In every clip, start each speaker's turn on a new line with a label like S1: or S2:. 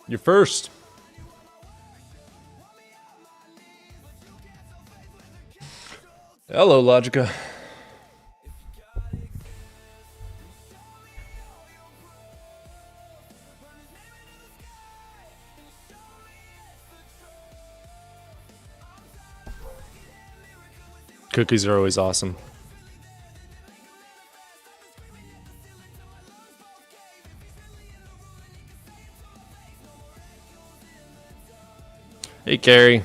S1: You're first. Hello, Logica. Cookies are always awesome. Hey, Carrie.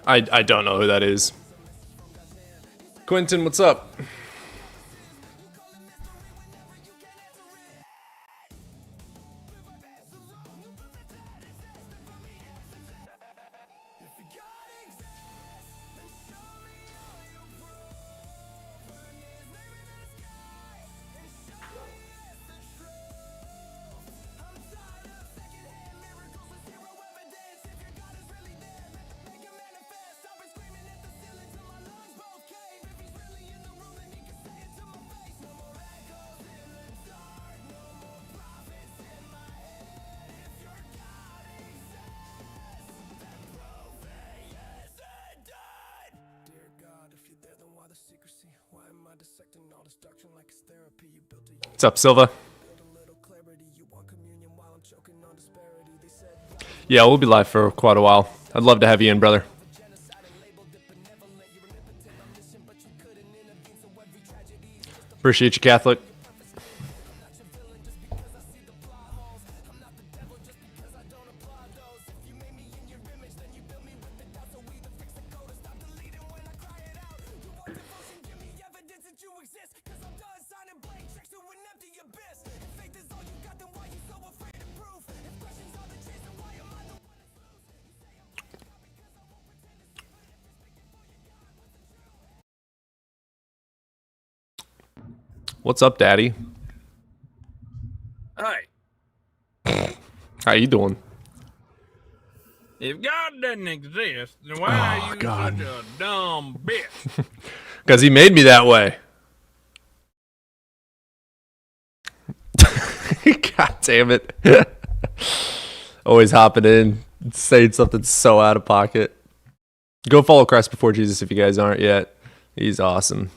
S1: I don't know who that is. Quentin, what's up? What's up, Silva? Yeah, we'll be live for quite a while. I'd love to have you in, brother. Appreciate you, Catholic. What's up, Daddy?
S2: Hi.
S1: How you doing?
S2: If God doesn't exist, then why are you
S1: God.
S2: such a dumb bitch?
S1: Because he made me that way. God damn it. Always hopping in, saying something so out of pocket. Go follow Christ Before Jesus if you guys aren't yet. He's awesome.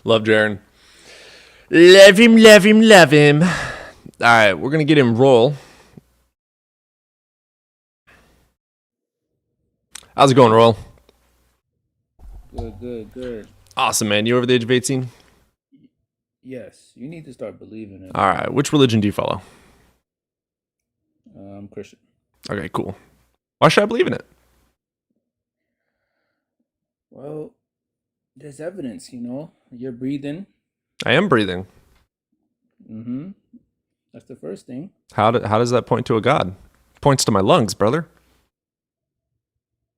S1: Love Jaren. Love him, love him, love him. All right, we're going to get him roll. How's it going, Roll?
S3: Good.
S1: Awesome, man. You over the age of 18?
S3: Yes, you need to start believing it.
S1: All right. Which religion do you follow?
S3: I'm Christian.
S1: Okay, cool. Why should I believe in it?
S3: Well, there's evidence, You're breathing.
S1: I am breathing.
S3: Mm-hmm. That's the first thing.
S1: How does that point to a God? Points to my lungs, brother.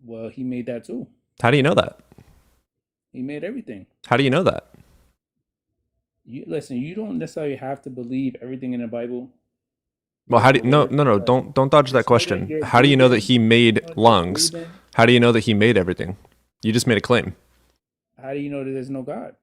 S3: Well, he made that too.
S1: How do you know that?
S3: He made everything.
S1: How do you know that?
S3: Listen, you don't necessarily have to believe everything in the Bible.
S1: Well, how do you, no, don't dodge that question. How do you know that he made lungs? How do you know that he made everything? You just made a claim.
S3: How do you know that there's no God?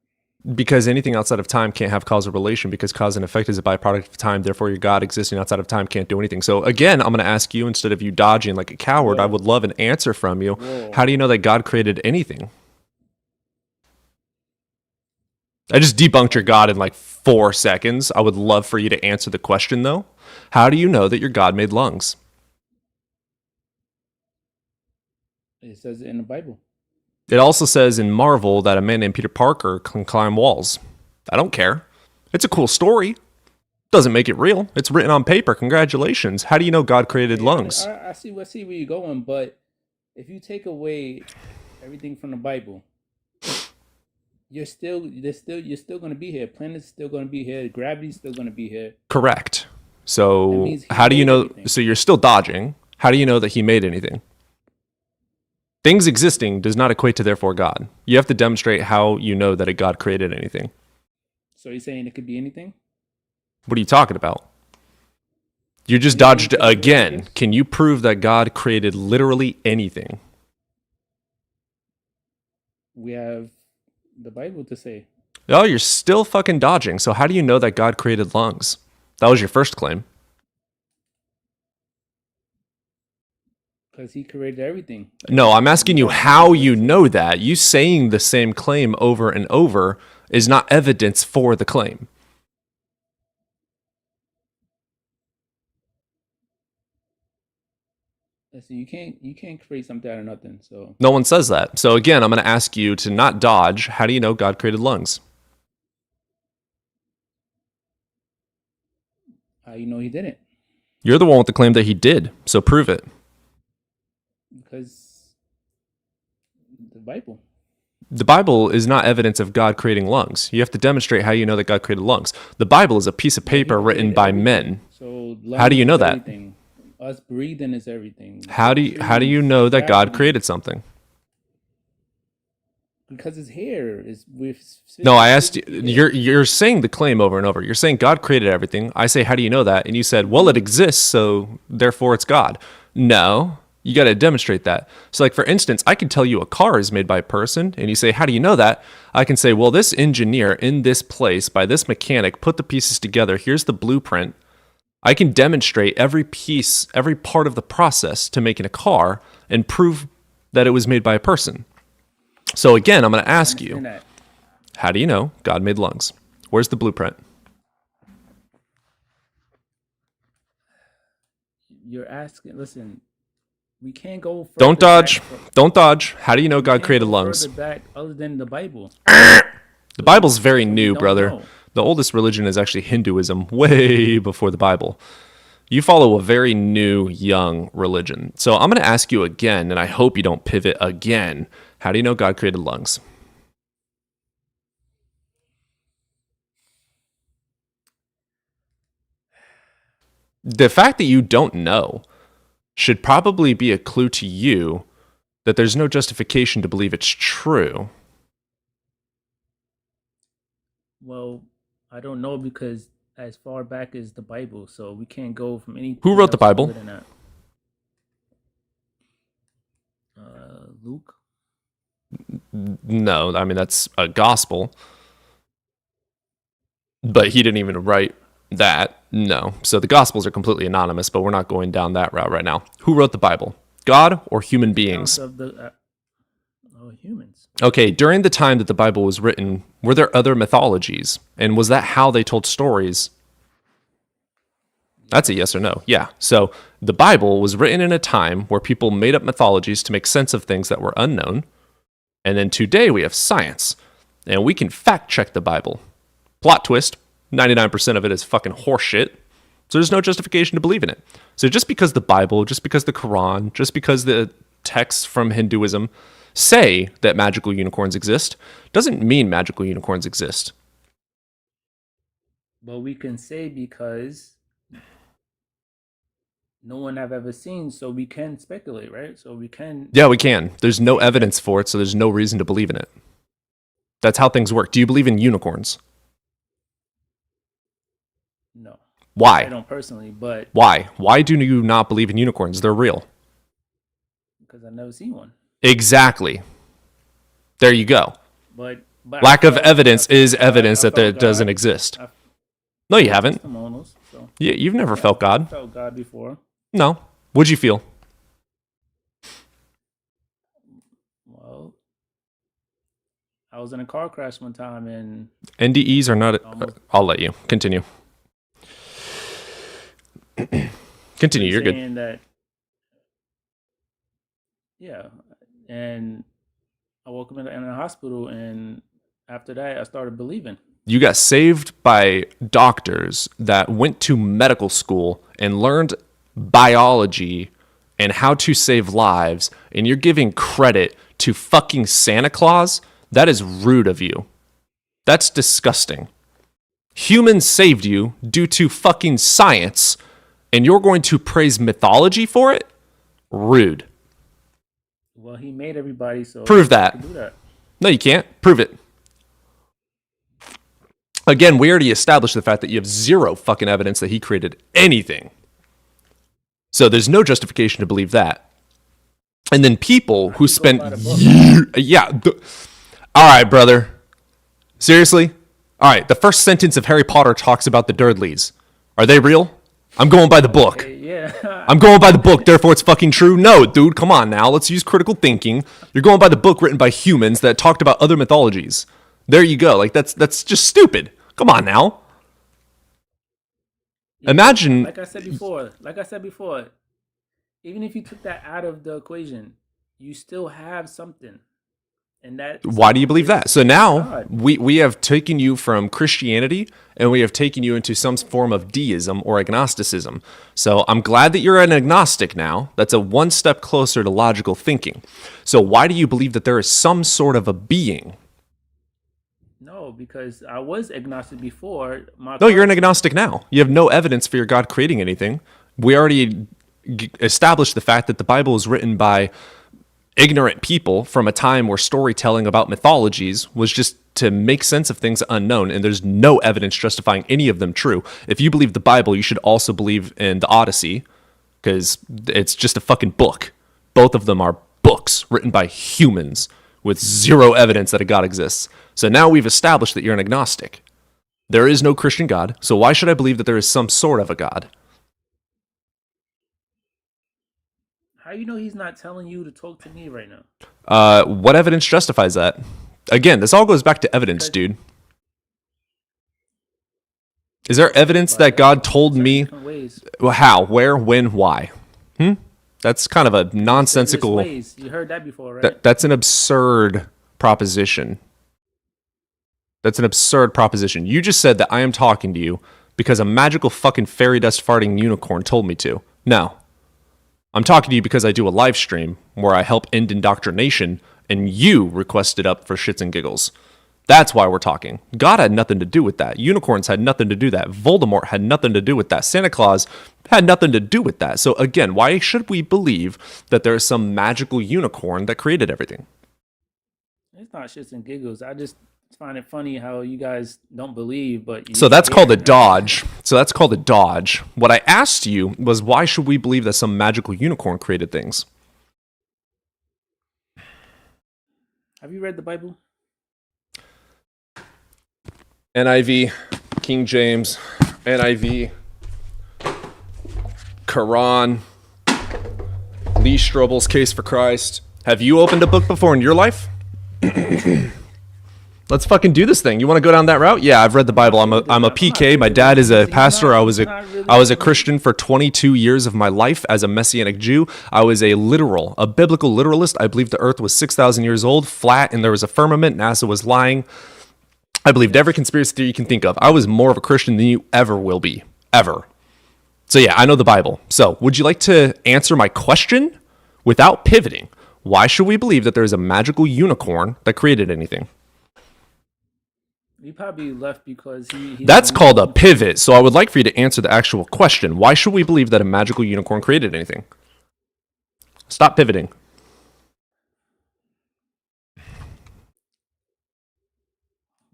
S1: Because anything outside of time can't have causal relation, because cause and effect is a byproduct of time. Therefore, your God existing outside of time can't do anything. So again, I'm going to ask you, instead of you dodging like a coward, I would love an answer from you.
S3: Whoa.
S1: How do you know that God created anything? I just debunked your God in like 4 seconds. I would love for you to answer the question, though. How do you know that your God made lungs?
S3: It says it in the Bible.
S1: It also says in Marvel that a man named Peter Parker can climb walls. I don't care. It's a cool story. Doesn't make it real. It's written on paper. Congratulations. How do you know God created lungs?
S3: I see where you're going, but if you take away everything from the Bible, you're still going to be here. Planet's still going to be here. Gravity's still going to be here.
S1: Correct. So how do you know?
S3: Everything.
S1: So you're still dodging. How do you know that he made anything? Things existing does not equate to therefore God. You have to demonstrate how you know that a God created anything.
S3: So you're saying it could be anything?
S1: What are you talking about? You just dodged again. Can you prove that God created literally anything?
S3: We have the Bible to say.
S1: Oh, you're still fucking dodging. So how do you know that God created lungs? That was your first claim.
S3: Because he created everything.
S1: No, I'm asking you how you know that. You saying the same claim over and over is not evidence for the claim.
S3: Listen, you can't create something out of nothing. So
S1: No one says that. So again, I'm going to ask you to not dodge. How do you know God created lungs?
S3: how you know he didn't?
S1: You're the one with the claim that he did. So prove it.
S3: Because the Bible.
S1: The Bible is not evidence of God creating lungs. You have to demonstrate how you know that God created lungs. The Bible is a piece of paper written by men.
S3: So
S1: How do you know that?
S3: everything. Us breathing is everything.
S1: How do you know that God created something?
S3: Because it's here. It's with.
S1: No, I asked you. You're saying the claim over and over. You're saying God created everything. I say, how do you know that? And you said, well, it exists, so therefore it's God. No, you got to demonstrate that. So, like for instance, I can tell you a car is made by a person, and you say, how do you know that? I can say, well, this engineer in this place by this mechanic put the pieces together. Here's the blueprint. I can demonstrate every piece, every part of the process to making a car and prove that it was made by a person. So again, I'm going to ask you, how do you know God made lungs? Where's the blueprint?
S3: You're asking. Listen, we can't go.
S1: Don't dodge. Don't dodge. How do you know God created lungs?
S3: Back other than the Bible.
S1: The Bible's very new,
S3: don't
S1: brother.
S3: know.
S1: The oldest religion is actually Hinduism, way before the Bible. You follow a very new, young religion. So I'm going to ask you again, and I hope you don't pivot again. How do you know God created lungs? The fact that you don't know should probably be a clue to you that there's no justification to believe it's true.
S3: Well, I don't know because as far back as the Bible, so we can't go from any.
S1: Who wrote the Bible?
S3: Luke.
S1: No, I mean, that's a gospel. But he didn't even write that. No. So the gospels are completely anonymous, but we're not going down that route right now. Who wrote the Bible? God or human beings?
S3: Of the, humans.
S1: Okay, during the time that the Bible was written, were there other mythologies? And was that how they told stories? That's a yes or no. Yeah. So the Bible was written in a time where people made up mythologies to make sense of things that were unknown. And then today we have science, and we can fact check the Bible. Plot twist, 99% of it is fucking horseshit. So there's no justification to believe in it. So just because the Bible, just because the Quran, just because the texts from Hinduism say that magical unicorns exist, doesn't mean magical unicorns exist.
S3: But we can say because no one have ever seen, so we can speculate, right? So we can.
S1: Yeah, we can. There's no evidence for it, so there's no reason to believe in it. That's how things work. Do you believe in unicorns?
S3: No.
S1: Why?
S3: I don't personally, but
S1: Why? Why do you not believe in unicorns? They're real.
S3: because I've never seen one.
S1: Exactly. There you go.
S3: But
S1: Lack of evidence is evidence that it doesn't exist. No, you haven't.
S3: Testimonials, so.
S1: You've never felt
S3: I
S1: God.
S3: felt God before.
S1: No. What'd you feel?
S3: Well, I was in a car crash one time and
S1: NDEs are not. I'll let you continue. Continue. You're good.
S3: saying that, yeah, and I woke up in a hospital, and after that, I started believing.
S1: You got saved by doctors that went to medical school and learned biology and how to save lives, and you're giving credit to fucking Santa Claus? That is rude of you. That's disgusting. Humans saved you due to fucking science, and you're going to praise mythology for it? Rude.
S3: Well, Well, he made everybody, so
S1: Prove
S3: he
S1: that.
S3: can do that.
S1: No, you can't. Prove it. Again, we already established the fact that you have zero fucking evidence that he created anything. So there's no justification to believe that. And then people who spent years... Yeah. All right, brother. Seriously? All right, the first sentence of Harry Potter talks about the Dudleys. Are they real? I'm going by the book.
S3: Hey, yeah.
S1: I'm going by the book, therefore it's fucking true. No, dude, come on now. Let's use critical thinking. You're going by the book written by humans that talked about other mythologies. There you go. Like, that's just stupid. Come on now. Imagine...
S3: Like I said before, even if you took that out of the equation, you still have something. And that...
S1: Why do you believe that? So now
S3: God.
S1: we have taken you from Christianity and we have taken you into some form of deism or agnosticism. So I'm glad that you're an agnostic now. That's a one step closer to logical thinking. So why do you believe that there is some sort of a being?
S3: No, because I was agnostic before.
S1: No, you're an agnostic now. You have no evidence for your God creating anything. We already established the fact that the Bible was written by ignorant people from a time where storytelling about mythologies was just to make sense of things unknown, and there's no evidence justifying any of them true. If you believe the Bible, you should also believe in the Odyssey, because it's just a fucking book. Both of them are books written by humans with zero evidence that a God exists. So now we've established that you're an agnostic. There is no Christian God, so why should I believe that there is some sort of a God?
S3: How you know he's not telling you to talk to me right now?
S1: What evidence justifies that? Again, this all goes back to evidence, dude. Is there evidence that God told me? Well, how, where, when, why? That's kind of a nonsensical...
S3: Ways. You heard that before, right?
S1: That's an absurd proposition. That's an absurd proposition. You just said that I am talking to you because a magical fucking fairy dust farting unicorn told me to. No. I'm talking to you because I do a live stream where I help end indoctrination and you requested up for shits and giggles. That's why we're talking. God had nothing to do with that. Unicorns had nothing to do with that. Voldemort had nothing to do with that. Santa Claus had nothing to do with that. So again, why should we believe that there is some magical unicorn that created everything?
S3: It's not shits and giggles. I just find it funny how you guys don't believe, but you
S1: so that's called a dodge. So that's called a dodge. What I asked you was, why should we believe that some magical unicorn created things?
S3: Have you read the Bible?
S1: NIV, King James, NIV, Quran, Lee Strobel's Case for Christ. Have you opened a book before in your life? Let's fucking do this thing. You want to go down that route? Yeah, I've read the Bible. I'm a PK. My dad is a pastor. I was a Christian for 22 years of my life as a Messianic Jew. I was a biblical literalist. I believed the earth was 6,000 years old, flat, and there was a firmament. NASA was lying. I believed every conspiracy theory you can think of. I was more of a Christian than you ever will be. Ever. So yeah, I know the Bible. So would you like to answer my question without pivoting? Why should we believe that there is a magical unicorn that created anything?
S3: He probably left because he
S1: That's called a pivot. So I would like for you to answer the actual question. Why should we believe that a magical unicorn created anything? Stop pivoting.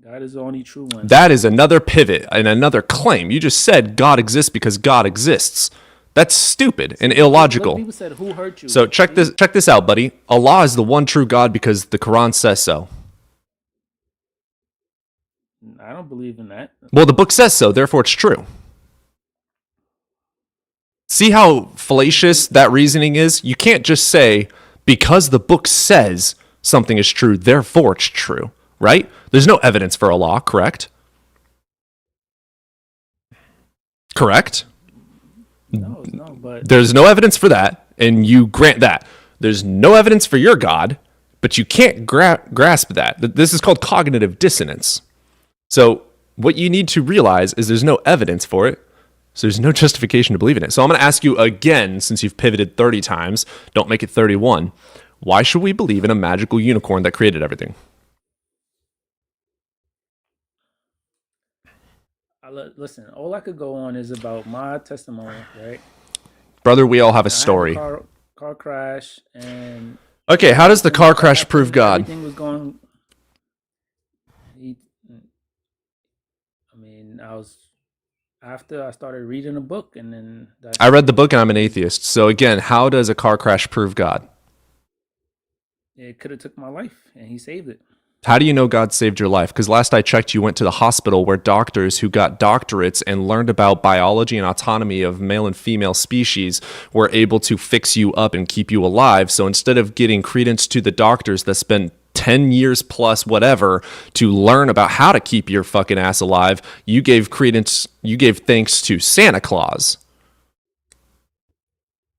S3: God is the only true one.
S1: That is another pivot and another claim. You just said God exists because God exists. That's stupid and illogical.
S3: People said, who hurt you?
S1: So check this out, buddy. Allah is the one true God because the Quran says so.
S3: I don't believe in that.
S1: Well, the book says so, therefore it's true. See how fallacious that reasoning is? You can't just say, because the book says something is true, therefore it's true, right? There's no evidence for Allah, correct? Correct?
S3: No, but
S1: There's no evidence for that, and you grant that. There's no evidence for your God, but you can't grasp that. This is called cognitive dissonance. So what you need to realize is there's no evidence for it, so there's no justification to believe in it. So I'm going to ask you again, since you've pivoted 30 times, don't make it 31. Why should we believe in a magical unicorn that created everything?
S3: Listen, all I could go on is about my testimony, right?
S1: Brother, we all have a story.
S3: I had a car crash, and
S1: Okay, how does the car crash prove God?
S3: Everything was going. I was after I started reading a book, and then
S1: I read the book and I'm an atheist. So again, how does a car crash prove God?
S3: It could have took my life, and he saved it.
S1: How do you know God saved your life? Because last I checked, you went to the hospital where doctors who got doctorates and learned about biology and autonomy of male and female species were able to fix you up and keep you alive. So instead of getting credence to the doctors that spent 10 years plus whatever to learn about how to keep your fucking ass alive, you gave thanks to Santa Claus.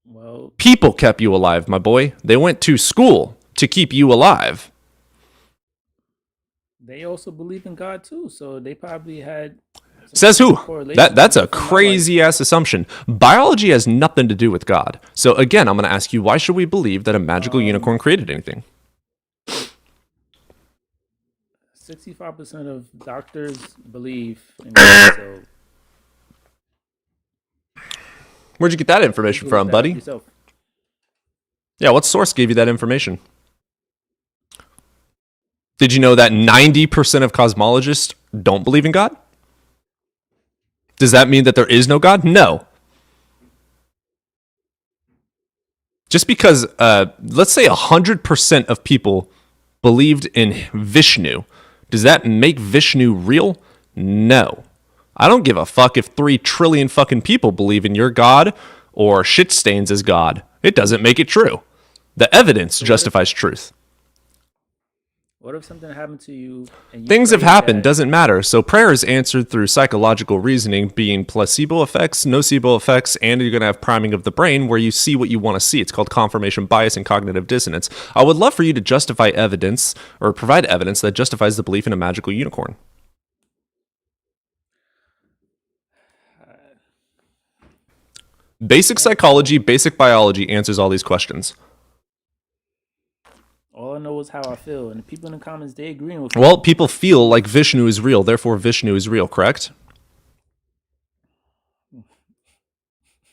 S3: Well,
S1: people kept you alive, my boy. They went to school to keep you alive.
S3: they also believe in God too, so they probably had.
S1: Says who? That's a crazy ass assumption. Biology has nothing to do with God. So again, I'm going to ask you, why should we believe that a magical unicorn created anything?
S3: 65% of doctors believe in God, so
S1: Where'd you get that information from, buddy?
S3: yourself.
S1: Yeah, what source gave you that information? Did you know that 90% of cosmologists don't believe in God? Does that mean that there is no God? No. Just because, let's say 100% of people believed in Vishnu, does that make Vishnu real? No. I don't give a fuck if 3 trillion fucking people believe in your God or shit stains as God. It doesn't make it true. The evidence justifies truth.
S3: What if something happened to you? And you
S1: Things have
S3: prayed
S1: happened,
S3: that-
S1: doesn't matter. So prayer is answered through psychological reasoning, being placebo effects, nocebo effects, and you're going to have priming of the brain where you see what you want to see. It's called confirmation bias and cognitive dissonance. I would love for you to justify evidence or provide evidence that justifies the belief in a magical unicorn. Basic psychology, basic biology answers all these questions.
S3: All I know is how I feel, and the people in the comments, they agreeing with me.
S1: Well, people feel like Vishnu is real, therefore Vishnu is real, correct?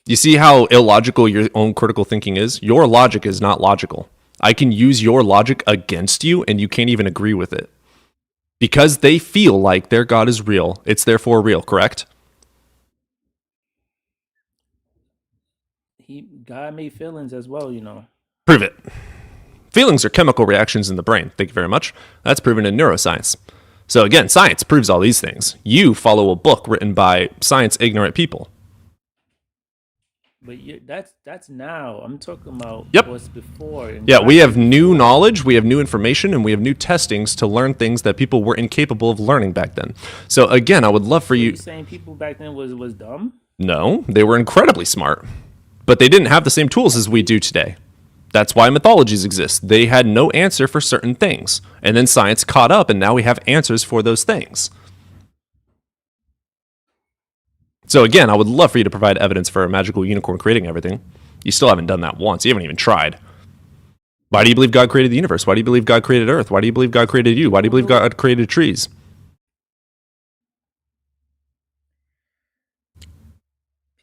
S1: You see how illogical your own critical thinking is? Your logic is not logical. I can use your logic against you, and you can't even agree with it. Because they feel like their God is real, it's therefore real, correct?
S3: God made feelings as well, you know.
S1: Prove it. Feelings are chemical reactions in the brain. Thank you very much. That's proven in neuroscience. So again, science proves all these things. You follow a book written by science-ignorant people.
S3: But that's now. I'm talking about
S1: Yep.
S3: what's before. and
S1: Yeah,
S3: God
S1: we have
S3: made
S1: new
S3: before.
S1: knowledge, we have new information, and we have new testings to learn things that people were incapable of learning back then. So again, I would love for
S3: You
S1: you...
S3: saying people back then was dumb?
S1: No, they were incredibly smart. But they didn't have the same tools as we do today. That's why mythologies exist. They had no answer for certain things. And then science caught up, and now we have answers for those things. So again, I would love for you to provide evidence for a magical unicorn creating everything. You still haven't done that once. You haven't even tried. Why do you believe God created the universe? Why do you believe God created Earth? Why do you believe God created you? Why do you believe God created trees?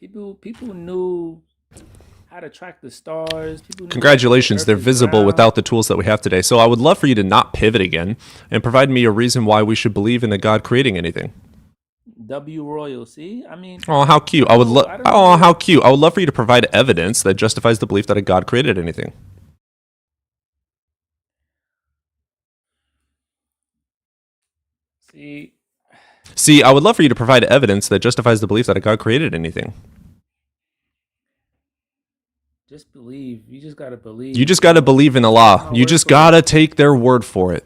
S3: People knew how to track the stars. People knew
S1: Congratulations,
S3: the
S1: they're
S3: Earth is
S1: visible
S3: round.
S1: without the tools that we have today. So I would love for you to not pivot again and provide me a reason why we should believe in a God creating anything.
S3: W Royal. See, I mean,
S1: Oh, how cute. I would love.
S3: I don't
S1: Oh,
S3: know.
S1: how cute. I would love for you to provide evidence that justifies the belief that a God created anything.
S3: see,
S1: I would love for you to provide evidence that justifies the belief that a God created anything.
S3: just believe. You just gotta believe.
S1: You just got to believe in Allah. You just got to take their word for it.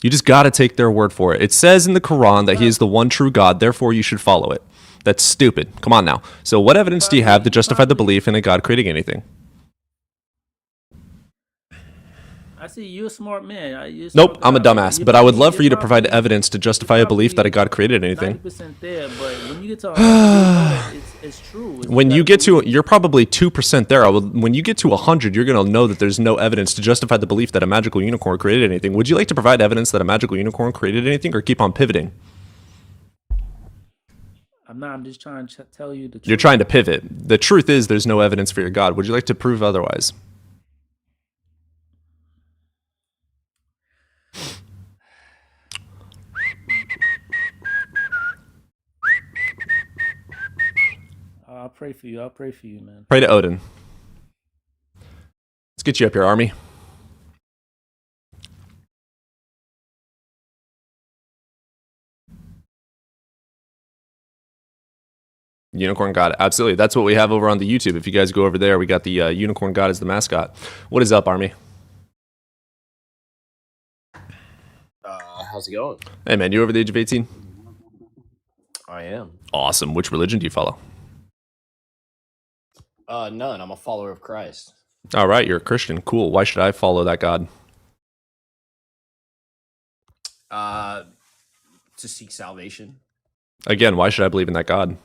S1: You just got to take their word for it. It says in the Quran that He is the one true God, therefore you should follow it. That's stupid. Come on now. So what evidence do you have to justify the belief in a God creating anything?
S3: I see you're a smart man. You're
S1: Nope,
S3: smart
S1: I'm a
S3: guy.
S1: dumbass,
S3: You're
S1: but I would
S3: probably-
S1: love for you to
S3: you're
S1: provide
S3: probably-
S1: evidence to justify a belief that a God created anything.
S3: 90% there, but when you get to 100, you know that it's true. It's
S1: When you
S3: not
S1: get
S3: true.
S1: to, you're probably 2% there. When you get to 100, you're going to know that there's no evidence to justify the belief that a magical unicorn created anything. Would you like to provide evidence that a magical unicorn created anything, or keep on pivoting?
S3: I'm not. I'm just trying to tell you the truth.
S1: You're trying to pivot. The truth is there's no evidence for your God. Would you like to prove otherwise?
S3: I'll pray for you. I'll pray for you, man.
S1: Pray to Odin. Let's get you up here, Army. Unicorn God. Absolutely. That's what we have over on the YouTube. If you guys go over there, we got the Unicorn God as the mascot. What is up, Army?
S4: How's it going?
S1: Hey, man, you over the age of 18?
S4: I am.
S1: Awesome. Which religion do you follow?
S4: None. I'm a follower of Christ.
S1: All right, you're a Christian. Cool. Why should I follow that God?
S4: To seek salvation.
S1: Again, why should I believe in that God?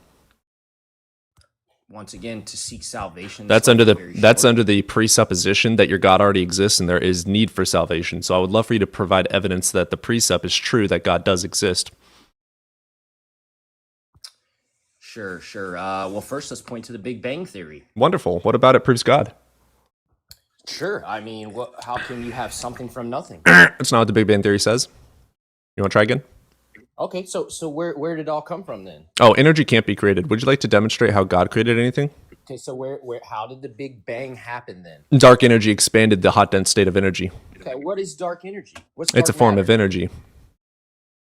S4: Once again, to seek salvation.
S1: That's under the presupposition that your God already exists and there is need for salvation. So I would love for you to provide evidence that the precept is true, that God does exist.
S4: Sure. Well, first, let's point to the Big Bang Theory.
S1: Wonderful. What about it proves God?
S4: Sure. I mean, how can you have something from nothing?
S1: That's not what the Big Bang Theory says. You want to try again?
S4: Okay, so where did it all come from then?
S1: Oh, energy can't be created. Would you like to demonstrate how God created anything?
S4: Okay, so how did the Big Bang happen then?
S1: Dark energy expanded the hot, dense state of energy.
S4: Okay, what is dark energy?
S1: It's a form of energy.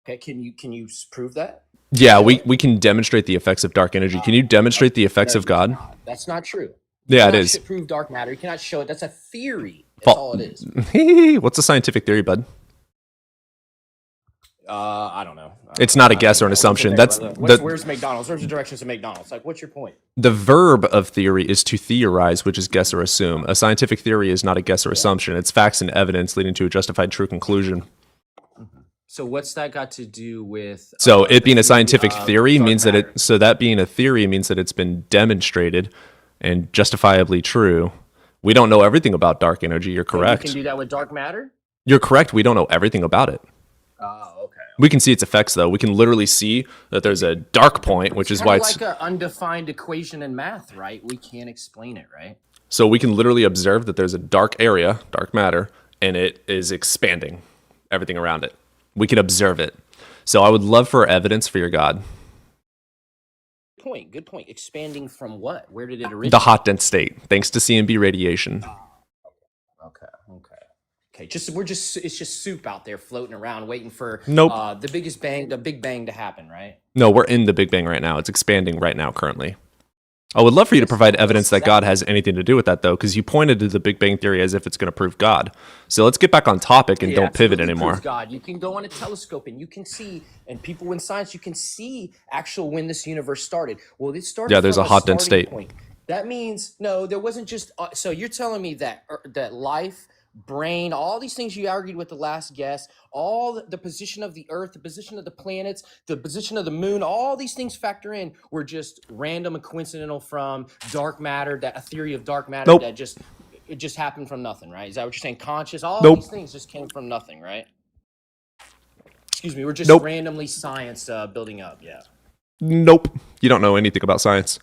S4: Okay, can you prove that?
S1: Yeah, we can demonstrate the effects of dark energy. Can you demonstrate the effects of God?
S4: That's not true.
S1: Yeah, it is.
S4: You cannot prove dark matter. You cannot show it. That's a theory. That's all it is.
S1: What's a scientific theory, bud?
S4: I don't know.
S1: It's not a guess or an assumption.
S4: Where's McDonald's? Where's the directions to McDonald's? Like, what's your point?
S1: The verb of theory is to theorize, which is guess or assume. A scientific theory is not a guess or assumption. It's facts and evidence leading to a justified true conclusion.
S4: So what's that got to do with?
S1: So it being a scientific theory means that that being a theory means that it's been demonstrated and justifiably true. We don't know everything about dark energy. You're correct.
S4: You can do that with dark matter?
S1: You're correct. We don't know everything about it.
S4: Oh, okay.
S1: We can see its effects, though. We can literally see that there's a dark point, which is why it's
S4: like an undefined equation in math, right? We can't explain it, right?
S1: So we can literally observe that there's a dark area, dark matter, and it is expanding everything around it. We can observe it. So I would love for evidence for your God.
S4: Good point. Expanding from what? Where did it originate? The
S1: hot, dense state, thanks to CMB radiation.
S4: Okay. It's just soup out there floating around, waiting for the Big Bang to happen, right?
S1: No, we're in the Big Bang right now. It's expanding right now, currently. I would love for you to provide evidence that God has anything to do with that, though, because you pointed to the Big Bang Theory as if it's going to prove God. So let's get back on topic and don't pivot anymore.
S4: God, you can go on a telescope and you can see, and people in science, you can see when this universe started. Well, it started.
S1: Yeah, there's a hot, dense state.
S4: Point. That means no, there wasn't just. So you're telling me that life, brain, all these things you argued with the last guest, all the position of the Earth, the position of the planets, the position of the moon, all these things factor in were just random and coincidental from dark matter, a theory of dark matter that just happened from nothing, right? Is that what you're saying? Conscious, all these things just came from nothing, right? Excuse me, we're just randomly science building up, yeah.
S1: Nope. You don't know anything about science.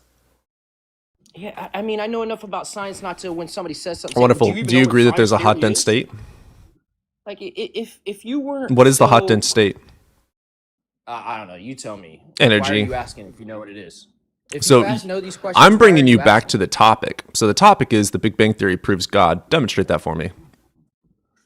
S4: Yeah, I mean, I know enough about science not to, when somebody says something.
S1: Wonderful. Do you agree that there's a hot, dense state?
S4: Like, if you weren't.
S1: What is the hot, dense state?
S4: I don't know. You tell me.
S1: Energy.
S4: Why are you asking if you know what it is? If
S1: so
S4: you know these questions,
S1: I'm bringing you back to the topic. So the topic is the Big Bang Theory proves God. Demonstrate that for me.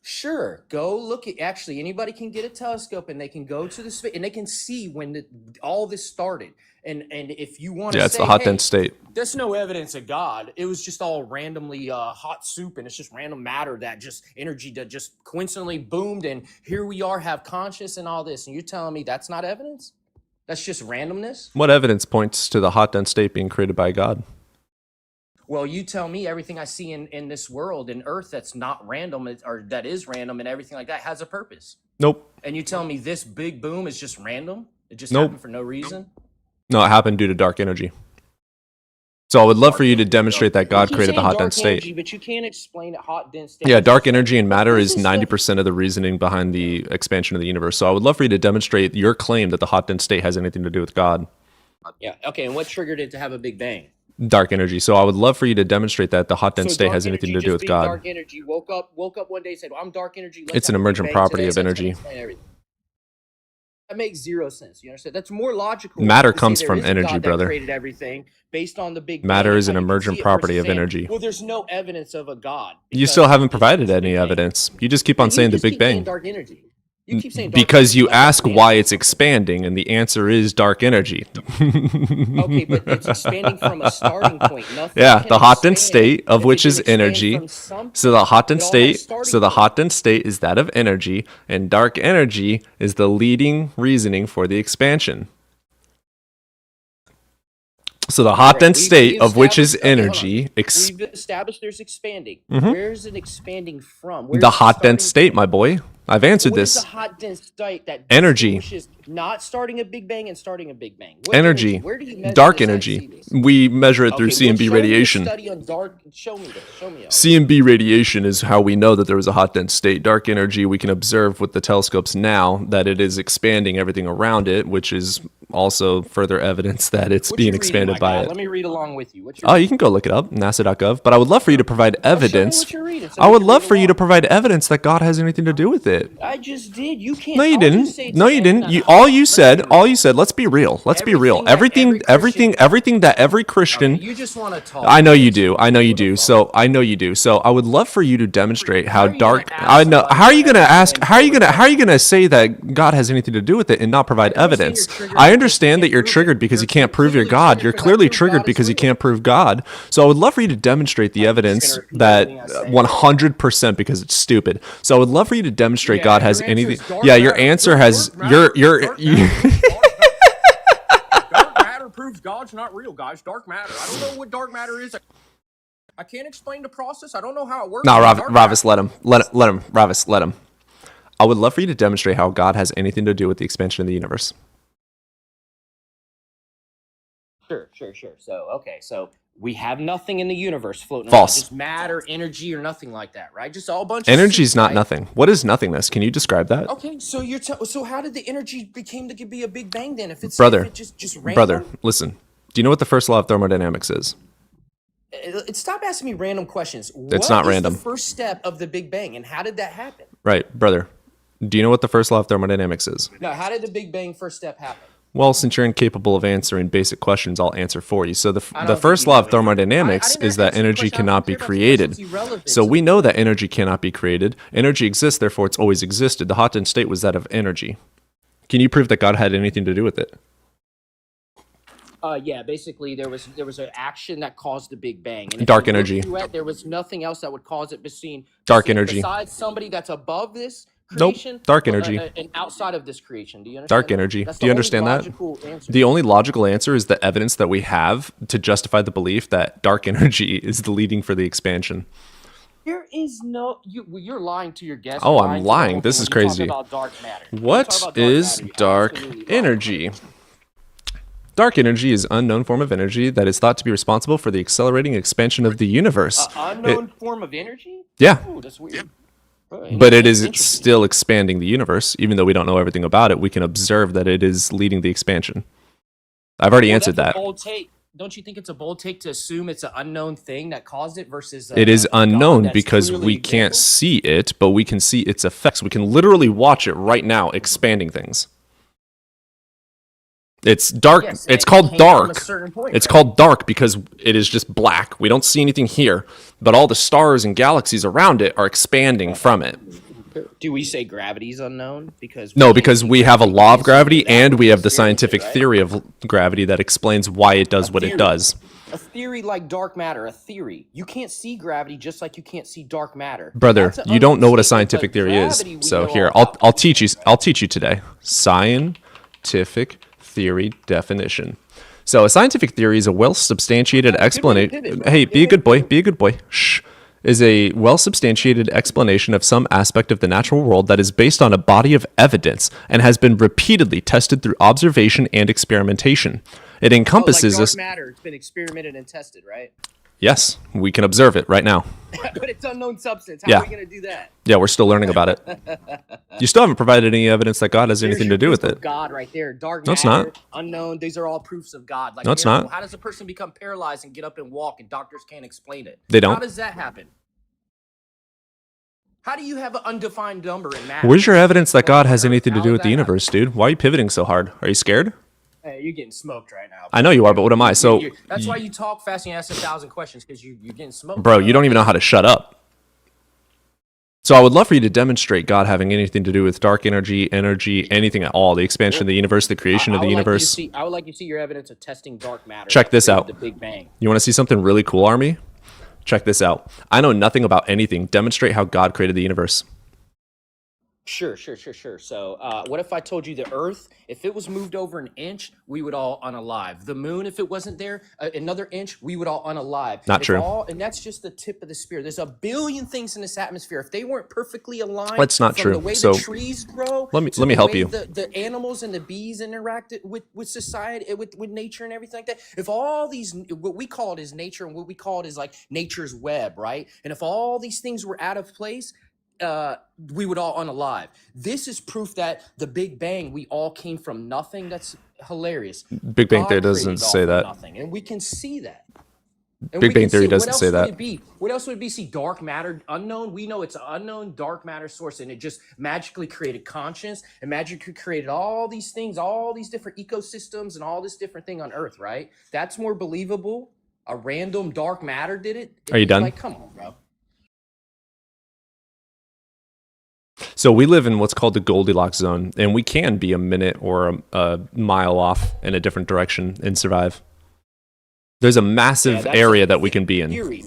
S4: Sure. Go look at. Actually, anybody can get a telescope and they can go to the space and they can see when all this started. And if you want to say,
S1: it's the hot, dense state.
S4: There's no evidence of God. It was just all randomly hot soup, and it's just random matter that just energy that just coincidentally boomed, and here we are, have conscious and all this. And you're telling me that's not evidence? That's just randomness?
S1: What evidence points to the hot, dense state being created by God?
S4: Well, you tell me everything I see in this world, in Earth, that's not random, or that is random, and everything like that has a purpose.
S1: Nope.
S4: And you tell me this big boom is just random? It just happened for no reason?
S1: No, it happened due to dark energy. So I would love for you to demonstrate that God created the hot, dense state.
S4: But you can't explain it hot, dense state.
S1: Yeah, dark energy and matter is 90% of the reasoning behind the expansion of the universe. So I would love for you to demonstrate your claim that the hot, dense state has anything to do with God.
S4: Yeah, okay, and what triggered it to have a Big Bang?
S1: Dark energy. So I would love for you to demonstrate that the hot, dense state has anything to do with God.
S4: Dark energy woke up one day and said, well, I'm dark energy.
S1: It's an emergent property of energy.
S4: That makes zero sense. You understand? That's more logical.
S1: Matter
S4: to say
S1: comes
S4: there
S1: from
S4: is a
S1: energy,
S4: God that
S1: brother.
S4: created everything based on the Big Bang.
S1: Matter
S4: and
S1: is
S4: how
S1: an
S4: you can
S1: emergent
S4: see it
S1: property
S4: versus
S1: of
S4: saying,
S1: energy.
S4: well, there's no evidence of a God.
S1: You still
S4: because
S1: haven't
S4: there's
S1: provided
S4: this
S1: any
S4: Big Bang.
S1: evidence. You just keep on
S4: You
S1: saying the
S4: just
S1: Big
S4: keep saying
S1: Bang.
S4: dark energy. You keep saying dark
S1: Because
S4: energy
S1: you
S4: like that's
S1: ask
S4: an
S1: why
S4: answer.
S1: it's expanding, and the answer is dark energy.
S4: Okay, but it's expanding from a starting point. Nothing
S1: Yeah,
S4: can
S1: the hot dense
S4: expand
S1: state of
S4: if it
S1: which is
S4: didn't expand
S1: energy.
S4: from something.
S1: So the hot dense
S4: It all had a
S1: state,
S4: starting
S1: so the
S4: point.
S1: hot dense state is that of energy, and dark energy is the leading reasoning for the expansion. So the hot
S4: Correct.
S1: dense state
S4: We've
S1: of which is
S4: established. Okay, hold on.
S1: energy.
S4: We've established there's expanding.
S1: Mhm.
S4: Where is it expanding from? Where's
S1: The
S4: the
S1: hot dense
S4: starting
S1: state,
S4: point?
S1: my boy. I've answered
S4: What is
S1: this.
S4: the hot dense state that
S1: Energy.
S4: distinguishes not starting a Big Bang and starting a Big Bang? What
S1: Energy.
S4: Where do you measure
S1: Dark
S4: this at?
S1: energy.
S4: See this?
S1: We measure it through
S4: Okay,
S1: C and B
S4: show me a
S1: radiation.
S4: study on dark. Show me this. Show me all this.
S1: C and B radiation is how we know that there was a hot dense state. Dark energy, we can observe with the telescopes now that it is expanding everything around it, which is also further evidence that it's
S4: What you
S1: being
S4: reading,
S1: expanded
S4: my
S1: by
S4: guy?
S1: it.
S4: Let me read along with you. What you
S1: Oh, you can go look it up, nasa.gov. But I would love for you to provide
S4: show me
S1: evidence.
S4: what you're reading so
S1: I
S4: we
S1: would
S4: can
S1: love
S4: read
S1: for you to
S4: along.
S1: provide evidence that God has anything to do with it.
S4: I just did. You can't.
S1: No, you
S4: all you
S1: didn't.
S4: say
S1: No,
S4: to
S1: you
S4: end
S1: didn't.
S4: on
S1: You
S4: a-
S1: all you
S4: Let
S1: said.
S4: me
S1: All you said. Let's be real. Let's be real.
S4: Everything that every Christian-
S1: Everything that every
S4: Okay,
S1: Christian.
S4: you just want to talk.
S1: I know you do. I know you do. So I know you do. So I would love for you to demonstrate how
S4: How are you
S1: dark.
S4: gonna ask
S1: I know.
S4: somebody
S1: How are you
S4: that
S1: gonna
S4: hasn't
S1: ask?
S4: been
S1: How are you
S4: told
S1: gonna?
S4: about
S1: How are you gonna say that God has anything to do with it and not provide
S4: I understand
S1: evidence?
S4: you're triggered
S1: I
S4: because you
S1: understand that
S4: can't
S1: you're
S4: prove it.
S1: triggered because you
S4: You're
S1: can't prove your
S4: clearly
S1: God.
S4: triggered
S1: You're
S4: because I
S1: clearly
S4: proved
S1: triggered
S4: God is
S1: because you
S4: real.
S1: can't prove God. So I would love for you to demonstrate the
S4: I'm just
S1: evidence
S4: gonna repeat
S1: that
S4: everything I say.
S1: 100% because it's stupid. So I would love for you to demonstrate
S4: Yeah,
S1: God
S4: your
S1: has
S4: answer
S1: anything.
S4: is dark
S1: Yeah, your
S4: matter.
S1: answer has.
S2: Dark matter proves God's not real, guys. Dark matter. I don't know what dark matter is. I can't explain the process. I don't know how it works.
S1: No,
S2: Dark matter.
S1: Ravis, let him. Let him. Ravis, let him. I would love for you to demonstrate how God has anything to do with the expansion of the universe.
S4: Sure. So, okay, so we have nothing in the universe floating
S1: False.
S4: around, just matter, energy, or nothing like that, right? Just all a bunch of
S1: Energy is
S4: soup,
S1: not
S4: right?
S1: nothing. What is nothingness? Can you describe that?
S4: Okay, so so how did the energy became to be a Big Bang then? If it's
S1: Brother,
S4: if it just random?
S1: Brother, listen. Do you know what the first law of thermodynamics is?
S4: Stop asking me random questions.
S1: It's not
S4: What is
S1: random.
S4: the first step of the Big Bang, and how did that happen?
S1: Right, brother. Do you know what the first law of thermodynamics is?
S4: No, how did the Big Bang first step happen?
S1: Well, since you're incapable of answering basic questions, I'll answer for you. So the
S4: I don't
S1: the
S4: think
S1: first
S4: you
S1: law
S4: know
S1: of
S4: anything.
S1: thermodynamics
S4: I didn't
S1: is that
S4: ask you a
S1: energy
S4: question. I don't
S1: cannot be
S4: care about your
S1: created.
S4: questions. It's irrelevant.
S1: So we know that energy cannot be created. Energy exists, therefore it's always existed. The hot dense state was that of energy. Can you prove that God had anything to do with it?
S4: Yeah, basically there was an action that caused the Big Bang. And if
S1: Dark
S4: you look
S1: energy.
S4: through it, there was nothing else that would cause it
S1: Dark energy.
S4: besides somebody that's above this
S1: Nope.
S4: creation.
S1: Dark
S4: but,
S1: energy.
S4: and outside of this creation. Do you understand?
S1: Dark
S4: that?
S1: energy.
S4: That's
S1: Do you
S4: the only
S1: understand that?
S4: logical answer.
S1: The only logical answer is the evidence that we have to justify the belief that dark energy is the leading for the expansion.
S4: There is no you're lying to your guests.
S1: Oh,
S4: You're
S1: I'm
S4: lying to the
S1: lying.
S4: whole
S1: This
S4: thing
S1: is
S4: when you talk
S1: crazy.
S4: about dark matter. When you
S1: What
S4: talk about
S1: is
S4: matter, you
S1: dark
S4: absolutely lie.
S1: energy? Dark energy is an unknown form of energy that is thought to be responsible for the accelerating expansion of the universe.
S4: Unknown form of energy?
S1: Yeah,
S4: Ooh, that's weird.
S1: but it is
S4: Interesting.
S1: still expanding the universe. Even though we don't know everything about it, we can observe that it is leading the expansion. I've already
S4: Well,
S1: answered
S4: that's
S1: that.
S4: a bold take. Don't you think it's a bold take to assume it's an unknown thing that caused it versus
S1: It is
S4: a God
S1: unknown
S4: that's
S1: because
S4: clearly
S1: we can't
S4: visible?
S1: see it, but we can see its effects. We can literally watch it right now expanding things. It's dark.
S4: Yes, and
S1: It's
S4: it
S1: called
S4: came from a
S1: dark.
S4: certain point,
S1: It's
S4: right?
S1: called dark because it is just black. We don't see anything here, but all the stars and galaxies around it are expanding from it.
S4: Do we say gravity is unknown? Because
S1: No,
S4: can't
S1: because
S4: see
S1: we have a
S4: gravity,
S1: law
S4: can't
S1: of
S4: see
S1: gravity
S4: that
S1: and
S4: would
S1: we
S4: be
S1: have the
S4: experimented,
S1: scientific
S4: right?
S1: theory of gravity that explains why it does what it
S4: theory.
S1: does.
S4: A theory like dark matter, a theory. You can't see gravity just like you can't see dark matter.
S1: Brother,
S4: That's an
S1: you don't know what a
S4: unknown statement,
S1: scientific
S4: but
S1: theory is.
S4: gravity we
S1: So
S4: know
S1: here,
S4: all about.
S1: I'll teach you today. Scientific theory definition. So a scientific theory is a well-substantiated explanation.
S4: pivot, bro.
S1: Hey, be a
S4: Good
S1: good boy. Be a good boy. Shh. Is a well-substantiated explanation of some aspect of the natural world that is based on a body of evidence and has been repeatedly tested through observation and experimentation. It encompasses
S4: like dark
S1: this.
S4: matter, it's been experimented and tested, right?
S1: Yes, we can observe it right now.
S4: But it's unknown substance. How
S1: Yeah.
S4: are we going to do that?
S1: Yeah, we're still learning about it. You still haven't provided any evidence that God has
S4: There's
S1: anything
S4: your
S1: to do with
S4: proof of
S1: it.
S4: God right there. Dark
S1: No, it's
S4: matter,
S1: not.
S4: unknown. These are all proofs of God. Like
S1: No, it's
S4: miracle.
S1: not.
S4: How does a person become paralyzed and get up and walk and doctors can't explain it?
S1: They don't.
S4: How does that happen? How do you have an undefined number in matter?
S1: Where's your evidence that God has anything to
S4: How
S1: do
S4: did
S1: with the
S4: that
S1: universe, dude? Why are you pivoting so hard? Are you scared?
S4: Hey, you're getting smoked right now.
S1: I know you are, but what am I? So,
S4: That's why you talk fast and you ask 1,000 questions, because you're getting smoked.
S1: bro, you don't even know how to shut up. So I would love for you to demonstrate God having anything to do with dark energy, anything at all, the expansion of the universe, the creation of the universe.
S4: I would like you to see your evidence of testing dark matter.
S1: Check this out.
S4: The Big Bang.
S1: You want to see something really cool, Army? Check this out. I know nothing about anything. Demonstrate how God created the universe.
S4: Sure. So what if I told you the Earth, if it was moved over an inch, we would all unalive. The moon, if it wasn't there, another inch, we would all unalive.
S1: Not true.
S4: And that's just the tip of the spear. There's a billion things in this atmosphere. If they weren't perfectly aligned,
S1: That's not
S4: from
S1: true.
S4: The way
S1: So
S4: the trees grow,
S1: let me
S4: to the
S1: help
S4: way
S1: you.
S4: The animals and the bees interact with society, with nature and everything like that. If all these, what we call it is nature, and what we call it is like nature's web, right? And if all these things were out of place, we would all unalive. This is proof that the Big Bang, we all came from nothing. That's hilarious.
S1: Big Bang
S4: God
S1: Theory doesn't
S4: created all
S1: say
S4: from
S1: that.
S4: nothing, and we can see that. And
S1: Big
S4: we
S1: Bang
S4: can
S1: Theory
S4: see-
S1: doesn't
S4: what else
S1: say
S4: would
S1: that.
S4: it be? What else would it be? See, dark matter, unknown. We know it's an unknown dark matter source, and it just magically created conscience and magically created all these things, all these different ecosystems, and all this different thing on Earth, right? That's more believable. A random dark matter did it.
S1: Are you done?
S4: Like, come on, bro.
S1: So we live in what's called the Goldilocks zone, and we can be a minute or a mile off in a different direction and survive. There's a massive
S4: that's
S1: area
S4: a
S1: that we can be in.
S4: Theory.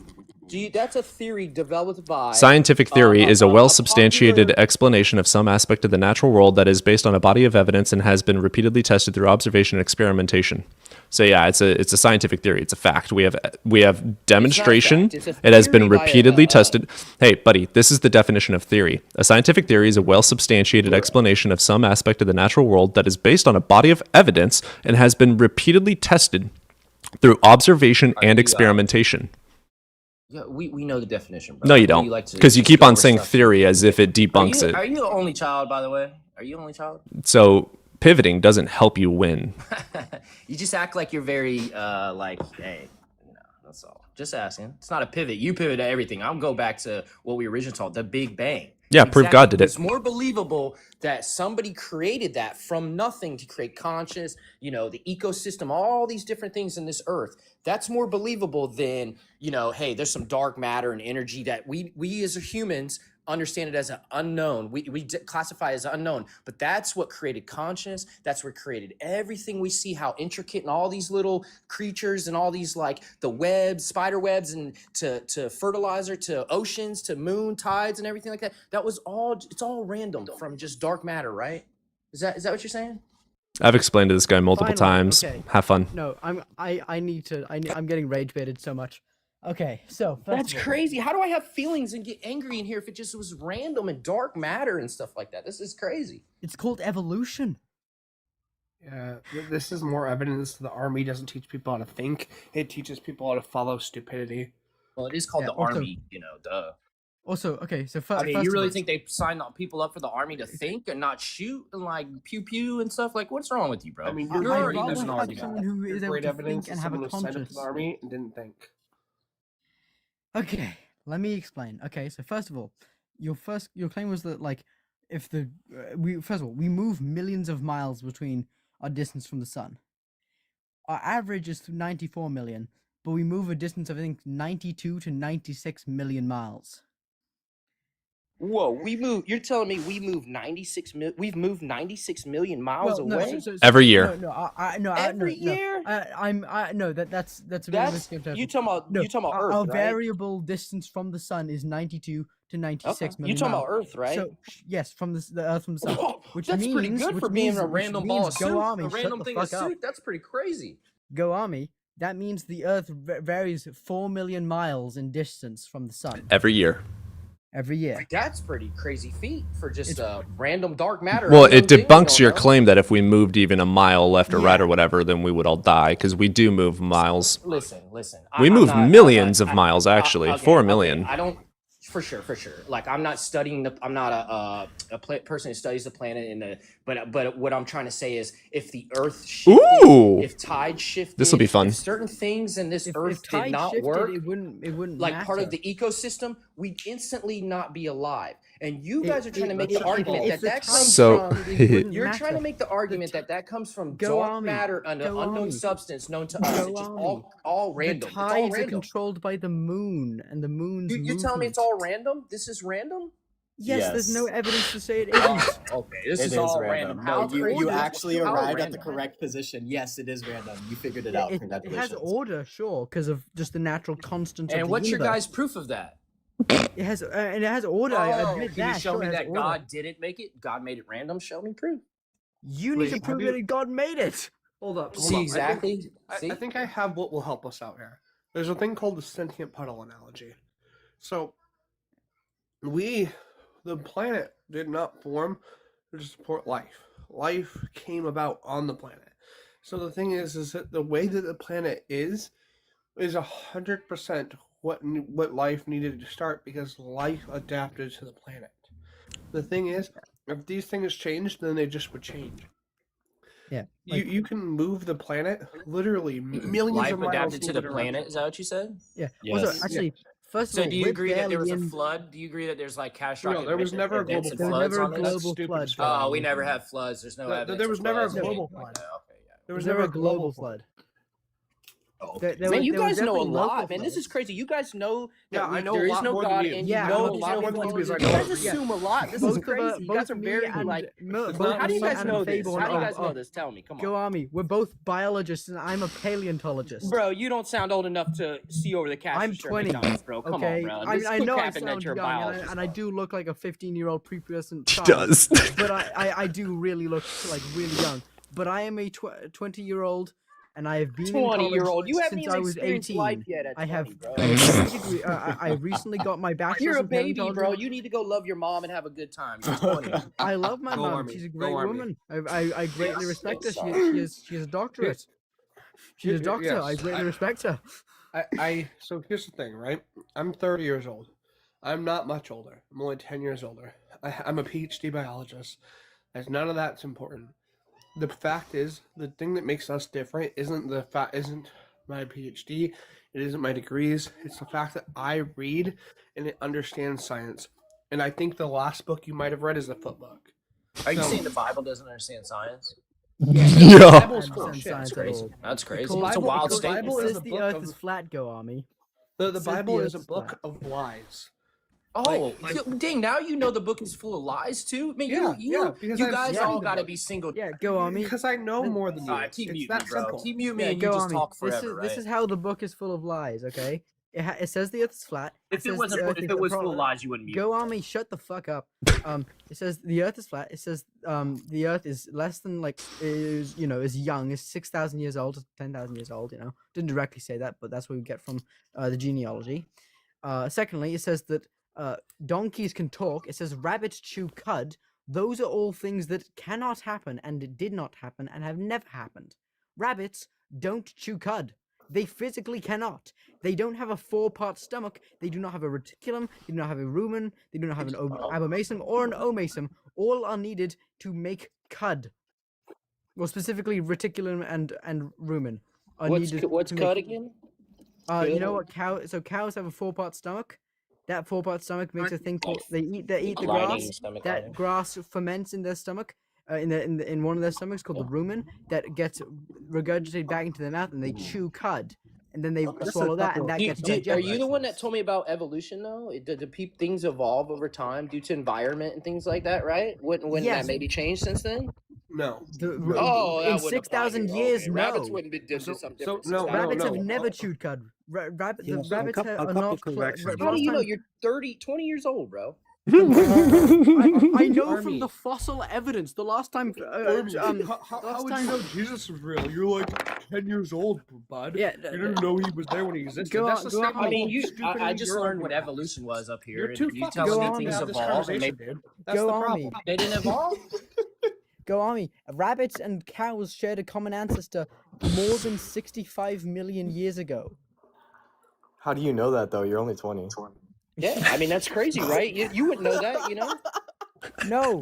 S4: That's a theory developed by
S1: Scientific theory is a well-substantiated
S4: popular-
S1: explanation of some aspect of the natural world that is based on a body of evidence and has been repeatedly tested through observation and experimentation. So yeah, it's a scientific theory. It's a fact. We have demonstration.
S4: It's a
S1: It has been
S4: theory by
S1: repeatedly tested. Hey, buddy, this is the definition of theory. A scientific theory is a well-substantiated explanation of some aspect of the natural world that is based on a body of evidence and has been repeatedly tested through observation and experimentation.
S4: Yeah, we know the definition, bro.
S1: No, you don't, because you keep on saying theory as if it debunks it.
S4: Are you the only child, by the way? Are you the only child?
S1: So pivoting doesn't help you win.
S4: You just act like you're very, like, hey, that's all. Just asking. It's not a pivot. You pivot at everything. I'll go back to what we originally called the Big Bang.
S1: Yeah, prove God did it.
S4: It's more believable that somebody created that from nothing to create conscious, the ecosystem, all these different things in this earth. That's more believable than, hey, there's some dark matter and energy that we as humans understand it as an unknown. We classify as unknown, but that's what created consciousness. That's what created everything we see, how intricate and all these little creatures and all these, like, the webs, spider webs, and to fertilizer, to oceans, to moon tides and everything like that. That was it's all random from just dark matter, right? Is that what you're saying?
S1: I've explained to this guy multiple times.
S5: Okay.
S1: Have fun.
S5: No, I'm getting rage baited so much. Okay, so
S4: That's crazy. How do I have feelings and get angry in here if it just was random and dark matter and stuff like that? This is crazy.
S5: It's called evolution.
S6: Yeah, this is more evidence that the army doesn't teach people how to think. It teaches people how to follow stupidity.
S4: Well, it is called the
S5: also-
S4: army, duh.
S5: Also, okay, so
S4: I mean, you really
S5: think?
S4: think they sign people up for the army to think and not shoot and, like, pew pew and stuff? Like, what's wrong with you, bro?
S6: I mean,
S5: I'd
S6: you're already
S5: rather
S6: using
S5: have
S6: argument.
S5: someone who is able
S6: Great
S5: to
S6: evidence
S5: think and
S6: is
S5: have a
S6: someone who signed up
S5: conscience.
S6: for the army and didn't think.
S5: Okay, let me explain. Okay, so first of all, your claim was that, like, if we move millions of miles between our distance from the sun. Our average is 94 million, but we move a distance of, I think, 92 to 96 million miles.
S4: Whoa, you're telling me we've moved 96 million miles
S5: Well, no,
S4: away?
S1: Every year.
S4: Every year?
S5: That's a bit of a misconception.
S4: You talking about Earth,
S5: Our
S4: right?
S5: variable distance from the sun is 92 to 96 million
S4: You talking
S5: miles.
S4: about Earth, right?
S5: So yes, from the Earth from the sun.
S4: Whoa,
S5: Which
S4: that's pretty
S5: means-
S4: good
S5: which
S4: for being
S5: means-
S4: a
S5: which
S4: random
S5: means
S4: ball of
S5: go
S4: soup.
S5: Army,
S4: A
S5: shut
S4: random
S5: the
S4: thing of
S5: fuck up.
S4: soup. That's pretty crazy.
S5: Go Army. That means the Earth varies 4 million miles in distance from the sun
S1: Every year.
S5: every year.
S4: That's pretty crazy feat for just random dark matter.
S1: Well,
S4: unknown
S1: it
S4: thing we
S1: debunks
S4: don't
S1: your
S4: know.
S1: claim that if we moved even a mile left or right
S5: Yeah.
S1: or whatever, then we would all die, because we do move miles.
S4: Listen.
S1: We move millions of miles, actually.
S4: Okay,
S1: 4 million.
S4: I don't. For sure. Like, I'm not studying I'm not a person who studies the planet and the But what I'm trying to say is, if the Earth shifted,
S1: Ooh.
S4: if tide shifted,
S1: This'll be fun.
S4: if certain things in this
S5: If
S4: Earth did
S5: tide
S4: not
S5: shifted,
S4: work,
S5: it wouldn't
S4: like
S5: matter.
S4: part of the ecosystem, we'd instantly not be alive. And you
S5: It-
S4: guys are trying to make
S6: if-
S4: the
S6: if-
S4: argument
S6: if
S4: that
S5: the
S4: that
S5: tide
S4: comes
S1: So-
S4: from.
S5: shifted, it wouldn't
S4: You're
S5: matter.
S4: trying to make the argument that comes from
S5: Go
S4: dark
S5: Army.
S4: matter, an
S5: Go
S4: unknown
S5: Army.
S4: substance known to us.
S5: Go
S4: It's just
S5: Army.
S4: all random.
S5: The
S4: It's all
S5: tides are
S4: random.
S5: controlled by the moon, and the moon's
S4: You telling me it's
S5: movement.
S4: all random? This is random?
S5: Yes, there's no
S7: Yes.
S5: evidence to say it isn't.
S4: Okay, this
S7: It
S4: is
S7: is
S4: all
S7: random.
S4: random.
S7: No,
S4: How
S7: you
S4: ordered-
S7: actually
S4: how
S7: arrived at the
S4: random?
S7: correct position. Yes, it is random. You figured it
S5: Yeah,
S7: out.
S5: it has
S7: Congratulations.
S5: order, sure, because of just the natural constants of
S4: And
S5: the
S4: what's your
S5: universe.
S4: guys' proof of that?
S5: It has and it has order. I admit
S4: can
S5: that.
S4: you show
S5: sure,
S4: me
S5: it has
S4: that
S5: order.
S4: God didn't make it? God made it random? Show me proof.
S5: You need to
S6: Wait,
S5: prove
S6: have
S5: that God made it.
S6: Hold up.
S4: See exactly. See?
S6: I think I have what will help us out here. There's a thing called the sentient puddle analogy. So, the planet did not form to support life. Life came about on the planet. So the thing is that the way that the planet is 100% what life needed to start, because life adapted to the planet. The thing is, if these things changed, then they just would change.
S5: Yeah.
S6: You can move the planet literally millions
S4: Life
S6: of miles
S4: adapted to the
S6: direction.
S4: planet. Is that what you said?
S5: Yeah.
S7: Yes.
S5: Also, actually, first of
S4: So
S5: all,
S4: do you
S5: we're
S4: agree that there was a
S5: barely in-
S4: flood? Do you agree that there's like catastrophic?
S6: No, there was never a
S4: events
S6: global
S4: and
S5: There was
S6: flood.
S4: floods
S5: never a
S4: on this?
S6: That's
S5: global
S6: stupid
S5: flood.
S6: as fuck.
S4: Oh, we never had floods. There's no evidence.
S6: There was
S4: of
S6: never a
S4: floods.
S6: global
S4: Okay,
S6: flood.
S4: okay, yeah.
S6: There
S5: There
S6: was
S5: was never a
S6: global
S5: global flood. There
S4: Man,
S5: was-
S4: you
S5: there was
S4: guys know a
S5: definitely local
S4: lot, man. This
S5: floods.
S4: is crazy. You guys know that
S6: Yeah, I know
S4: there
S6: a
S4: is
S6: lot
S4: no
S6: more than
S4: God,
S6: you.
S4: and
S5: Yeah,
S4: you
S5: I
S4: know
S5: know
S4: there's
S5: a lot
S4: no
S5: more
S6: than you because I
S4: You
S6: know
S4: guys
S6: everything.
S4: assume a lot. This
S5: Both
S4: is
S5: of
S4: crazy.
S5: us-
S4: You guys
S5: both
S4: are
S5: me
S4: very
S5: and
S4: like.
S5: Mo-
S6: It's
S5: both
S6: not-
S4: How do you
S5: me
S4: guys
S5: and
S4: know this?
S5: Fable
S4: How do you
S5: and-
S4: guys know this? Tell me. Come
S5: Go
S4: on,
S5: Army. We're both biologists, and I'm a paleontologist.
S4: bro. You don't sound old enough to see over the cash.
S5: I'm
S4: register
S5: 20.
S4: McDonald's, bro. Come
S5: Okay,
S4: on, bro.
S5: I,
S4: Just
S5: I
S4: quit
S5: know I
S4: capping that
S5: sound
S4: you're a
S5: young,
S4: biologist,
S5: and I
S4: bro.
S5: do look like a 15-year-old prepubescent
S1: He
S5: child.
S1: does.
S5: But I do really look like really young. But I am a 20-year-old, and I have been in college
S4: 20-year-old. You haven't
S5: since
S4: even
S5: I was
S4: experienced
S5: 18.
S4: life yet at 20,
S5: I have
S4: bro.
S5: a degree. I recently got my bachelor's
S4: You're a
S5: in
S4: baby,
S5: paleontology.
S4: bro. You need to go love your mom and have a good time. You're 20.
S5: I love my
S6: Go
S5: mom.
S6: Army.
S5: She's a
S6: Go
S5: great
S6: Army.
S5: woman. I greatly respect her.
S4: so
S5: She has a doctorate. She's a doctor. I
S6: Yes,
S5: greatly respect her.
S6: So here's the thing, right? I'm 30 years old. I'm not much older. I'm only 10 years older. I'm a PhD biologist. As none of that's important. The fact is, the thing that makes us different isn't my PhD. It isn't my degrees. It's the fact that I read and understand science. And I think the last book you might have read is the Footbook.
S4: Are you
S6: So-
S4: saying the Bible doesn't understand science?
S1: Yeah.
S6: Bible's
S5: I
S6: full of
S5: understand
S6: shit.
S5: science
S4: That's
S5: at
S4: crazy.
S5: all.
S4: That's crazy.
S5: Because
S4: It's a
S6: Bible-
S4: wild
S6: the
S4: statement.
S6: Bible
S5: It
S6: is
S5: says
S6: a
S5: the
S6: book
S5: Earth
S6: of-
S5: is flat. Go Army.
S6: The
S5: says
S6: Bible
S5: the
S6: is a
S5: Earth is
S6: book
S5: flat.
S6: of lies.
S4: Oh, dang! Now you know the book is full of lies too. I mean,
S6: Yeah,
S4: you
S6: because
S4: you
S6: I've
S4: guys
S6: studied
S4: all
S6: the
S4: got to
S6: book.
S4: be single.
S5: Yeah, go Army.
S6: Because I know more than you.
S4: All right, keep
S6: It's
S4: muting
S6: that
S4: me, bro.
S6: simple.
S4: Keep muting me,
S5: Yeah,
S4: and you
S5: go
S4: just
S5: Army.
S4: talk
S5: This
S4: forever,
S5: is
S4: right?
S5: how the book is full of lies. Okay, it says the Earth is flat.
S4: If it
S5: says
S4: wasn't,
S5: the Earth
S4: if
S5: is
S4: it was
S5: pro-
S4: full of lies, you wouldn't mute.
S5: Go Army, shut the fuck up. It says the Earth is flat. It says the Earth is less than is young, is 6,000 years old, 10,000 years old. Didn't directly say that, but that's what we get from the genealogy. Secondly, it says that donkeys can talk. It says rabbits chew cud. Those are all things that cannot happen and did not happen and have never happened. Rabbits don't chew cud. They physically cannot. They don't have a 4-part stomach. They do not have a reticulum. They do not have a rumen. They do not have an abomasum or an omasum. All are needed to make cud. Well, specifically reticulum and rumen are needed.
S4: What's
S5: to
S4: cud
S5: make-
S4: again?
S5: You know what cows have a 4-part stomach. That 4-part stomach makes a thing called they eat the
S4: Lining,
S5: grass.
S4: stomach
S5: That
S4: lining.
S5: grass ferments in their stomach, in one of their stomachs called the rumen. That gets regurgitated back into their mouth, and they chew cud, and then they swallow that, and that gets
S4: Are
S5: digested.
S4: you the one that told me about evolution though? Things evolve over time due to environment and things like that, right? Wouldn't
S5: Yes.
S4: that maybe change since then?
S6: No.
S4: Oh, that
S5: in
S4: wouldn't apply
S5: 6,000
S4: here.
S5: years,
S4: Okay.
S5: no.
S4: Rabbits wouldn't be did
S6: So-
S4: something
S6: so
S4: different.
S6: no,
S4: 6,000
S5: Rabbits
S6: no,
S5: have
S6: no.
S5: never chewed cud. Rabbits
S7: a
S5: are
S7: couple
S5: not.
S7: corrections.
S4: How do you know? You're 20 years old, bro.
S5: I know from
S6: Army.
S5: the fossil evidence. The last time,
S6: How would you know Jesus was real? You're like 10 years old, bud.
S5: Yeah,
S6: You didn't know he was there when he existed.
S5: Go
S6: That's
S5: on-
S6: the
S5: go
S6: same
S5: on.
S4: I mean,
S6: stupidity
S4: I just
S6: you're
S4: learned what
S6: arguing.
S4: evolution was up here.
S6: You're
S4: and
S6: too
S4: you
S6: fucking
S4: telling
S5: Go
S4: me
S5: on,
S6: dumb to
S4: things
S6: have this
S4: evolve and
S6: conversation,
S4: maybe
S6: dude. That's
S5: Go
S6: the
S5: on
S6: problem.
S5: me.
S4: they didn't evolve.
S5: Go Army. Rabbits and cows shared a common ancestor more than 65 million years ago.
S8: How do you know that though? You're only 20.
S4: Yeah, I mean that's crazy, right? You wouldn't know that, you know?
S5: No,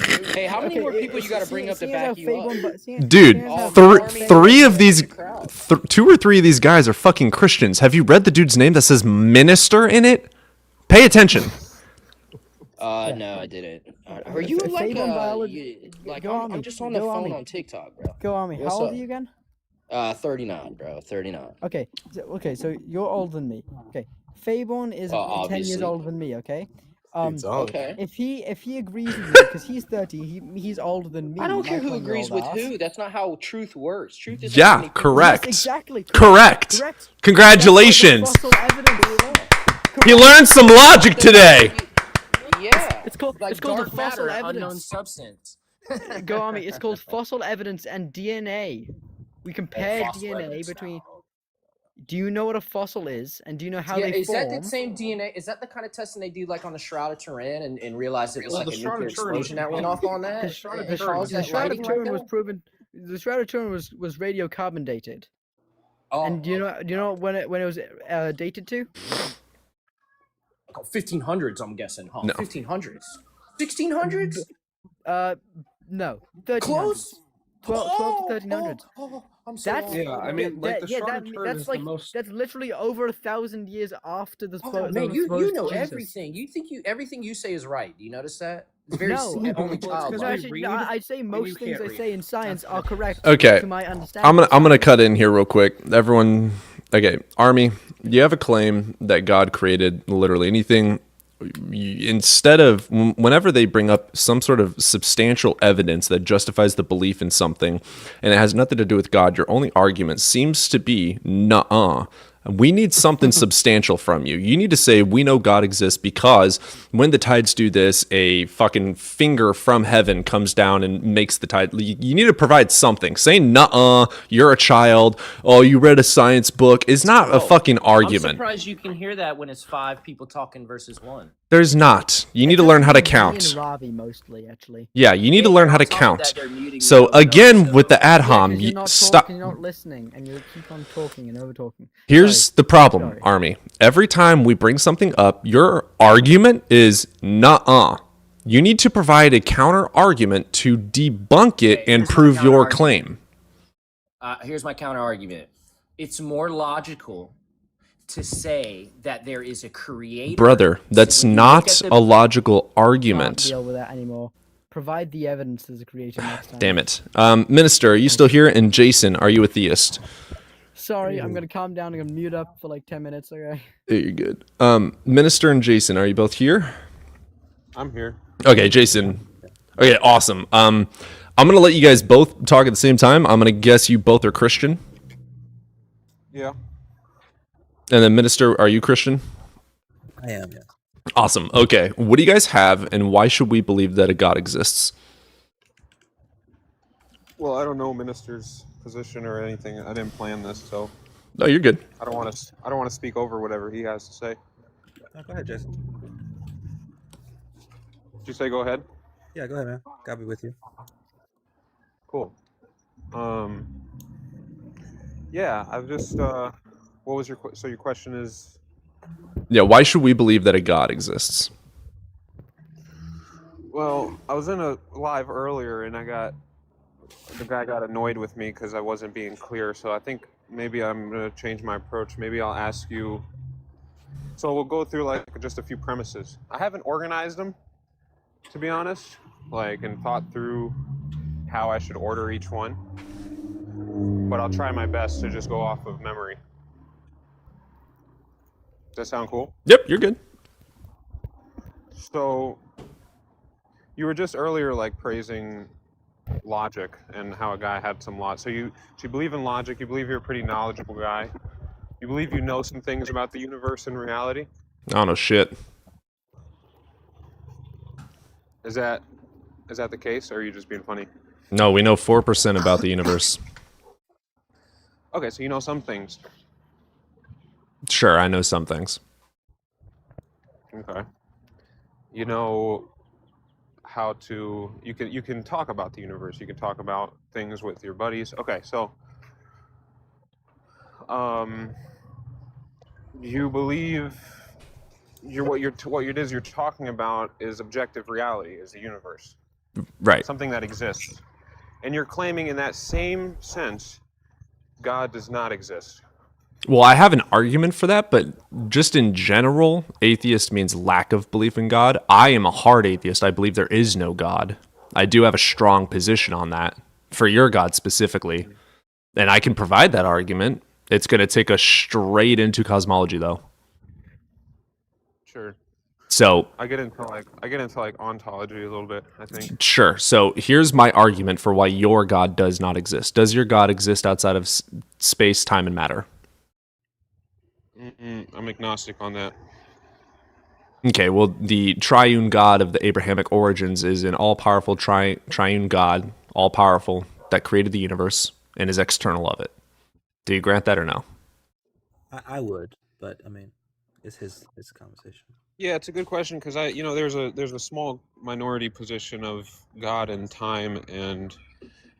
S4: Hey, how many more people you got to bring up to back you up?
S1: Dude,
S4: Oh,
S1: three of
S4: man,
S1: these,
S4: the crowd.
S1: 2 or 3 of these guys are fucking Christians. Have you read the dude's name that says minister in it? Pay attention.
S4: No, I didn't. Are you like I'm just on the phone on TikTok, bro.
S5: Go on me.
S4: What's
S5: How old
S4: up?
S5: are you again?
S4: 39, bro. 39.
S5: Okay, so you're older than me. Okay, Faborn is 10 years
S4: Obviously.
S5: older than me. Okay.
S4: Okay.
S5: If he agrees with me, because he's 30, he's older than me.
S4: I don't care
S5: my
S4: who agrees
S5: 20-year-old
S4: with
S5: ass.
S4: who. That's not how truth works. Truth is
S1: Yeah, correct.
S5: Yes, exactly.
S1: Correct.
S5: Correct.
S1: Congratulations.
S5: That's like the fossil evidence.
S1: You learned some logic today.
S4: Yeah.
S5: It's called
S7: Like
S5: it's called
S7: dark
S5: the fossil
S7: matter, unknown
S5: evidence.
S7: substance.
S5: Go on me. It's called fossil evidence and DNA. We compare
S7: Fossil
S5: DNA
S7: evidence
S5: between.
S7: now.
S5: Do you know what a fossil is, and do you know how
S4: Yeah,
S5: they
S4: is
S5: form?
S4: that the same DNA? Is that the kind of testing they do like on the Shroud of Turin and realize it was like
S6: the
S4: a
S6: Shroud of
S4: nuclear
S6: Turin
S4: explosion that went off on that?
S5: The
S4: It
S6: Shroud of
S4: caused
S5: The
S4: that
S5: Shroud of
S4: lighting like
S5: Turin was
S4: that?
S5: proven. The Shroud of Turin was radiocarbon dated.
S4: Oh,
S5: And do you know when it was dated to?
S4: 1500s, I'm guessing, huh?
S1: No.
S4: 1500s. 1600s?
S5: No, 1300s.
S4: Close?
S5: 12 to 1300s.
S4: I'm so
S5: That's
S4: wrong.
S6: Yeah, I mean, like the Shroud of Turin
S5: that's
S6: is
S5: like
S6: the most.
S5: that's literally over 1,000 years after the
S4: Oh, man, you
S5: supposed
S4: know
S5: Jesus.
S4: everything. You think everything you say is right. Do you notice that? It's very
S5: No,
S6: Yeah,
S4: only
S6: well, it's 'cause
S5: No,
S4: childlike.
S5: actually,
S6: read,
S5: I'd say
S6: and
S5: most
S6: you
S5: things
S6: can't
S5: I say in science are correct
S1: Okay.
S5: to my understanding.
S1: I'm gonna
S5: of
S1: cut in here real quick. Everyone, okay, Army, you have a claim that God created literally anything. Instead of whenever they bring up some sort of substantial evidence that justifies the belief in something, and it has nothing to do with God, your only argument seems to be nuh-uh. We need something substantial from you. You need to say, we know God exists because when the tides do this, a fucking finger from heaven comes down and makes the tide. You need to provide something. Saying, nuh-uh, you're a child, oh, you read a science book, is not a fucking
S4: I'm
S1: argument.
S4: surprised you can hear that when it's 5 people talking versus 1.
S1: There's not. You need to learn how to count.
S5: Ravi mostly, actually.
S1: Yeah, you need to
S4: And
S1: learn how to
S4: on top of that,
S1: count.
S4: they're muting
S1: So
S4: me,
S1: again,
S4: so-
S1: with the ad hom,
S5: You're not
S1: stop.
S5: talking, you're not listening, and you keep on talking and over talking.
S1: Here's the problem,
S5: Sorry.
S1: Army. Every time we bring something up, your argument is nuh-uh. You need to provide a counter argument to debunk it
S4: Okay,
S1: and
S4: here's my
S1: prove your
S4: counter-argument.
S1: claim.
S4: Here's my counter argument. It's more logical to say that there is a creator.
S1: Brother, that's
S4: when you look
S1: not
S4: at the-
S1: a logical
S5: Can't
S1: argument.
S5: deal with that anymore. Provide the evidence as a creator next time.
S1: Damn it. Minister, are you still here? And Jason, are you a theist?
S5: Sorry, I'm gonna calm down. I'm gonna mute up for like 10 minutes. Okay.
S1: Yeah, you're good. Minister and Jason, are you both here?
S8: I'm here.
S1: Okay, Jason. Okay, awesome. I'm gonna let you guys both talk at the same time. I'm gonna guess you both are Christian.
S8: Yeah.
S1: And then, Minister, are you Christian?
S9: I am. Yeah.
S1: Awesome. Okay, what do you guys have, and why should we believe that a God exists?
S8: Well, I don't know minister's position or anything. I didn't plan this, so
S1: No, you're good.
S8: I don't want to speak over whatever he has to say.
S9: No, go ahead, Jason.
S8: Did you say go ahead?
S9: Yeah, go ahead, man. I'll be with you.
S8: Cool. Yeah, I've just what was your so your question is
S1: Yeah, why should we believe that a God exists?
S8: well, I was in a live earlier and the guy got annoyed with me because I wasn't being clear, so I think maybe I'm gonna change my approach. Maybe I'll ask you. So we'll go through like just a few premises. I haven't organized them, to be honest, like and thought through how I should order each one. But I'll try my best to just go off of memory. Does that sound cool?
S1: Yep, you're good.
S8: So you were just earlier like praising logic and how a guy had some logic. So you believe in logic, you believe you're a pretty knowledgeable guy. You believe you know some things about the universe and reality.
S1: I don't know shit.
S8: Is that the case, or are you just being funny?
S1: No, we know 4% about the universe.
S8: Okay, so you know some things.
S1: Sure, I know some things.
S8: Okay. You know how to you can talk about the universe. You can talk about things with your buddies. Okay, so you believe what it is you're talking about is objective reality, is the universe.
S1: Right.
S8: something that exists. And you're claiming in that same sense, God does not exist.
S1: Well, I have an argument for that, but just in general, atheist means lack of belief in God. I am a hard atheist. I believe there is no God. I do have a strong position on that for your God specifically. And I can provide that argument. It's going to take us straight into cosmology, though.
S8: Sure.
S1: So
S8: I get into like ontology a little bit, I think.
S1: sure. So here's my argument for why your God does not exist. Does your God exist outside of space, time, and matter?
S8: I'm agnostic on that.
S1: Okay, well, the triune God of the Abrahamic origins is an all-powerful triune God, all-powerful, that created the universe and is external of it. Do you grant that or no?
S9: I would, but I mean, it's his conversation.
S8: Yeah, it's a good question because there's a small minority position of God and time, and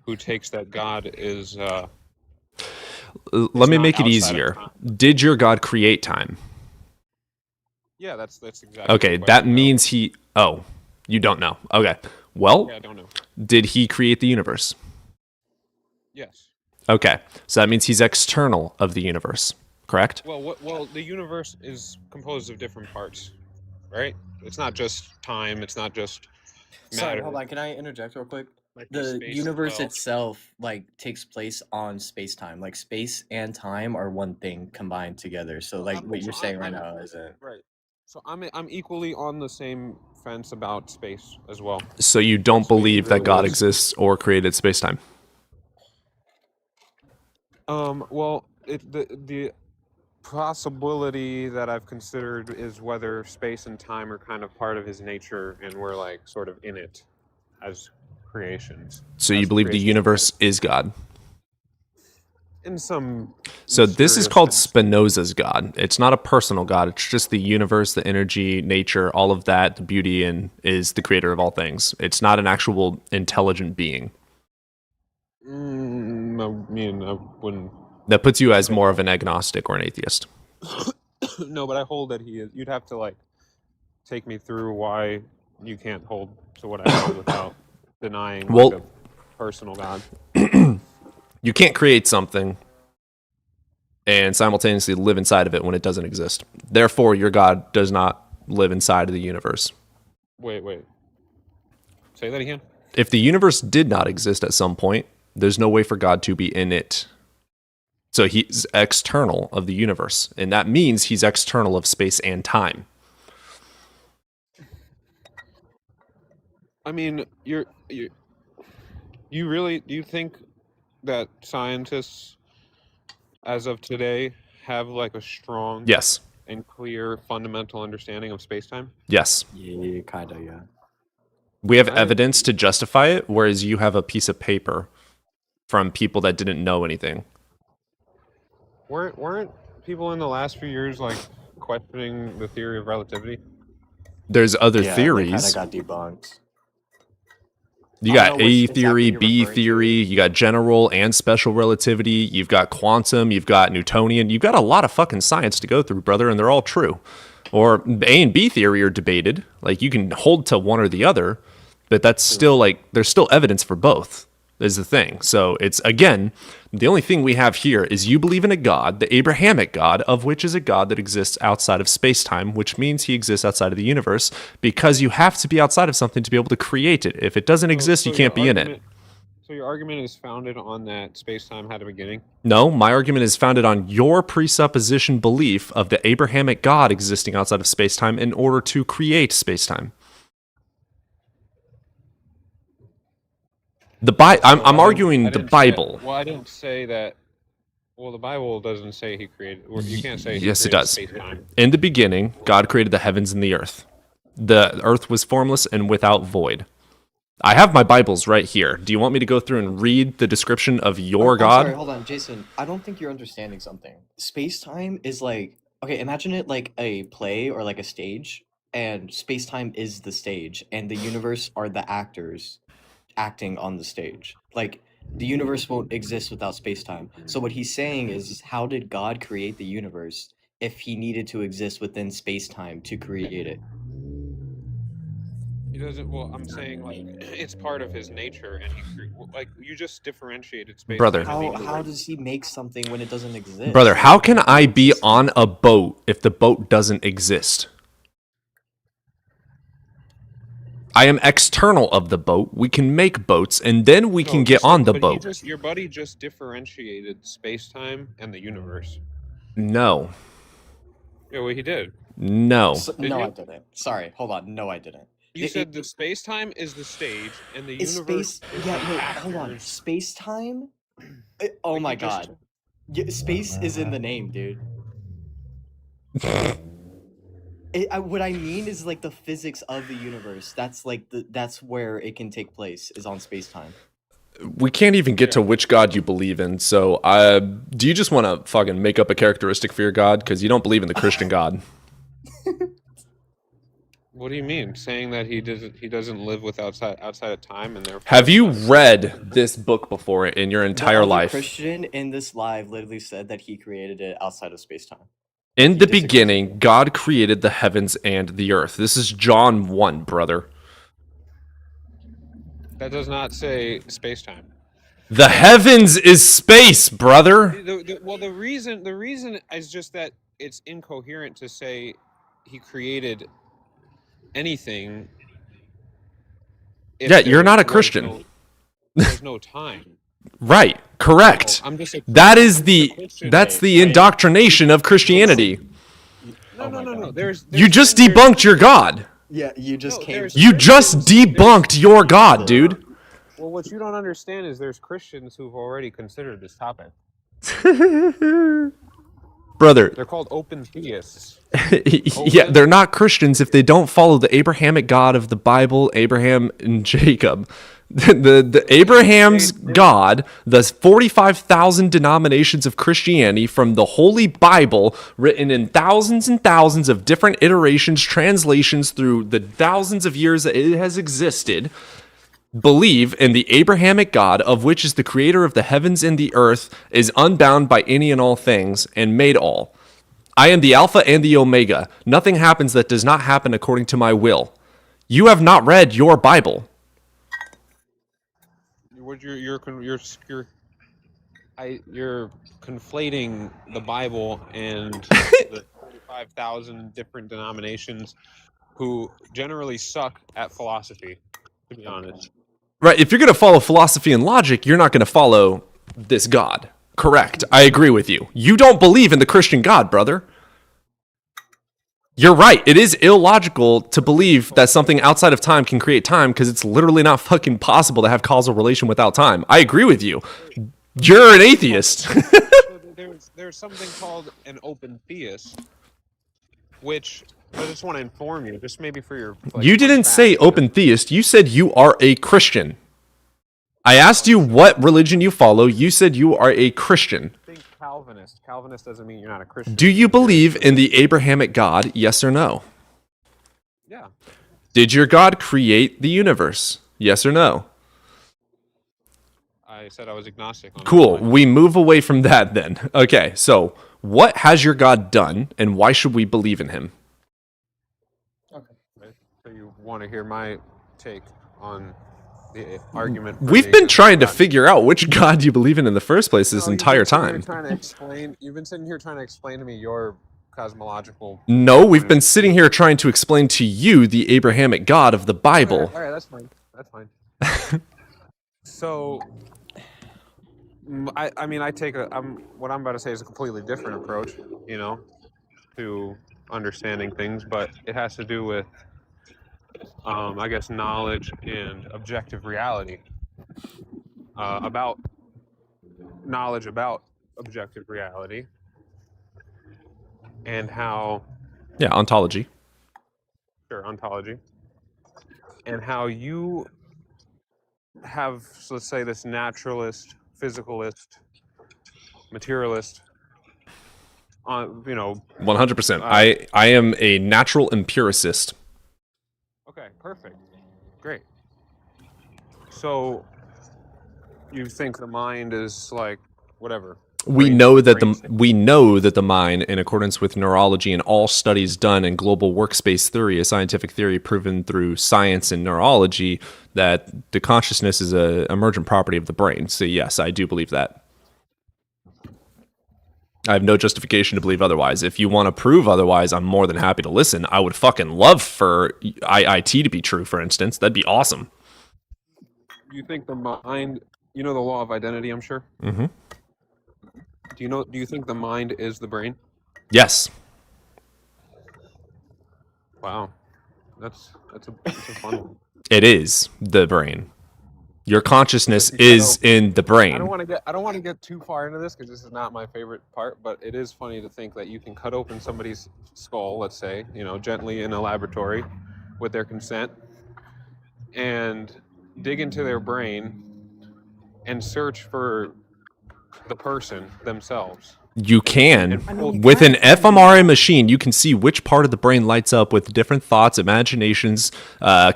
S8: who takes that God is.
S1: Let me
S8: not
S1: make it
S8: outside of
S1: easier.
S8: time.
S1: Did your God create time?
S8: Yeah, that's exactly.
S1: Okay,
S8: the
S1: that
S8: question,
S1: means he. Oh, you don't know. Okay, well,
S8: Yeah, I don't know.
S1: did he create the universe?
S8: Yes.
S1: Okay, so that means he's external of the universe, correct?
S8: Well, the universe is composed of different parts, right? It's not just time. It's not just
S7: Sorry,
S8: matter.
S7: hold on. Can I interject real quick?
S8: Like
S7: The
S8: space as
S7: universe
S8: well.
S7: itself takes place on space-time. Like space and time are one thing combined together. So what you're saying right now isn't
S8: Right. So I'm equally on the same fence about space as well.
S1: So you don't
S8: Space
S1: believe that
S8: really
S1: God
S8: is.
S1: exists or created space-time?
S8: Well, the possibility that I've considered is whether space and time are kind of part of his nature, and we're like sort of in it as creations.
S1: So you
S8: as
S1: believe the
S8: creations
S1: universe is God?
S8: in some.
S1: So this is
S8: mysterious
S1: called
S8: sense.
S1: Spinoza's God. It's not a personal God. It's just the universe, the energy, nature, all of that, the beauty, and is the creator of all things. It's not an actual intelligent being.
S8: I mean, I wouldn't.
S1: That puts you as more of an agnostic or an atheist.
S8: No, but I hold that he is. You'd have to take me through why you can't hold to what I hold without denying
S1: Well-
S8: a personal God.
S1: You can't create something and simultaneously live inside of it when it doesn't exist. Therefore, your God does not live inside of the universe.
S8: Wait. Say that again.
S1: If the universe did not exist at some point, there's no way for God to be in it. So he's external of the universe, and that means he's external of space and time.
S8: I mean, you really do you think that scientists, as of today, have a strong
S1: Yes.
S8: and clear fundamental understanding of space-time?
S1: Yes.
S7: Yeah, kind of, yeah.
S1: We have
S8: I-
S1: evidence to justify it, whereas you have a piece of paper from people that didn't know anything.
S8: Weren't people in the last few years questioning the theory of relativity?
S1: There's other
S7: Yeah, they kind
S1: theories.
S7: of got debunked.
S1: You
S7: I
S1: got
S7: don't know
S1: A
S7: which
S1: theory,
S7: exactly you're
S1: B
S7: referring to.
S1: theory, you got general and special relativity, you've got quantum, you've got Newtonian, you've got a lot of fucking science to go through, brother, and they're all true. Or A and B theory are debated. You can hold to one or the other, but that's still there's still evidence for both, is the thing. So it's, again, the only thing we have here is you believe in a God, the Abrahamic God, of which is a God that exists outside of space-time, which means he exists outside of the universe, because you have to be outside of something to be able to create it. If it doesn't exist, you can't be in it.
S8: So your argument is founded on that space-time had a beginning?
S1: No, my argument is founded on your presupposition belief of the Abrahamic God existing outside of space-time in order to create space-time. I'm arguing the Bible.
S8: I didn't say that. Well, the Bible doesn't say he created. Or you can't say. He
S1: Yes, it
S8: created
S1: does.
S8: space-time.
S1: In the beginning, God created the heavens and the earth. The earth was formless and without void. I have my Bibles right here. Do you want me to go through and read the description of your
S7: I'm
S1: God?
S7: sorry, hold on, Jason. I don't think you're understanding something. Space-time is okay, imagine it like a play or like a stage, and space-time is the stage, and the universe are the actors acting on the stage. The universe won't exist without space-time. So what he's saying is, how did God create the universe if he needed to exist within space-time to create it?
S8: He doesn't. Well, I'm saying like it's part of his nature, and like you just differentiated space
S1: Brother.
S8: time and the
S7: How
S8: universe.
S7: does he make something when it doesn't exist?
S1: Brother, how can I be on a boat if the boat doesn't exist? I am external of the boat. We can make boats, and then we can get on the boat.
S8: Your buddy just differentiated space time and the universe.
S1: No.
S8: Yeah, well, he did.
S1: No.
S7: No, I didn't. Sorry, hold on. No, I didn't.
S8: You said the space time is the stage, and the universe.
S7: Yeah, no, hold on. Space time. Oh my god. Space is in the name, dude. What I mean is like the physics of the universe. That's like that's where it can take place is on space time.
S1: We can't even get to which god you believe in. So, do you just want to fucking make up a characteristic for your god because you don't believe in the Christian God?
S8: What do you mean? Saying that he doesn't live with outside of time, and therefore.
S1: Have you read this book before in your entire life?
S7: Christian in this live literally said that he created it outside of space time.
S1: In the beginning, God created the heavens and the earth. This is John 1, brother.
S8: That does not say space-time.
S1: The heavens is space, brother.
S8: The reason is just that it's incoherent to say he created anything.
S1: Yeah, you're not a Christian.
S8: There's no time.
S1: Right, correct. That's the indoctrination of Christianity.
S8: No.
S1: You just debunked your God.
S7: Yeah, you just came.
S1: You just debunked your God, dude.
S8: Well, what you don't understand is there's Christians who've already considered this topic.
S1: Brother.
S8: They're called open theists.
S1: Yeah, they're not Christians if they don't follow the Abrahamic God of the Bible, Abraham and Jacob. The Abraham's God, the 45,000 denominations of Christianity from the Holy Bible, written in thousands and thousands of different iterations, translations through the thousands of years that it has existed, believe in the Abrahamic God, of which is the creator of the heavens and the earth, is unbound by any and all things, and made all. I am the Alpha and the Omega. Nothing happens that does not happen according to my will. You have not read your Bible.
S8: You're conflating the Bible and the 45,000 different denominations who generally suck at philosophy, to be honest.
S1: Right, if you're going to follow philosophy and logic, you're not going to follow this God. Correct. I agree with you. You don't believe in the Christian God, brother. You're right. It is illogical to believe that something outside of time can create time because it's literally not fucking possible to have causal relation without time. I agree with you. You're an atheist.
S8: There's something called an open theist, which I just want to inform you, just maybe for your...
S1: You didn't say open theist. You said you are a Christian. I asked you what religion you follow. You said you are a Christian.
S8: Think Calvinist. Calvinist doesn't mean you're not a Christian.
S1: Do you believe in the Abrahamic God, yes or no?
S8: Yeah.
S1: Did your God create the universe? Yes or no?
S8: I said I was agnostic.
S1: Cool. We move away from that then. Okay, so what has your God done, and why should we believe in him?
S8: Okay. So you want to hear my take on the argument?
S1: We've been trying to figure out which God you believe in the first place this entire time.
S8: You've been sitting here trying to explain to me your cosmological...
S1: No, we've been sitting here trying to explain to you the Abrahamic God of the Bible.
S8: All right, that's fine. That's fine. So, I mean, what I'm about to say is a completely different approach, to understanding things, but it has to do with, I guess, knowledge and objective reality. About knowledge about objective reality and how...
S1: Yeah, ontology.
S8: Sure, ontology. And how you have, let's say, this naturalist, physicalist, materialist,
S1: 100%. I am a natural empiricist.
S8: Okay, perfect. Great. So, you think the mind is like, whatever.
S1: We
S8: brain-
S1: know that
S8: brain
S1: the
S8: state.
S1: we know that the mind, in accordance with neurology and all studies done in global workspace theory, a scientific theory proven through science and neurology, that the consciousness is a emergent property of the brain. So yes, I do believe that. I have no justification to believe otherwise. If you want to prove otherwise, I'm more than happy to listen. I would fucking love for IIT to be true, for instance. That'd be awesome.
S8: You think the mind, you know the law of identity, I'm sure?
S1: Mm-hmm.
S8: Do you think the mind is the brain?
S1: Yes.
S8: Wow. That's a fun one.
S1: It is the brain. Your consciousness
S8: Because you
S1: is in the
S8: I
S1: brain.
S8: don't want to get too far into this because this is not my favorite part, but it is funny to think that you can cut open somebody's skull, let's say, gently in a laboratory with their consent, and dig into their brain and search for the person themselves.
S1: You can.
S8: And pull-
S1: With an fMRI machine, you can see which part of the brain lights up with different thoughts, imaginations,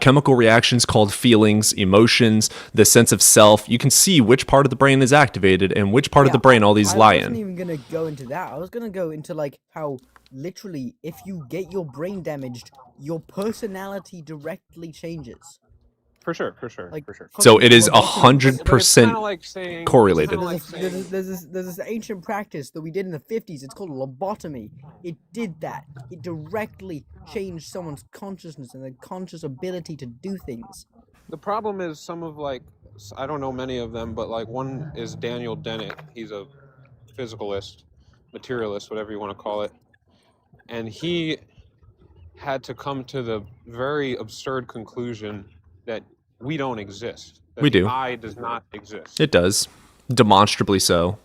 S1: chemical reactions called feelings, emotions, the sense of self. You can see which part of the brain is activated and which part of the brain all these lie
S5: I wasn't
S1: in.
S5: even gonna go into that. I was gonna go into like how literally, if you get your brain damaged, your personality directly changes.
S8: For sure.
S5: Like,
S1: So it is
S5: fucking lobotomy.
S1: 100%
S8: Like saying,
S1: correlated.
S5: There's this ancient practice that we did in the 50s. It's called lobotomy. It did that. It directly changed someone's consciousness and their conscious ability to do things.
S8: The problem is some of I don't know many of them, but one is Daniel Dennett. He's a physicalist, materialist, whatever you want to call it. And he had to come to the very absurd conclusion that we don't exist. That
S1: We
S8: the
S1: do.
S8: I does not exist.
S1: It does. Demonstrably so.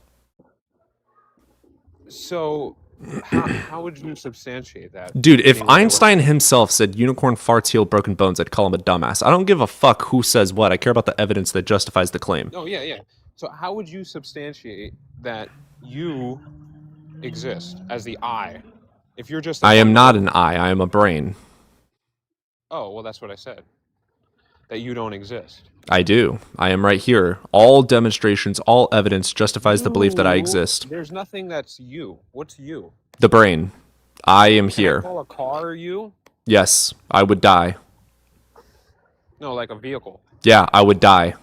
S8: So how would you substantiate that?
S1: Dude, if
S8: Being that
S1: Einstein himself said unicorn farts heal broken bones, I'd call him a dumbass. I don't give a fuck who says what. I care about the evidence that justifies the claim.
S8: Oh, yeah. So how would you substantiate that you exist as the I? If you're just...
S1: I am not an I am a brain.
S8: Oh, well, that's what I said. That you don't exist.
S1: I do. I am right here. All demonstrations, all evidence justifies the belief that I
S8: You-
S1: exist.
S8: There's nothing that's you. What's you?
S1: The brain. I am
S8: Can I
S1: here.
S8: call a car you?
S1: Yes, I would die.
S8: No, like a vehicle.
S1: Yeah, I would die.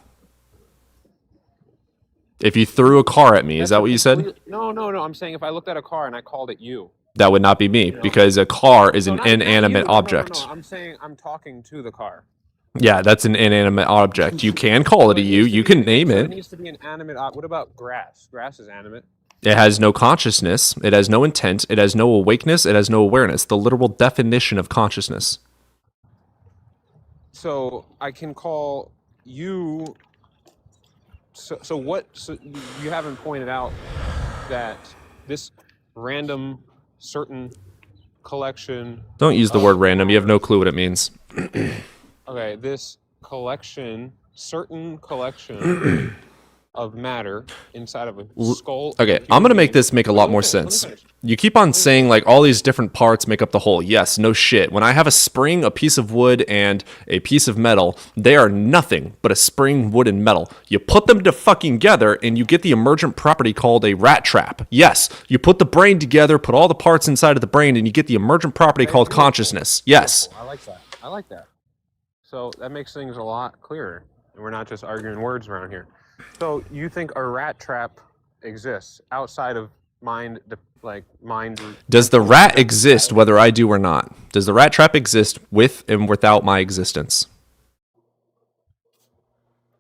S1: If you threw a car at me, is that what you said?
S8: No. I'm saying if I looked at a car and I called it you.
S1: That would not be me, because a car is an
S8: No, not you.
S1: inanimate
S8: No,
S1: object.
S8: I'm saying I'm talking to the car.
S1: Yeah, that's an inanimate object. You can call it a you. You can name
S8: So it
S1: it.
S8: needs to be an animate. What about grass? Grass is animate.
S1: It has no consciousness. It has no intent. It has no awakeness. It has no awareness. The literal definition of consciousness.
S8: So I can call you. So what? So you haven't pointed out that this random, certain collection.
S1: Don't use the word random. You have no clue what it means.
S8: Okay, this certain collection of matter inside of a skull.
S1: Okay,
S8: of a
S1: I'm
S8: human
S1: gonna make
S8: being-
S1: this make a lot
S8: Let me
S1: more
S8: finish, let me
S1: sense.
S8: finish.
S1: You keep on saying like all these different parts make up the whole. Yes, no shit. When I have a spring, a piece of wood, and a piece of metal, they are nothing but a spring, wood, and metal. You put them to fucking together, and you get the emergent property called a rat trap. Yes, you put the brain together, put all the parts inside of the brain, and you get the emergent property called consciousness. Yes.
S8: I like that. So that makes things a lot clearer. And we're not just arguing words around here. So you think a rat trap exists outside of mind?
S1: Does the rat exist whether I do or not? Does the rat trap exist with and without my existence?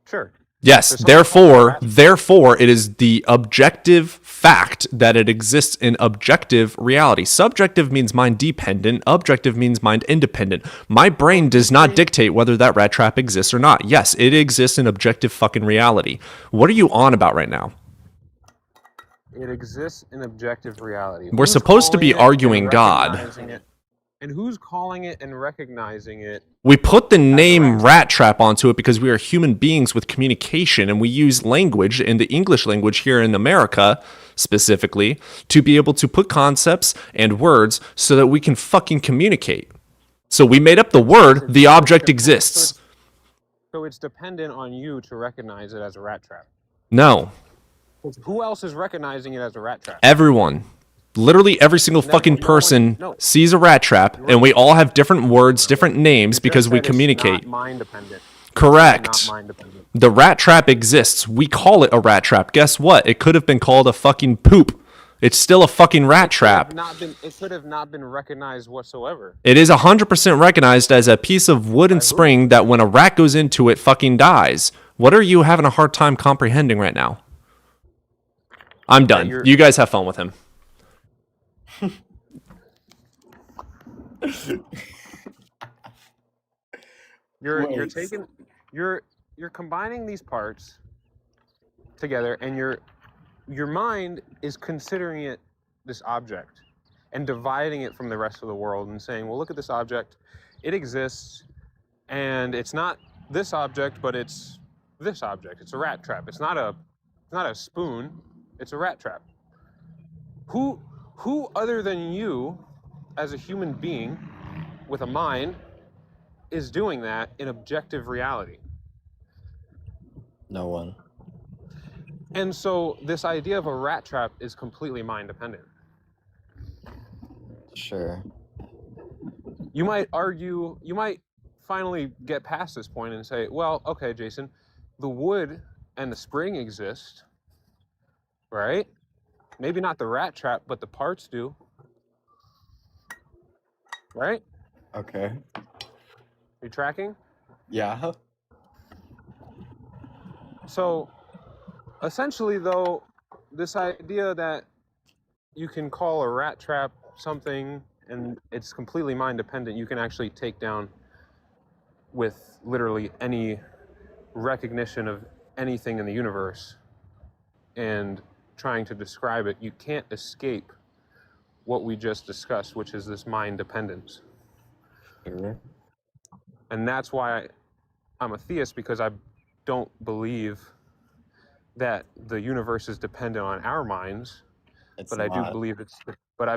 S8: Sure.
S1: Yes,
S8: There's something called
S1: therefore, it is the objective fact that it exists in objective reality. Subjective means mind dependent, objective means mind independent. My brain does not dictate whether that rat trap exists or not. Yes, it exists in objective fucking reality. What are you on about right now?
S8: It exists in objective reality.
S1: We're
S8: Who's
S1: supposed to be
S8: calling it and
S1: arguing God.
S8: recognizing it? And who's calling it and recognizing it?
S1: We put the name rat trap onto it because we are human beings with communication, and we use language, in the English language here in America specifically, to be able to put concepts and words so that we can fucking communicate. So we made up the word, the object exists.
S8: So it's dependent on you to recognize it as a rat trap.
S1: No.
S8: Who else is recognizing it as a rat trap?
S1: Everyone. Literally every single fucking person sees a rat trap, and we all have different words, different names because we communicate.
S8: Not mind dependent.
S1: Correct.
S8: Not mind dependent.
S1: The rat trap exists. We call it a rat trap. Guess what? It could have been called a fucking poop. It's still a fucking rat trap.
S8: It could have not been recognized whatsoever.
S1: It is 100% recognized as a piece of wooden spring that when a rat goes into it fucking dies. What are you having a hard time comprehending right now? I'm done. You guys have fun with him.
S8: You're combining these parts together, and your mind is considering it this object and dividing it from the rest of the world and saying, well, look at this object, it exists, and it's not this object, but it's this object. It's a rat trap. It's not a spoon, it's a rat trap. Who other than you, as a human being with a mind, is doing that in objective reality?
S7: No one.
S8: And so this idea of a rat trap is completely mind dependent.
S7: Sure.
S8: You might finally get past this point and say, well, okay, Jason, the wood and the spring exist, right? Maybe not the rat trap, but the parts do. Right?
S7: Okay.
S8: You tracking?
S7: Yeah.
S8: So, essentially, though, this idea that you can call a rat trap something and it's completely mind dependent, you can actually take down with literally any recognition of anything in the universe and trying to describe it, you can't escape what we just discussed, which is this mind dependence.
S7: Sure.
S8: And that's why I'm a theist, because I don't believe that the universe is dependent on our minds, but I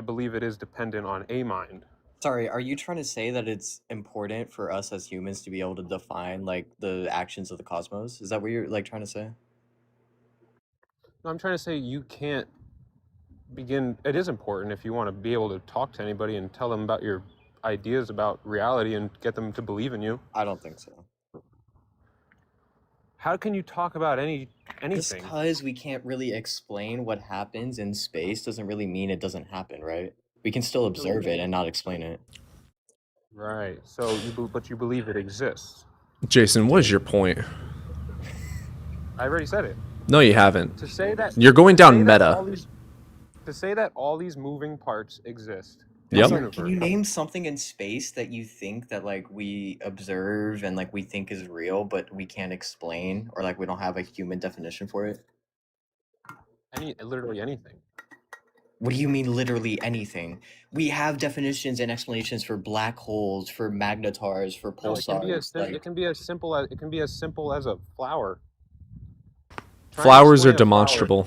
S8: believe it is dependent on a mind.
S7: Sorry, are you trying to say that it's important for us as humans to be able to define like the actions of the cosmos? Is that what you're like trying to say?
S8: No, I'm trying to say you can't begin. It is important if you want to be able to talk to anybody and tell them about your ideas about reality and get them to believe in you.
S7: I don't think so.
S8: How can you talk about anything?
S7: Just because we can't really explain what happens in space doesn't really mean it doesn't happen, right? We can still observe it and not explain it.
S8: Right. So, but you believe it exists.
S1: Jason, what is your point?
S8: I already said it.
S1: No, you haven't.
S8: To say that
S1: You're going down meta.
S8: To say that all these moving parts exist.
S1: Yep.
S7: Sorry, can you name something in space that you think that like we observe and like we think is real, but we can't explain, or like we don't have a human definition for it?
S8: Literally anything.
S7: What do you mean literally anything? We have definitions and explanations for black holes, for magnetars, for pulsars.
S8: It can be as simple as a flower.
S1: Flowers are demonstrable.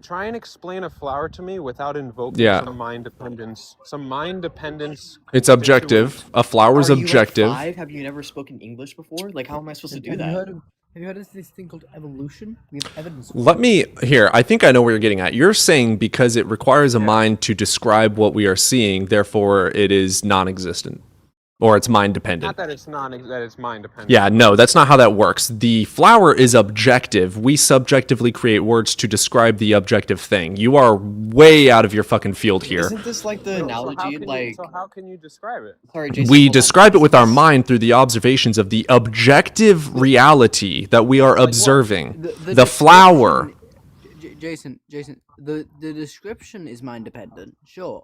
S8: Try and explain a flower to me without invoking some mind dependence.
S1: It's objective. A flower's objective.
S7: Like 5? Have you never spoken English before? Like, how am I supposed to do that?
S5: Have you heard of this thing called evolution? We have evidence.
S1: I think I know where you're getting at. You're saying because it requires a mind to describe what we are seeing, therefore it is non-existent. Or it's mind dependent.
S8: Not that it's mind dependent.
S1: Yeah, no, that's not how that works. The flower is objective. We subjectively create words to describe the objective thing. You are way out of your fucking field here.
S7: Isn't this like the analogy?
S8: So how can you describe it?
S7: Sorry, Jason,
S1: we describe it with our mind through the observations of the objective reality that we are observing. The flower.
S5: Jason, the description is mind dependent, sure.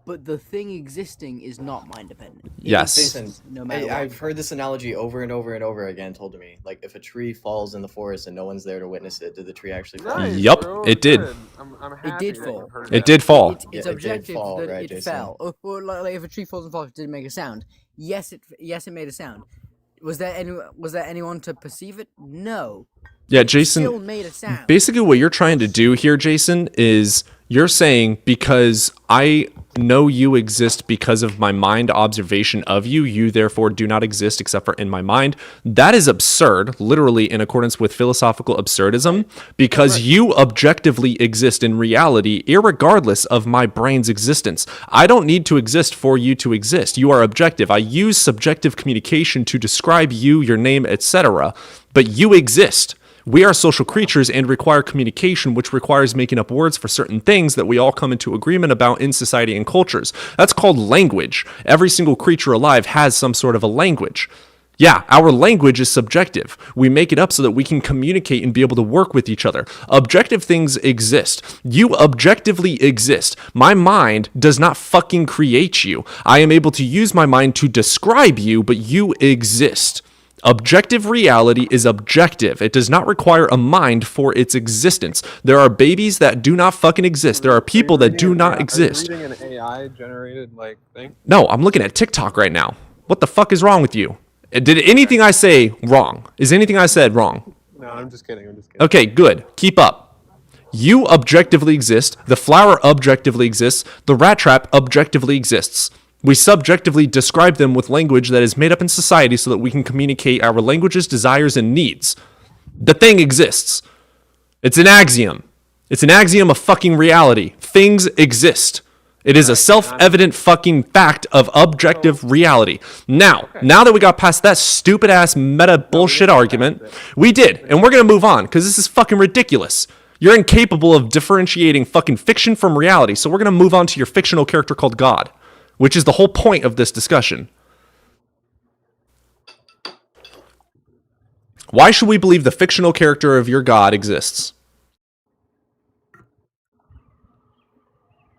S5: But the thing existing is not mind dependent.
S1: Yes.
S7: Jason, I've heard this analogy over and over and over again told to me. Like, if a tree falls in the forest and no one's there to witness it, did the tree actually fall?
S8: Nice,
S1: yep,
S8: bro.
S1: It did.
S5: It did fall.
S1: It did fall.
S5: It's objective that it fell. Or like if a tree falls and falls, did it make a sound? Yes, it made a sound. Was there anyone to perceive it? No.
S1: Yeah, Jason.
S5: It still made a sound.
S1: Basically, what you're trying to do here, Jason, is You're saying because I know you exist because of my mind observation of you, you therefore do not exist except for in my mind. That is absurd, literally in accordance with philosophical absurdism, because you objectively exist in reality irregardless of my brain's existence. I don't need to exist for you to exist. You are objective. I use subjective communication to describe you, your name, etc., but you exist. We are social creatures and require communication, which requires making up words for certain things that we all come into agreement about in society and cultures. That's called language. Every single creature alive has some sort of a language. Yeah, our language is subjective. We make it up so that we can communicate and be able to work with each other. Objective things exist. You objectively exist. My mind does not fucking create you. I am able to use my mind to describe you, but you exist. Objective reality is objective. It does not require a mind for its existence. There are babies that do not fucking exist. There are people that do not exist.
S8: Are you reading an AI generated thing?
S1: No, I'm looking at TikTok right now. What the fuck is wrong with you? Did anything I say wrong? Is anything I said wrong?
S8: No, I'm just kidding.
S1: Okay, good. Keep up. You objectively exist. The flower objectively exists. The rat trap objectively exists. We subjectively describe them with language that is made up in society so that we can communicate our languages, desires, and needs. The thing exists. It's an axiom. It's an axiom of fucking reality. Things exist. It is a self-evident fucking fact of objective reality. Now that we got past that stupid-ass meta bullshit argument, we did, and we're going to move on, because this is fucking ridiculous. You're incapable of differentiating fucking fiction from reality, so we're going to move on to your fictional character called God, which is the whole point of this discussion. Why should we believe the fictional character of your God exists?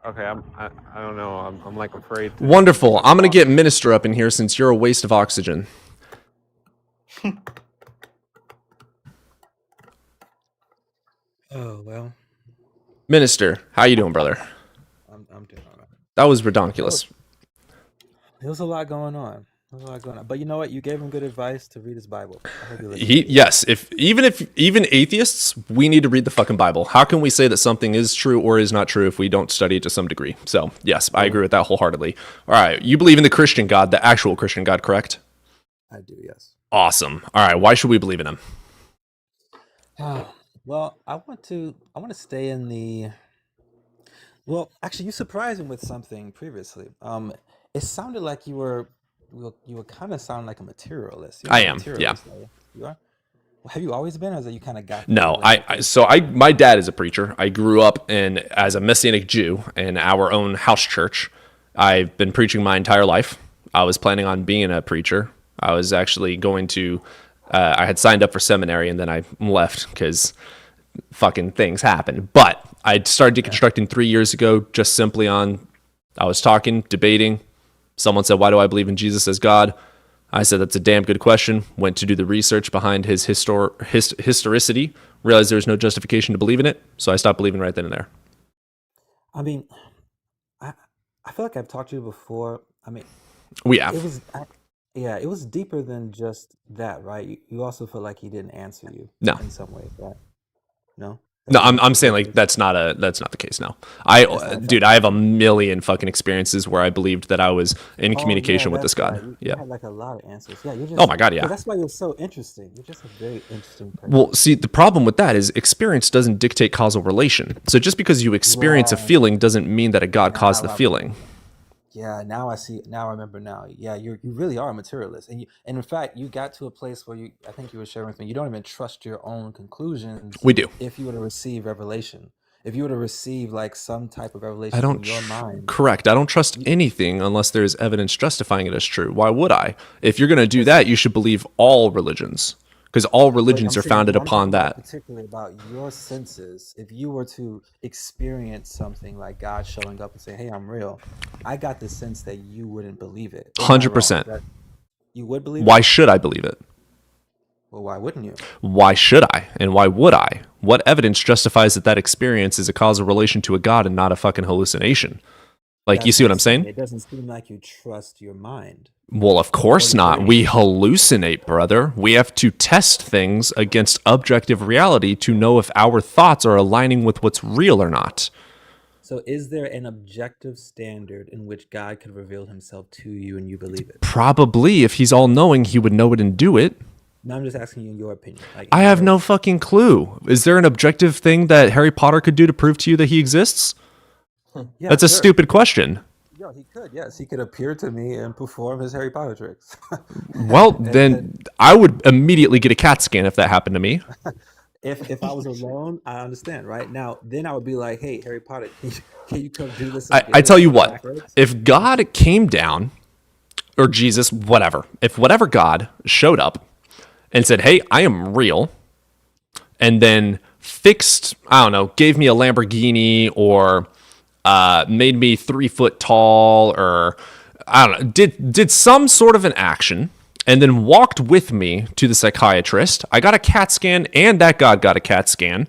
S8: Okay, I don't know. I'm like afraid.
S1: Wonderful. I'm going to get Minister up in here since you're a waste of oxygen.
S9: Oh, well.
S1: Minister, how you doing, brother?
S9: I'm doing all right.
S1: That was ridiculous.
S9: There was a lot going on. But you know what? You gave him good advice to read his Bible. I hope you listen.
S1: Yes, even atheists, we need to read the fucking Bible. How can we say that something is true or is not true if we don't study it to some degree? So, yes, I agree with that wholeheartedly. All right, you believe in the Christian God, the actual Christian God, correct?
S9: I do, yes.
S1: Awesome. All right, why should we believe in him?
S9: Well, I want to stay in the. Well, actually, you surprised me with something previously. It sounded like you were kind of sounding like a materialist.
S1: I am, yeah.
S9: You are? Well, have you always been, or is it you kind of got?
S1: No, my dad is a preacher. I grew up as a Messianic Jew in our own house church. I've been preaching my entire life. I was planning on being a preacher. I was actually going to. I had signed up for seminary and then I left because fucking things happened. But I started deconstructing 3 years ago, just simply on. I was talking, debating. Someone said, "Why do I believe in Jesus as God?" I said, "That's a damn good question." Went to do the research behind his historicity. Realized there was no justification to believe in it, so I stopped believing right then and there.
S9: I mean, I feel like I've talked to you before. I mean,
S1: we have.
S9: It was deeper than just that, right? You also feel like he didn't answer you.
S1: No.
S9: In some ways, right? No.
S1: No, I'm saying like that's not the case. No, I have a million fucking experiences where I believed that I was in communication with this God.
S9: Right.
S1: Yeah,
S9: you had like a lot of answers. Yeah, you're just,
S1: oh my God, yeah.
S9: That's why you're so interesting. You're just a very interesting person.
S1: Well, see, the problem with that is experience doesn't dictate causal relation. So just because you experience a feeling doesn't mean that a God caused the feeling.
S9: Yeah, now I see. Now I remember. Now, yeah, you really are a materialist, and in fact, you got to a place where I think you were sharing with me, you don't even trust your own conclusions.
S1: We do.
S9: If you were to receive revelation, if you were to receive like some type of revelation
S1: I don't
S9: in your mind.
S1: Correct. I don't trust anything unless there's evidence justifying it as true. Why would I? If you're going to do that, you should believe all religions. Because all religions are founded upon that.
S9: Particularly about your senses. If you were to experience something like God showing up and say, "Hey, I'm real," I got the sense that you wouldn't believe it.
S1: 100%.
S9: You would believe it?
S1: Why should I believe it?
S9: Well, why wouldn't you?
S1: Why should I? And why would I? What evidence justifies that experience is a causal relation to a God and not a fucking hallucination? Like, you see what I'm saying?
S9: It doesn't seem like you trust your mind.
S1: Well, of course not. We hallucinate, brother. We have to test things against objective reality to know if our thoughts are aligning with what's real or not.
S9: So is there an objective standard in which God could reveal himself to you and you believe it?
S1: Probably, if he's all knowing, he would know it and do it.
S9: No, I'm just asking you your opinion. Like,
S1: I have no fucking clue. Is there an objective thing that Harry Potter could do to prove to you that he exists?
S9: Yeah,
S1: That's a
S9: sure.
S1: stupid question.
S9: Yeah, he could. Yes, he could appear to me and perform his Harry Potter tricks.
S1: Well, then I would immediately get a CAT scan if that happened to me.
S9: If I was alone, I understand, right? Now, then I would be like, hey, Harry Potter, can you come do this?
S1: I tell you what, if God came down, or Jesus, whatever, if whatever God showed up and said, hey, I am real, and then fixed, I don't know, gave me a Lamborghini or made me 3 foot tall, or I don't know, did some sort of an action, and then walked with me to the psychiatrist. I got a CAT scan, and that God got a CAT scan,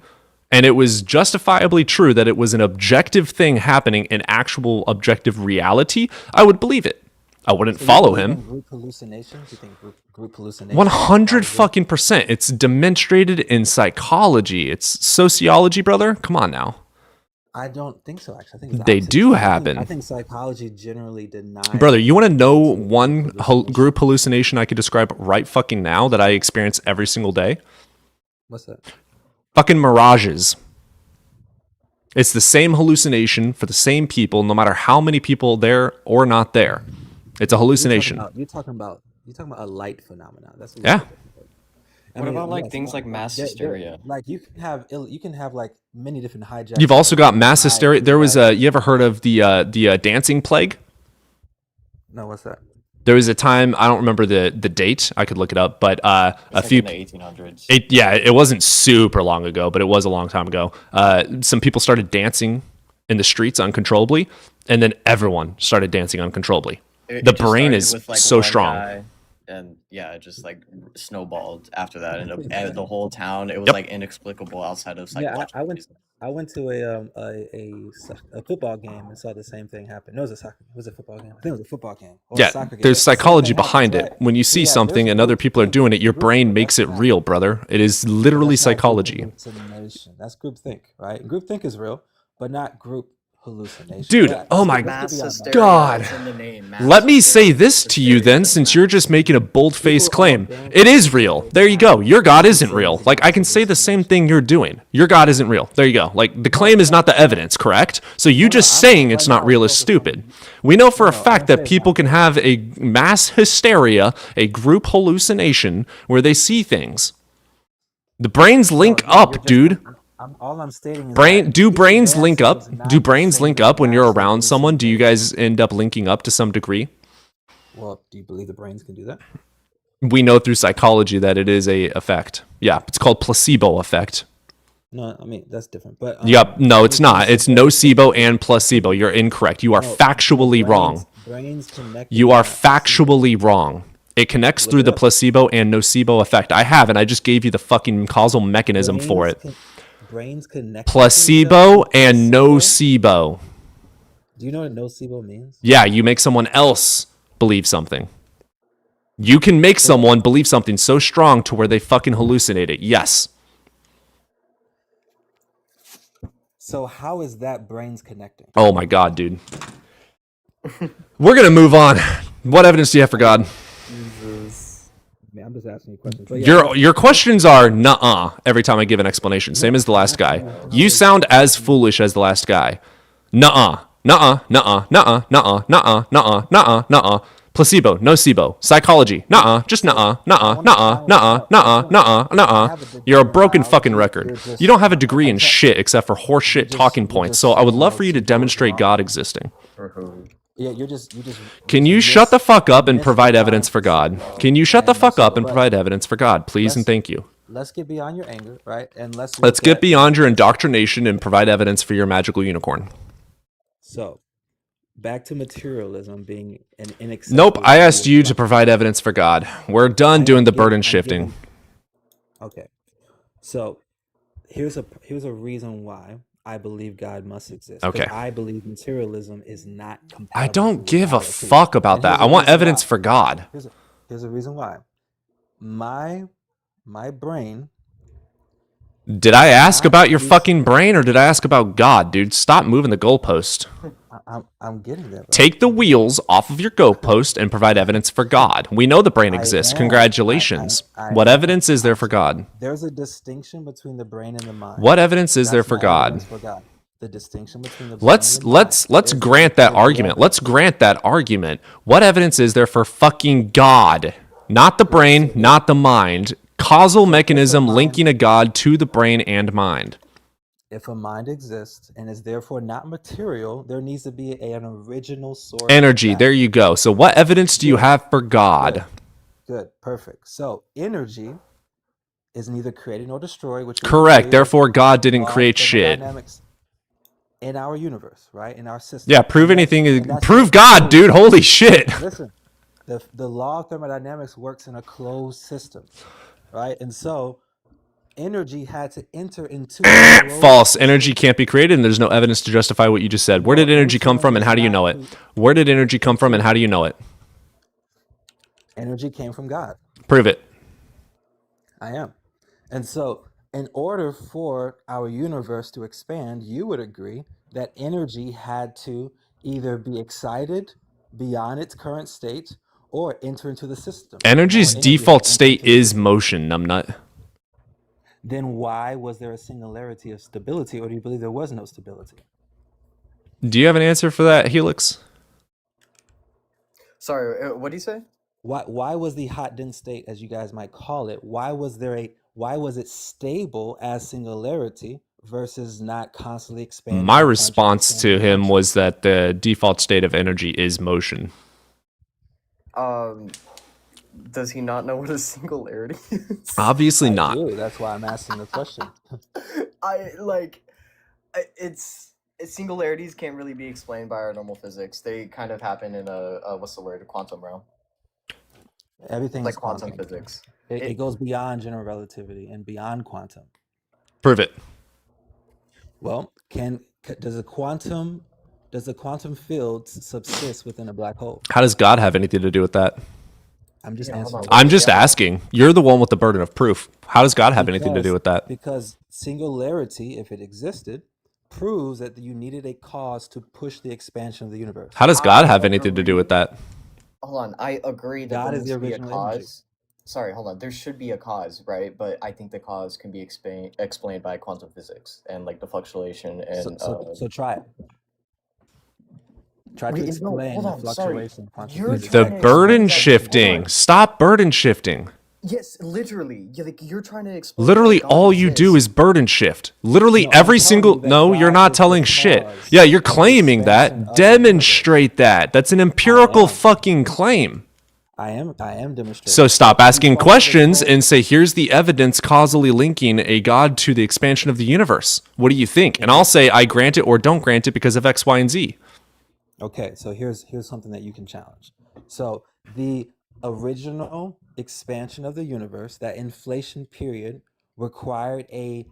S1: and it was justifiably true that it was an objective thing happening in actual objective reality, I would believe it. I wouldn't follow him.
S9: Group hallucinations? You think group hallucinations?
S1: 100 fucking percent. It's demonstrated in psychology. It's sociology, brother. Come on now.
S9: I don't think so, actually. I think it's the
S1: They
S9: opposite.
S1: do
S9: I
S1: happen.
S9: think psychology generally denies.
S1: Brother, you want to know one group hallucination I could describe right fucking now that I experience every single day?
S9: What's that?
S1: Fucking mirages. It's the same hallucination for the same people, no matter how many people there or not there. It's a hallucination.
S9: You're talking about a light phenomenon. That's what
S1: Yeah.
S7: What about like things like mass hysteria?
S9: Like you can have like many different hijacks.
S1: You've also got mass hysteria. There was you ever heard of the dancing plague?
S9: No, what's that?
S1: There was a time, I don't remember the date. I could look it up, but a
S7: Like
S1: few
S7: in the 1800s.
S1: it wasn't super long ago, but it was a long time ago. Some people started dancing in the streets uncontrollably, and then everyone started dancing uncontrollably.
S7: It
S1: The
S7: just
S1: brain
S7: started
S1: is
S7: with, like,
S1: so
S7: one
S1: strong.
S7: guy, and yeah, it just like snowballed after that, and the whole town. It was
S1: Yep.
S7: like inexplicable outside of
S9: Yeah,
S7: psychological reasons.
S9: I went to a football game and saw the same thing happen. No, it was a soccer. It was a football game. I think it was a football game. Or a
S1: Yeah,
S9: soccer game.
S1: there's
S9: The same
S1: psychology
S9: thing happens,
S1: behind it.
S9: right?
S1: When you see
S9: Yeah,
S1: something
S9: there's
S1: and other
S9: group
S1: people are
S9: think.
S1: doing it, your
S9: Group
S1: brain
S9: think,
S1: makes
S9: that's
S1: it
S9: not-
S1: real, brother. It is literally
S9: that's not group
S1: psychology.
S9: hallucination. That's group think, right? Group think is real, but not group hallucination.
S1: Dude,
S9: Yeah,
S1: oh
S9: let's
S1: my
S9: get
S7: Mass
S9: beyond that.
S7: hysteria
S1: God.
S7: is in the name. Mass
S1: Let me
S7: hysteria.
S1: say this to you then, since you're just making a bold-faced
S9: People are
S1: claim.
S9: banned
S1: It
S9: from
S1: is real. There you go. Your God isn't real. Like, I can say the same thing you're doing. Your God isn't real. There you go. Like, the claim is not the evidence, correct? So you just saying it's not real is stupid. We know for a fact that people can have a mass hysteria, a group hallucination, where they see things. The brains link up, dude.
S9: All I'm stating is
S1: Do brains link up? Do brains link up when you're around someone? Do you guys end up linking up to some degree?
S9: Well, do you believe the brains can do that?
S1: We know through psychology that it is a effect. Yeah, it's called placebo effect.
S9: No, I mean that's different. But
S1: Yep, no, it's not. It's nocebo and placebo. You're incorrect. You are factually wrong.
S9: Brains connect.
S1: You are factually wrong. It connects through the placebo and nocebo effect. I have, and I just gave you the fucking causal mechanism for it.
S9: Brains connect.
S1: Placebo and nocebo.
S9: Do you know what nocebo means?
S1: Yeah, you make someone else believe something. You can make someone believe something so strong to where they fucking hallucinate it. Yes.
S9: So how is that brains connecting?
S1: Oh my God, dude. We're going to move on. What evidence do you have for God?
S9: Jesus. Man, I'm just asking you questions. But yeah,
S1: Your questions are nuh-uh every time I give an explanation. Same as the last guy. You sound as foolish as the last guy. Nuh-uh. Nuh-uh. Nuh-uh. Nuh-uh. Nuh-uh. Nuh-uh. Nuh-uh. Nuh-uh. Nuh-uh. Placebo. Nocebo. Psychology. Nuh-uh. Just nuh-uh. Nuh-uh. Nuh-uh. Nuh-uh. Nuh-uh. Nuh-uh. Nuh-uh. You're a broken fucking record. You don't have a degree in shit except for horseshit talking points. So I would love for you to demonstrate God existing.
S9: yeah, you just.
S1: Can you shut the fuck up and provide evidence for God? Can you shut the fuck up and provide evidence for God, please and thank you?
S9: Let's get beyond your anger, right? And let's
S1: Let's
S9: look
S1: get
S9: at-
S1: beyond your indoctrination and provide evidence for your magical unicorn.
S9: So, back to materialism being an inaccessible.
S1: Nope, I asked you to provide evidence for God. We're done doing the burden shifting.
S9: Okay, so here's a reason why I believe God must exist. 'Cause
S1: Okay.
S9: I believe materialism is not compatible.
S1: I don't
S9: with
S1: give a
S9: reality.
S1: fuck about
S9: And
S1: that.
S9: here's
S1: I
S9: the
S1: want
S9: reason
S1: evidence
S9: why.
S1: for God.
S9: Here's a reason why. My brain
S1: Did I ask
S9: Not
S1: about your
S9: these.
S1: fucking brain or did I ask about God, dude? Stop moving the goalpost.
S9: I'm getting there, bro.
S1: Take the wheels off of your goalpost and provide evidence for God. We know the brain
S9: I
S1: exists.
S9: am.
S1: Congratulations.
S9: I
S1: What
S9: am.
S1: evidence is there for God?
S9: There's a distinction between the brain and the mind.
S1: What evidence is there
S9: That's
S1: for
S9: my
S1: God?
S9: evidence for God. The distinction between the brain and the mind.
S1: Let's
S9: There's
S1: grant that
S9: the
S1: argument.
S9: evidence.
S1: Let's grant that argument. What evidence is there for fucking God? Not the brain, not the mind. Causal mechanism
S9: mind-
S1: linking a God to the brain and mind.
S9: If a mind exists and is therefore not material, there needs to be an original source. of
S1: Energy,
S9: that.
S1: there you go. So what evidence do you have for God?
S9: Good, perfect. So energy is neither created nor destroyed, which is
S1: Correct.
S9: clear
S1: Therefore, God didn't
S9: law of
S1: create shit.
S9: thermodynamics in our universe, right? In our system.
S1: Yeah, prove
S9: And that's-
S1: anything.
S9: and that's
S1: Prove
S9: what
S1: God,
S9: proves-
S1: dude. Holy shit.
S9: Listen, the law of thermodynamics works in a closed system, right? And so energy had to enter into a closed
S1: False.
S9: system.
S1: Energy can't be created, and there's no evidence to justify what you just said. Where did energy come from, and how do you know it? Where did energy come from, and how do you know it?
S9: Energy came from God.
S1: Prove it.
S9: I am. And so, in order for our universe to expand, you would agree that energy had to either be excited beyond its current state or enter into the system.
S1: Energy's
S9: Or energy
S1: default
S9: had to enter
S1: state
S9: into the
S1: is
S9: system.
S1: motion, numbnut.
S9: Then why was there a singularity of stability, or do you believe there was no stability?
S1: Do you have an answer for that, Helix?
S7: Sorry, what do you say?
S9: Why was the hot dense state, as you guys might call it, why was it stable as singularity versus not constantly expanding?
S1: My
S9: and
S1: response to
S9: contracting?
S1: him was that the default state of energy is motion.
S7: Does he not know what a singularity is?
S1: Obviously
S9: I
S1: not.
S9: do, that's why I'm asking the question.
S7: Singularities can't really be explained by our normal physics. They kind of happen in a quantum realm.
S9: Everything
S7: Like
S9: is
S7: quantum physics.
S9: It goes beyond general relativity and beyond quantum.
S1: Prove it.
S9: Well, does a quantum field subsist within a black hole?
S1: How does God have anything to do with that?
S9: I'm just
S7: hold
S9: answering.
S7: on.
S1: I'm just asking. You're the one with the burden of proof. How does God have anything to do with that?
S9: Because singularity, if it existed, proves that you needed a cause to push the expansion of the universe.
S1: How does God have anything to do with that?
S7: Hold on, I agree that
S9: God
S7: there
S9: is
S7: needs
S9: the
S7: to be a
S9: original energy.
S7: cause. Sorry, hold on. There should be a cause, right? But I think the cause can be explained by quantum physics and like the fluctuation and
S9: So try it. Try to
S7: Wait, no,
S9: explain
S7: hold
S9: the
S7: on, sorry.
S9: fluctuation of quantum
S7: You're
S9: physics.
S1: The
S7: trying to
S1: burden
S7: explain that-
S1: shifting.
S7: hold on.
S1: Stop burden shifting.
S7: Yes, literally. You're trying to explain.
S1: Literally,
S7: that God
S1: all you do
S7: exists.
S1: is burden shift. Literally,
S9: No, I'm
S1: every
S9: telling
S1: single.
S9: you that
S1: No, you're
S9: God
S1: not
S9: is the
S1: telling shit.
S9: cause
S1: Yeah, you're
S9: of the
S1: claiming that.
S9: expansion of the
S1: Demonstrate that. That's an empirical
S9: am.
S1: fucking claim.
S9: I am demonstrating.
S1: So stop asking
S9: follow the
S1: questions
S9: code.
S1: and say, here's the evidence causally linking a God to the expansion of the universe. What do you think? And I'll say, I grant it or don't grant it because of X, Y, and Z.
S9: Okay, so here's something that you can challenge. So the original expansion of the universe, that inflation period, required a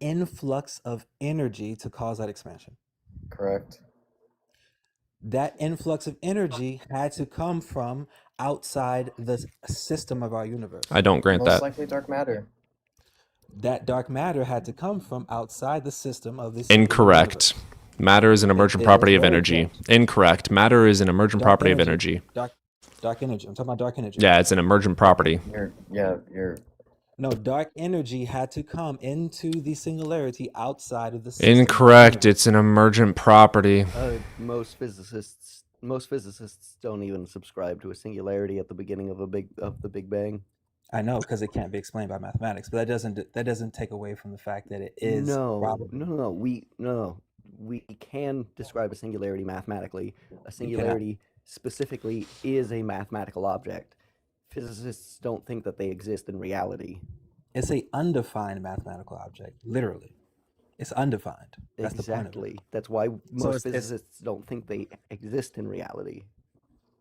S9: influx of energy to cause that expansion.
S7: Correct.
S9: That influx of energy had to come from outside the system of our universe.
S1: I don't grant
S7: Most
S1: that.
S7: likely dark matter.
S9: That dark matter had to come from outside the system of this
S1: Incorrect. Matter is an emergent
S9: it
S1: property
S9: is
S1: of
S9: very
S1: energy.
S9: correct.
S1: Incorrect. Matter is an emergent property of energy.
S9: Dark energy. I'm talking about dark energy.
S1: Yeah, it's an emergent property.
S7: You're
S9: No, dark energy had to come into the singularity outside of the system.
S1: Incorrect. It's an emergent property.
S10: Most physicists don't even subscribe to a singularity at the beginning of the Big Bang.
S9: I know, because it can't be explained by mathematics, but that doesn't take away from the fact that it is probable.
S10: No. We can describe a singularity mathematically. A singularity specifically is a mathematical object. Physicists don't think that they exist in reality.
S9: It's a undefined mathematical object, literally. It's undefined. That's the point of it.
S10: Exactly. That's why most
S9: it's-
S10: physicists don't think they exist in reality.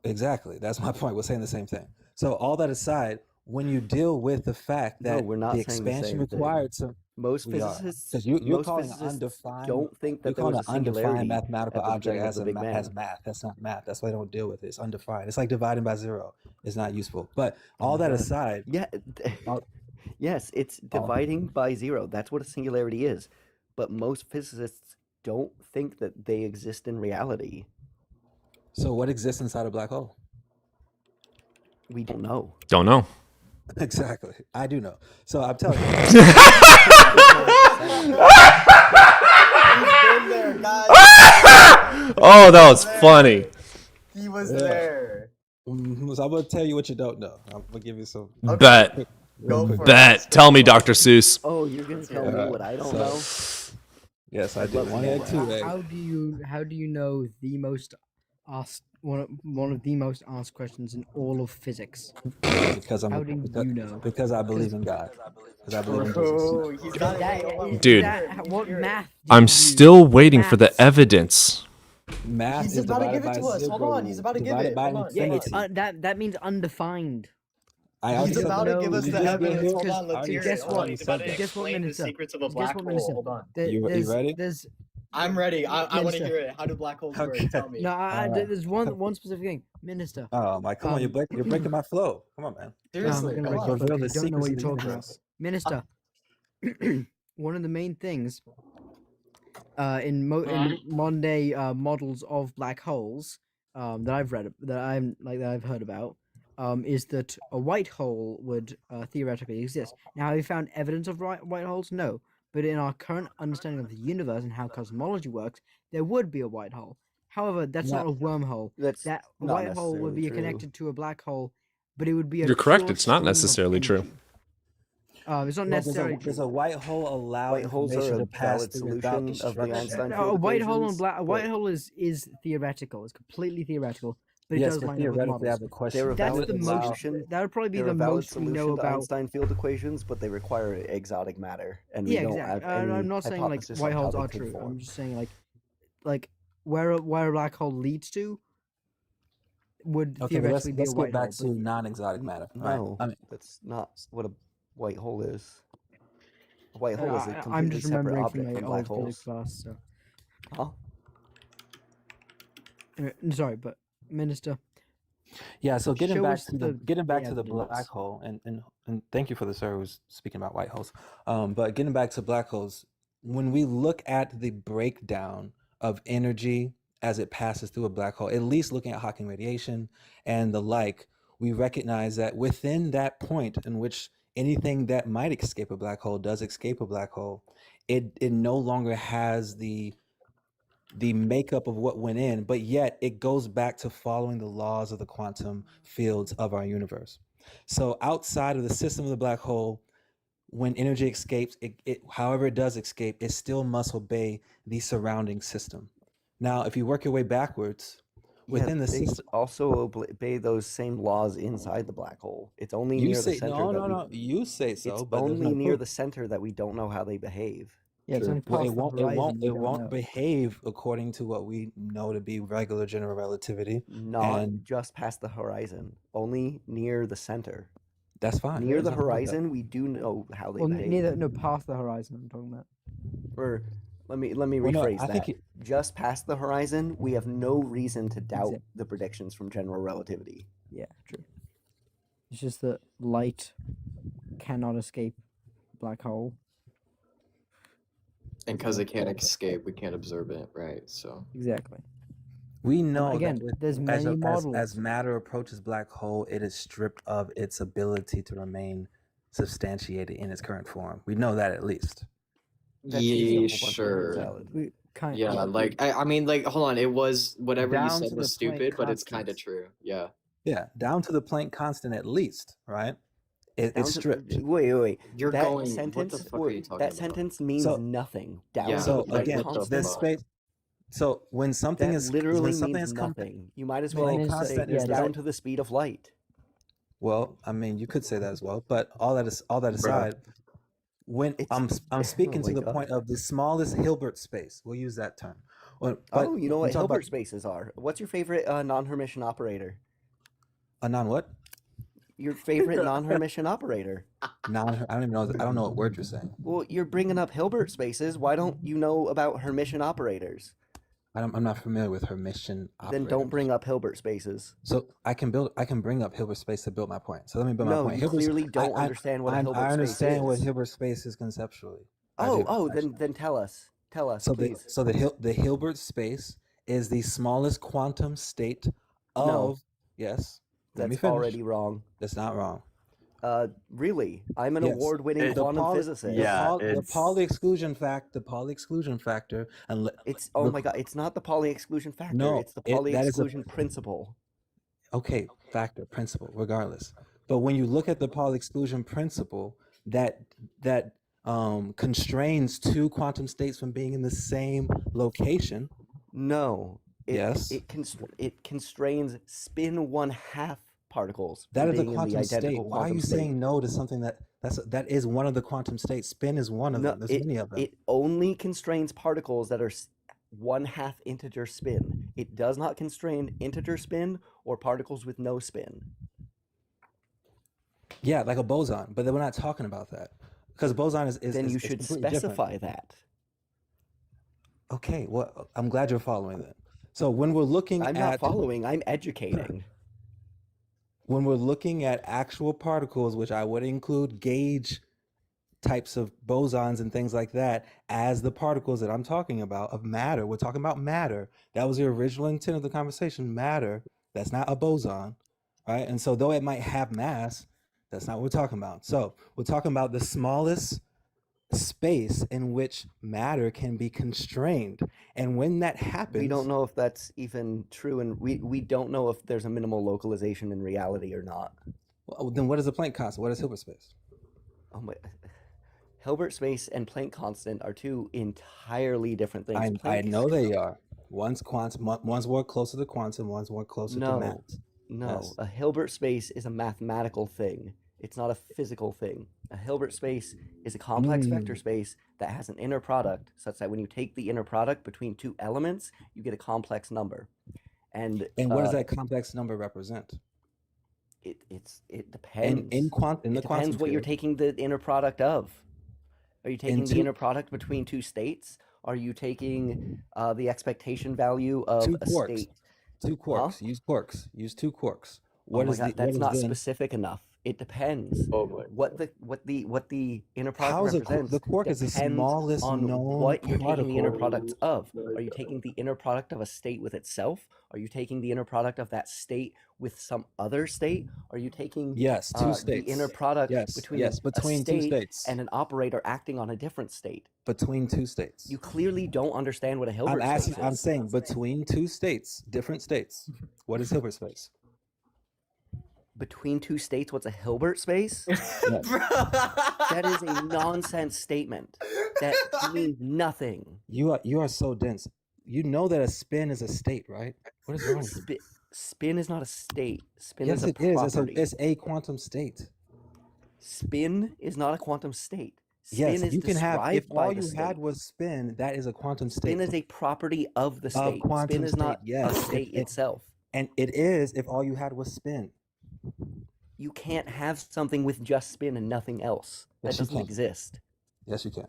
S9: Exactly. That's my point. We're saying the same thing. So all that aside, when you deal with the fact
S10: No,
S9: that
S10: we're not
S9: the
S10: saying the
S9: expansion
S10: same thing.
S9: required some
S10: Most
S9: We are.
S10: physicists,
S9: 'Cause you're
S10: most
S9: calling
S10: physicists
S9: undefined-
S10: don't think
S9: you're
S10: that there
S9: calling
S10: was a
S9: an undefined
S10: singularity
S9: mathematical
S10: at the
S9: object
S10: beginning
S9: as
S10: of the Big Bang.
S9: math. That's not math. That's why they don't deal with it. It's undefined. It's like dividing by zero. It's not useful. But all that aside,
S10: Yeah, Yes, it's dividing by zero. That's what a singularity is. But most physicists don't think that they exist in reality.
S9: So what exists inside a black hole?
S10: We don't know.
S1: Don't know.
S9: Exactly. I do know. So I'm telling you.
S7: He's been there, guys.
S1: Oh, that was funny.
S7: He was
S9: Yeah.
S7: there.
S9: So I'm gonna tell you what you don't know. I'm gonna give you some.
S1: Bet.
S7: Go for it.
S1: Bet. Tell me, Dr. Seuss.
S10: Oh, you're gonna tell me what I don't know?
S9: Yes, I
S10: I'd
S9: do.
S10: love to
S9: One
S10: know
S9: egg,
S10: that.
S9: two egg.
S5: How do you know the most asked one of the most asked questions in all of physics?
S9: Because
S5: How do you know?
S9: Because I believe in God. Because I believe in Jesus.
S7: Oh, he's got it.
S1: Dude.
S5: What math?
S1: I'm still waiting for the evidence.
S9: Math
S7: He's
S9: is
S7: about to
S9: divided
S7: give it
S9: by
S7: to us. Hold
S9: zero,
S7: on, he's about to give
S9: divided
S7: it.
S9: by
S7: Hold on.
S5: Yeah,
S9: infinity.
S5: that means undefined.
S9: I already
S7: He's
S9: said
S7: about
S9: that.
S7: to give us
S9: You
S7: the
S9: just
S7: evidence.
S9: hear-
S7: Hold on, let's
S9: already
S7: hear
S9: said-
S7: it.
S5: Guess what?
S9: already said that.
S5: Guess what, Minister?
S7: secrets of a
S5: Guess
S7: black
S5: what,
S7: hole.
S5: Minister?
S7: Hold on.
S9: You ready?
S5: There's
S7: I'm ready. I want to
S5: Minister.
S7: hear it. How do black holes work?
S9: Okay.
S7: Tell me.
S5: no.
S9: Alright.
S5: There's one specific thing, Minister.
S9: Oh my! Come on, you're
S5: Um,
S9: breaking my flow. Come on, man.
S7: Seriously,
S5: I'm
S7: come
S5: gonna
S7: on.
S5: break your
S9: Reveal
S5: flow.
S9: the
S5: You don't know what
S9: secrets
S5: you're
S9: of the
S5: talking about,
S9: universe.
S5: Minister. One of the main things in modern day models of black holes that I've read that I've heard about is that a white hole would theoretically exist. Now, have you found evidence of white holes? No, but in our current understanding of the universe and how cosmology works, there would be a white hole. However, that's not a wormhole.
S10: That's
S5: That a
S10: not
S5: white hole would
S10: necessarily
S5: be
S10: true.
S5: connected to a black hole, but it would be a
S1: You're correct.
S5: pure
S1: It's not
S5: stream of
S1: necessarily true.
S5: energy. It's not
S9: Well,
S5: necessarily
S9: does
S5: true.
S9: a white hole allow
S10: White holes are
S9: information
S10: a
S9: to pass
S10: valid
S9: through without
S10: solution of the
S9: destruction?
S10: Einstein
S5: No,
S10: field
S5: a white hole and
S10: equations,
S5: black. A white
S10: but
S5: hole is theoretical. It's completely theoretical, but it
S9: Yes,
S5: does
S9: but
S5: line up with
S9: theoretically, I
S5: models.
S9: have a question.
S10: they're a
S5: That's
S10: valid
S5: the most.
S10: solution.
S5: That would probably be
S10: They're
S5: the
S10: a valid
S5: most we know
S10: solution to
S5: about.
S10: Einstein field equations, but they require exotic matter, and we
S5: Yeah,
S10: don't
S5: exactly.
S10: have any
S5: I'm not saying like
S10: hypothesis
S5: white
S10: on how
S5: holes
S10: they
S5: are
S10: could
S5: true.
S10: form.
S5: I'm just saying like where a black hole leads to would
S9: Okay, but
S5: theoretically be a
S9: let's
S5: white
S9: get back
S5: hole.
S9: to non-exotic matter. All right.
S10: No,
S9: I mean,
S10: that's not what a white hole is. A white hole is a
S5: I'm
S10: completely
S5: just
S10: separate
S5: remembering
S10: object
S5: from
S10: from
S5: my
S10: black
S5: old physics
S10: holes.
S5: class. So
S10: Huh?
S5: sorry, but Minister,
S9: yeah. So getting
S5: show
S9: back
S5: us
S9: to the
S5: the
S9: getting back to the black
S5: evidence.
S9: hole, and thank you for the sir who was speaking about white holes. But getting back to black holes, when we look at the breakdown of energy as it passes through a black hole, at least looking at Hawking radiation and the like, we recognize that within that point in which anything that might escape a black hole does escape a black hole, it no longer has the makeup of what went in, but yet it goes back to following the laws of the quantum fields of our universe. So outside of the system of the black hole, when energy escapes, it however it does escape, it still must obey the surrounding system. Now, if you work your way backwards, within the
S10: they
S9: system,
S10: also obey those same laws inside the black hole. It's only
S9: you
S10: near the
S9: say
S10: center
S9: no,
S10: that
S9: no,
S10: we.
S9: no. You say so,
S10: It's
S9: but there's
S10: only
S9: no
S10: near
S9: proof.
S10: the center that we don't know how they behave.
S5: Yeah, it's
S9: True.
S5: only
S9: Well,
S5: past the horizon.
S9: it won't behave according to what we know to be regular general relativity,
S10: Not
S9: and
S10: just past the horizon, only near the center.
S9: that's fine.
S10: Near
S9: There's
S10: the
S9: nothing wrong with that.
S10: horizon, we do know how they
S5: Well,
S10: behave.
S5: past the horizon. I'm talking about.
S10: Or let me
S9: Well, no,
S10: rephrase
S9: I
S10: that.
S9: think
S10: Just past the horizon, we have no reason to doubt
S5: Exactly.
S10: the predictions from general relativity.
S5: Yeah, true. It's just that light cannot escape black hole.
S7: And because it can't escape, we can't observe it, right? So
S5: Exactly.
S9: we know
S5: again,
S9: that
S5: there's many models.
S9: as matter approaches black hole, it is stripped of its ability to remain substantiated in its current form. We know that at least.
S10: That seems a whole
S7: yeah,
S10: bunch of
S7: sure.
S10: invalid.
S5: We kind
S7: Yeah, like I mean, like hold on, it was whatever you
S9: Down
S7: said
S9: to
S7: was
S9: the Planck
S7: stupid, but it's kind of
S9: constants.
S7: true. Yeah.
S9: Yeah, down to the Planck constant at least, right? It's
S10: Down to-
S9: stripped.
S10: Wait.
S7: You're
S10: that
S7: going.
S10: sentence,
S7: What the fuck are you talking
S10: that
S7: about?
S10: sentence means
S9: So-
S10: nothing. Down
S7: Yeah,
S10: to
S9: So
S10: the
S7: like,
S9: again,
S10: Planck
S7: what the
S10: constant.
S9: this
S7: fuck?
S9: space. So when something
S10: That
S9: is
S10: literally
S9: when something
S10: means
S9: is
S10: nothing. You might as
S9: Well,
S10: well
S9: Planck
S10: say
S9: constant
S5: is
S10: down
S5: that-
S10: to the speed of light.
S9: well, I mean, you could say that as well, but all that aside, when
S10: It's-
S9: I'm speaking
S10: oh
S9: to
S10: my
S9: the
S10: God.
S9: point of the smallest Hilbert space, we'll use that term. But
S10: You know
S9: we
S10: what
S9: talk about
S10: Hilbert spaces are. What's your favorite non-Hermitian operator?
S9: a non what?
S10: Your favorite non-Hermitian operator?
S9: Non. I don't even know. I don't know what word you're saying.
S10: Well, you're bringing up Hilbert spaces. Why don't you know about Hermitian operators?
S9: I'm not familiar with Hermitian
S10: Then don't
S9: operators.
S10: bring up Hilbert spaces.
S9: So I can bring up Hilbert space to build my point. So let me build my
S10: No,
S9: point.
S10: you clearly don't understand what a Hilbert
S9: I understand
S10: space
S9: what
S10: is.
S9: Hilbert space is conceptually. I
S10: Oh,
S9: do,
S10: oh,
S9: actually.
S10: then tell us,
S9: So
S10: please.
S9: the Hilbert space is the smallest quantum state of
S10: No.
S9: yes. Let me
S10: That's
S9: finish.
S10: already wrong.
S9: That's not wrong.
S10: Really? I'm an
S9: Yes.
S10: award-winning
S7: It-
S10: quantum
S9: Pauli-
S10: physicist.
S7: Yeah,
S9: the
S7: it's
S9: Pauli exclusion factor, and
S10: It's oh my god, it's not the Pauli exclusion factor.
S9: No,
S10: It's the Pauli
S9: that is a-
S10: exclusion principle.
S9: okay, factor, principle, regardless. But when you look at the Pauli exclusion principle, that constrains two quantum states from being in the same location.
S10: No.
S9: Yes.
S10: It constrains spin 1/2 particles
S9: That
S10: from
S9: is a
S10: being in the
S9: quantum state.
S10: identical
S9: Why are
S10: quantum
S9: you
S10: state.
S9: saying no to something that is one of the quantum states? Spin is one of
S10: No,
S9: them. There's many of them.
S10: it only constrains particles that are 1/2 integer spin. It does not constrain integer spin or particles with no spin.
S9: Yeah, like a boson, but then we're not talking about that because boson is
S10: Then you
S9: is
S10: should
S9: completely different.
S10: specify that.
S9: Okay, well, I'm glad you're following that. So when we're looking
S10: I'm not following, I'm educating.
S9: when we're looking at actual particles, which I would include gauge types of bosons and things like that as the particles that I'm talking about of matter. We're talking about matter. That was the original intent of the conversation, matter. That's not a boson, right? And so though it might have mass, that's not what we're talking about. So we're talking about the smallest space in which matter can be constrained. And when that happens,
S10: We don't know if that's even true, and we don't know if there's a minimal localization in reality or not.
S9: well, then what is the Planck constant? What is Hilbert space?
S10: Oh my, Hilbert space and Planck constant are two entirely different things.
S9: I
S10: Planck-
S9: know they are. One's quantum, one's more closer to quantum, one's more closer to
S10: No,
S9: math.
S10: no,
S9: Yes.
S10: a Hilbert space is a mathematical thing. It's not a physical thing. A Hilbert space is a complex vector space that has an inner product, such that when you take the inner product between two elements, you get a complex number. And
S9: And what does that complex number represent?
S10: it depends.
S9: In the
S10: It
S9: quantum
S10: depends what you're
S9: field.
S10: taking the inner product of. Are you taking
S9: Into-
S10: the inner product between two states? Are you taking the expectation value of
S9: Two
S10: a
S9: quarks.
S10: state?
S9: Two quarks. Use quarks. Use two quarks.
S10: Oh
S9: What
S10: my
S9: is
S10: God,
S9: the
S10: that's
S9: what is
S10: not
S9: then-
S10: specific enough. It depends.
S7: oh boy.
S10: What the inner product
S9: How is
S10: represents.
S9: the quark is the
S10: depends
S9: smallest
S10: on
S9: known
S10: what you're taking the inner
S9: particle.
S10: product of. Are you taking the inner product of a state with itself? Are you taking the inner product of that state with some other state? Are you taking
S9: Yes, two
S10: the
S9: states.
S10: inner product
S9: Yes,
S10: between
S9: yes,
S10: a
S9: between two
S10: state
S9: states.
S10: and an operator acting on a different state?
S9: Between two states.
S10: You clearly don't understand what a Hilbert space is.
S9: I'm saying between two states, different states. What is Hilbert space?
S10: Between two states, what's a Hilbert space?
S9: Yes.
S10: That is a nonsense statement. That means nothing.
S9: You are so dense. You know that a spin is a state, right? What is wrong with you?
S10: Spin is not a state. Spin
S9: Yes,
S10: is a
S9: it is.
S10: property.
S9: It's a quantum state.
S10: Spin is not a quantum state.
S9: Yes,
S10: Spin is
S9: you can have.
S10: described
S9: If
S10: by
S9: all
S10: the
S9: you
S10: state.
S9: had was spin, that is a quantum state.
S10: Spin is a property of the state.
S9: quantum
S10: Spin is
S9: state,
S10: not
S9: yes.
S10: a state itself.
S9: And it is if all you had was spin.
S10: You can't have something with just spin and nothing else. That
S9: Yes, you
S10: doesn't
S9: can.
S10: exist.
S9: Yes, you can.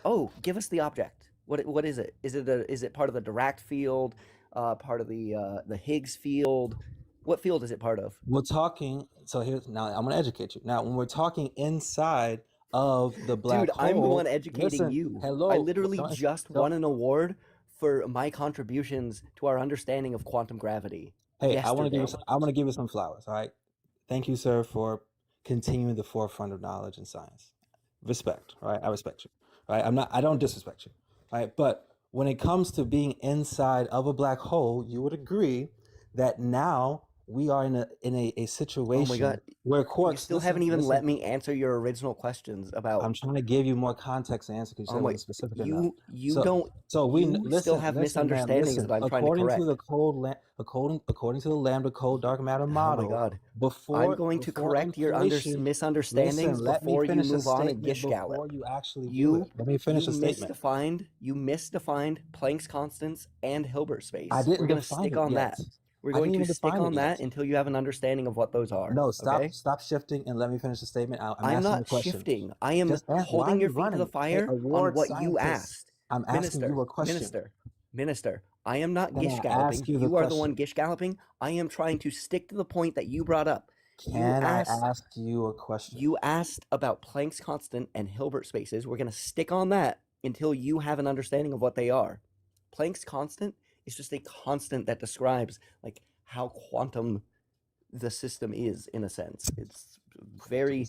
S10: Oh, give us the object. What is it? Is it part of the Dirac field? Part of the Higgs field? What field is it part of?
S9: We're talking. So here's now. I'm going to educate you. Now, when we're talking inside of the black
S10: Dude,
S9: hole,
S10: I'm the one educating
S9: listen,
S10: you.
S9: Hello.
S10: I literally
S9: Don't-
S10: just
S9: don't-
S10: won an award for my contributions to our understanding of quantum gravity.
S9: Hey, I want
S10: yesterday.
S9: to give you some flowers. All right. Thank you, sir, for continuing the forefront of knowledge and science. Respect. All right. I respect you. All right. I don't disrespect you. All right. But when it comes to being inside of a black hole, you would agree that now we are in a situation
S10: God.
S9: where quarks.
S10: You still haven't even let me answer your original questions about.
S9: I'm trying to give you more context to answer because you said it wasn't specific enough.
S10: You
S9: So-
S10: don't.
S9: So we
S10: you
S9: listen,
S10: still have
S9: listen, man,
S10: misunderstandings
S9: listen.
S10: that I'm trying to
S9: according
S10: correct.
S9: to the according to the lambda code dark matter model.
S10: Oh my God.
S9: Before
S10: I'm going to
S9: before
S10: correct your
S9: inflation-
S10: misunderstandings
S9: Listen, let me
S10: before you
S9: finish the
S10: move on and
S9: statement
S10: gish
S9: before
S10: gallop.
S9: you actually do
S10: You
S9: it. Let me finish the statement.
S10: You misdefined Planck's constants and Hilbert space.
S9: I didn't
S10: We're going to
S9: define
S10: stick
S9: it
S10: on
S9: yet.
S10: that. We're
S9: I
S10: going
S9: didn't
S10: to
S9: even
S10: stick
S9: define
S10: on
S9: it
S10: that
S9: yet.
S10: until you have an understanding of what those are.
S9: No, stop
S10: okay?
S9: stop shifting and let me finish the statement. I'm
S10: I'm
S9: asking
S10: not
S9: you a question.
S10: shifting. I am
S9: Just ask, why
S10: holding
S9: are
S10: your
S9: you
S10: feet to the
S9: running?
S10: fire
S9: Hey,
S10: on
S9: award
S10: what you
S9: scientist,
S10: asked.
S9: I'm asking
S10: Minister,
S9: you a question.
S10: Minister, Minister, I am not
S9: Can
S10: gish
S9: I
S10: galloping.
S9: ask you the
S10: You are the one
S9: question?
S10: gish galloping. I am trying to stick to the point that you brought up.
S9: Can I ask you a question?
S10: You asked about Planck's constant and Hilbert spaces. We're going to stick on that until you have an understanding of what they are. Planck's constant is just a constant that describes like how quantum the system is, in a sense. It's very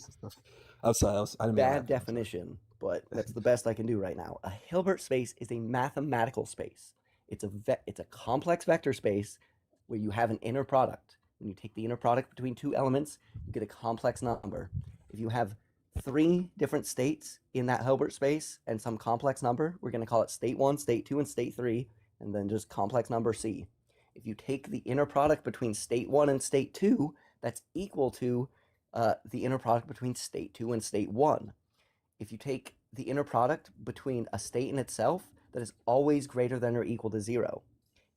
S9: I'm sorry, I didn't mean to laugh.
S10: bad
S9: I'm sorry.
S10: definition, but that's the best I can do right now. A Hilbert space is a mathematical space. It's a complex vector space where you have an inner product. When you take the inner product between two elements, you get a complex number. If you have 3 different states in that Hilbert space and some complex number, we're going to call it state 1, state 2, and state 3, and then just complex number C. If you take the inner product between state 1 and state 2, that's equal to the inner product between state 2 and state 1. If you take the inner product between a state and itself, that is always greater than or equal to 0.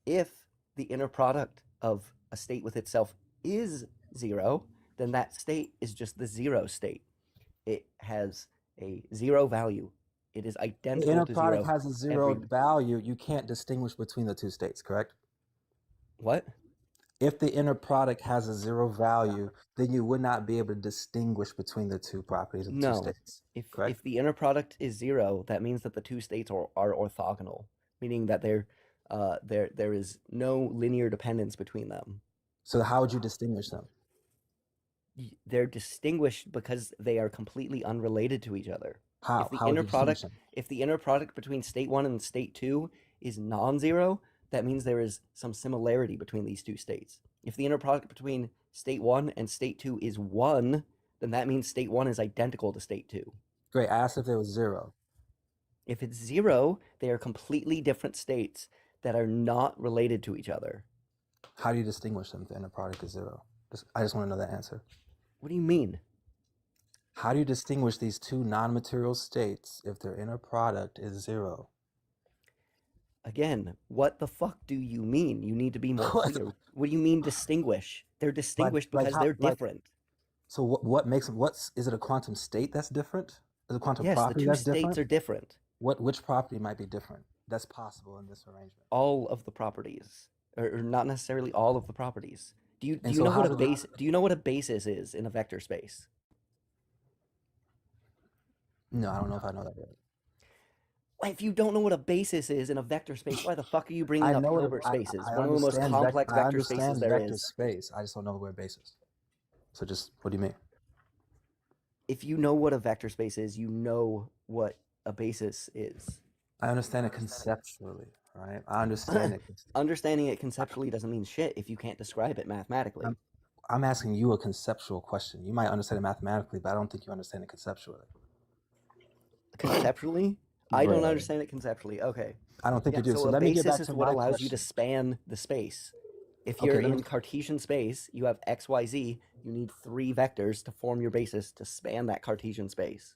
S10: If the inner product of a state with itself is 0, then that state is just the 0 state. It has a 0 value. It is
S9: The
S10: identical
S9: inner
S10: to
S9: product
S10: 0.
S9: has a 0
S10: every-
S9: value. You can't distinguish between the two states, correct?
S10: What?
S9: If the inner product has a 0 value, then you would not be able to distinguish between the two properties of the two
S10: No.
S9: states.
S10: If
S9: Correct?
S10: the inner product is 0, that means that the two states are orthogonal, meaning that there is no linear dependence between them.
S9: So how would you distinguish them?
S10: They're distinguished because they are completely unrelated to each other.
S9: How?
S10: If the
S9: How would
S10: inner
S9: you distinguish
S10: product
S9: them?
S10: if the inner product between state 1 and state 2 is non-zero, that means there is some similarity between these two states. If the inner product between state 1 and state 2 is 1, then that means state 1 is identical to state 2.
S9: Great. I asked if there was 0.
S10: If it's 0, they are completely different states that are not related to each other.
S9: How do you distinguish them if the inner product is 0? I just want to know that answer.
S10: What do you mean?
S9: How do you distinguish these two non-material states if their inner product is 0?
S10: Again, what the fuck do you mean? You need to be more
S9: What?
S10: clear. What do you mean distinguish? They're distinguished because they're different.
S9: So what makes them? Is it a quantum state that's different? Is it a quantum
S10: Yes, the
S9: property
S10: two
S9: that's
S10: states
S9: different?
S10: are different.
S9: Which property might be different? That's possible in this arrangement.
S10: All of the properties, or not necessarily all of the properties. Do you
S9: And so
S10: know
S9: how
S10: what a
S9: do-
S10: base? Do you know what a basis is in a vector space?
S9: No, I don't know if I know that yet.
S10: If you don't know what a basis is in a vector space, why the fuck are you bringing up
S9: know
S10: Hilbert
S9: I
S10: spaces?
S9: I
S10: One of the most
S9: understand
S10: complex
S9: I
S10: vector spaces
S9: understand
S10: there
S9: vector
S10: is.
S9: space. I just don't know where basis. So just what do you mean?
S10: If you know what a vector space is, you know what a basis is.
S9: I understand it conceptually, right? I understand it.
S10: Understanding it conceptually doesn't mean shit if you can't describe it mathematically.
S9: I'm asking you a conceptual question. You might understand it mathematically, but I don't think you understand it conceptually.
S10: Conceptually? I don't
S9: Right.
S10: understand it conceptually. Okay.
S9: I don't think you do.
S10: So
S9: So
S10: a
S9: let me get
S10: basis
S9: back
S10: is
S9: to
S10: what
S9: my
S10: allows you to
S9: question.
S10: span the space. If
S9: Okay,
S10: you're
S9: let me-
S10: in Cartesian space, you have x, y, z. You need 3 vectors to form your basis to span that Cartesian space.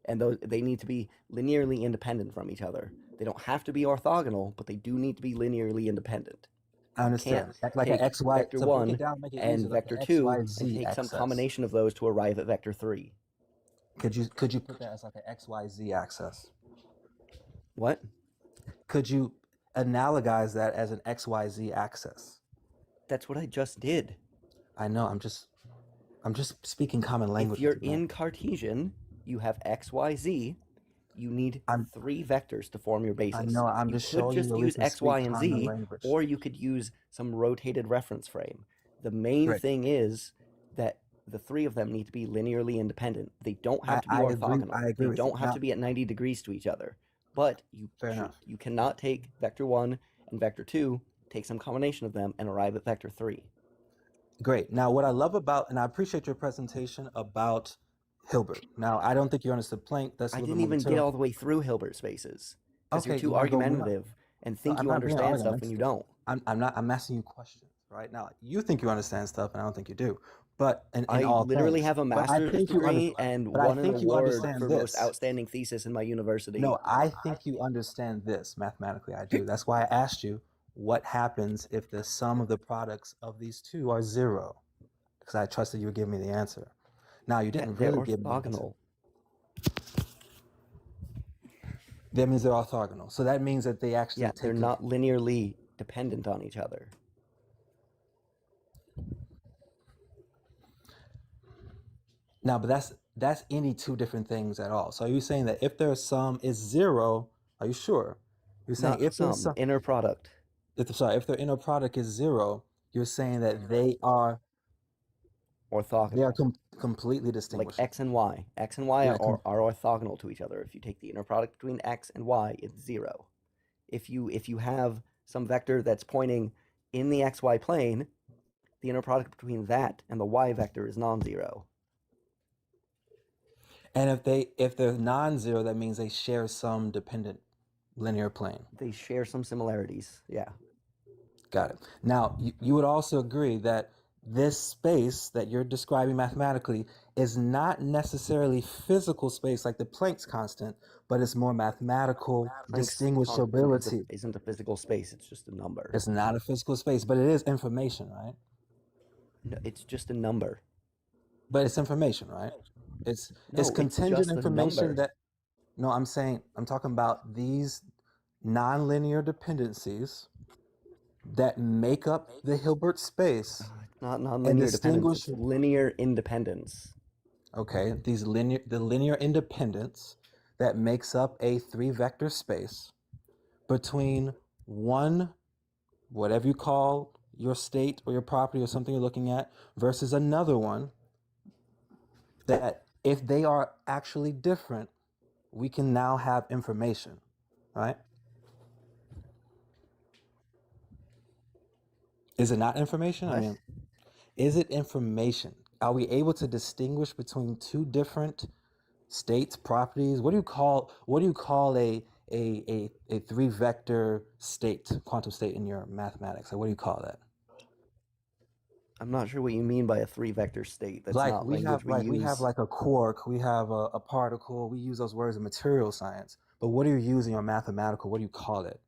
S10: And they need to be linearly independent from each other. They don't have to be orthogonal, but they do need to be linearly independent.
S9: I understand.
S10: Can't
S9: Like an
S10: take
S9: XY.
S10: vector
S9: So break
S10: 1
S9: it down, make it
S10: and
S9: easier, like
S10: vector
S9: an
S10: 2 and
S9: XYZ
S10: take some
S9: axis.
S10: combination of those to arrive at vector 3.
S9: Could you put that as like an XYZ axis?
S10: What?
S9: Could you analogize that as an XYZ axis?
S10: That's what I just did.
S9: I know. I'm just speaking common language.
S10: If you're
S9: with you,
S10: in
S9: man.
S10: Cartesian, you have x, y, z. You need
S9: I'm-
S10: 3 vectors to form your basis.
S9: I know. I'm
S10: You
S9: just
S10: could
S9: showing
S10: just
S9: you where we
S10: use
S9: can
S10: x, y,
S9: speak
S10: and
S9: common
S10: z,
S9: language.
S10: or you could use some rotated reference frame. The main
S9: Great.
S10: thing is that the 3 of them need to be linearly independent. They don't have to be
S9: I agree-
S10: orthogonal.
S9: I agree
S10: They
S9: with you.
S10: don't have
S9: Now-
S10: to be at 90 degrees to each other. But
S9: Fair enough.
S10: you cannot take vector 1 and vector 2, take some combination of them, and arrive at vector 3.
S9: Great. Now, what I love about, and I appreciate your presentation about Hilbert. Now, I don't think you understood Planck. That's a
S10: I
S9: little
S10: didn't
S9: bit more
S10: even get
S9: material.
S10: all the way through Hilbert spaces. Because you're
S9: Okay,
S10: too
S9: you wanna go more?
S10: argumentative and think
S9: I'm
S10: you
S9: not being
S10: understand stuff when you
S9: argumentative.
S10: don't.
S9: I'm not. I'm asking you questions right now. You think you understand stuff, and I don't think you do. But in
S10: I
S9: all
S10: literally
S9: things.
S10: have a
S9: But I
S10: master's
S9: think you
S10: degree
S9: under-
S10: and
S9: but I
S10: won an
S9: think you
S10: award
S9: understand
S10: for
S9: this.
S10: most outstanding thesis in my university.
S9: No, I think you understand this mathematically. I do. That's why I asked you what happens if the sum of the products of these two are 0, because I trusted you would give me the answer. Now you didn't
S10: They're
S9: really give me the answer.
S10: orthogonal.
S9: That means they're orthogonal. So that means that they actually
S10: Yeah, they're
S9: take
S10: not linearly dependent on each other.
S9: now, but that's any two different things at all. So are you saying that if their sum is 0, are you sure? You're saying
S10: Not
S9: if their
S10: some
S9: sum,
S10: inner product.
S9: if their inner product is 0, you're saying that they are
S10: Orthogonal.
S9: completely
S10: Like
S9: distinguishable.
S10: x and y. X and y
S9: Yeah,
S10: are orthogonal to each other. If you take the inner product between x and y, it's 0. If you have some vector that's pointing in the xy plane, the inner product between that and the y vector is non-zero.
S9: And if they're non-zero, that means they share some dependent linear plane.
S10: They share some similarities. Yeah.
S9: Got it. Now, you would also agree that this space that you're describing mathematically is not necessarily physical space like the Planck's constant, but it's more mathematical
S10: Planck's
S9: distinguishability.
S10: isn't a physical space, it's just a number.
S9: It's not a physical space, but it is information, right?
S10: No, it's just a number.
S9: But it's information, right? It's contingent
S10: just a
S9: information
S10: number.
S9: that. No, I'm talking about these nonlinear dependencies that make up the Hilbert space.
S10: It's not nonlinear dependence, it's linear independence.
S9: Okay, the linear independence that makes up a 3-vector space between one, whatever you call your state or your property or something you're looking at, versus another one, that if they are actually different, we can now have information, right? Is it not information?
S10: What?
S9: I mean, is it information? Are we able to distinguish between two different states, properties? What do you call a 3-vector state, quantum state in your mathematics? Like, what do you call that?
S10: I'm not sure what you mean by a 3-vector state. That's
S9: Like
S10: not
S9: we
S10: language
S9: have
S10: we use.
S9: like a quark, we have a particle. We use those words in material science. But what are you using in mathematical? What do you call it?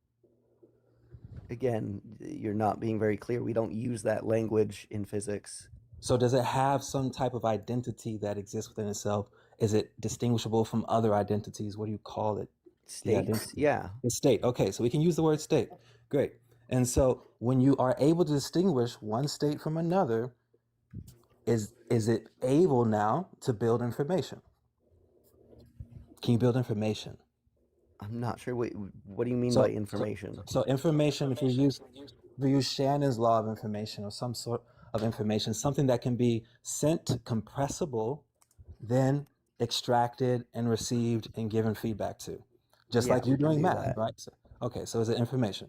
S10: Again, you're not being very clear. We don't use that language in physics.
S9: So does it have some type of identity that exists within itself? Is it distinguishable from other identities? What do you call it?
S10: States, yeah.
S9: The state. Okay, so we can use the word state. Great. And so when you are able to distinguish one state from another, is it able now to build information? Can you build information?
S10: I'm not sure what do you mean by information?
S9: So information, if you use Shannon's law of information or some sort of information, something that can be sent compressible, then extracted and received and given feedback to, just
S10: Yeah,
S9: like
S10: we
S9: you're
S10: can
S9: doing
S10: do
S9: math,
S10: that.
S9: right? So, okay, so is it information?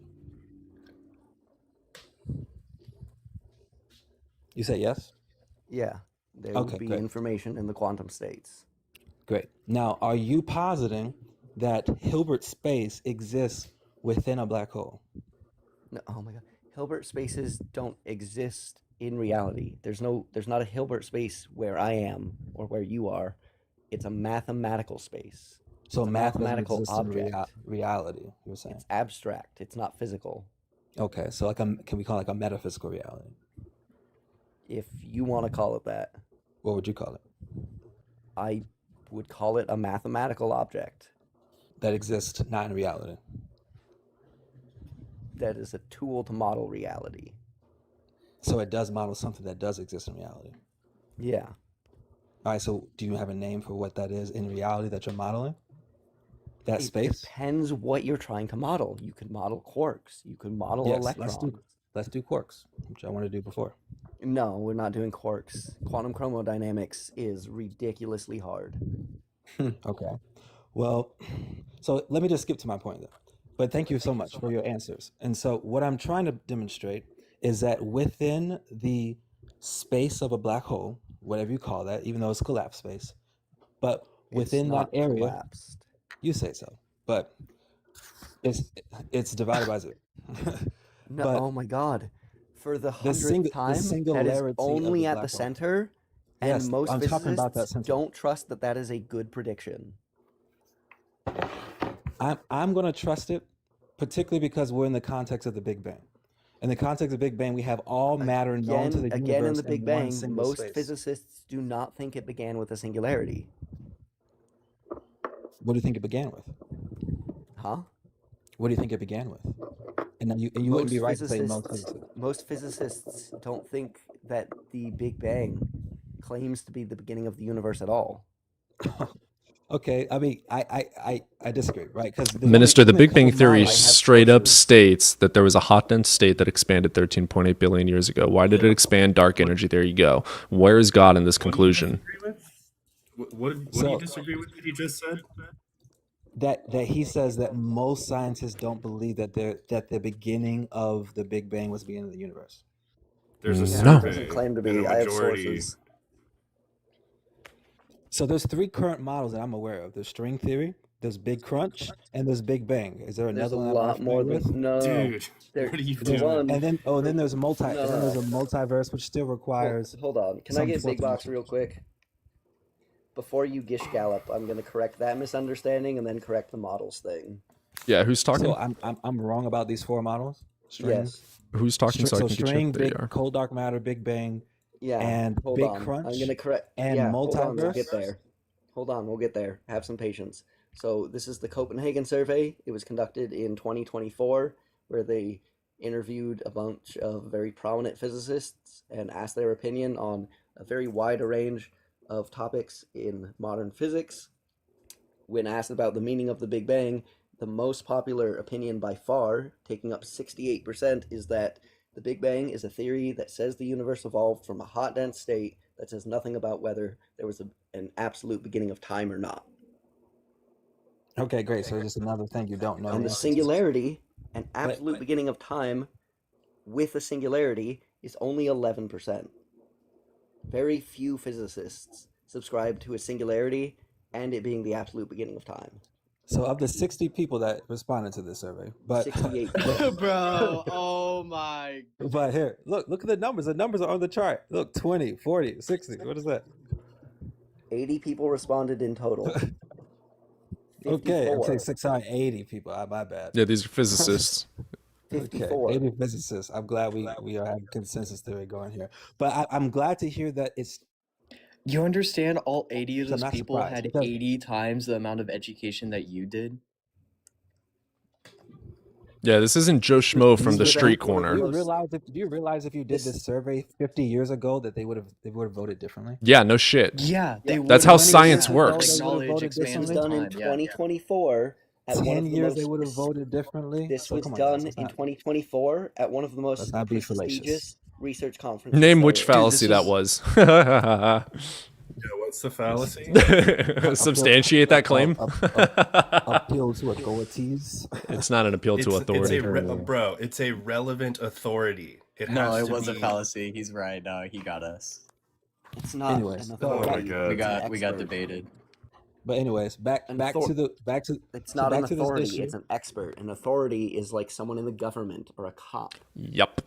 S9: You say yes?
S10: Yeah, there
S9: Okay,
S10: would be
S9: great.
S10: information in the quantum states.
S9: Great. Now, are you positing that Hilbert space exists within a black hole?
S10: No, oh my God, Hilbert spaces don't exist in reality. There's not a Hilbert space where I am or where you are. It's a mathematical space.
S9: So
S10: It's a
S9: math doesn't
S10: mathematical
S9: exist in
S10: object.
S9: reality, you're saying?
S10: It's abstract. It's not physical.
S9: Okay, so can we call it like a metaphysical reality?
S10: If you want to call it that,
S9: What would you call it?
S10: I would call it a mathematical object.
S9: That exists not in reality.
S10: That is a tool to model reality.
S9: So it does model something that does exist in reality.
S10: Yeah.
S9: All right, so do you have a name for what that is in reality that you're modeling? That
S10: It
S9: space?
S10: depends what you're trying to model. You could model quarks. You could model
S9: Yes,
S10: electrons.
S9: let's do quarks, which I want to do before.
S10: No, we're not doing quarks. Quantum chromodynamics is ridiculously hard.
S9: Okay. Well, so let me just skip to my point then. But thank you so much for your answers. And so what I'm trying to demonstrate is that within the space of a black hole, whatever you call that, even though it's collapsed space, but within
S10: It's
S9: that
S10: not
S9: area,
S10: collapsed.
S9: you say so, but it's divided by zero.
S10: No,
S9: But
S10: oh my God. For the
S9: the
S10: 100th time, that is
S9: singularity of
S10: only
S9: the
S10: at
S9: black
S10: the
S9: hole.
S10: center, and
S9: Yes,
S10: most
S9: I'm talking about that
S10: physicists
S9: center.
S10: don't trust that that is a good prediction.
S9: I'm going to trust it, particularly because we're in the context of the Big Bang. In the context of the Big Bang, we have all matter known to the universe
S10: Again, in the Big
S9: one
S10: Bang,
S9: single
S10: most
S9: space.
S10: physicists do not think it began with a singularity.
S9: What do you think it began with?
S10: Huh?
S9: What do you think it began with? And then you wouldn't be right to say most physicists.
S10: Most physicists don't think that the Big Bang claims to be the beginning of the universe at all.
S9: Okay, I mean, I disagree, right? Because
S1: Minister, the Big Bang
S9: couple
S1: Theory
S9: models-
S1: straight up
S10: sources.
S1: states that there was a hot dense state that expanded 13.8 billion years ago. Why did it expand? Dark energy. There you go. Where is God in this conclusion?
S11: What do
S9: So-
S11: you disagree with that he just said?
S9: that he says that most scientists don't believe that the beginning of the Big Bang was the beginning of the universe.
S11: There's a
S1: No.
S10: It
S11: survey
S10: doesn't claim to
S11: and
S10: be.
S11: a
S10: I have
S11: majority.
S10: sources.
S9: So there's 3 current models that I'm aware of. There's string theory, there's Big Crunch, and there's Big Bang. Is there
S10: There's
S9: another
S10: a
S9: one I'm
S10: lot more
S9: unfamiliar
S10: than
S9: with?
S11: Dude,
S10: There-
S11: what are you
S10: there's
S11: doing?
S10: one-
S9: And then there's a
S10: No.
S9: multiverse, which still requires.
S10: Hold on. Can I
S9: some
S10: get
S9: fourth
S10: Big Box
S9: dimension.
S10: real quick? Before you gish gallop, I'm going to correct that misunderstanding and then correct the models thing.
S1: Yeah, who's talking?
S9: So I'm wrong about these 4 models. String,
S10: Yes.
S1: Who's talking? So I can get
S9: string,
S1: you. There you
S9: big
S1: are.
S9: cold dark matter, Big Bang,
S10: Yeah.
S9: and
S10: hold
S9: Big
S10: on.
S9: Crunch
S10: I'm going to correct.
S9: and
S10: yeah, hold on. We'll
S9: multiverse?
S10: get there. Hold on. We'll get there. Have some patience. So this is the Copenhagen survey. It was conducted in 2024, where they interviewed a bunch of very prominent physicists and asked their opinion on a very wide range of topics in modern physics. When asked about the meaning of the Big Bang, the most popular opinion by far, taking up 68%, is that the Big Bang is a theory that says the universe evolved from a hot, dense state that says nothing about whether there was an absolute beginning of time or not.
S9: Okay, great. So just another thing you don't know.
S10: And the
S9: is-
S10: singularity, an absolute
S9: but-
S10: beginning of time with a singularity, is only 11%. Very few physicists subscribe to a singularity and it being the absolute beginning of time.
S9: So of the 60 people that responded to this survey, but
S10: 68.
S12: Bro, oh my.
S9: but here, look at the numbers. The numbers are on the chart. Look, 20, 40, 60. What is that?
S10: 80 people responded in total.
S9: Okay,
S10: 54.
S9: okay, 680 people. My bad.
S1: Yeah, these are physicists.
S10: 54.
S9: 80 physicists. I'm glad we have consensus theory going here. But I'm glad to hear that it's
S12: You understand all 80 of
S9: So I'm
S12: those
S9: not
S12: people
S9: surprised,
S12: had
S9: because-
S12: 80 times the amount of education that you did?
S1: Yeah, this isn't Joe Schmo from the
S10: These are
S1: street
S10: the-
S9: Do you
S1: corner.
S9: realize if you did this survey 50 years ago that they would have voted differently?
S1: Yeah, no shit.
S12: Yeah, they
S10: Yeah.
S12: would.
S1: That's how
S9: 20
S1: science
S9: years ago,
S1: works.
S9: they would've
S12: Knowledge
S9: voted
S10: This was
S12: expands
S9: differently.
S10: done in
S12: time, yeah.
S10: 2024 at one
S9: 10
S10: of the
S9: years
S10: most
S9: they would have voted differently.
S10: This
S9: So
S10: was
S9: come on,
S10: done
S9: guys, let's
S10: in
S9: not-
S10: 2024 at one of the most
S9: Let's not be
S10: prestigious research conferences.
S1: Name which
S10: there is.
S1: fallacy that was.
S11: Yeah, what's the fallacy?
S1: Substantiate that claim.
S9: appeal to authorities.
S1: It's not an appeal to authority.
S11: Bro, it's a relevant authority.
S12: No,
S11: has
S12: it
S11: to
S12: was a
S11: be-
S12: fallacy. He's right. No, he got us.
S10: It's not
S9: Anyways,
S10: an
S9: oh my
S10: authority.
S11: God.
S10: it's an
S12: We got
S10: expert.
S12: debated.
S9: But anyways, back
S10: An
S9: to
S10: author-
S9: the
S10: It's not an
S9: back to this
S10: authority.
S9: issue.
S10: It's an expert. An authority is like someone in the government or a cop.
S1: Yep.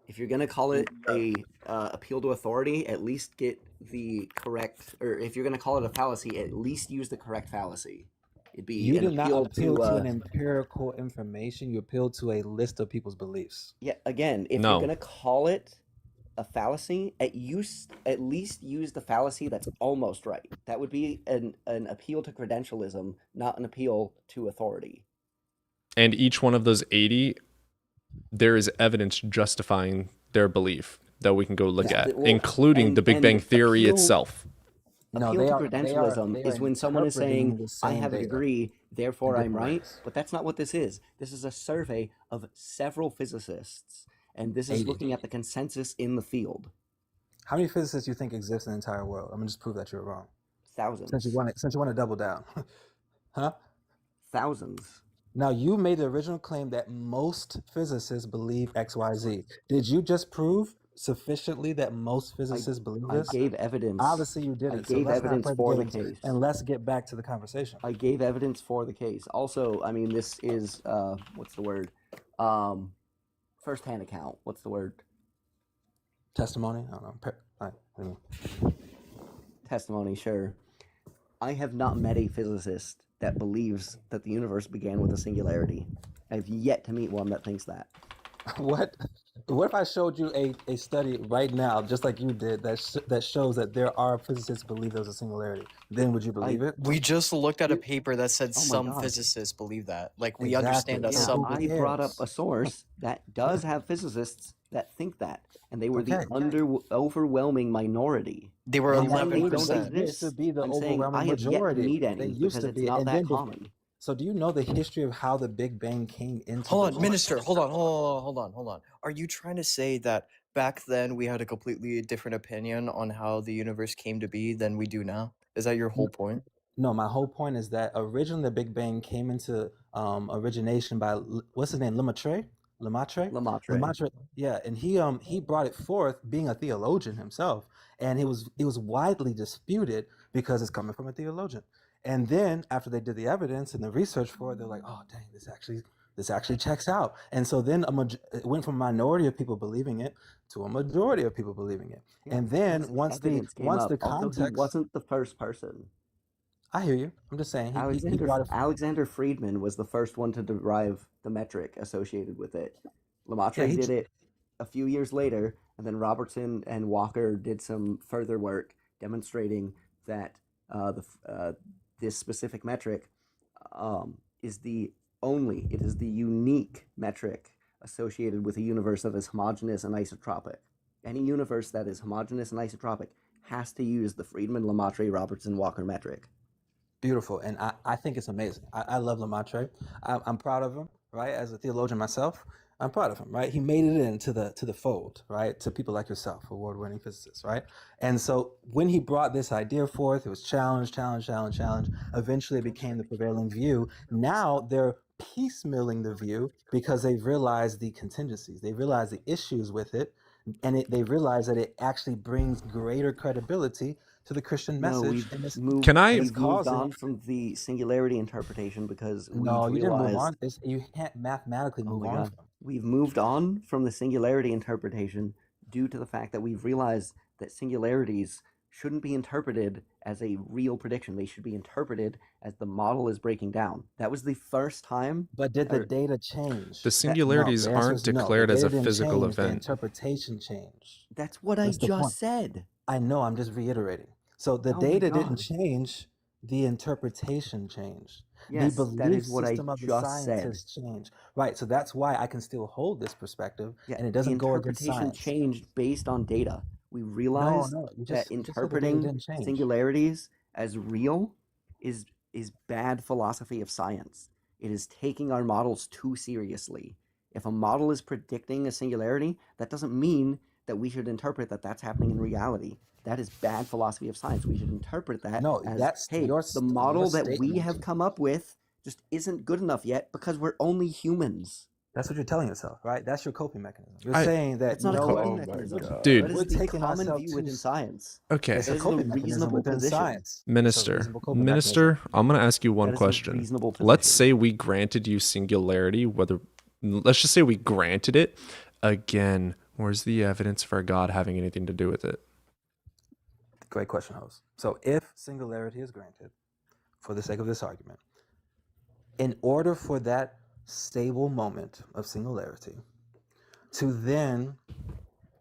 S10: If you're gonna call it a appeal to authority, at least get the correct. Or if you're gonna call it a fallacy, at least use the correct fallacy. It'd be
S9: You
S10: an
S9: did not
S10: appeal
S9: appeal to
S10: to.
S9: an empirical information. You appealed to a list of people's beliefs.
S10: Yeah. Again, if
S1: No.
S10: you're gonna call it a fallacy, at least use the fallacy that's almost right. That would be an appeal to credentialism, not an appeal to authority.
S1: And each one of those 80, there is evidence justifying their belief that we can go look
S10: Yeah,
S1: at,
S10: well,
S1: including the Big
S10: and
S1: Bang Theory
S10: appeal-
S1: itself.
S9: No,
S10: Appeal
S9: they
S10: to
S9: are- they are-
S10: credentialism
S9: they are
S10: is when someone is
S9: interpreting
S10: saying,
S9: the
S10: I
S9: same
S10: have a
S9: data
S10: degree, therefore
S9: in
S10: I'm
S9: different
S10: right.
S9: ways.
S10: But that's not what this is. This is a survey of several physicists. And this is
S9: 80.
S10: looking at the consensus in the field.
S9: How many physicists do you think exist in the entire world? I'm gonna just prove that you're wrong.
S10: Thousands.
S9: Since you want to double down, huh?
S10: Thousands.
S9: Now you made the original claim that most physicists believe XYZ. Did you just prove sufficiently that most physicists believe
S10: I
S9: this?
S10: gave evidence.
S9: Obviously you didn't.
S10: I gave
S9: so let's not
S10: evidence
S9: play
S10: for the
S9: games,
S10: case.
S9: and let's get back to the conversation.
S10: I gave evidence for the case. Also, I mean, this is, what's the word? First-hand account. What's the word?
S9: Testimony? I don't know. All right.
S10: Testimony, sure. I have not met a physicist that believes that the universe began with a singularity. I've yet to meet one that thinks that.
S9: What? What if I showed you a study right now, just like you did, that shows that there are physicists believe there's a singularity? Then would you believe it?
S12: We just looked at a
S10: You-
S12: paper that said
S10: Oh my
S12: some
S10: God.
S12: physicists believe that. Like, we
S9: Exactly.
S12: understand that
S10: Yeah,
S9: So
S12: some
S9: who
S12: believe
S10: I brought up
S9: cares?
S10: a source that does have physicists that think that, and they were the
S9: Okay.
S10: overwhelming minority.
S12: they were
S10: I'm
S9: And
S10: not saying they don't
S12: 11%.
S9: they used to
S10: exist.
S9: be the
S10: I'm saying I
S9: overwhelming
S10: have yet to
S9: majority.
S10: meet
S9: They
S10: any
S9: used
S10: because
S9: to
S10: it's
S9: be,
S10: not
S9: and
S10: that
S9: then
S10: common.
S9: so do you know the history of how the Big Bang came into
S12: Hold on,
S9: being?
S12: Minister. Hold on. Are you trying to say that back then we had a completely different opinion on how the universe came to be than we do now? Is that your whole point?
S9: No, my whole point is that originally the Big Bang came into origination by what's his name, Lemaitre.
S10: Lemaitre.
S9: Yeah, and he brought it forth, being a theologian himself, and it was widely disputed because it's coming from a theologian. And then after they did the evidence and the research for it, they're like, oh dang, this actually checks out. And so then it went from a minority of people believing it to a majority of people believing it.
S10: Yeah,
S9: And then
S10: because
S9: once the
S10: evidence came up, although he
S9: context,
S10: wasn't the first person.
S9: I hear you. I'm just saying he brought it.
S10: Alexander Friedman was the first one to derive the metric associated with it.
S9: Yeah,
S10: Lemaitre did it a few years later, and then Robertson and Walker did some further work demonstrating that this specific metric is the unique metric associated with a universe that is homogeneous and isotropic. Any universe that is homogeneous and isotropic has to use the Friedman, Lemaitre, Robertson, Walker metric.
S9: Beautiful, and I think it's amazing. I love Lemaitre. I'm proud of him, right? As a theologian myself, I'm proud of him, right? He made it into the fold, right? To people like yourself, award-winning physicists, right? And so when he brought this idea forth, it was challenged. Eventually, it became the prevailing view. Now they're piecemealing the view because they've realized the contingencies, they realize the issues with it, and they realize that it actually brings greater credibility to the Christian
S10: No,
S9: message.
S10: we've
S9: And it's
S10: moved.
S1: Can I?
S10: We've moved
S9: causing.
S10: on from the singularity interpretation because
S9: No,
S10: we've
S9: you didn't move
S10: realized.
S9: on. You can't mathematically
S10: Oh
S9: move
S10: my
S9: on
S10: God,
S9: from.
S10: we've moved on from the singularity interpretation due to the fact that we've realized that singularities shouldn't be interpreted as a real prediction. They should be interpreted as the model is breaking down. That was the first time.
S9: But did the
S10: or
S9: data change?
S1: The
S10: that
S9: No,
S1: singularities
S9: the answer
S1: aren't
S9: is no. The
S1: declared as
S9: data
S1: a
S9: didn't
S1: physical
S9: change. The
S1: event.
S9: interpretation changed.
S10: that's what I
S9: That's the point.
S10: just said.
S9: I know. I'm just reiterating. So the
S10: Oh my
S9: data didn't
S10: God.
S9: change. The interpretation changed. The
S10: Yes, that
S9: belief
S10: is what I
S9: system of the
S10: just said.
S9: scientists changed. Right. So that's why I can still hold this perspective,
S10: Yeah,
S9: and it
S10: the
S9: doesn't go against
S10: interpretation
S9: science.
S10: changed based on data. We
S9: No,
S10: realized
S9: no. You
S10: that
S9: just said the data
S10: interpreting
S9: didn't change.
S10: singularities as real is bad philosophy of science. It is taking our models too seriously. If a model is predicting a singularity, that doesn't mean that we should interpret that that's happening in reality. That is bad philosophy of science. We should interpret that
S9: No,
S10: as,
S9: that's
S10: hey,
S9: your
S10: the model that we
S9: statement.
S10: have come up with just isn't good enough yet because we're only humans.
S9: That's what you're telling yourself, right? That's your coping mechanism. You're
S1: I-
S9: saying that
S10: That's not a
S9: no,
S10: coping
S11: Oh my
S10: mechanism.
S11: God.
S1: Dude.
S10: That
S9: we're
S10: is the
S9: taking
S10: common
S9: ourselves
S10: view
S9: too.
S10: within science.
S1: Okay,
S9: It's a
S10: That is a
S9: coping mechanism
S10: reasonable
S9: within
S10: position.
S9: science. It's a
S1: Minister,
S9: reasonable coping mechanism.
S1: Minister, I'm gonna ask you one
S10: That is a
S1: question.
S10: reasonable
S1: Let's
S10: position.
S1: say we granted you singularity. Let's just say we granted it. Again, where's the evidence for God having anything to do with it?
S9: Great question, host. So if singularity is granted, for the sake of this argument, in order for that stable moment of singularity to then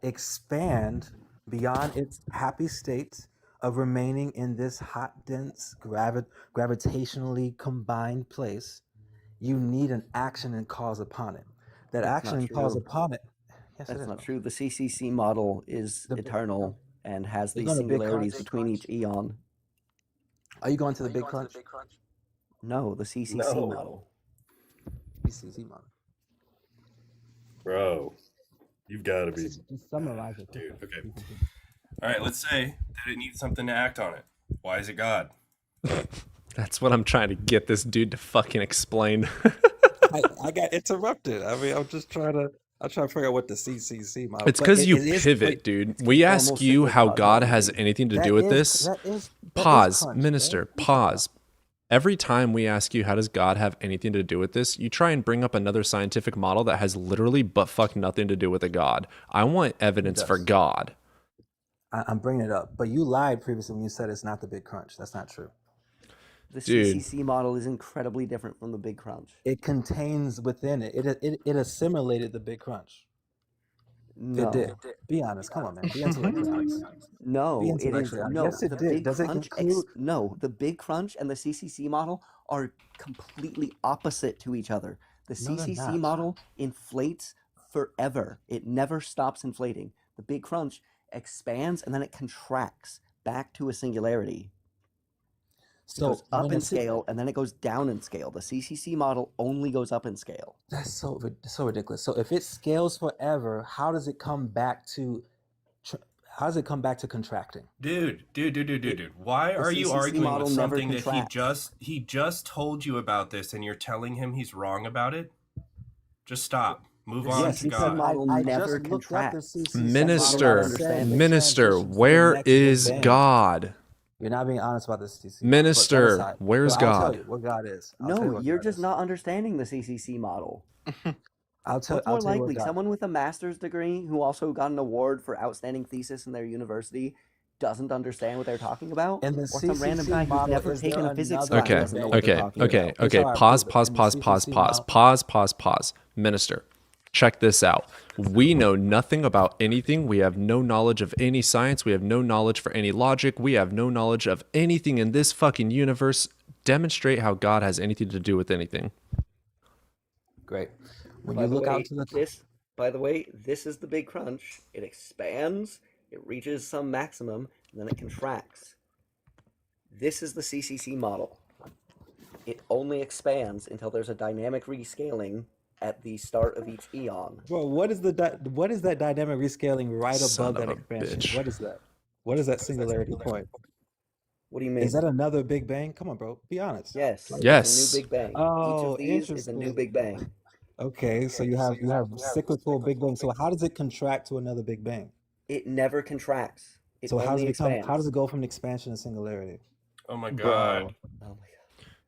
S9: expand beyond its happy state of remaining in this hot, dense, gravitationally combined place, you need an action and cause upon it. That
S10: That's
S9: action
S10: not
S9: and cause
S10: true.
S9: upon it. Yes, it
S10: That's
S9: is.
S10: not true. The CCC model is
S9: The-
S10: eternal and has
S9: You're
S10: these
S9: going to Big
S10: singularities
S9: Crunch?
S10: between each eon.
S9: Are you going to the Big Crunch?
S10: No, the CCC
S11: No.
S10: model.
S9: BCC model.
S11: Bro, you've got to be.
S9: Just summarize it.
S11: Dude, okay. All right, let's say that it needs something to act on it. Why is it God?
S1: That's what I'm trying to get this dude to fucking explain.
S9: I got interrupted. I mean, I'm trying to figure out what the CCC model.
S1: It's
S9: but
S1: because you
S9: it is-
S1: pivot,
S9: wait,
S1: dude. We ask
S10: almost
S1: you
S10: like a
S1: how God
S10: cosmology.
S1: has anything to
S9: that
S1: do with
S9: is-
S1: this.
S9: that is
S1: Pause,
S9: crunch,
S1: minister,
S9: bro.
S1: pause. Every time we ask you, how does God have anything to do with this? You try and bring up another scientific model that has literally but fuck nothing to do with a God. I want evidence for
S9: does.
S1: God.
S9: I'm bringing it up, but you lied previously when you said it's not the Big Crunch. That's not true.
S10: The
S1: Dude.
S10: CCC model is incredibly different from the Big Crunch.
S9: It contains within it. It assimilated the Big Crunch. It did.
S10: No.
S9: Be honest. Come on, man. Be intellectually honest. Be
S10: No, it is
S9: intellectually honest.
S10: no.
S9: Yes, it
S10: The
S9: did.
S10: Big
S9: Does it
S10: Crunch
S9: include?
S10: no, the Big Crunch and the CCC model are completely opposite to each other. The
S9: No, they're
S10: CCC
S9: not.
S10: model inflates forever. It never stops inflating. The Big Crunch expands and then it contracts back to a singularity. It
S9: So
S10: goes up
S9: when
S10: in
S9: the C-
S10: scale and then it goes down in scale. The CCC model only goes up in scale.
S9: that's so ridiculous. So if it scales forever, how does it come back to? How does it come back to contracting?
S11: Dude.
S10: It,
S11: Why
S10: the
S11: are you
S10: CCC
S11: arguing
S10: model
S11: with
S10: never
S11: something that
S10: contracts.
S11: he just told you about this and you're telling him he's wrong about it? Just stop. Move
S10: The
S11: on
S9: Yes,
S11: to
S10: CCC
S9: because
S11: God.
S10: model
S9: I
S10: never
S9: just looked up the
S10: contracts.
S9: CCC
S10: You do
S9: model
S10: not
S9: and
S1: Minister,
S9: it says
S10: understand
S9: it
S10: it.
S1: minister,
S9: transitions to the
S1: where
S9: next Big
S1: is
S9: Bang.
S1: God?
S9: You're not being honest about the CCC model, but that
S1: Minister,
S9: aside.
S1: where's
S9: So I'll tell
S1: God?
S9: you what God is. I'll tell you
S10: No,
S9: what
S10: you're
S9: God
S10: just
S9: is.
S10: not understanding the CCC model. What's more
S9: I'll tell you what
S10: likely?
S9: God.
S10: Someone with a master's degree who also got an award for outstanding thesis in their university doesn't understand what they're talking about?
S9: In the
S10: Or some random guy
S9: CCC
S10: who's
S9: model,
S10: never
S9: is there
S10: taken a physics
S9: another
S10: class
S1: Okay,
S10: doesn't know
S9: Big
S10: what they're
S1: okay,
S10: talking
S1: okay,
S10: about?
S9: Here's
S1: okay.
S9: how I
S1: Pause,
S9: prove it.
S1: pause,
S9: In the
S1: pause, pause,
S9: CCC
S1: pause,
S9: model,
S1: pause. Minister, check this out. We know nothing about anything. We have no knowledge of any science. We have no knowledge for any logic. We have no knowledge of anything in this fucking universe. Demonstrate how God has anything to do with anything.
S9: great. When
S10: By
S9: you
S10: the
S9: look out
S10: way,
S9: to the
S10: this is the Big Crunch. It expands, it reaches some maximum, and then it contracts. This is the CCC model. It only expands until there's a dynamic rescaling at the start of each eon.
S9: bro, what is that dynamic rescaling right
S1: Son
S9: above
S1: of
S9: that
S1: a
S9: expansion?
S1: bitch.
S9: What is that? What is that singularity point?
S10: What do you
S9: Is
S10: mean?
S9: that another Big Bang? Come on, bro. Be honest.
S10: Yes, it's a
S1: Yes.
S10: new Big Bang. Each
S9: Oh,
S10: of these is a new
S9: interesting.
S10: Big Bang.
S9: Okay, so you have cyclical Big Bang. So how does it contract to another Big Bang?
S10: It never contracts. It
S9: So how does
S10: only
S9: it become? How
S10: expands.
S9: does it go from expansion to singularity?
S11: Oh my
S12: Bro.
S11: God.
S10: Oh my god.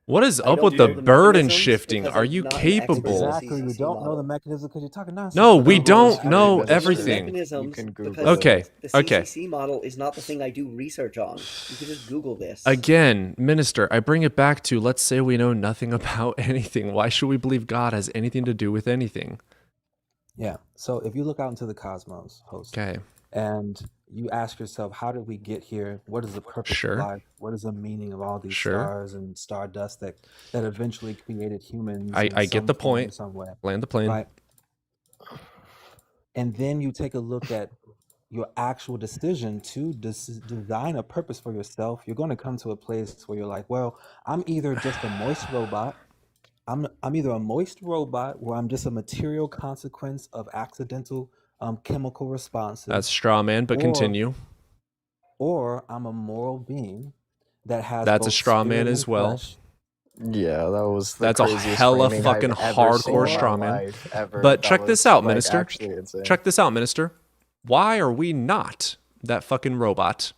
S1: What is
S10: I
S1: up
S10: don't
S1: with the
S10: know the
S1: burden
S10: mechanisms
S1: shifting?
S10: because
S1: Are
S10: I'm
S1: you
S10: not an expert in the
S1: capable?
S9: Exactly. You
S10: CCC
S9: don't know the
S10: model.
S9: mechanism because you're talking nonsense.
S1: No,
S9: But
S1: we
S9: don't worry.
S1: don't
S12: Actually,
S1: know
S12: minister,
S1: everything.
S12: you
S10: Mechanisms
S12: can
S10: because
S12: Google it.
S1: Okay,
S10: the
S1: okay.
S10: CCC model is not the thing I do research on. You can just Google this.
S1: Again, minister, I bring it back to let's say we know nothing about anything. Why should we believe God has anything to do with anything?
S9: Yeah. So if you look out into the cosmos, host,
S1: Okay,
S9: and you ask yourself, how did we get here? What is the purpose of
S1: sure,
S9: life? What is the meaning of all these
S1: sure.
S9: stars and stardust that eventually created humans
S1: I
S9: in
S1: get
S9: some
S1: the
S9: form,
S1: point.
S9: some way,
S1: Land the plane.
S9: right? And then you take a look at your actual decision to design a purpose for yourself. You're going to come to a place where you're like, well, I'm either just a moist robot. I'm either a moist robot or I'm just a material consequence of accidental chemical responses,
S1: That's straw man, but
S9: or
S1: continue.
S9: I'm a moral being that has
S1: That's a
S9: both
S1: straw man
S9: spirit and
S1: as well.
S9: flesh.
S12: Yeah, that was the
S1: That's a
S12: craziest
S1: hella
S12: framing
S1: fucking
S12: I've ever seen
S1: hardcore
S12: in my
S1: straw man.
S12: life ever.
S1: But
S12: That
S1: check this
S12: was
S1: out,
S12: like
S1: minister.
S12: actually insane.
S1: Check this out, minister. Why are we not that fucking robot?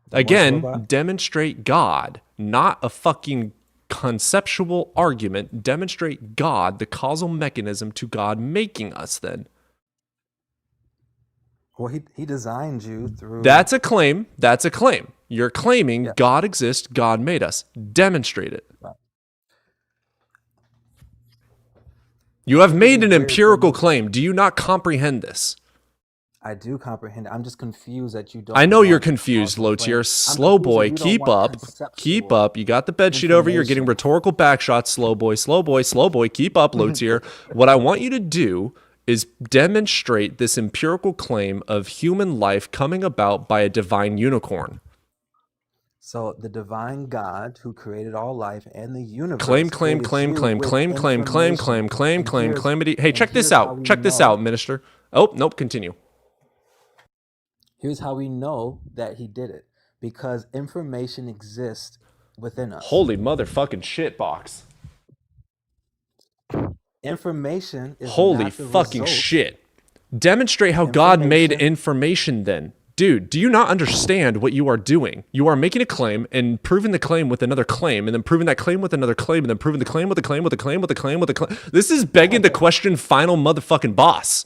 S9: The moist
S1: Again,
S9: robot.
S1: demonstrate God, not a fucking conceptual argument. Demonstrate God, the causal mechanism to God making us then.
S9: Well, he designed you through.
S1: That's a claim. That's a claim. You're claiming
S9: Yeah.
S1: God exists, God made us. Demonstrate it.
S9: Right.
S1: You have made an
S9: weird
S1: empirical
S9: thing.
S1: claim. Do you not comprehend this?
S9: I do comprehend. I'm just confused that you don't.
S1: I know you're
S9: want
S1: confused,
S9: causal claim.
S1: Lotier.
S9: I'm
S1: Slow
S9: confused
S1: boy,
S9: that you don't
S1: keep
S9: want
S1: up. Keep
S9: conceptual
S1: up. You got the bed sheet over. You're getting
S9: information.
S1: rhetorical backshots. Slow boy, slow boy, slow boy. Keep up, Lotier. What I want you to do is demonstrate this empirical claim of human life coming about by a divine unicorn.
S9: So the divine God who created all life and the universe
S1: Claim.
S9: created you with information. And here's-
S1: Hey, check this
S9: here's how
S1: out.
S9: we
S1: Check this
S9: know-
S1: out, minister. Oh, nope, continue.
S9: Here's how we know that he did it. Because information exists within us.
S1: Holy motherfucking shit box.
S9: Information is
S1: Holy
S9: not the
S1: fucking
S9: result.
S1: shit. Demonstrate how God made information then. Dude, do you not understand what you are doing? You are making a claim and proving the claim with another claim and then proving that claim with another claim and then proving the claim with a claim with a claim with a claim with a claim. This is begging the question final motherfucking boss.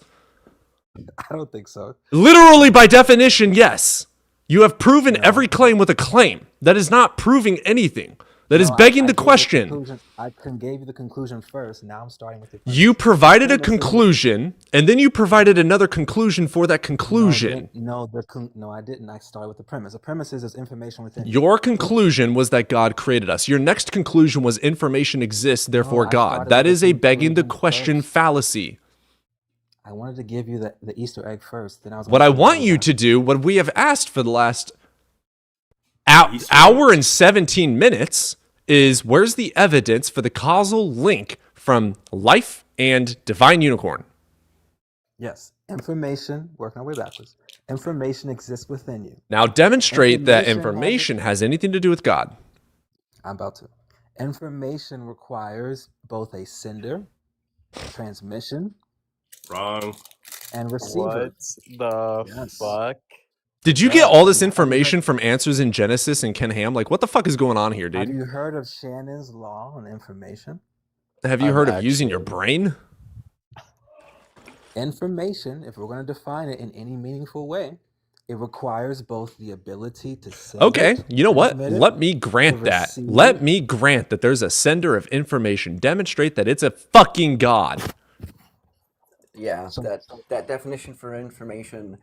S9: I don't think so.
S1: Literally by definition, yes. You have proven every claim with a claim. That is not proving anything. That is
S9: No,
S1: begging
S9: I
S1: the
S9: gave
S1: question.
S9: conclusion. I gave you the conclusion first. Now I'm starting with the
S1: You
S9: premise.
S1: provided a
S9: Premise is-
S1: conclusion, and then you provided another conclusion for that conclusion.
S9: No, I didn't. I started with the premise. The premise is there's information within.
S1: Your conclusion was that God created us. Your next conclusion was information exists, therefore
S9: I
S1: God.
S9: started
S1: That
S9: with
S1: is
S9: the
S1: a begging the
S9: conclusion
S1: question
S9: first.
S1: fallacy.
S9: I wanted to give you the Easter egg first. Then I was.
S1: What
S9: gonna
S1: I
S9: say
S1: want
S9: the
S1: you
S9: other
S1: to do, what we have asked for the last
S11: Easter
S1: hour and 17 minutes, is where's the evidence for the causal link from life and divine unicorn?
S9: Yes, information. Working our way backwards. Information exists within you.
S1: Now demonstrate that
S9: Information
S1: information has anything to do with God.
S9: I'm about to. Information requires both a sender, transmission,
S11: Wrong.
S9: and receiver.
S12: the
S9: Yes.
S12: fuck?
S1: Did you
S9: Yeah,
S1: get all this
S9: have you heard-
S1: information from Answers in Genesis and Ken Ham? Like, what the fuck is going on here,
S9: Have
S1: dude?
S9: you heard of Shannon's law on information?
S1: Have you
S12: I've
S1: heard of using your
S12: actually-
S1: brain?
S9: Information, if we're going to define it in any meaningful way, it requires both the ability to send
S1: Okay,
S9: it,
S1: you know what?
S9: transmit it,
S1: Let me grant
S9: to
S1: that.
S9: receive
S1: Let
S9: it.
S1: me grant that there's a sender of information. Demonstrate that it's a fucking God.
S10: Yeah, that definition for information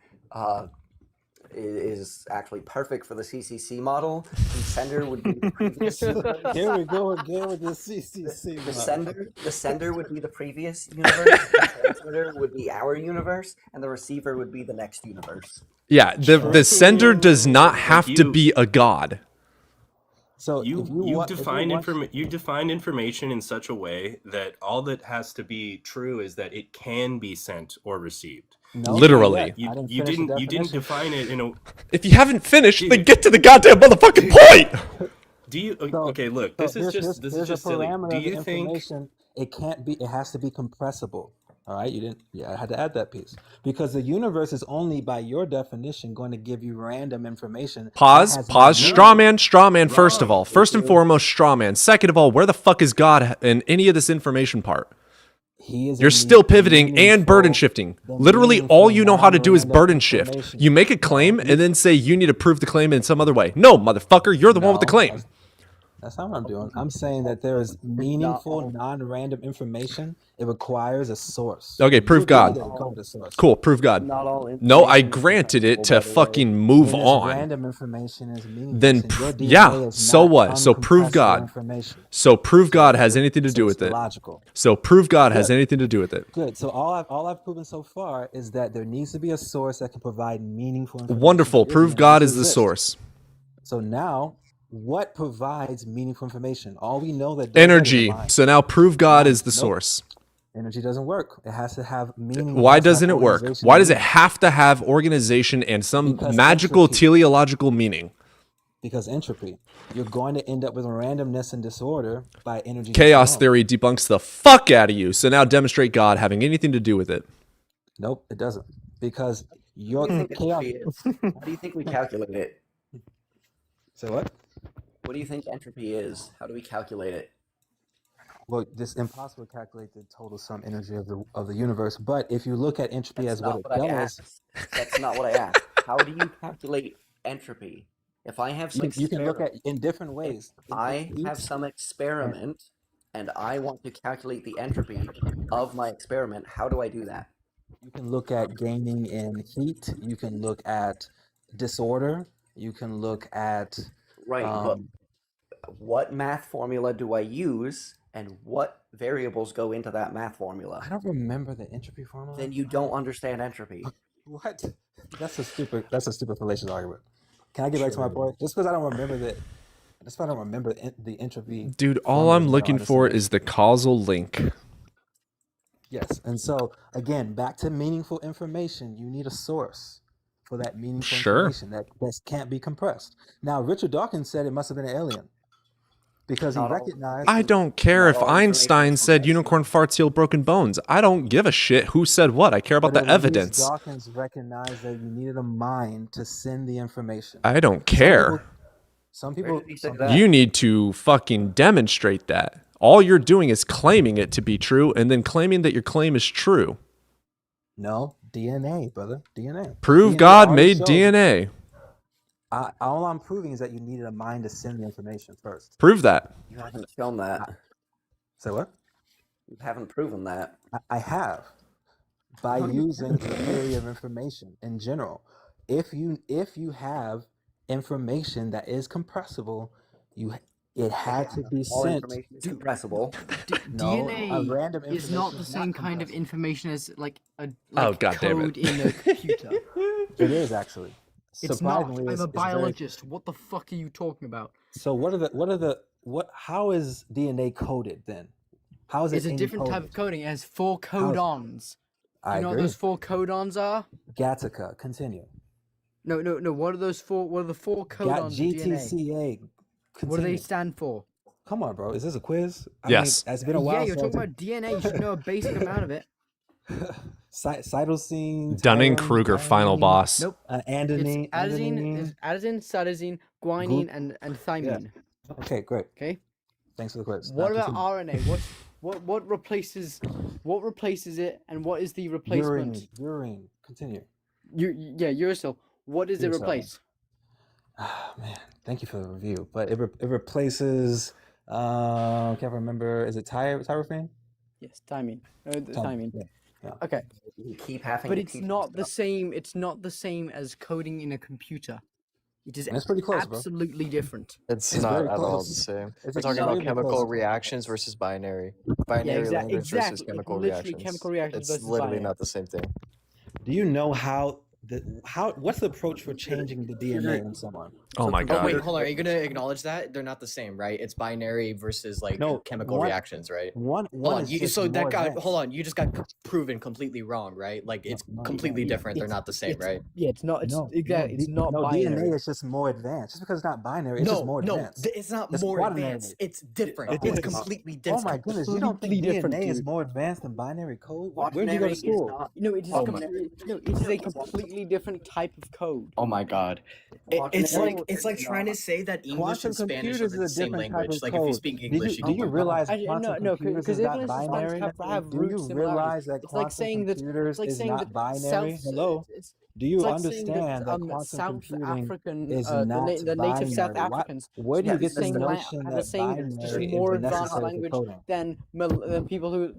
S10: is actually perfect for the CCC model. The sender would be the previous universe.
S9: Here we go again with the CCC.
S10: The sender would be the previous universe. The transmitter would be our universe, and the receiver would be the next universe.
S1: Yeah, the sender does not have to
S11: you-
S1: be a God.
S9: So
S11: You
S9: if you
S11: you
S9: want, if
S11: define
S9: want-
S11: you define information in such a way that all that has to be true is that it can be sent or received.
S9: No, not
S1: Literally.
S9: yet. I
S11: You
S9: finish the
S11: you didn't
S9: definition.
S11: define it in a.
S1: If you haven't finished, then
S11: Dude.
S1: get to the goddamn motherfucking point.
S11: Do you
S9: So-
S11: okay? Look,
S9: So
S11: this is just silly.
S9: parameter
S11: Do
S9: of the
S11: you think?
S9: information. It can't be. It has to be compressible. All right, you didn't. Yeah, I had to add that piece because the universe is only, by your definition, going to give you random information. that
S1: Pause,
S9: has
S1: pause.
S9: meaning.
S1: Straw man, first of
S11: Wrong.
S1: all. First and foremost, straw man. Second of all, where the fuck is God in any of this information part?
S9: He is
S1: You're
S9: a
S1: still pivoting and
S9: meaningful-
S1: burden shifting.
S9: the
S1: Literally, all you know how to do is
S9: non-random
S1: burden shift.
S9: information.
S1: You make a claim and then say you need to prove the claim in some other way. No, motherfucker, you're the one with the
S9: No,
S1: claim.
S9: That's not what I'm doing. I'm saying that there is meaningful, non-random information. It requires a source.
S1: Okay, prove
S9: You
S1: God.
S9: gotta come with a source.
S1: Cool, prove God.
S10: Not all
S1: No, I
S10: information is
S1: granted it
S10: compressible,
S1: to
S10: by the way.
S1: fucking move
S9: When this
S1: on.
S9: random information is meaningless,
S1: Then
S9: and your DNA
S1: yeah,
S9: is
S1: so
S9: not
S1: what? So prove
S9: uncompressible
S1: God.
S9: information.
S1: So prove God has
S9: So
S1: anything to do
S9: it's
S1: with it.
S9: logical.
S1: So prove God has
S9: Good.
S1: anything to do with it.
S9: Good. So all I've proven so far is that there needs to be a source that can provide meaningful information.
S1: Wonderful.
S9: for your
S1: Prove
S9: DNA
S1: God
S9: to
S1: is the
S9: exist.
S1: source.
S9: So now, what provides meaningful information? All we know that does that is the
S1: Energy.
S9: mind.
S1: So now prove God is the
S9: Nope.
S1: source.
S9: Energy doesn't work. It has to have meaning.
S1: Why
S9: has to have
S1: doesn't it work?
S9: organization
S1: Why
S9: and
S1: does it
S9: meaning.
S1: have to have organization and some
S9: Because
S1: magical
S9: entropy.
S1: teleological meaning?
S9: Because entropy. You're going to end up with randomness and disorder by energy.
S1: Chaos
S9: alone.
S1: theory debunks the fuck out of you. So now demonstrate God having anything to do with it.
S9: Nope, it doesn't. Because your
S10: What do you think
S9: chaos.
S10: entropy is? How do you think we calculate it?
S9: So what?
S10: What do you think entropy is? How do we calculate it?
S9: Well, it's impossible to calculate the total sum energy of the universe. But if you look at entropy
S10: That's
S9: as what
S10: not
S9: it
S10: what I
S9: does,
S10: asked. That's not what I asked. How do you calculate entropy? If I have some
S9: you can look at
S10: experiment-
S9: in different ways.
S10: if I have some experiment and I want to calculate the entropy of my experiment, how do I do that?
S9: You can look at gaining in heat. You can look at disorder. You can look at
S10: Right,
S9: um,
S10: but what math formula do I use and what variables go into that math formula?
S9: I don't remember the entropy formula.
S10: Then you don't understand entropy.
S9: What? That's a stupid fallacious argument. Can I get back to my point? Just because I don't remember the entropy.
S1: Dude, all
S9: formula,
S1: I'm
S9: I don't
S1: looking for
S9: understand.
S1: is the causal link.
S9: Yes, and so again, back to meaningful information, you need a source for that meaningful
S1: Sure.
S9: information that can't be compressed. Now, Richard Dawkins said it must have been an alien because he
S10: Not all-
S9: recognized.
S1: I don't care
S10: Not
S1: if
S10: all information
S1: Einstein
S10: is
S1: said
S10: compressible.
S1: unicorn farts heal broken bones. I don't give a shit who said what. I care about
S9: but
S1: the
S9: at least
S1: evidence.
S9: Dawkins recognized that you needed a mind to send the information.
S1: I don't care.
S9: Some
S10: Where
S9: people.
S10: did he say
S9: some
S10: that?
S1: You need to fucking demonstrate that. All you're doing is claiming it to be true and then claiming that your claim is true.
S9: No, DNA, brother. DNA.
S1: Prove
S9: DNA
S1: God
S9: already
S1: made
S9: shows-
S1: DNA.
S9: All I'm proving is that you needed a mind to send the information first.
S1: Prove that.
S10: You haven't shown that.
S9: Say what?
S10: You haven't proven that.
S9: I have. By
S10: No, you
S9: using the theory of information in general. If you have information that is compressible, it had to be
S10: All
S9: sent.
S10: information is compressible.
S9: No, a
S5: DNA
S9: random
S5: is not
S9: information
S5: the
S9: is
S5: same
S9: not
S5: kind of
S9: compressible.
S5: information as like
S1: Oh, God damn it.
S5: code in a computer.
S9: It is actually.
S5: It's not.
S9: Surprisingly,
S5: I'm a
S9: it's very.
S5: biologist. What the fuck are you talking about?
S9: So how is DNA coded then? How is it
S5: It's a different type
S9: encoded?
S5: of coding. It has 4
S9: How's-
S5: codons.
S9: I
S5: You know what
S9: agree.
S5: those 4 codons are?
S9: Gattaca, continue.
S5: No. What are those 4? What are the 4 codons of DNA?
S9: GTCA,
S5: What do they
S9: continue.
S5: stand for?
S9: Come on, bro. Is this a quiz?
S1: Yes.
S9: It's been a while.
S5: Yeah, you're
S9: so
S5: talking about DNA. You should know a basic amount of it.
S9: cytosine,
S1: Dunning-Kruger final
S9: thymine,
S1: boss.
S5: Nope.
S9: adenine,
S5: It's adenine, cytosine, guanine,
S9: Glu-
S5: and thymine.
S9: Okay, great.
S5: Okay.
S9: Thanks for the quiz.
S5: What
S9: Now
S5: about
S9: continue.
S5: RNA? What replaces it, and what is the replacement?
S9: Urine. Continue.
S5: Uracil. What does it
S9: Uracil.
S5: replace?
S9: Ah, man. Thank you for the review. But it replaces. Can't remember. Is it tyrosine?
S5: Yes, thymine. Thymine.
S9: Yeah.
S5: Okay,
S10: You keep having
S5: but
S10: to
S5: it's
S10: teach
S5: not
S10: me
S5: the
S10: stuff.
S5: same. It's not the same as coding in a computer. It is
S9: That's pretty close, bro.
S5: absolutely different.
S12: It's
S9: It's
S12: not
S9: very
S12: at all the
S9: close.
S12: same.
S9: It's
S12: We're talking about
S9: extremely
S12: chemical
S9: close.
S12: reactions versus binary.
S5: Yeah,
S12: Binary language versus
S5: exactly.
S12: chemical
S5: Literally
S12: reactions.
S5: chemical reactions
S12: It's
S5: versus
S12: literally
S5: binary.
S12: not the same thing.
S9: Do you know what's the approach for changing the DNA in someone?
S1: Oh my
S4: Oh
S1: God.
S4: wait, hold on. Are you gonna acknowledge that they're not the same, right? It's binary versus like
S9: No,
S4: chemical
S9: one-
S4: reactions, right?
S9: One
S4: Hold on.
S9: is
S4: You,
S9: just
S4: so that
S9: more
S4: got
S9: advanced.
S4: hold on. You just got proven completely wrong, right? Like it's
S9: no,
S4: completely
S9: no,
S4: different. They're
S5: It's-
S4: not the same,
S5: it's-
S4: right?
S5: Yeah, it's not. It's
S9: No,
S5: exactly. It's not
S9: DNA
S5: binary.
S9: is just more advanced. Just because it's not binary, it's just more advanced.
S4: It's not
S9: It's
S4: more
S9: quaternary.
S4: advanced. It's different.
S9: It
S4: It's
S9: is.
S4: completely
S9: Oh
S4: different.
S9: my goodness, you don't think
S5: Completely different,
S9: DNA is
S5: dude.
S9: more advanced than binary code? Where did you go
S10: Quaternary
S9: to
S10: is
S9: school?
S10: not-
S5: No, it is
S4: Oh my-
S5: no, it is a completely different type of code.
S4: Oh my god. It's
S10: Quaternary
S4: like
S10: is
S4: trying to
S10: not-
S4: say that English
S9: Quantum
S4: and Spanish
S9: computers
S4: are the
S9: is a
S4: same
S9: different type
S4: language.
S9: of
S4: Like if you
S9: code.
S4: speak
S9: Do
S4: English,
S9: you, do you realize
S5: Actually,
S9: quantum
S5: no,
S9: computers
S5: because
S9: is not
S5: English and Spanish
S9: binary?
S5: have
S9: Do
S5: root
S9: you
S5: similarities.
S9: realize that
S5: It's like
S9: quantum
S5: saying that
S9: computers
S5: it's like
S9: is
S5: saying
S9: not
S5: that
S9: binary?
S5: South,
S9: Hello?
S5: it's,
S9: Do you
S5: it's like saying
S9: understand that quantum
S5: South
S9: computing
S5: African,
S9: is
S5: the,
S9: not
S5: the native South
S9: binary?
S5: Africans
S9: Where do you
S5: have the
S9: get the
S5: same
S9: notion
S5: have the
S9: that
S5: same
S9: binary
S5: more
S9: is
S5: advanced
S9: necessary for
S5: language
S9: coding?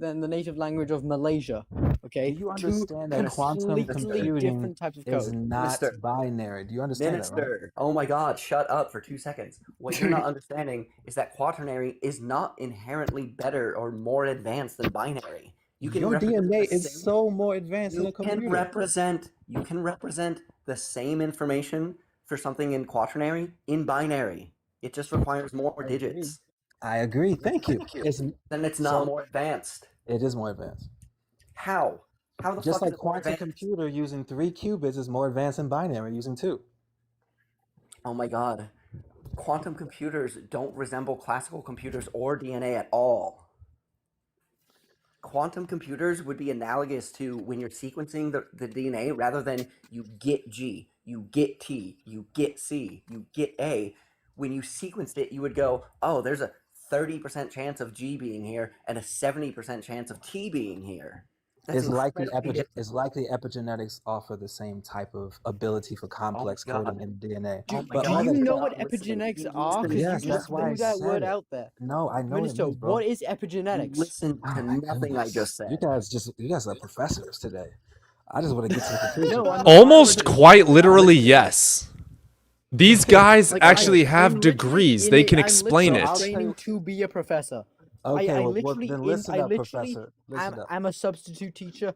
S5: than the native language of Malaysia. Okay,
S9: Do you
S5: two
S9: understand that quantum
S5: completely
S9: computing
S5: different types of
S9: is
S5: code.
S9: not
S10: Minister.
S9: binary? Do you understand that, right?
S10: Minister, oh my God, shut up for 2 seconds. What you're not understanding is that quaternary is not inherently better or more advanced than binary. You can
S9: Your
S10: represent
S9: DNA
S10: the
S9: is
S10: same-
S9: so more advanced than
S10: you
S9: a
S10: can
S9: computer.
S10: represent the same information for something in quaternary in binary. It just requires more digits.
S9: I agree. Thank you.
S10: Then it's not
S9: so-
S10: more advanced.
S9: It is more advanced.
S10: How? How the
S9: Just
S10: fuck
S9: like
S10: is it more
S9: quantum
S10: advanced?
S9: computer using 3 qubits is more advanced than binary using 2.
S10: Oh my God. Quantum computers don't resemble classical computers or DNA at all. Quantum computers would be analogous to when you're sequencing the DNA, rather than you get G, you get T, you get C, you get A. When you sequenced it, you would go, oh, there's a 30% chance of G being here and a 70% chance of T being here. That's
S9: It's like
S10: incredibly different.
S9: epigenetics offer the same type of ability for complex
S10: God.
S9: coding in DNA.
S10: Oh my
S9: But
S5: Do
S9: all
S10: God,
S5: you
S9: that-
S5: know
S10: you're
S5: what
S10: not listening.
S5: epigenetics
S10: You
S5: are?
S10: listen
S5: Because
S9: Yes,
S5: you
S9: that's
S5: just
S9: why
S5: threw
S9: I
S5: that
S9: said
S5: word
S9: it.
S5: out there.
S9: No, I know what it
S5: Minister,
S9: means, bro.
S5: what is
S10: You
S5: epigenetics?
S10: listen
S9: Oh
S10: to
S9: my
S10: nothing I
S9: goodness.
S10: just said.
S9: You guys are professors today. I just want to get to the conclusion.
S5: No, I'm
S1: Almost quite literally, yes. These guys
S5: Like,
S1: actually
S5: I'm
S1: have
S5: literally
S1: degrees.
S5: in
S1: They
S5: it-
S1: can
S5: I'm
S1: explain
S5: literally
S1: it.
S5: training to be a professor.
S9: Okay,
S5: I
S9: well,
S5: literally
S9: then listen up, professor. Listen up.
S5: I'm a substitute teacher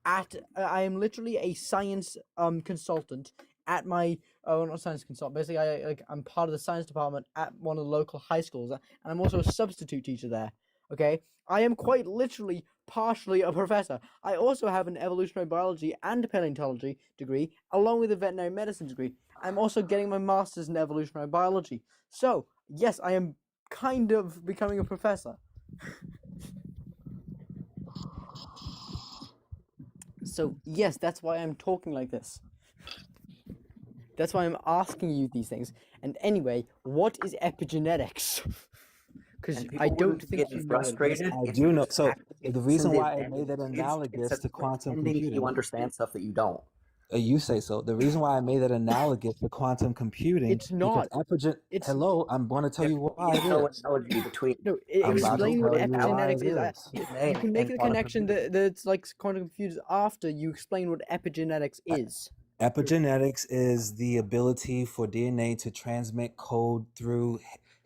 S5: I am literally a science consultant at my not science consultant. Basically, I'm part of the science department at one of the local high schools, and I'm also a substitute teacher there. Okay, I am quite literally partially a professor. I also have an evolutionary biology and paleontology degree, along with a veterinary medicine degree. I'm also getting my master's in evolutionary biology. So yes, I am kind of becoming a professor. So yes, that's why I'm talking like this. That's why I'm asking you these things. And anyway, what is epigenetics? Because I don't think you know what it is.
S10: frustrated.
S9: I
S10: if
S9: do
S10: you
S9: know. So
S10: actually
S9: the reason
S10: listen to
S9: why I
S10: them,
S9: made that
S10: it's
S9: analogous to quantum
S10: pretending
S9: computing.
S10: you understand stuff that you don't.
S9: You say so. The reason why I made that analogous to quantum computing
S5: It's not. It's
S9: Hello, I'm going to tell you why it
S10: No
S9: is.
S10: analogy between
S5: no.
S9: I'm about to
S5: Explain what
S9: tell you why
S5: epigenetics
S9: it
S5: is.
S9: is.
S5: You
S10: DNA
S5: can make
S10: and
S5: the
S10: quantum
S5: connection
S10: computing.
S5: that's like quantum computers after you explain what epigenetics is.
S9: Epigenetics is the ability for DNA to transmit code through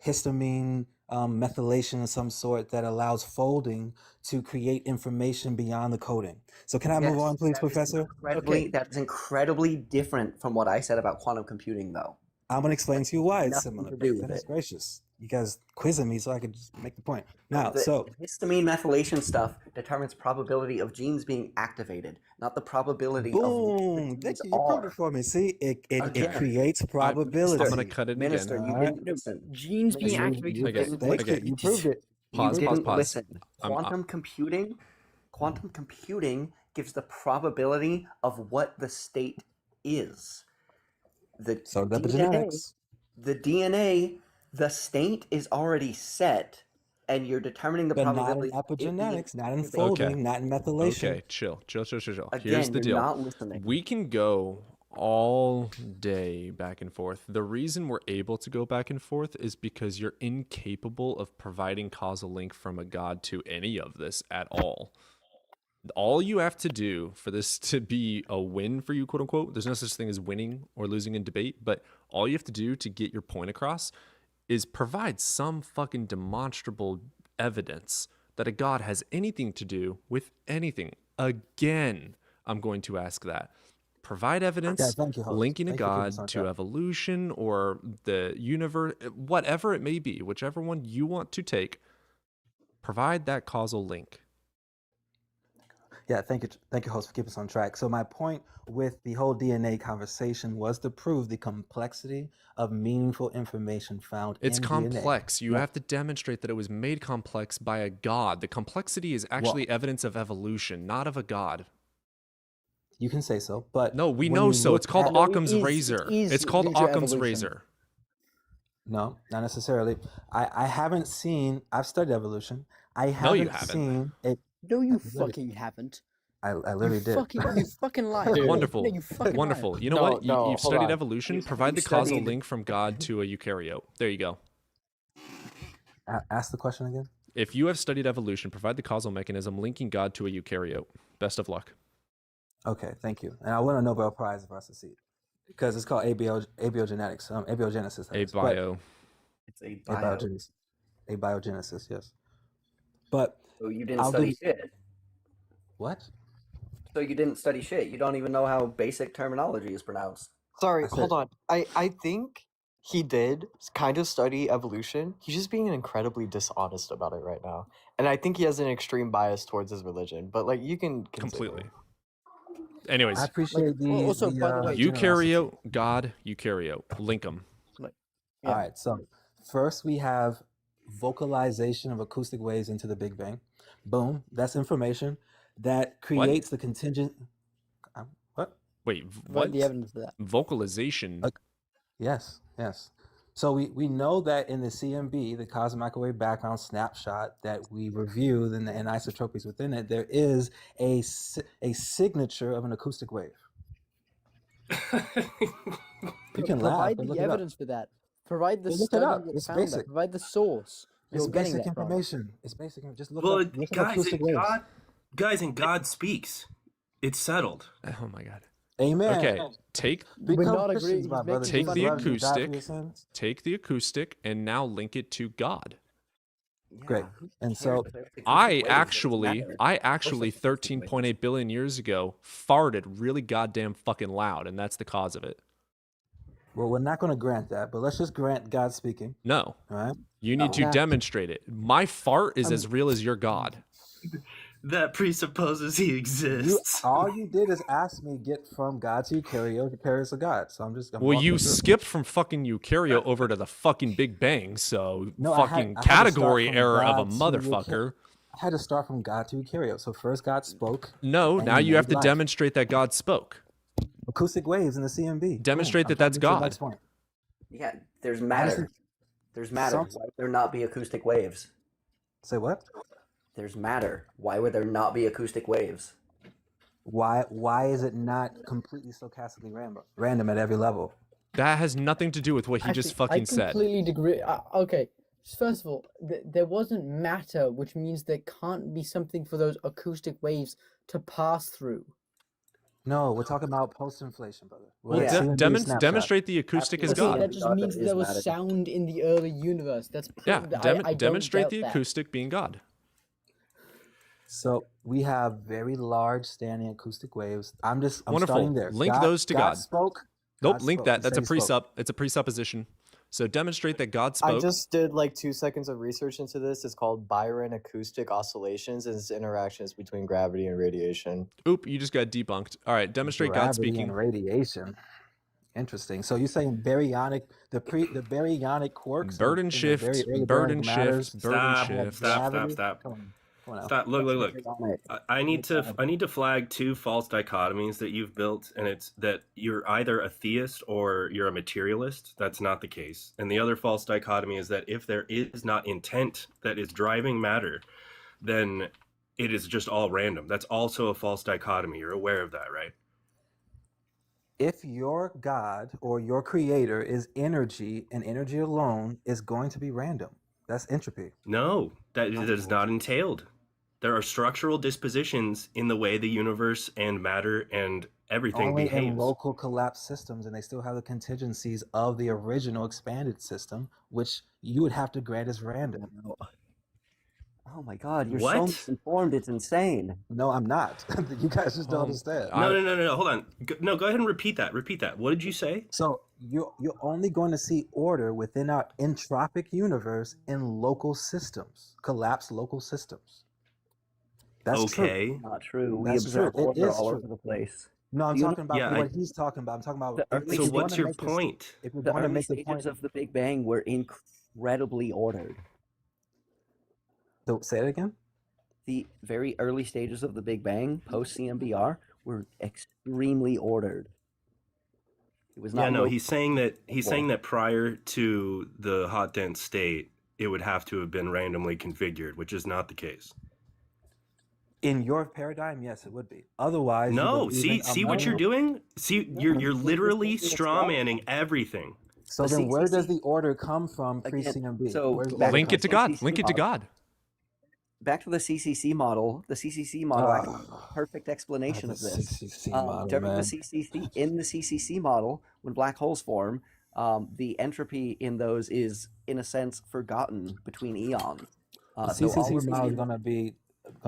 S9: histamine methylation of some sort that allows folding to create information beyond the coding. So can I move on, please, Professor?
S10: That is incredibly different from what I said about quantum computing, though.
S9: I'm going to explain to you why it's
S10: Nothing
S9: similar.
S10: to do with
S9: Goodness
S10: it.
S9: gracious. You guys quizzing me so I could just make the point. Now,
S10: The
S9: so
S10: histamine methylation stuff determines probability of genes being activated, not the probability of
S9: boom,
S10: what the
S9: thank
S10: genes
S9: you. You proved
S10: are.
S9: it for me. See, it
S10: Again,
S9: creates probability.
S1: I'm gonna cut it
S10: Minister,
S1: again.
S10: you
S9: Alright.
S10: didn't listen.
S5: Genes being
S10: Minister,
S5: activated.
S10: you
S1: Okay,
S10: didn't
S9: Thank
S1: okay.
S9: you. You proved it.
S1: Pause,
S10: you
S1: pause,
S10: didn't
S1: pause.
S10: listen.
S1: I'm-
S10: Quantum computing gives the probability of what the state is.
S9: So the epigenetics.
S10: The state is already set, and you're determining the
S9: But not in
S10: probability.
S9: epigenetics, not in
S10: Okay.
S9: folding, not in methylation.
S1: Okay, chill.
S10: Again,
S1: Here's the
S10: you're
S1: deal.
S10: not listening.
S1: We can go all day back and forth. The reason we're able to go back and forth is because you're incapable of providing causal link from a god to any of this at all. All you have to do for this to be a win for you, quote unquote, there's no such thing as winning or losing in debate, but all you have to do to get your point across is provide some fucking demonstrable evidence that a god has anything to do with anything. Again, I'm going to ask that. Provide evidence
S9: Yeah, thank you, host.
S1: linking a
S9: Thank you for keeping us
S1: god
S9: on
S1: to
S9: track.
S1: evolution or the universe, whatever it may be, whichever one you want to take, provide that causal link.
S9: Yeah, thank you, host, for keeping us on track. So my point with the whole DNA conversation was to prove the complexity of meaningful information found
S1: It's
S9: in DNA.
S1: complex. You have to demonstrate that it was made complex by a god. The complexity is actually evidence of evolution, not of a god.
S9: You can say so, but
S1: No, we
S9: when
S1: know
S9: you
S1: so.
S9: look
S1: It's called
S9: at-
S1: Occam's razor. It's called
S5: due to
S1: Occam's
S5: evolution.
S1: razor.
S9: No, not necessarily. I haven't seen. I've studied evolution. I
S1: No, you
S9: haven't
S1: haven't.
S9: seen it.
S5: No, you
S9: literally-
S5: fucking haven't.
S9: I literally did.
S5: You fucking lied.
S12: Dude.
S1: Wonderful.
S5: No, you fucking
S1: Wonderful.
S5: lied.
S1: You know
S12: No,
S1: what?
S12: no,
S1: You've
S12: hold
S1: studied
S12: on.
S1: evolution.
S10: You-
S1: Provide
S10: you
S1: the causal
S10: studied-
S1: link from God to a eukaryote. There you go.
S9: Ask the question again.
S1: If you have studied evolution, provide the causal mechanism linking God to a eukaryote. Best of luck.
S9: Okay, thank you. And I win a Nobel Prize if I succeed, because it's called abiogenetics, abiogenesis. that is. But-
S1: Abio.
S10: It's a bio.
S9: abiogenesis, yes. But
S10: So you didn't
S9: I'll
S10: study
S9: do-
S10: shit.
S9: what?
S10: So you didn't study shit. You don't even know how basic terminology is pronounced.
S12: Sorry,
S9: I said-
S12: hold on. I think he did kind of study evolution. He's just being incredibly dishonest about it right now. And I think he has an extreme bias towards his religion. But like you can consider
S1: Completely. Anyways,
S9: I appreciate the.
S5: Also, by the way,
S9: generosity.
S1: eukaryote, God, eukaryote. Link them.
S5: Yeah.
S9: All right, so first we have vocalization of acoustic waves into the Big Bang. Boom, that's information that creates the contingent. What?
S1: Wait,
S5: Provide
S1: what?
S5: the evidence for that.
S1: Vocalization.
S9: Yes, yes. So we know that in the CMB, the cosmic microwave background snapshot that we reviewed and the anisotropies within it, there is a signature of an acoustic wave. You can laugh,
S5: Provide
S9: but
S5: the
S9: look it up.
S5: evidence for that. Provide the
S9: Well, look it
S5: study
S9: up.
S5: that
S9: It's
S5: found that.
S9: basic.
S5: Provide the source.
S9: It's
S5: You're getting
S9: basic
S5: that from.
S9: information. It's basic. Just look
S11: Well,
S9: up
S11: guys,
S9: acoustic waves.
S11: and God speaks. It's settled.
S1: Oh my God.
S9: Amen.
S1: Okay, take
S5: We're
S9: Become
S5: not
S9: Christians,
S5: agreeing.
S9: my
S5: He's
S9: brothers.
S5: making
S1: Take
S5: fun
S1: the
S5: of
S9: Jesus loved you, died for
S1: acoustic.
S9: your sins.
S1: take the acoustic and now link it to God.
S9: Great.
S10: who
S9: And
S10: cares
S9: so
S10: if there's acoustic
S1: I
S10: waves? It doesn't matter.
S1: I actually
S10: it's acoustic
S1: 13.8 billion years ago farted really goddamn fucking loud, and that's the cause of it.
S9: well, we're not going to grant that, but let's just grant God speaking.
S1: No,
S9: All right.
S1: you need to
S5: Nah.
S1: demonstrate it. My fart is as real as your God.
S11: That presupposes he
S9: You,
S11: exists.
S9: all you did is ask me get from God to eukaryote to Paris of God. So I'm
S1: Well,
S9: walking
S1: you
S9: you through.
S1: skipped from fucking eukaryote over to the fucking Big Bang, so
S9: No, I had-
S1: fucking
S9: I had to start
S1: category
S9: from
S1: error of a
S9: God to
S1: motherfucker.
S9: I had to start from God to eukaryote. So first God spoke.
S1: No,
S9: and
S1: now
S9: he
S1: you have
S9: made
S1: to
S9: life.
S1: demonstrate that God spoke.
S9: Acoustic waves in the CMB.
S1: Demonstrate
S9: Boom.
S1: that that's
S9: I'm trying to
S1: God.
S9: get to the next point.
S10: Yeah, there's matter.
S9: Honestly,
S10: There's matter.
S9: some-
S10: Why would there not be acoustic waves?
S9: Say what?
S10: There's matter. Why would there not be acoustic waves?
S9: Why is it not completely stochastically random at every level?
S1: That has nothing to do with what he just fucking
S5: I
S1: said.
S5: completely agree. Okay, first of all, there wasn't matter, which means there can't be something for those acoustic waves to pass through.
S9: No, we're talking about post-inflation, brother.
S1: Well,
S9: We're at CMB snapshot.
S1: demonstrate the acoustic is God.
S5: That just means there was sound in the early universe. That's
S1: Yeah,
S5: I don't
S1: demonstrate
S5: doubt
S1: the
S5: that.
S1: acoustic being God.
S9: So we have very large standing acoustic waves. I'm
S1: Wonderful.
S9: starting there.
S1: Link those to God.
S9: Spoke.
S1: Nope,
S9: God
S1: link
S9: spoke.
S1: that.
S9: He
S1: That's a
S9: said he spoke.
S1: It's a presupposition. So demonstrate that God spoke.
S12: I just did like 2 seconds of research into this. It's called Byron acoustic oscillations and its interactions between gravity and radiation.
S1: Oop, you just got debunked. All right, demonstrate God
S9: Gravity
S1: speaking.
S9: and radiation. Interesting. So you're saying baryonic, the baryonic quarks,
S1: Burden shift, burden shift, burden shift.
S11: Stop. Stop. Look. I need to flag 2 false dichotomies that you've built, and it's that you're either a theist or you're a materialist. That's not the case. And the other false dichotomy is that if there is not intent that is driving matter, then it is just all random. That's also a false dichotomy. You're aware of that, right?
S9: If your God or your creator is energy, and energy alone is going to be random. That's entropy.
S11: No, that is not entailed. There are structural dispositions in the way the universe and matter and everything
S9: Only
S11: behaves.
S9: in local collapse systems, and they still have the contingencies of the original expanded system, which you would have to grant as random.
S10: Oh my God, you're
S11: What?
S10: so misinformed. It's insane.
S9: No, I'm not. You guys just don't understand.
S11: No. Hold on. Go ahead and repeat that. What did you say?
S9: So you're only going to see order within our entropic universe in local systems, collapsed local systems. That's
S11: okay.
S9: true.
S10: Not true. We
S9: That's
S10: observe
S9: true. It
S10: order
S9: is
S10: all
S9: true.
S10: over the place.
S9: No, I'm
S10: Do you
S9: talking about
S11: Yeah,
S9: what he's talking about. I'm talking about.
S10: The
S11: So what's your point?
S9: If we're
S10: The
S9: going to
S10: early
S9: make the
S10: stages
S9: point,
S10: of the Big Bang were incredibly ordered.
S9: so say it again.
S10: The very early stages of the Big Bang, post CMBR, were extremely ordered. It was not.
S11: Yeah, no,
S10: local.
S11: he's saying that prior to the hot dense state, it would have to have been randomly configured, which is not the case.
S9: In your paradigm, yes, it would be. Otherwise, you
S11: No,
S9: believe in
S11: see
S9: a
S11: what you're
S9: mono-
S11: doing? See, you're literally straw manning everything.
S9: So
S10: But
S9: then,
S10: see-
S9: where
S10: see-
S9: does the order come from pre
S10: Again,
S9: CMB?
S10: so
S9: Where does the
S10: back-
S9: order
S1: Link it to
S9: come
S1: God.
S10: CCC
S1: Link it to
S10: model.
S1: God.
S10: Back to the CCC model. The CCC model actually is a perfect explanation of
S9: the
S10: this.
S9: CCC model,
S10: During
S9: man.
S10: the CCC model, when black holes form, the entropy in those is, in a sense, forgotten between eons.
S9: The
S10: So all
S9: CCC
S10: we're
S9: model is
S10: seeing-
S9: going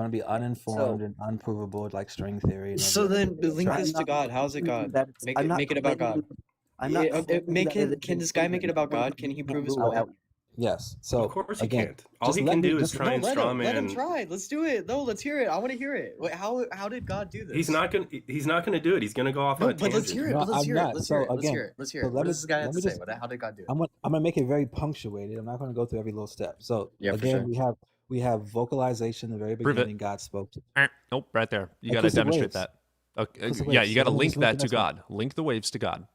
S9: to be uninformed and unprovable, like string theory. And
S12: So then link
S10: I'm
S12: this to
S10: not
S12: God. How's it God?
S10: that-
S12: Make
S10: I'm
S12: it
S10: not
S12: make it about God.
S10: claiming- I'm not claiming that it
S12: Can
S10: is
S12: this guy make it
S10: proven.
S12: about God? Can he prove his
S10: I'll
S12: point?
S10: help.
S9: yes. So
S11: Of course he
S9: again,
S11: can't. All
S9: just
S11: he
S9: let
S11: can
S9: me-
S11: do is
S9: just-
S11: try
S9: no,
S11: and straw man.
S12: Let him try. Let's do it. No, let's hear it. I want to hear it. Wait, how did God do this?
S11: He's not gonna do it. He's gonna go off on
S12: No,
S11: a
S12: but
S11: tangent.
S12: let's hear it.
S9: No,
S12: But let's
S9: I'm
S12: hear
S9: not.
S12: it. Let's
S9: So
S12: hear it. Let's
S9: again,
S12: hear it. Let's hear
S9: so
S12: it.
S9: let
S12: What
S9: me-
S12: does this guy have
S9: let
S12: to
S9: me
S12: say?
S9: just-
S12: How did God do it?
S9: I'm gonna make it very punctuated. I'm not going to go through every little step. So
S12: Yeah, for
S9: again,
S12: sure.
S9: we have vocalization. In the very
S1: Prove it.
S9: beginning, God spoke.
S1: Nope, right there. You got to
S9: Acoustic
S1: demonstrate
S9: waves.
S1: that. Okay,
S9: Acoustic
S1: yeah,
S9: waves.
S1: you got to
S9: So let me
S1: link
S9: just look
S1: that
S9: at
S1: to
S9: the next one.
S1: God. Link the waves to God.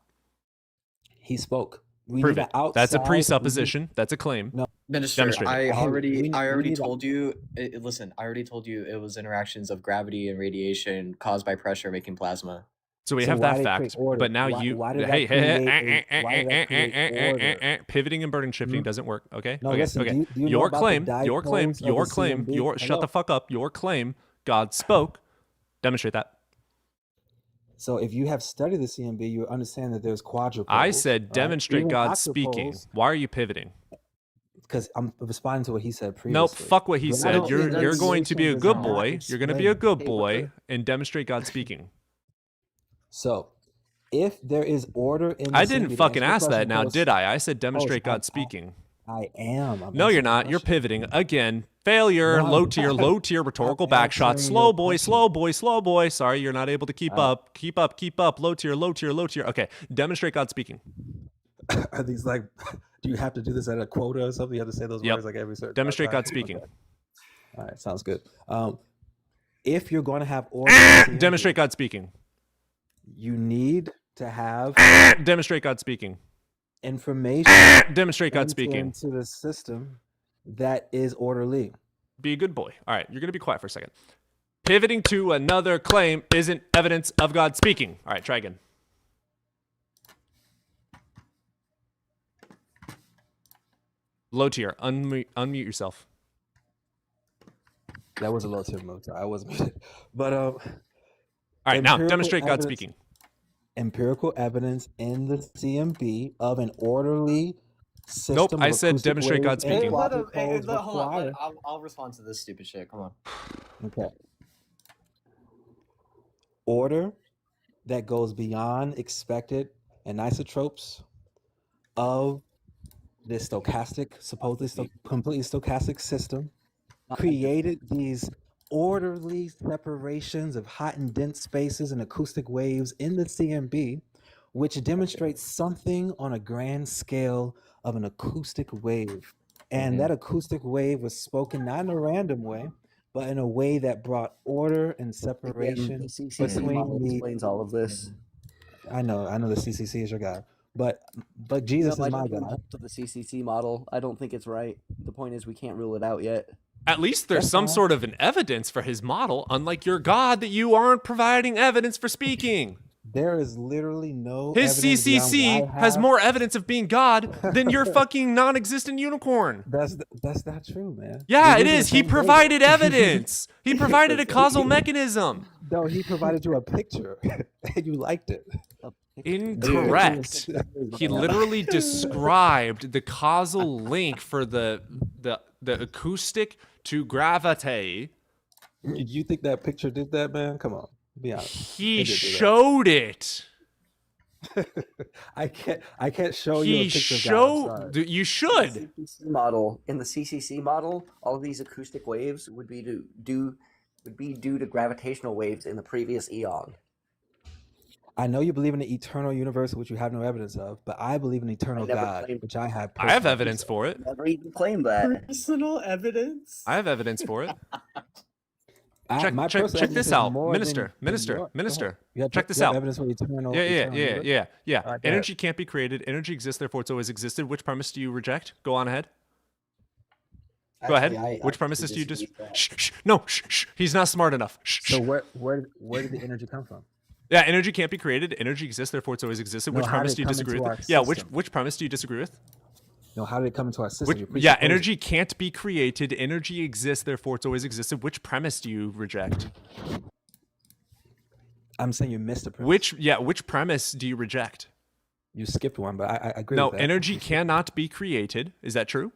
S9: He spoke. We
S1: Prove
S9: need
S1: it.
S9: an outside.
S1: That's a
S9: we need-
S1: presupposition. That's a claim.
S9: No.
S12: Minister,
S1: Demonstrate it.
S12: I
S9: Hey,
S12: already
S9: we need a-
S12: told you. Listen, I already told you it was interactions of gravity and radiation caused by pressure making plasma.
S1: So we
S9: So
S1: have
S9: why
S1: that
S9: did it
S1: fact,
S9: create order?
S1: but now
S9: Why-
S1: you
S9: why did that
S1: hey
S9: create order?
S1: pivoting and burden shifting
S9: Mhm.
S1: doesn't work. Okay,
S9: No,
S1: okay,
S9: listen,
S1: okay.
S9: do you know
S1: Your
S9: about the
S1: claim, your claim,
S9: dipoles of
S1: your
S9: the
S1: claim,
S9: CMB?
S1: your shut
S9: Hello?
S1: the fuck up. Your claim. God spoke. Demonstrate that.
S9: So if you have studied the CMB, you understand that there's quadrupoles.
S1: I said
S9: right?
S1: demonstrate
S9: Even
S1: God speaking.
S9: octupoles,
S1: Why are you pivoting?
S9: because I'm responding to what he said previously.
S1: Nope, fuck what he
S9: But I
S1: said.
S9: don't
S1: You're
S9: think
S1: you're going to be a
S9: radiation
S1: good
S9: does not
S1: boy. You're going to be a
S9: explain-
S1: good boy and demonstrate God speaking.
S9: So if there is order in the
S1: I didn't
S9: CMB,
S1: fucking
S9: answer the
S1: ask that
S9: question
S1: now,
S9: post-
S1: did I? I said demonstrate
S9: I'm-
S1: God speaking.
S9: I am. I'm
S1: No, you're
S9: answering the
S1: not. You're
S9: question.
S1: pivoting again. Failure.
S9: No, I'm
S1: Low tier.
S9: not.
S1: Low tier. Rhetorical
S9: I'm
S1: backshot.
S9: answering
S1: Slow
S9: your
S1: boy.
S9: question.
S1: Slow boy. Slow boy. Sorry, you're not able to keep
S9: Uh,
S1: up. Keep up. Keep up. Low tier. Low tier. Low tier. Okay. Demonstrate God speaking.
S9: Are these like? Do you have to do this at a quota or something? You have to say those
S1: Yep.
S9: words like every certain
S1: Demonstrate
S9: time?
S1: God speaking.
S9: Okay. All right, sounds good. If you're going to have order, in the CMB,
S1: Demonstrate God speaking.
S9: you need to have
S1: Demonstrate God speaking.
S9: information
S1: Demonstrate God
S9: enter
S1: speaking.
S9: into the system that is orderly.
S1: Be a good boy. All right. You're going to be quiet for a second. Pivoting to another claim isn't evidence of God speaking. All right, try again. Low tier. Unmute yourself.
S9: That was a low tier move. I was muted. But
S1: all right, now demonstrate God speaking.
S9: Empirical evidence in the CMB of an orderly system.
S1: Nope, I
S9: of
S1: said
S9: acoustic
S1: demonstrate God
S9: waves and
S1: speaking.
S7: Hold
S9: quantum poles
S7: on.
S9: require-
S7: I'll respond to this stupid shit. Come on.
S9: Okay. Order that goes beyond expected anisotropes of this stochastic, supposedly completely stochastic system, created these orderly separations of hot and dense spaces and acoustic waves in the CMB, which demonstrates something on a grand scale of an acoustic wave. And that acoustic wave was spoken not in a random way, but in a way that brought order and separation
S10: The CCC model explains all of this.
S9: I know the CCC is your God, but Jesus
S10: No, I
S9: is my
S10: don't
S9: God.
S10: hold to the CCC model. I don't think it's right. The point is we can't rule it out yet.
S1: At least there's
S9: That's
S1: some
S9: fine.
S1: sort of an evidence for his model, unlike your God that you aren't providing evidence for speaking.
S9: There is literally no
S1: His
S9: evidence beyond
S1: CCC
S9: what I
S1: has
S9: have.
S1: more evidence of being God than your fucking non-existent unicorn.
S9: That's not true, man.
S1: Yeah,
S9: We're
S1: it
S9: using
S1: is.
S9: the
S1: He
S9: same
S1: provided
S9: data.
S1: evidence. He provided a causal mechanism.
S9: No, he provided you a picture, and you liked it.
S1: Incorrect. He literally described the causal link for the acoustic to gravity.
S9: You think that picture did that, man? Come on, be honest.
S1: He
S9: It did do that.
S1: showed it.
S9: I can't show you a
S1: He
S9: picture of God. I'm sorry.
S1: You should.
S10: CCC model, in the CCC model, all of these acoustic waves would be due to gravitational waves in the previous eon.
S9: I know you believe in an eternal universe, which you have no evidence of, but I believe in eternal
S10: never
S9: God,
S10: claimed-
S9: which I have.
S1: I have
S9: personal
S1: evidence
S9: proof
S1: for it.
S10: Never even claimed that.
S7: Personal evidence.
S1: I have evidence for it.
S9: of. My
S1: Check
S9: personal
S1: this
S9: evidence is
S1: out,
S9: more
S1: minister.
S9: than your-
S1: Minister.
S9: You have-
S1: Check this
S9: you have
S1: out.
S9: Evidence for eternal.
S1: Yeah.
S9: universe? All right, go ahead.
S1: Energy can't be created. Energy exists, therefore it's always existed. Which premise do you reject? Go on ahead. Go ahead. Which premises do you
S10: disagree
S1: just?
S10: with that.
S1: Shh. No. Shh. He's not smart enough. Shh.
S9: So where did the energy come from?
S1: Yeah, energy can't be created. Energy exists, therefore it's always existed.
S9: No,
S1: Which
S9: how
S1: premise
S9: did
S1: do
S9: it
S1: you
S9: come
S1: disagree
S9: into
S1: with?
S9: our
S1: Yeah,
S9: system?
S1: which premise do you disagree with?
S9: No, how did it come into our system? You
S1: Yeah,
S9: presuppose-
S1: energy can't be created. Energy exists, therefore it's always existed. Which premise do you reject?
S9: I'm saying you missed a premise.
S1: Which premise do you reject?
S9: You skipped one, but I agree
S1: No,
S9: with that.
S1: energy cannot be created. Is that true?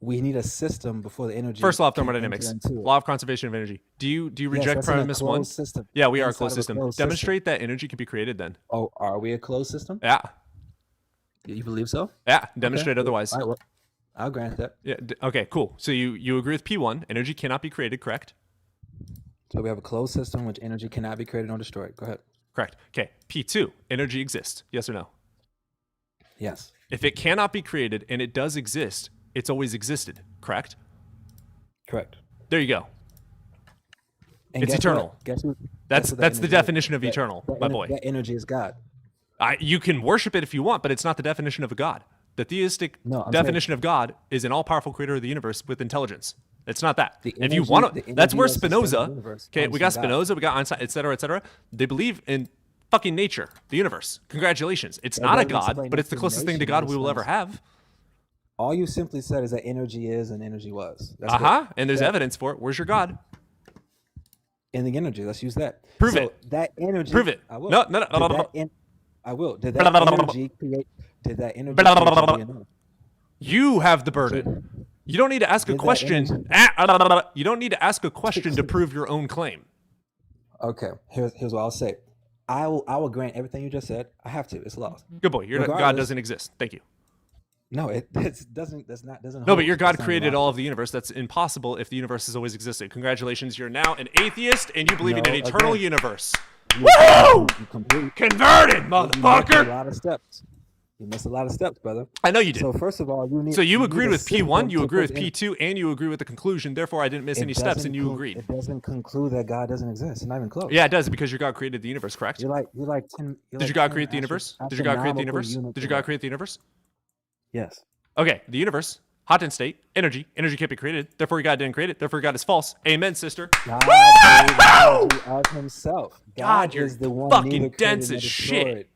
S9: We need a system before the energy.
S1: First law of
S9: can
S1: thermodynamics,
S9: enter into it.
S1: law of conservation of energy. Do you
S9: Yes,
S1: reject
S9: that's in a
S1: premise one?
S9: closed system.
S1: Yeah, we are a
S9: Inside
S1: closed
S9: of a
S1: system.
S9: closed system.
S1: Demonstrate that energy can be created then.
S9: Oh, are we a closed system?
S1: Yeah.
S9: You believe so?
S1: Yeah. Demonstrate otherwise.
S9: All right, well, I'll grant that.
S1: Yeah. Okay. Cool. So you agree with P1? Energy cannot be created. Correct.
S9: So we have a closed system in which energy cannot be created or destroyed. Go ahead.
S1: Correct. Okay. P2. Energy exists. Yes or no?
S9: Yes.
S1: If it cannot be created and it does exist, it's always existed. Correct.
S9: Correct.
S1: There you go.
S9: And
S1: It's
S9: guess
S1: eternal.
S9: what? Guess what?
S1: That's
S9: guess what that
S1: the
S9: energy is?
S1: definition of
S9: That-
S1: eternal,
S9: that
S1: my
S9: ener-
S1: boy.
S9: That energy is God.
S1: You can worship it if you want, but it's not the definition of a god. The theistic
S9: No, I'm
S1: definition of God is an all-powerful creator of the universe with intelligence. It's not that.
S9: The
S1: If you
S9: energy-
S1: want
S9: the
S1: to, that's
S9: energy
S1: where
S9: that sustains the
S1: Spinoza.
S9: universe
S1: Okay,
S9: comes
S1: we got
S9: from God.
S1: Spinoza, we got Einstein, et cetera, et cetera. They believe in fucking nature, the universe. Congratulations. It's
S9: That
S1: not a
S9: doesn't
S1: god,
S9: explain
S1: but it's the closest thing to God we will ever have.
S9: All you simply said is that energy is and energy was. That's
S1: And there's
S9: Yeah.
S1: evidence for it. Where's your God?
S9: in the energy. Let's use that.
S1: Prove
S9: So
S1: it.
S9: That energy.
S1: Prove it.
S9: I will.
S1: No.
S9: Did that I will. Did
S1: Blah,
S9: that
S1: blah, blah, blah,
S9: energy create? Did that energy
S1: Blah, blah,
S9: create
S1: blah, blah,
S9: energy enough?
S1: You have the burden. You don't need to ask a
S9: Did that
S1: question. You don't need to ask a question to prove your own claim.
S9: Okay. Here's what I'll say. I will grant everything you just said. I have to. It's law.
S1: Good boy. God
S9: Regardless-
S1: doesn't exist. Thank you.
S9: No, it doesn't. That's not. Doesn't.
S1: No,
S9: hold.
S1: but your God
S9: That's not
S1: created
S9: law.
S1: all of the universe. That's impossible if the universe has always existed. Congratulations, you're now an atheist and you believe in
S9: No,
S1: an eternal
S9: again.
S1: universe.
S9: You-
S1: Woo!
S9: you completely-
S1: Converted,
S9: You missed a
S1: motherfucker!
S9: lot of steps. You missed a lot of steps, brother.
S1: I know you did.
S9: So first of all, you need.
S1: So you
S9: need
S1: agreed
S9: a
S1: with P1,
S9: system
S1: you
S9: to
S1: agree with
S9: put in-
S1: P2, and you agree with the conclusion. Therefore, I didn't miss
S9: It
S1: any steps,
S9: doesn't
S1: and you
S9: con-
S1: agreed.
S9: It doesn't conclude that God doesn't exist. It's not even close.
S1: Yeah, it does because your God created the universe. Correct?
S9: You're like 10.
S1: Did your God create the universe? Did your God create the universe? Did your God create the universe?
S9: Yes.
S1: Okay, the universe Hot didn't state. Energy. Energy can't be created. Therefore, God didn't create it. Therefore, God is false. Amen, sister.
S9: God gave energy of himself.
S1: God, you're
S9: is the one
S1: fucking
S9: neither
S1: dense
S9: created
S1: as
S9: nor
S1: shit.
S9: destroyed.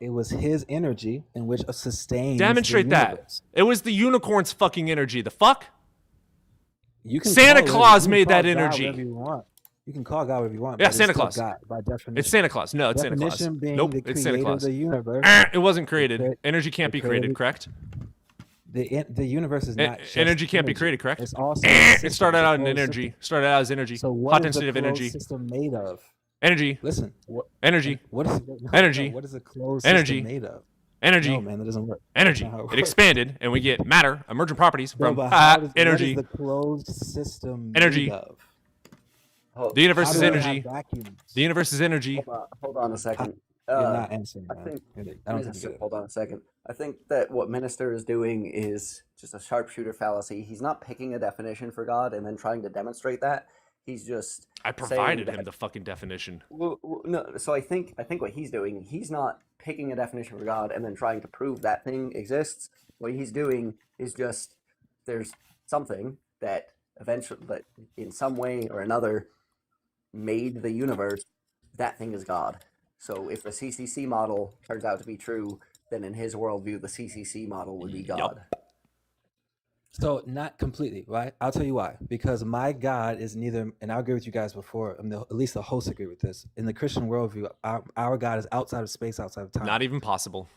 S9: It was his energy in which sustains
S1: Demonstrate
S9: the
S1: that.
S9: universe.
S1: It was the unicorn's fucking energy. The fuck?
S9: You can
S1: Santa
S9: call it-
S1: Claus
S9: you can
S1: made
S9: call
S1: that
S9: God
S1: energy.
S9: whatever you want. You can call God whatever you want.
S1: Yeah,
S9: but
S1: Santa
S9: it's still
S1: Claus.
S9: God by definition.
S1: It's Santa Claus. No, it's Santa Claus.
S9: Definition being
S1: Nope,
S9: the
S1: it's Santa
S9: creator
S1: Claus.
S9: of the universe.
S1: It wasn't created.
S9: crea-
S1: Energy can't
S9: the
S1: be created,
S9: created-
S1: correct?
S9: The universe is not just
S1: Energy can't be created, correct?
S9: It's also
S1: It started out in energy. Started out as energy.
S9: So
S1: Hot
S9: what is
S1: density
S9: the
S1: of energy.
S9: closed system made of?
S1: Energy.
S9: Listen.
S1: Energy.
S9: What is
S1: Energy.
S9: What is a closed
S1: Energy.
S9: system made of?
S1: Energy.
S9: No, man, that doesn't work.
S1: Energy.
S9: That's not how it
S1: It
S9: works.
S1: expanded, and we get matter, emergent properties
S9: No,
S1: from
S9: but how does-
S1: energy.
S9: What is the closed system
S1: Energy.
S9: made of?
S1: The universe
S9: How
S1: is
S9: do we have
S1: energy.
S9: vacuums?
S1: The universe is energy.
S10: Hold on a second.
S9: You're not answering,
S10: I
S9: man.
S10: think.
S9: I don't think you get it.
S10: Hold on a second. I think that what Minister is doing is just a sharpshooter fallacy. He's not picking a definition for God and then trying to demonstrate that. He's just.
S1: I provided him the fucking definition.
S10: No, so I think what he's doing, he's not picking a definition for God and then trying to prove that thing exists. What he's doing is just there's something that eventually, that in some way or another, made the universe. That thing is God. So if the CCC model turns out to be true, then in his worldview, the CCC model would be God.
S9: So not completely, right? I'll tell you why. Because my God is neither, and I agree with you guys before. At least the hosts agree with this. In the Christian worldview, our God is outside of space, outside of time.
S1: Not even possible.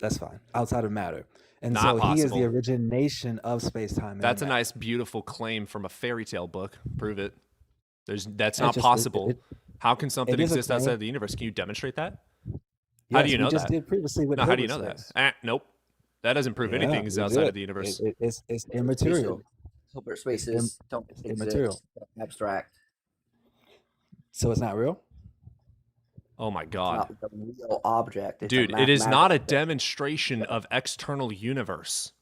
S9: That's fine. Outside of matter. And
S1: Not
S9: so he is
S1: possible.
S9: the origination of space, time. and
S1: That's a
S9: matter.
S1: nice, beautiful claim from a fairy tale book. Prove it. That's
S9: It
S1: not
S9: just-
S1: possible. How can something
S9: it is a
S1: exist outside
S9: claim.
S1: of the universe? Can you demonstrate that? How do
S9: Yes,
S1: you
S9: we
S1: know
S9: just
S1: that?
S9: did previously with
S1: No, how do you know
S9: Hilbert's
S1: that? Nope. That doesn't prove anything is
S9: we
S1: outside
S9: did.
S1: of the universe.
S9: It's immaterial.
S10: Hilbert spaces don't
S9: it's
S10: exist.
S9: immaterial.
S10: They're abstract.
S9: So it's not real?
S1: Oh my
S10: It's
S1: God.
S10: not a real object. It's a
S1: Dude, it is not a
S10: mathematical-
S1: demonstration of external universe.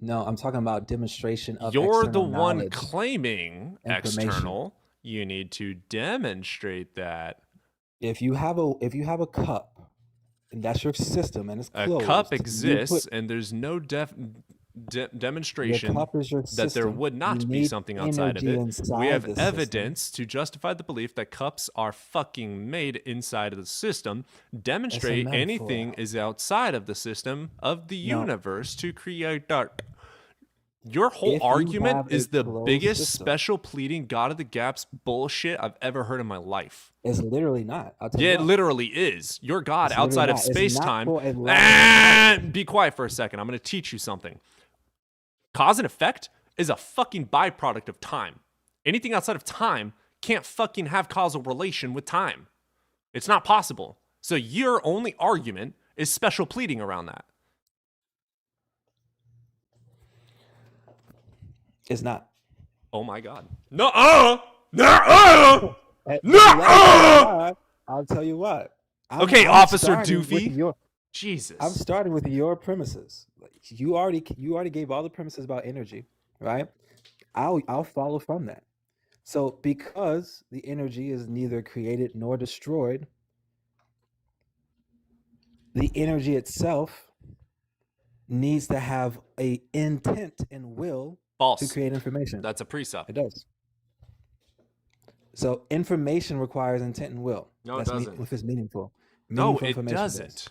S9: No, I'm talking about demonstration of
S1: You're the
S9: external
S1: one
S9: knowledge.
S1: claiming
S9: information.
S1: external. You need to demonstrate that.
S9: If you have a cup and that's your system and it's
S1: A
S9: closed,
S1: cup
S9: you
S1: exists,
S9: put-
S1: and there's no
S9: your
S1: demonstration
S9: cup is your
S1: that there
S9: system.
S1: would
S9: You
S1: not be
S9: need
S1: something outside of
S9: energy
S1: it. We
S9: inside
S1: have
S9: the system.
S1: evidence to justify the belief that cups are fucking made inside of the system. Demonstrate
S9: metaphor.
S1: anything is outside of the system of the
S9: No.
S1: universe to create art. Your whole
S9: If you
S1: argument
S9: have
S1: is
S9: a
S1: the
S9: closed
S1: biggest
S9: system-
S1: special pleading God of the gaps bullshit I've ever heard in my life.
S9: It's literally not. I'll tell
S1: Yeah,
S9: you
S1: it
S9: why.
S1: literally is. Your God
S9: It's literally
S1: outside of
S9: not. It's not
S1: space time.
S9: for a lot
S1: Be quiet for a second. I'm going to teach you something. Cause and effect is a fucking byproduct of time. Anything outside of time can't fucking have causal relation with time. It's not possible. So your only argument is special pleading around that.
S9: It's not.
S1: Oh my God. No. No.
S9: And
S1: No.
S9: I'll tell you what.
S1: Okay, Officer
S9: starting with
S1: Doofy. Jesus.
S9: I'm starting with your premises. Like, you already gave all the premises about energy, right? I'll follow from that. So because the energy is neither created nor destroyed, the energy itself needs to have a intent and will
S1: False.
S9: to create information.
S1: That's a precept.
S9: It does. So information requires intent and will.
S1: No, it
S9: That's
S1: doesn't.
S9: if it's meaningful.
S1: No,
S9: Meaningful
S1: it
S9: information does.
S1: doesn't.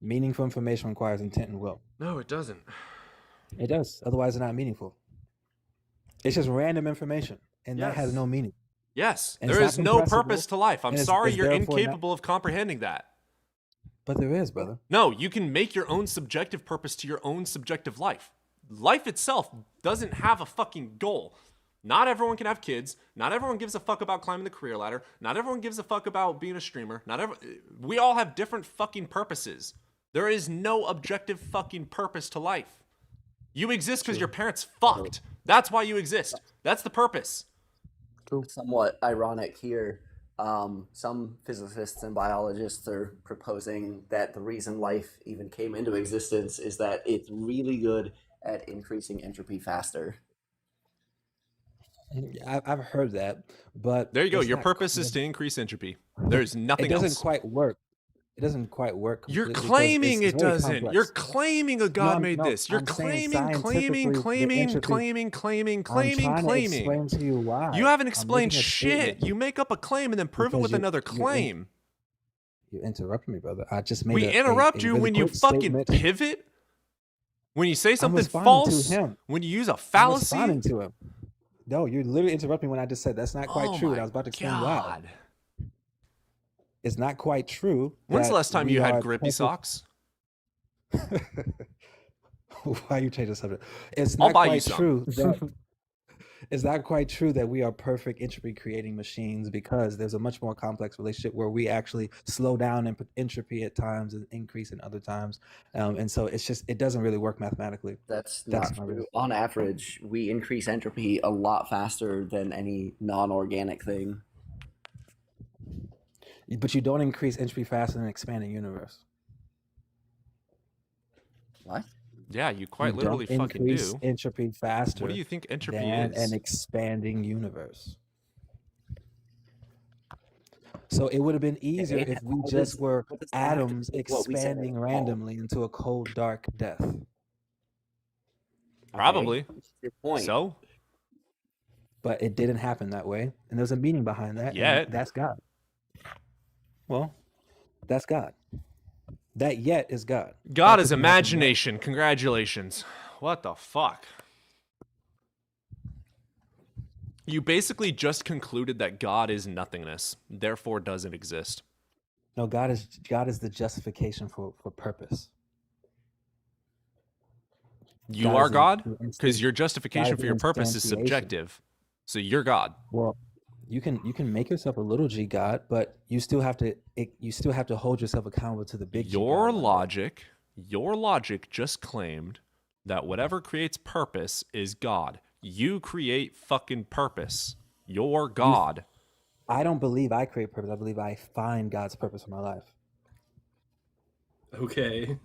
S9: Meaningful information requires intent and will.
S1: No, it doesn't.
S9: It does. Otherwise, it's not meaningful. It's just random information, and that has
S1: Yes.
S9: no meaning.
S1: Yes,
S9: And
S1: there
S9: it's
S1: is
S9: not
S1: no
S9: compressible,
S1: purpose to life. I'm
S9: and it's-
S1: sorry
S9: it's
S1: you're
S9: therefore not-
S1: incapable of comprehending that.
S9: But there is, brother.
S1: No, you can make your own subjective purpose to your own subjective life. Life itself doesn't have a fucking goal. Not everyone can have kids. Not everyone gives a fuck about climbing the career ladder. Not everyone gives a fuck about being a streamer. We all have different fucking purposes. There is no objective fucking purpose to life. You exist because your parents fucked. That's why you exist. That's the purpose.
S10: Somewhat ironic here. Some physicists and biologists are proposing that the reason life even came into existence is that it's really good at increasing entropy faster.
S9: I've heard that, but
S1: There you go.
S9: it's
S1: Your
S9: not
S1: purpose
S9: qu-
S1: is to increase entropy. There's nothing
S9: It doesn't
S1: else.
S9: quite work. It doesn't quite work
S1: You're
S9: completely because
S1: claiming
S9: it's
S1: it
S9: very
S1: doesn't.
S9: complex.
S1: You're claiming a
S9: No,
S1: God made
S9: no,
S1: this. You're
S9: I'm saying
S1: claiming.
S9: scientifically, I'm trying to explain to you why.
S1: You haven't
S9: I'm
S1: explained
S9: making a
S1: shit.
S9: statement
S1: You make up a claim and then prove it
S9: because
S1: with another
S9: you
S1: claim.
S9: you interrupted me, brother. I just made
S1: We interrupt you
S9: really
S1: when you
S9: quick
S1: fucking
S9: statement.
S1: pivot, when you say
S9: I'm
S1: something
S9: responding to
S1: false,
S9: him.
S1: when you use a
S9: I'm
S1: fallacy.
S9: responding to him. No, you're literally interrupting me when I just said that's not quite
S1: Oh
S9: true, and I
S1: my
S9: was about to explain why.
S1: God.
S9: It's not quite true
S1: When's the
S9: that
S1: last time
S9: we
S1: you had
S9: are
S1: grippy
S9: perfect.
S1: socks?
S9: Why you change the subject? It's
S1: I'll
S9: not
S1: buy you
S9: quite
S1: some.
S9: true that it's not quite true that we are perfect entropy creating machines, because there's a much more complex relationship where we actually slow down entropy at times and increase in other times, and so it doesn't really work mathematically.
S10: That's
S9: That's
S10: not
S9: my
S10: true.
S9: reason.
S10: On average, we increase entropy a lot faster than any non-organic thing.
S9: But you don't increase entropy faster than an expanding universe.
S10: What?
S1: Yeah, you
S9: You
S1: quite literally
S9: don't
S1: fucking
S9: increase
S1: do.
S9: entropy faster
S1: What do you think entropy
S9: than
S1: is?
S9: an expanding universe. So it would have been easier
S10: Okay,
S9: if we
S10: how
S9: just
S10: does
S9: were
S10: what does that have to
S9: atoms
S10: do with what we said at
S9: expanding
S10: all?
S9: randomly into a cold, dark death.
S10: Okay,
S1: Probably.
S10: what's your point?
S1: So?
S9: But it didn't happen that way, and there's a meaning behind that, and
S1: Yet.
S9: that's God. Well, that's God. That yet is God.
S1: God
S9: That
S1: is
S9: doesn't happen yet.
S1: imagination. Congratulations. What the fuck? You basically just concluded that God is nothingness, therefore doesn't exist.
S9: No, God is the justification for purpose.
S1: You
S9: God
S1: are
S9: is
S1: God?
S9: the
S1: Because your
S9: God
S1: justification
S9: is
S1: for
S9: the
S1: your purpose is
S9: instantiation.
S1: subjective. So you're God.
S9: Well, you can make yourself a little g God, but you still have to hold yourself accountable to the big G God.
S1: Your logic just claimed that whatever creates purpose is God. You create fucking purpose. You're God.
S9: I don't believe I create purpose. I believe I find God's purpose for my life.
S11: Okay.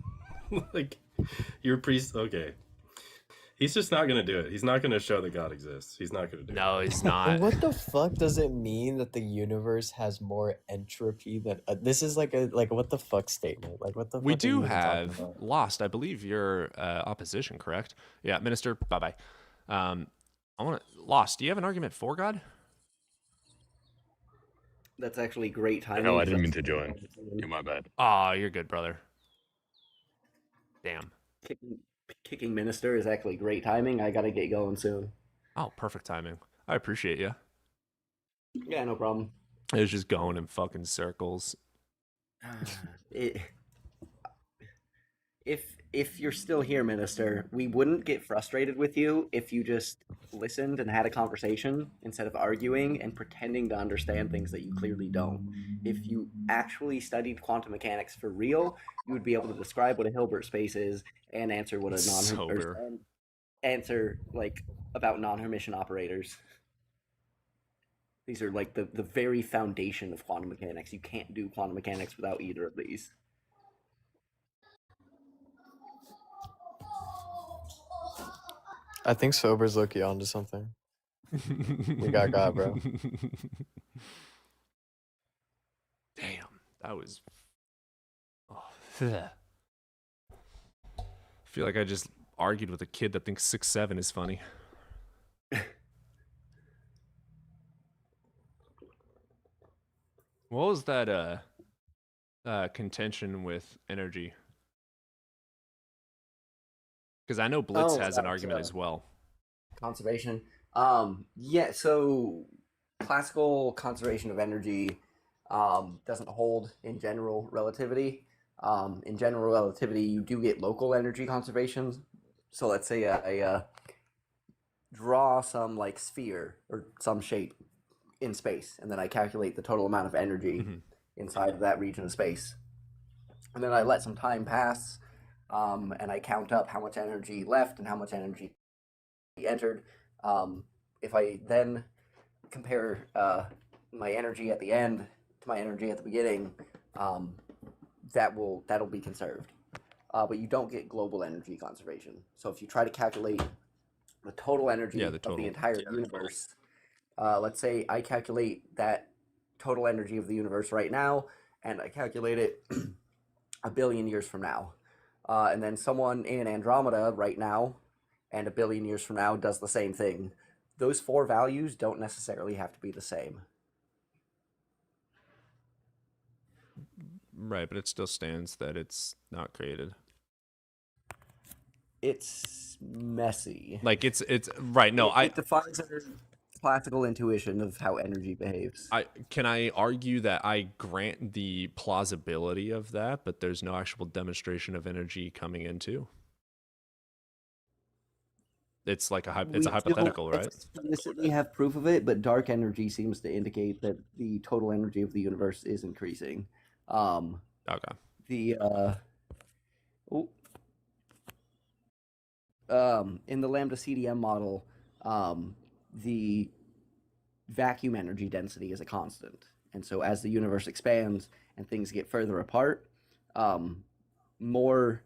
S11: Like, you're a priest. Okay. He's just not going to do it. He's not going to show that God exists. He's not going to do it.
S1: No, he's not.
S12: What the fuck does it mean that the universe has more entropy than this is like a what the fuck statement? Like what the
S1: We
S12: fuck are you
S1: do
S12: even talking
S1: have
S12: about?
S1: Lost. I believe your opposition, correct? Yeah, Minister. Bye-bye. Lost. Do you have an argument for God?
S10: That's actually great timing.
S13: No, I didn't mean to join. You're my bad.
S1: Oh, you're good, brother. Damn.
S10: Kicking minister is actually great timing. I gotta get going soon.
S1: Oh, perfect timing. I appreciate you.
S10: Yeah, no problem.
S1: It was just going in fucking circles.
S10: If you're still here, minister, we wouldn't get frustrated with you if you just listened and had a conversation instead of arguing and pretending to understand things that you clearly don't. If you actually studied quantum mechanics for real, you would be able to describe what a Hilbert space is and answer what a answer like about non-Hermitian operators. These are like the very foundation of quantum mechanics. You can't do quantum mechanics without either of these.
S12: I think Sober's looking onto something. We got God, bro.
S1: Damn, that was. Oh, I feel like I just argued with a kid that thinks 6'7" is funny. What was that contention with energy? Because I know Blitz has an argument as well.
S10: Conservation. Yeah, so classical conservation of energy doesn't hold in general relativity. In general relativity, you do get local energy conservation. So let's say I draw some like sphere or some shape in space, and then I calculate the total amount of energy inside of that region of space. And then I let some time pass, and I count up how much energy left and how much energy entered. If I then compare my energy at the end to my energy at the beginning, that'll be conserved. But you don't get global energy conservation. So if you try to calculate the total energy of the entire universe, let's say I calculate that total energy of the universe right now, and I calculate it a billion years from now. And then someone in Andromeda right now and a billion years from now does the same thing. Those 4 values don't necessarily have to be the same.
S1: Right, but it still stands that it's not created.
S10: It's messy.
S1: Like it's right. No,
S10: it defines our classical intuition of how energy behaves.
S1: Can I argue that I grant the plausibility of that, but there's no actual demonstration of energy coming into. It's like it's a hypothetical, right?
S10: We have proof of it, but dark energy seems to indicate that the total energy of the universe is increasing.
S1: Okay.
S10: In the lambda CDM model, the vacuum energy density is a constant, and so as the universe expands and things get further apart, more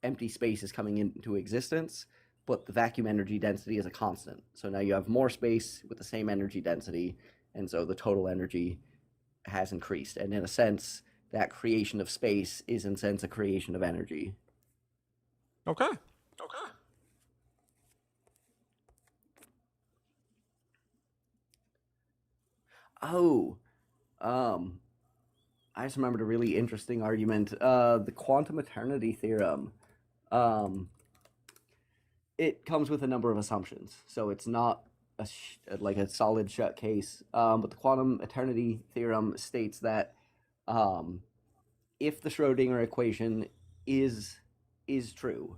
S10: empty space is coming into existence, but the vacuum energy density is a constant. So now you have more space with the same energy density, and so the total energy has increased. And in a sense, that creation of space is in a sense a creation of energy.
S1: Okay.
S10: I just remembered a really interesting argument. The quantum eternity theorem. It comes with a number of assumptions, so it's not like a solid shut case. But the quantum eternity theorem states that if the Schrödinger equation is true,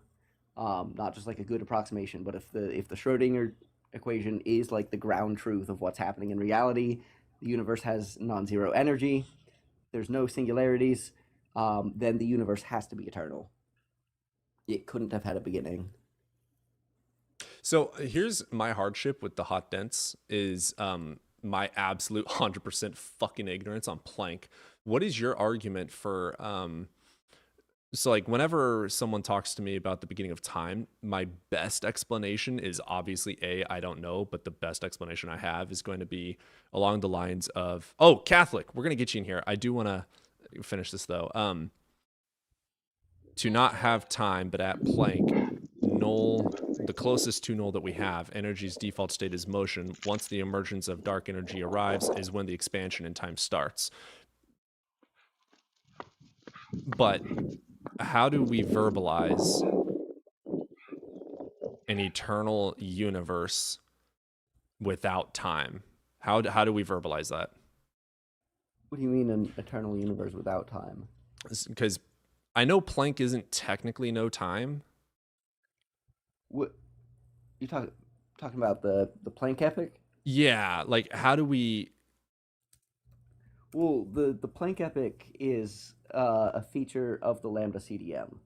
S10: not just like a good approximation, but if the Schrödinger equation is like the ground truth of what's happening in reality, the universe has non-zero energy, there's no singularities, then the universe has to be eternal. It couldn't have had a beginning.
S1: So here's my hardship with the hot dense is my absolute 100% fucking ignorance on Planck. What is your argument for so like whenever someone talks to me about the beginning of time, my best explanation is obviously I don't know, but the best explanation I have is going to be along the lines of, oh, Catholic, we're going to get you in here. I do want to finish this though. To not have time, but at Planck, null, the closest to null that we have, energy's default state is motion. Once the emergence of dark energy arrives is when the expansion in time starts. But how do we verbalize an eternal universe without time? How do we verbalize that?
S10: What do you mean an eternal universe without time?
S1: Because I know Planck isn't technically no time.
S10: What you talking about the Planck epoch?
S1: Yeah, like how do we?
S10: Well, the Planck epoch is a feature of the lambda CDM,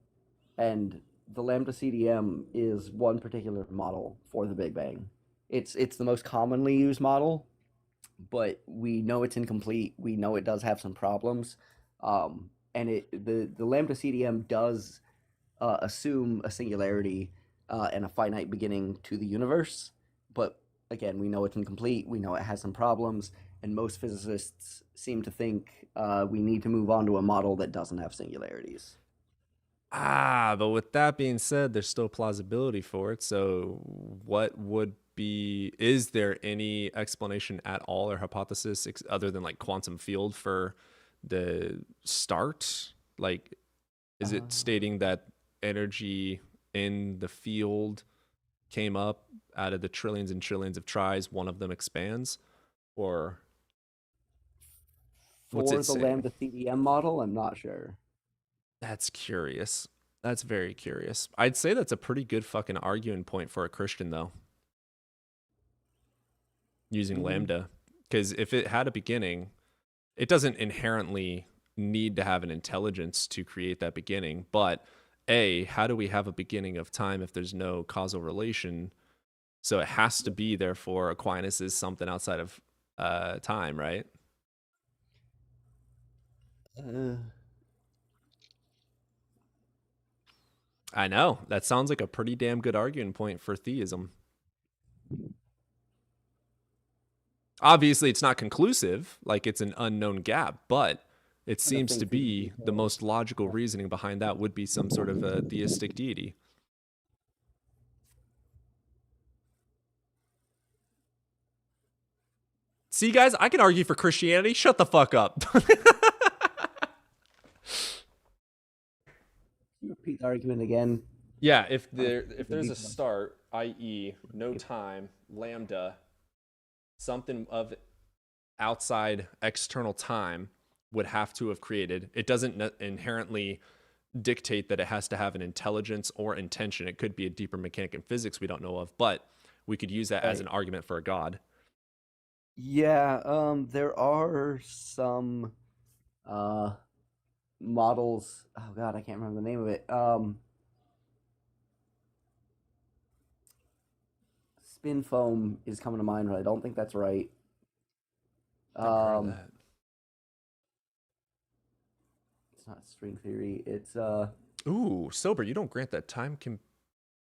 S10: and the lambda CDM is one particular model for the Big Bang. It's the most commonly used model, but we know it's incomplete. We know it does have some problems, and the lambda CDM does assume a singularity and a finite beginning to the universe, but again, we know it's incomplete. We know it has some problems. And most physicists seem to think we need to move on to a model that doesn't have singularities.
S1: But with that being said, there's still plausibility for it. So what would be, is there any explanation at all or hypothesis other than like quantum field for the start? Like, is it stating that energy in the field came up out of the trillions and trillions of tries, one of them expands? Or what's it
S10: For the
S1: saying?
S10: lambda CDM model, I'm not sure.
S1: That's curious. That's very curious. I'd say that's a pretty good fucking arguing point for a Christian, though. Using lambda. Because if it had a beginning, it doesn't inherently need to have an intelligence to create that beginning. But how do we have a beginning of time if there's no causal relation? So it has to be, therefore, Aquinas is something outside of time, right? I know. That sounds like a pretty damn good arguing point for theism. Obviously, it's not conclusive, like it's an unknown gap, but It seems to be the most logical reasoning behind that would be some sort of a theistic deity. See, guys, I can argue for Christianity. Shut the fuck up.
S10: Repeat the argument again.
S1: Yeah, if there's a start, i.e., no time, lambda, something of outside external time would have to have created. It doesn't inherently dictate that it has to have an intelligence or intention. It could be a deeper mechanic in physics we don't know of, but we could use that as an argument for a god.
S10: Yeah, there are some models. Oh God, I can't remember the name of it. Spin foam is coming to mind, but I don't think that's right. It's not string theory. It's
S1: Ooh, sober. You don't grant that time can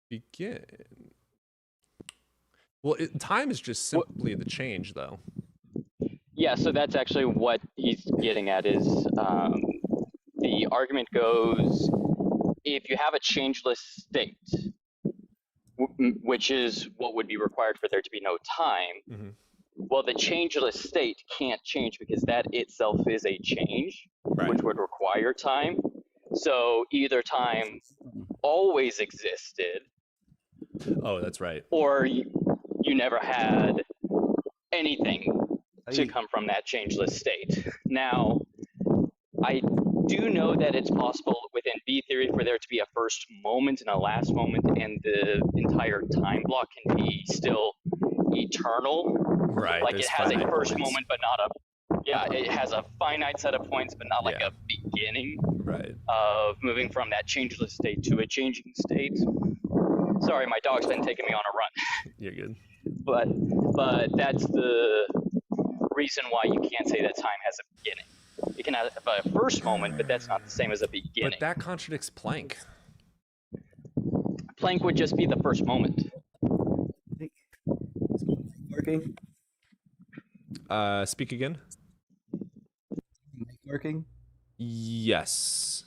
S1: begin. Well, time is just simply the change, though.
S14: Yeah, so that's actually what he's getting at is the argument goes, if you have a changeless state, which is what would be required for there to be no time, well, the changeless state can't change because that itself is a change, which would require time. So either time always existed.
S1: Oh, that's right.
S14: Or you never had anything to come from that changeless state. Now, I do know that it's possible within B theory for there to be a first moment and a last moment, and the entire time block can be still eternal.
S1: Right.
S14: Like it has a first moment, but not a, it has a finite set of points, but not like a beginning of moving from that changeless state to a changing state. Sorry, my dog's been taking me on a run.
S1: You're good.
S14: But that's the reason why you can't say that time has a beginning. You can have a first moment, but that's not the same as a beginning.
S1: But that contradicts Planck.
S14: Planck would just be the first moment.
S10: Working?
S1: Speak again.
S10: Working?
S1: Yes.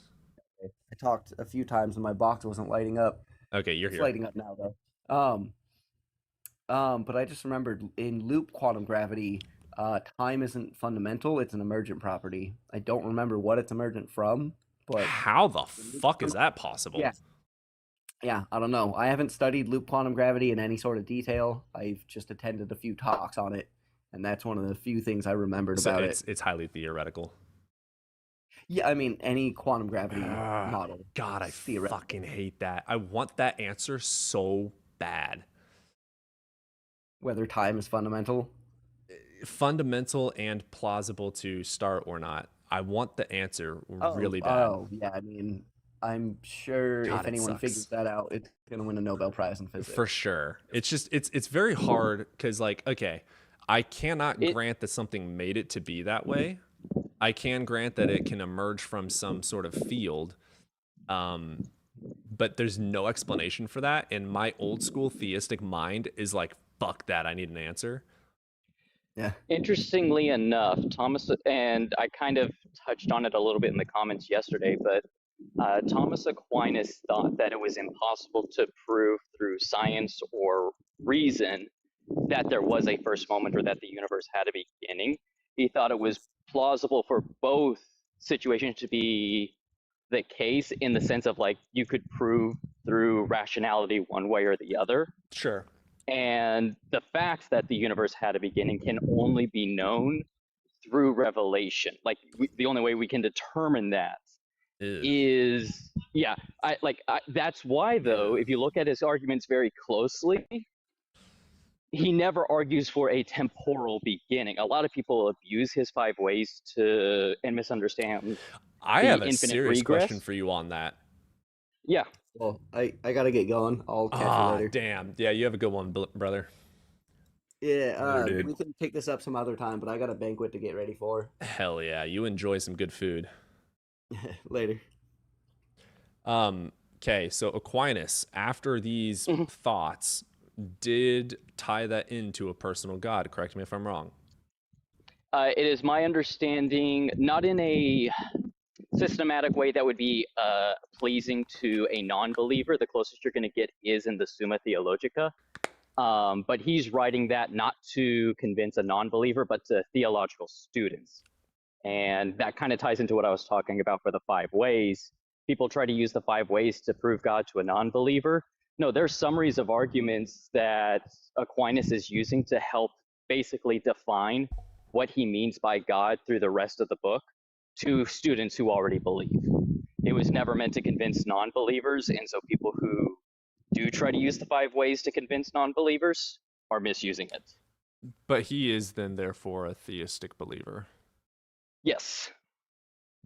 S10: I talked a few times and my box wasn't lighting up.
S1: Okay, you're
S10: it's
S1: here.
S10: Lighting up now though. But I just remembered in loop quantum gravity, time isn't fundamental, it's an emergent property. I don't remember what it's emergent from, but
S1: how the fuck is that possible?
S10: Yeah, I don't know. I haven't studied loop quantum gravity in any sort of detail. I've just attended a few talks on it, and that's one of the few things I remembered about it.
S1: It's highly theoretical.
S10: Yeah, I mean, any quantum gravity model.
S1: God, I fucking hate that. I want that answer so bad.
S10: Whether time is fundamental?
S1: Fundamental and plausible to start or not. I want the answer really bad.
S10: Oh, yeah, I mean, I'm sure if anyone figures that out, it's going to win a Nobel Prize in physics.
S1: For sure. It's just, it's very hard because, like, okay, I cannot grant that something made it to be that way. I can grant that it can emerge from some sort of field, but there's no explanation for that. And my old school theistic mind is like, fuck that, I need an answer.
S10: Yeah.
S14: Interestingly enough, Thomas, and I kind of touched on it a little bit in the comments yesterday, but Thomas Aquinas thought that it was impossible to prove through science or reason that there was a first moment or that the universe had a beginning. He thought it was plausible for both situations to be the case in the sense of like you could prove through rationality one way or the other.
S1: Sure.
S14: And the fact that the universe had a beginning can only be known through revelation. Like the only way we can determine that is, that's why though, if you look at his arguments very closely, he never argues for a temporal beginning. A lot of people abuse his 5 ways to and misunderstand.
S1: I have a serious question for you on that.
S14: Yeah.
S10: Well, I gotta get going. I'll catch you later.
S1: Damn. Yeah, you have a good one, brother.
S10: Yeah, we can pick this up some other time, but I got a banquet to get ready for.
S1: Hell yeah, you enjoy some good food.
S10: Later.
S1: Okay, so Aquinas, after these thoughts, did tie that into a personal God. Correct me if I'm wrong.
S14: It is my understanding, not in a systematic way that would be pleasing to a non-believer. The closest you're going to get is in the Summa Theologica. But he's writing that not to convince a non-believer, but to theological students. And that kind of ties into what I was talking about for the 5 ways. People try to use the 5 ways to prove God to a non-believer. No, there's summaries of arguments that Aquinas is using to help basically define what he means by God through the rest of the book to students who already believe. It was never meant to convince non-believers, and so people who do try to use the 5 ways to convince non-believers are misusing it.
S1: But he is then therefore a theistic believer.
S14: Yes.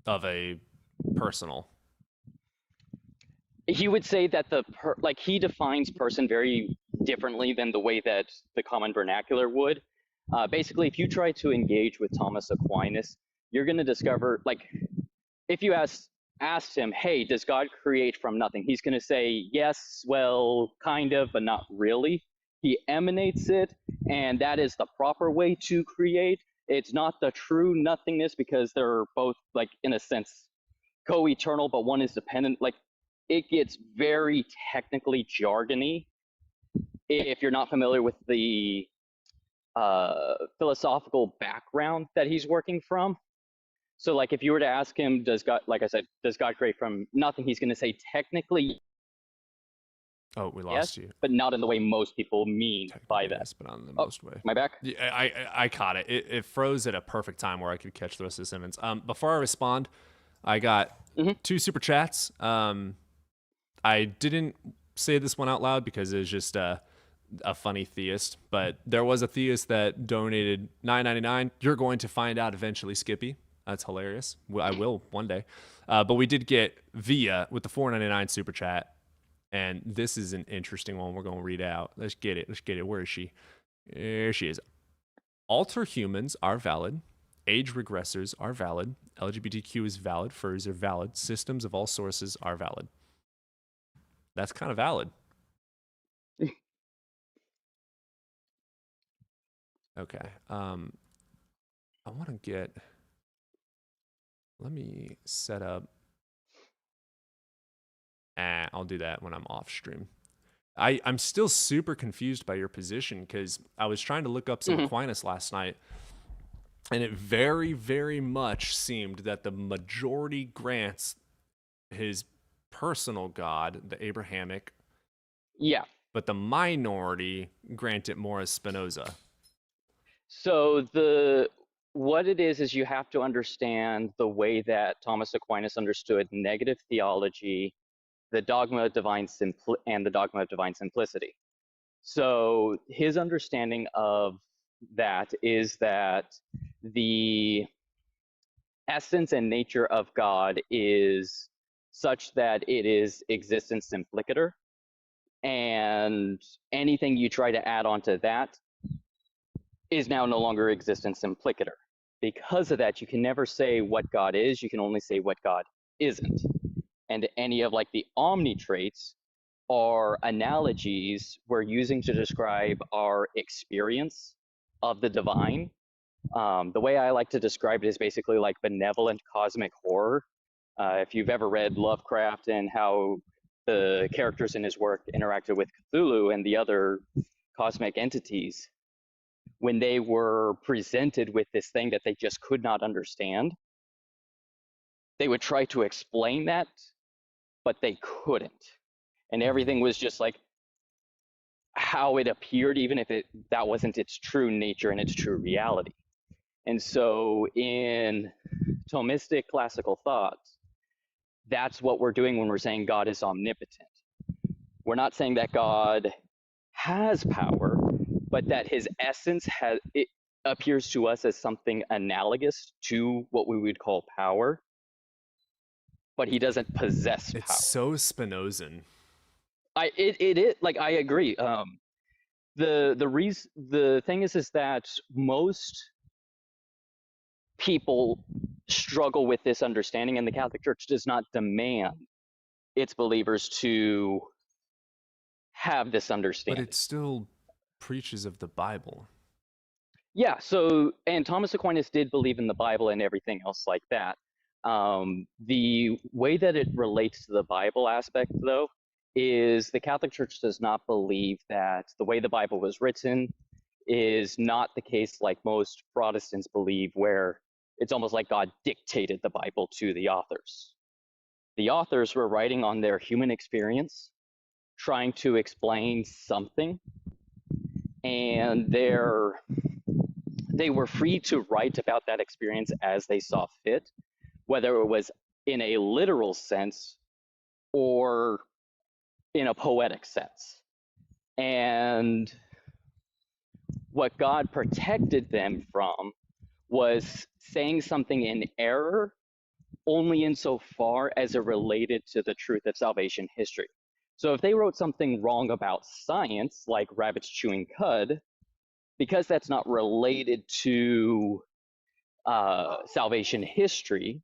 S1: Of a personal.
S14: He would say that he defines person very differently than the way that the common vernacular would. Basically, if you try to engage with Thomas Aquinas, you're going to discover, if you asked him, hey, does God create from nothing? He's going to say, yes, well, kind of, but not really. He emanates it, and that is the proper way to create. It's not the true nothingness, because they're both, in a sense, co-eternal, but one is dependent. It gets very technically jargony if you're not familiar with the philosophical background that he's working from. So, if you were to ask him, does God, like I said, does God create from nothing? He's going to say technically.
S1: Oh, we lost you.
S14: But not in the way most people mean by that.
S1: Yes, but not in the most way.
S14: Am I back?
S1: Yeah, I caught it. It froze at a perfect time where I could catch the rest of the sentence. Before I respond, I got 2 super chats. I didn't say this one out loud because it was just a funny theist, but there was a theist that donated $9.99. You're going to find out eventually, Skippy. That's hilarious. I will one day. But we did get Via with the $4.99 super chat. And this is an interesting one we're going to read out. Let's get it. Where is she? There she is. Alter humans are valid. Age regressors are valid. LGBTQ is valid. Furs are valid. Systems of all sources are valid. That's kind of valid. Okay. I want to get... Let me set up... I'll do that when I'm off stream. I'm still super confused by your position because I was trying to look up some Aquinas last night, and it very, very much seemed that the majority grants his personal God, the Abrahamic.
S14: Yeah.
S1: But the minority grant it more as Spinoza.
S14: So what it is you have to understand the way that Thomas Aquinas understood negative theology, the dogma of divine and the dogma of divine simplicity. So his understanding of that is that the essence and nature of God is such that it is existence implicator, and anything you try to add onto that is now no longer existence implicator. Because of that, you can never say what God is, you can only say what God isn't. And any of the omni traits are analogies we're using to describe our experience of the divine. The way I like to describe it is basically like benevolent cosmic horror. If you've ever read Lovecraft and how the characters in his work interacted with Cthulhu and the other cosmic entities, when they were presented with this thing that they just could not understand, they would try to explain that, but they couldn't. And everything was just how it appeared, even if that wasn't its true nature and its true reality. And so in Thomistic classical thought, that's what we're doing when we're saying God is omnipotent. We're not saying that God has power, but that his essence it appears to us as something analogous to what we would call power, but he doesn't possess power.
S1: It's so Spinozan.
S14: It is, I agree. The thing is that most people struggle with this understanding, and the Catholic Church does not demand its believers to have this understanding.
S1: But it still preaches of the Bible.
S14: Yeah, so, and Thomas Aquinas did believe in the Bible and everything else like that. The way that it relates to the Bible aspect, though, is the Catholic Church does not believe that the way the Bible was written is not the case like most Protestants believe, where it's almost like God dictated the Bible to the authors. The authors were writing on their human experience, trying to explain something, and they were free to write about that experience as they saw fit, whether it was in a literal sense or in a poetic sense. And what God protected them from was saying something in error only insofar as it related to the truth of salvation history. So if they wrote something wrong about science, like rabbits chewing cud, because that's not related to salvation history,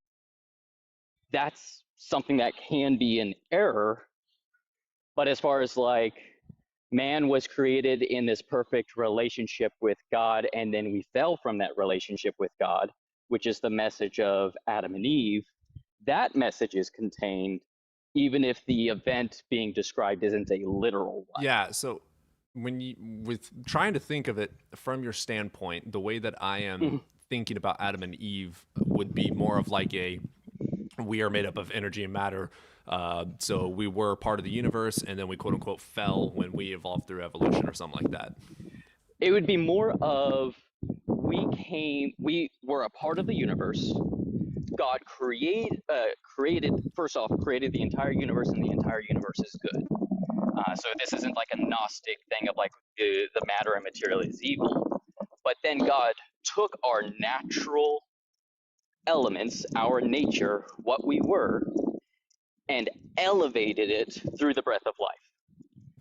S14: that's something that can be an error. But as far as like man was created in this perfect relationship with God, and then we fell from that relationship with God, which is the message of Adam and Eve, that message is contained, even if the event being described isn't a literal one.
S1: Yeah, so with trying to think of it from your standpoint, the way that I am thinking about Adam and Eve would be more of like we are made up of energy and matter. So we were part of the universe, and then we quote unquote fell when we evolved through evolution or something like that.
S14: It would be more of we were a part of the universe. God created the entire universe, and the entire universe is good. So this isn't like a Gnostic thing of like the matter and material is evil. But then God took our natural elements, our nature, what we were, and elevated it through the breath of life.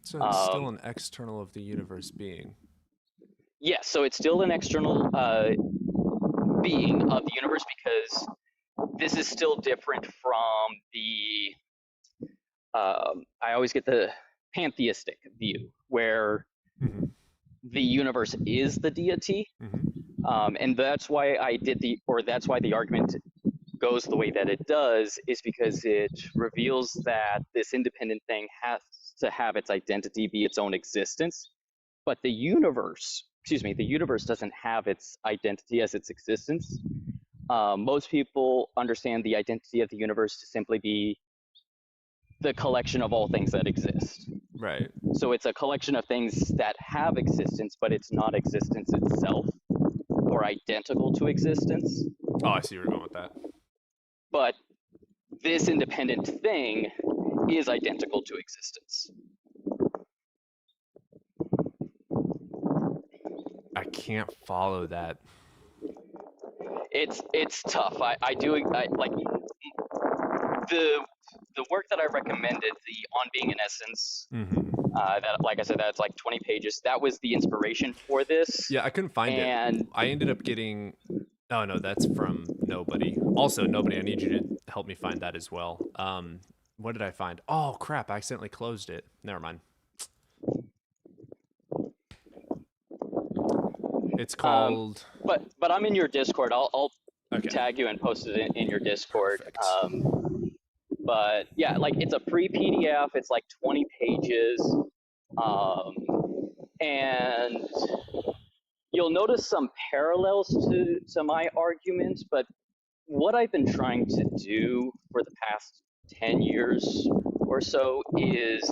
S1: So it's still an external of the universe being.
S14: Yes, so it's still an external being of the universe, because this is still different from the I always get the pantheistic view, where the universe is the deity, and that's why that's why the argument goes the way that it does, is because it reveals that this independent thing has to have its identity, be its own existence, but the universe doesn't have its identity as its existence. Most people understand the identity of the universe to simply be the collection of all things that exist.
S1: Right.
S14: So it's a collection of things that have existence, but it's not existence itself or identical to existence.
S1: Oh, I see where you're going with that.
S14: But this independent thing is identical to existence.
S1: I can't follow that.
S14: It's tough. I like the work that I recommended, the On Being in Essence, that, like I said, that's like 20 pages. That was the inspiration for this.
S1: Yeah, I couldn't find it. I ended up getting... Oh, no, that's from Nobody. Also, Nobody, I need you to help me find that as well. What did I find? Oh, crap, I accidentally closed it. Never mind. It's called...
S14: But I'm in your Discord. I'll tag you and post it in your Discord. But yeah, like it's a free PDF. It's like 20 pages. And you'll notice some parallels to my arguments, but what I've been trying to do for the past 10 years or so is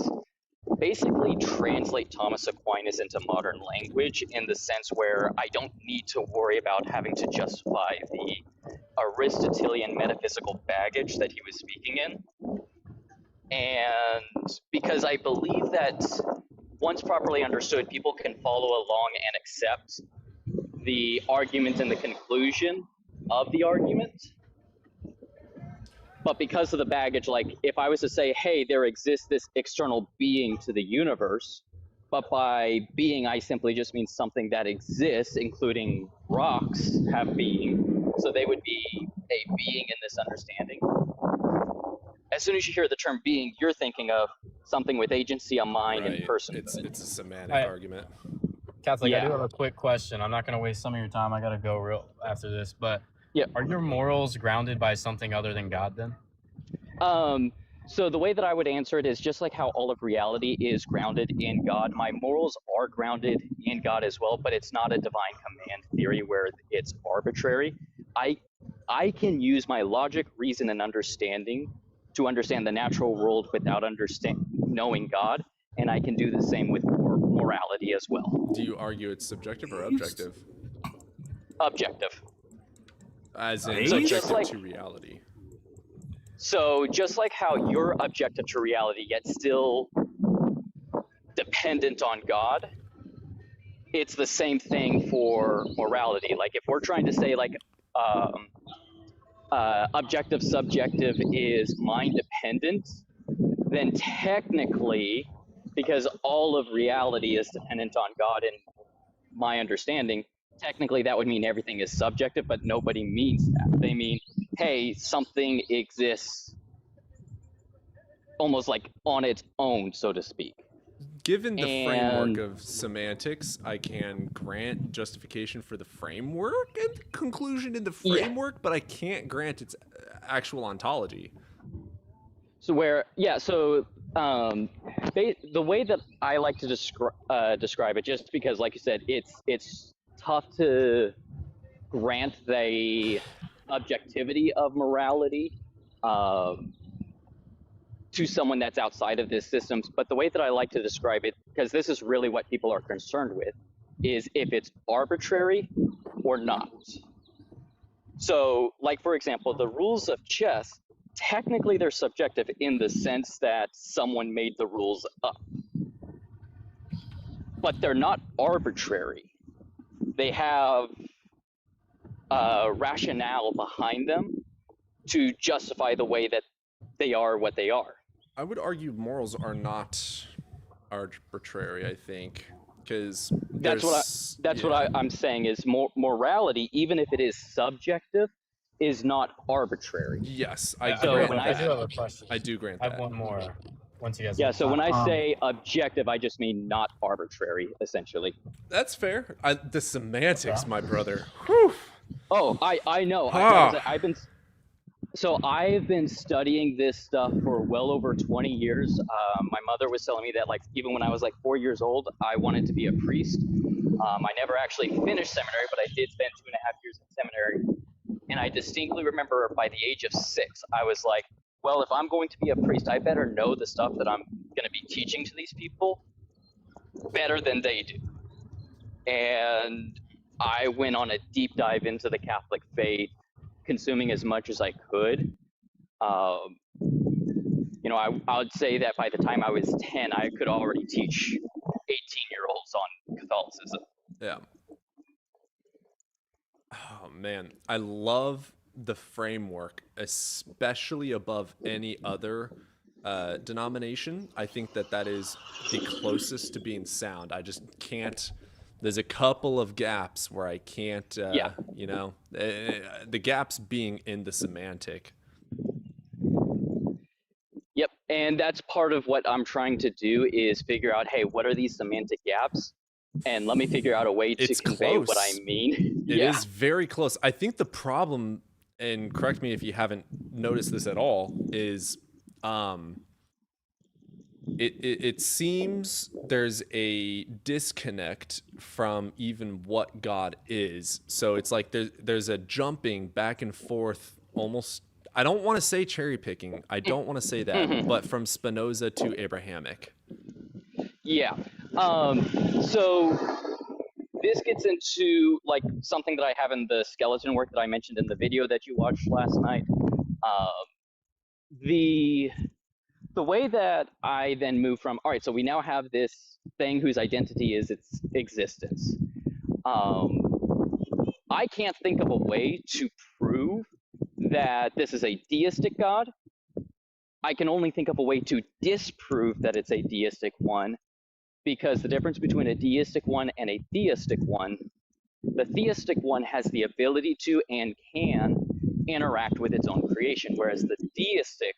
S14: basically translate Thomas Aquinas into modern language, in the sense where I don't need to worry about having to justify the Aristotelian metaphysical baggage that he was speaking in. And because I believe that once properly understood, people can follow along and accept the argument and the conclusion of the argument. But because of the baggage, like if I was to say, hey, there exists this external being to the universe, but by being, I simply just mean something that exists, including rocks have being, so they would be a being in this understanding. As soon as you hear the term being, you're thinking of something with agency, a mind, and personhood.
S1: It's a semantic argument.
S15: Catholic, I do
S14: Yeah.
S15: have a quick question. I'm not going to waste some of your time. I got to go real after this. But
S14: Yeah.
S15: are your morals grounded by something other than God then?
S14: So the way that I would answer it is just like how all of reality is grounded in God. My morals are grounded in God as well, but it's not a divine command theory where it's arbitrary. I can use my logic, reason, and understanding to understand the natural world without knowing God, and I can do the same with morality as well.
S1: Do you argue it's subjective or objective?
S14: Objective.
S1: As in
S14: So
S1: objective
S14: just like
S1: to reality.
S14: So just like how you're objective to reality, yet still dependent on God, it's the same thing for morality. Like if we're trying to say like objective subjective is mind dependent, then technically, because all of reality is dependent on God in my understanding, technically that would mean everything is subjective, but nobody means that. They mean, hey, something exists almost like on its own, so to speak.
S1: Given the framework of semantics, I can grant justification for the framework and conclusion in the framework, but I can't grant its actual ontology.
S14: So the way that I like to describe it, just because, like you said, it's tough to grant the objectivity of morality to someone that's outside of this system. But the way that I like to describe it, because this is really what people are concerned with, is if it's arbitrary or not. So, like, for example, the rules of chess, technically they're subjective in the sense that someone made the rules up. But they're not arbitrary. They have rationale behind them to justify the way that they are what they are.
S1: I would argue morals are not arbitrary, I think, because
S14: that's what I'm saying is morality, even if it is subjective, is not arbitrary.
S1: Yes,
S15: I do have a question.
S1: I do grant
S15: I
S1: that.
S15: have one more. Once you guys.
S14: Yeah. So when I say objective, I just mean not arbitrary, essentially.
S1: That's fair. The semantics, my brother. Whew.
S14: Oh, I know. I've been studying this stuff for well over 20 years. My mother was telling me that, like, even when I was like 4 years old, I wanted to be a priest. I never actually finished seminary, but I did spend 2.5 years in seminary. And I distinctly remember by the age of 6, I was like, well, if I'm going to be a priest, I better know the stuff that I'm going to be teaching to these people better than they do. And I went on a deep dive into the Catholic faith, consuming as much as I could. I would say that by the time I was 10, I could already teach 18-year-olds on Catholicism.
S1: Yeah. Oh, man. I love the framework, especially above any other denomination. I think that is the closest to being sound. I just can't. There's a couple of gaps where I can't, the gaps being in the semantic.
S14: Yep, and that's part of what I'm trying to do is figure out, hey, what are these semantic gaps? And let me figure out a way to convey what I mean.
S1: It is very close. I think the problem, and correct me if you haven't noticed this at all, is it seems there's a disconnect from even what God is. So it's like there's a jumping back and forth, almost, I don't want to say cherry picking. I don't want to say that, but from Spinoza to Abrahamic.
S14: Yeah. So this gets into like something that I have in the skeleton work that I mentioned in the video that you watched last night. The way that I then move from, all right, so we now have this thing whose identity is its existence. I can't think of a way to prove that this is a deistic God. I can only think of a way to disprove that it's a deistic one, because the difference between a deistic one and a theistic one, the theistic one has the ability to and can interact with its own creation, whereas the deistic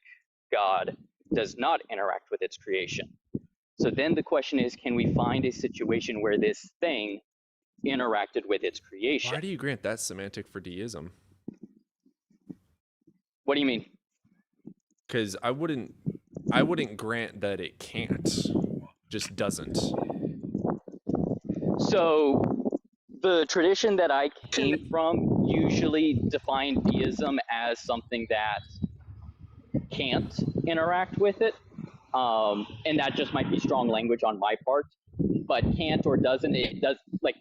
S14: God does not interact with its creation. So then the question is, can we find a situation where this thing interacted with its creation?
S1: Why do you grant that semantic for deism?
S14: What do you mean?
S1: Because I wouldn't grant that it can't, just doesn't.
S14: So the tradition that I came from usually defined deism as something that can't interact with it. And that just might be strong language on my part, but can't or doesn't, it does, like,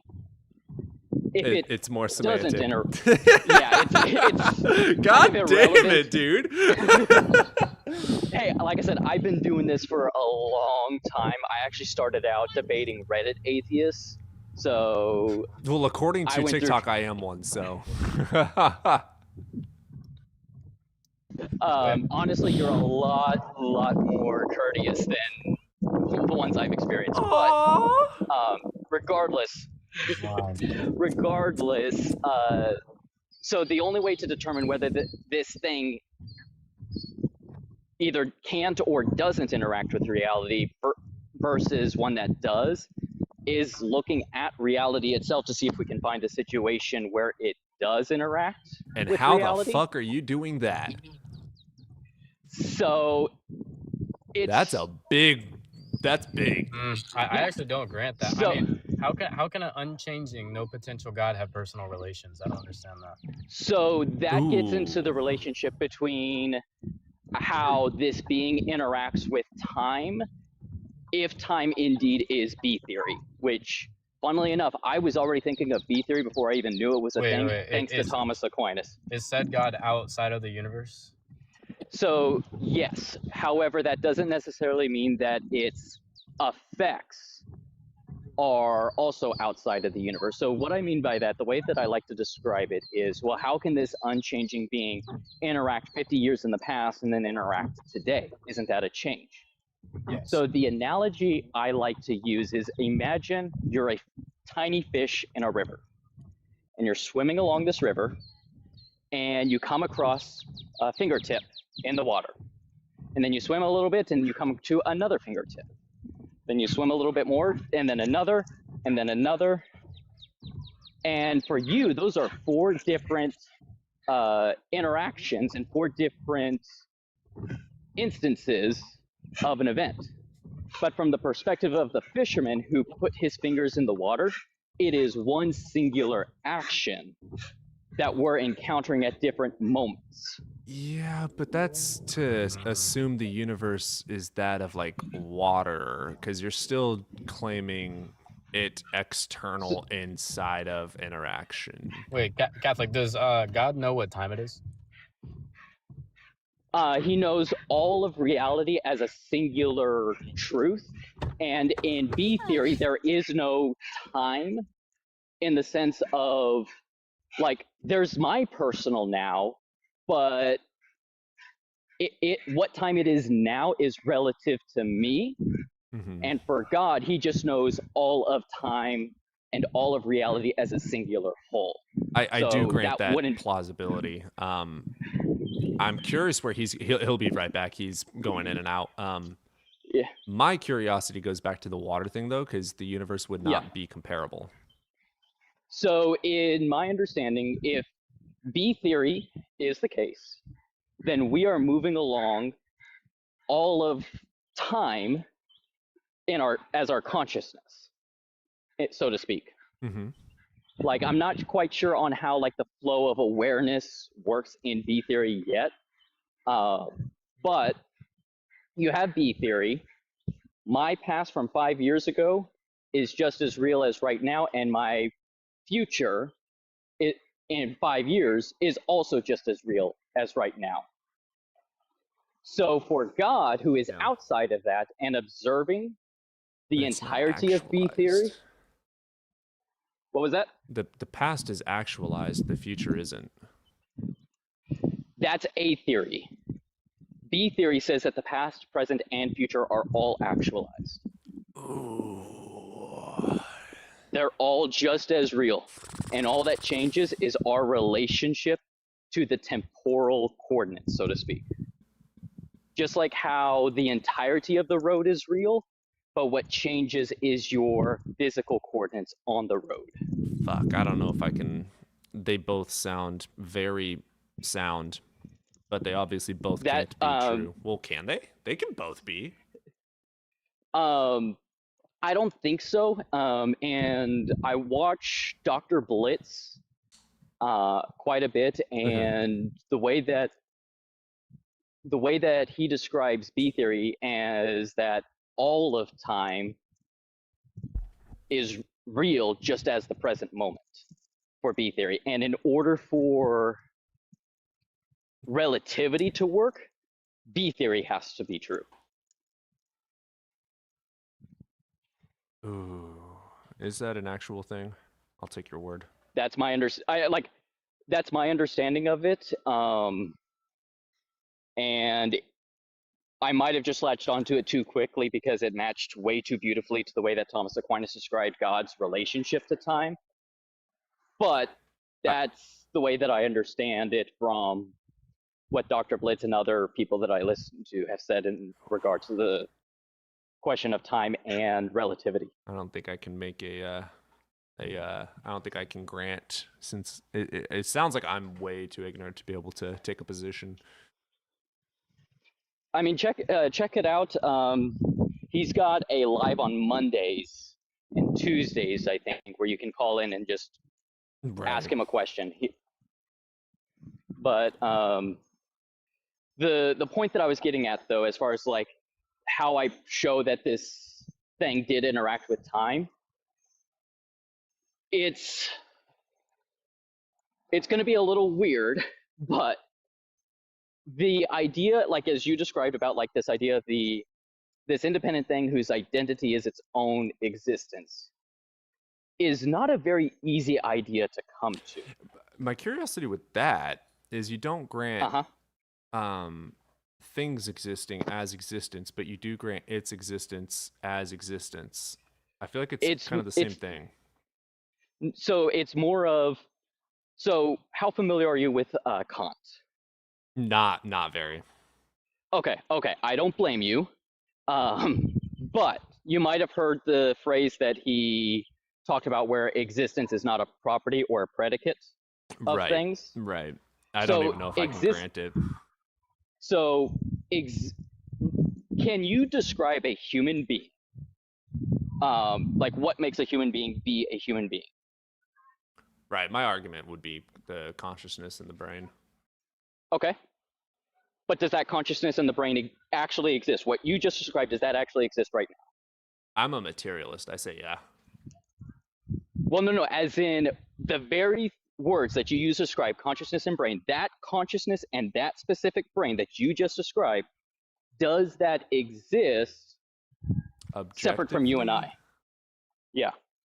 S14: if
S1: it's more
S14: doesn't
S1: semantic.
S14: yeah, it's
S1: God
S14: kind of
S1: damn
S14: irrelevant.
S1: it, dude.
S14: Hey, like I said, I've been doing this for a long time. I actually started out debating Reddit atheists. So
S1: Well, according
S14: I
S1: to
S14: went through-
S1: TikTok, I am one, so.
S14: honestly, you're a lot more courteous than the ones I've experienced. But regardless, so the only way to determine whether this thing either can't or doesn't interact with reality versus one that does is looking at reality itself to see if we can find a situation where it does interact
S1: And
S14: with
S1: how
S14: reality.
S1: the fuck are you doing that?
S14: So
S1: That's big.
S15: I actually don't grant that.
S14: So-
S15: I mean, how can an unchanging, no potential God have personal relations? I don't understand that.
S14: So that gets
S1: Ooh.
S14: into the relationship between how this being interacts with time, if time indeed is B theory, which, funnily enough, I was already thinking of B theory before I even knew it was a thing, thanks to Thomas Aquinas.
S15: Is said God outside of the universe?
S14: So, yes. However, that doesn't necessarily mean that its effects are also outside of the universe. So what I mean by that, the way that I like to describe it is, well, how can this unchanging being interact 50 years in the past and then interact today? Isn't that a change?
S15: Yes.
S14: So the analogy I like to use is, imagine you're a tiny fish in a river and you're swimming along this river and you come across a fingertip in the water. And then you swim a little bit and you come to another fingertip. Then you swim a little bit more, and then another, and then another. And for you, those are 4 different interactions and 4 different instances of an event. But from the perspective of the fisherman who put his fingers in the water, it is one singular action that we're encountering at different moments.
S1: Yeah, but that's to assume the universe is that of like water, because you're still claiming it external inside of interaction.
S15: Wait, Catholic, does God know what time it is?
S14: He knows all of reality as a singular truth. And in B theory, there is no time in the sense of, like, there's my personal now, but what time it is now is relative to me.
S1: Mm-hmm.
S14: And for God, he just knows all of time and all of reality as a singular whole.
S1: I
S14: So
S1: do grant that
S14: wouldn't-
S1: plausibility. I'm curious where he'll be right back. He's going in and out.
S14: Yeah.
S1: My curiosity goes back to the water thing though, because the universe would not
S14: Yeah.
S1: be comparable.
S14: So in my understanding, if B theory is the case, then we are moving along all of time as our consciousness, so to speak.
S1: Mm-hmm.
S14: Like, I'm not quite sure on how like the flow of awareness works in B theory yet, but you have B theory. My past from 5 years ago is just as real as right now, and my future in 5 years is also just as real as right now. So for God, who is outside of that and observing the entirety of B theory, what was that?
S1: The past is actualized, the future isn't.
S14: That's A theory. B theory says that the past, present, and future are all actualized. They're all just as real. And all that changes is our relationship to the temporal coordinates, so to speak. Just like how the entirety of the road is real, but what changes is your physical coordinates on the road.
S1: Fuck, I don't know if I can. They both sound very sound, but they obviously both can't be true. Well, can they? They can both be.
S14: I don't think so. And I watch Dr. Blitz quite a bit, and the way that he describes B theory is that all of time is real just as the present moment for B theory. And in order for relativity to work, B theory has to be true.
S1: Ooh, is that an actual thing? I'll take your word.
S14: That's my that's my understanding of it. And I might have just latched onto it too quickly because it matched way too beautifully to the way that Thomas Aquinas described God's relationship to time. But that's the way that I understand it from what Dr. Blitz and other people that I listen to have said in regard to the question of time and relativity.
S1: I don't think I can make I don't think I can grant, since it sounds like I'm way too ignorant to be able to take a position.
S14: I mean, check it out. He's got a live on Mondays and Tuesdays, I think, where you can call in and just ask him a question. But the point that I was getting at, though, as far as like how I show that this thing did interact with time, it's going to be a little weird, but the idea, like as you described about like this idea of this independent thing whose identity is its own existence, is not a very easy idea to come to.
S1: My curiosity with that is you don't grant things existing as existence, but you do grant its existence as existence. I feel like it's kind of the same thing.
S14: So it's more of, so how familiar are you with Kant?
S1: Not very.
S14: Okay. I don't blame you. But you might have heard the phrase that he talked about where existence is not a property or a predicate of things.
S1: Right. I don't even know if I can grant it.
S14: So can you describe a human being? Like what makes a human being be a human being?
S1: Right. My argument would be the consciousness in the brain.
S14: Okay. But does that consciousness in the brain actually exist? What you just described, does that actually exist right now?
S1: I'm a materialist. I say yeah.
S14: Well, no. As in the very words that you use to describe consciousness and brain, that consciousness and that specific brain that you just described, does that exist separate from you and I? Yeah.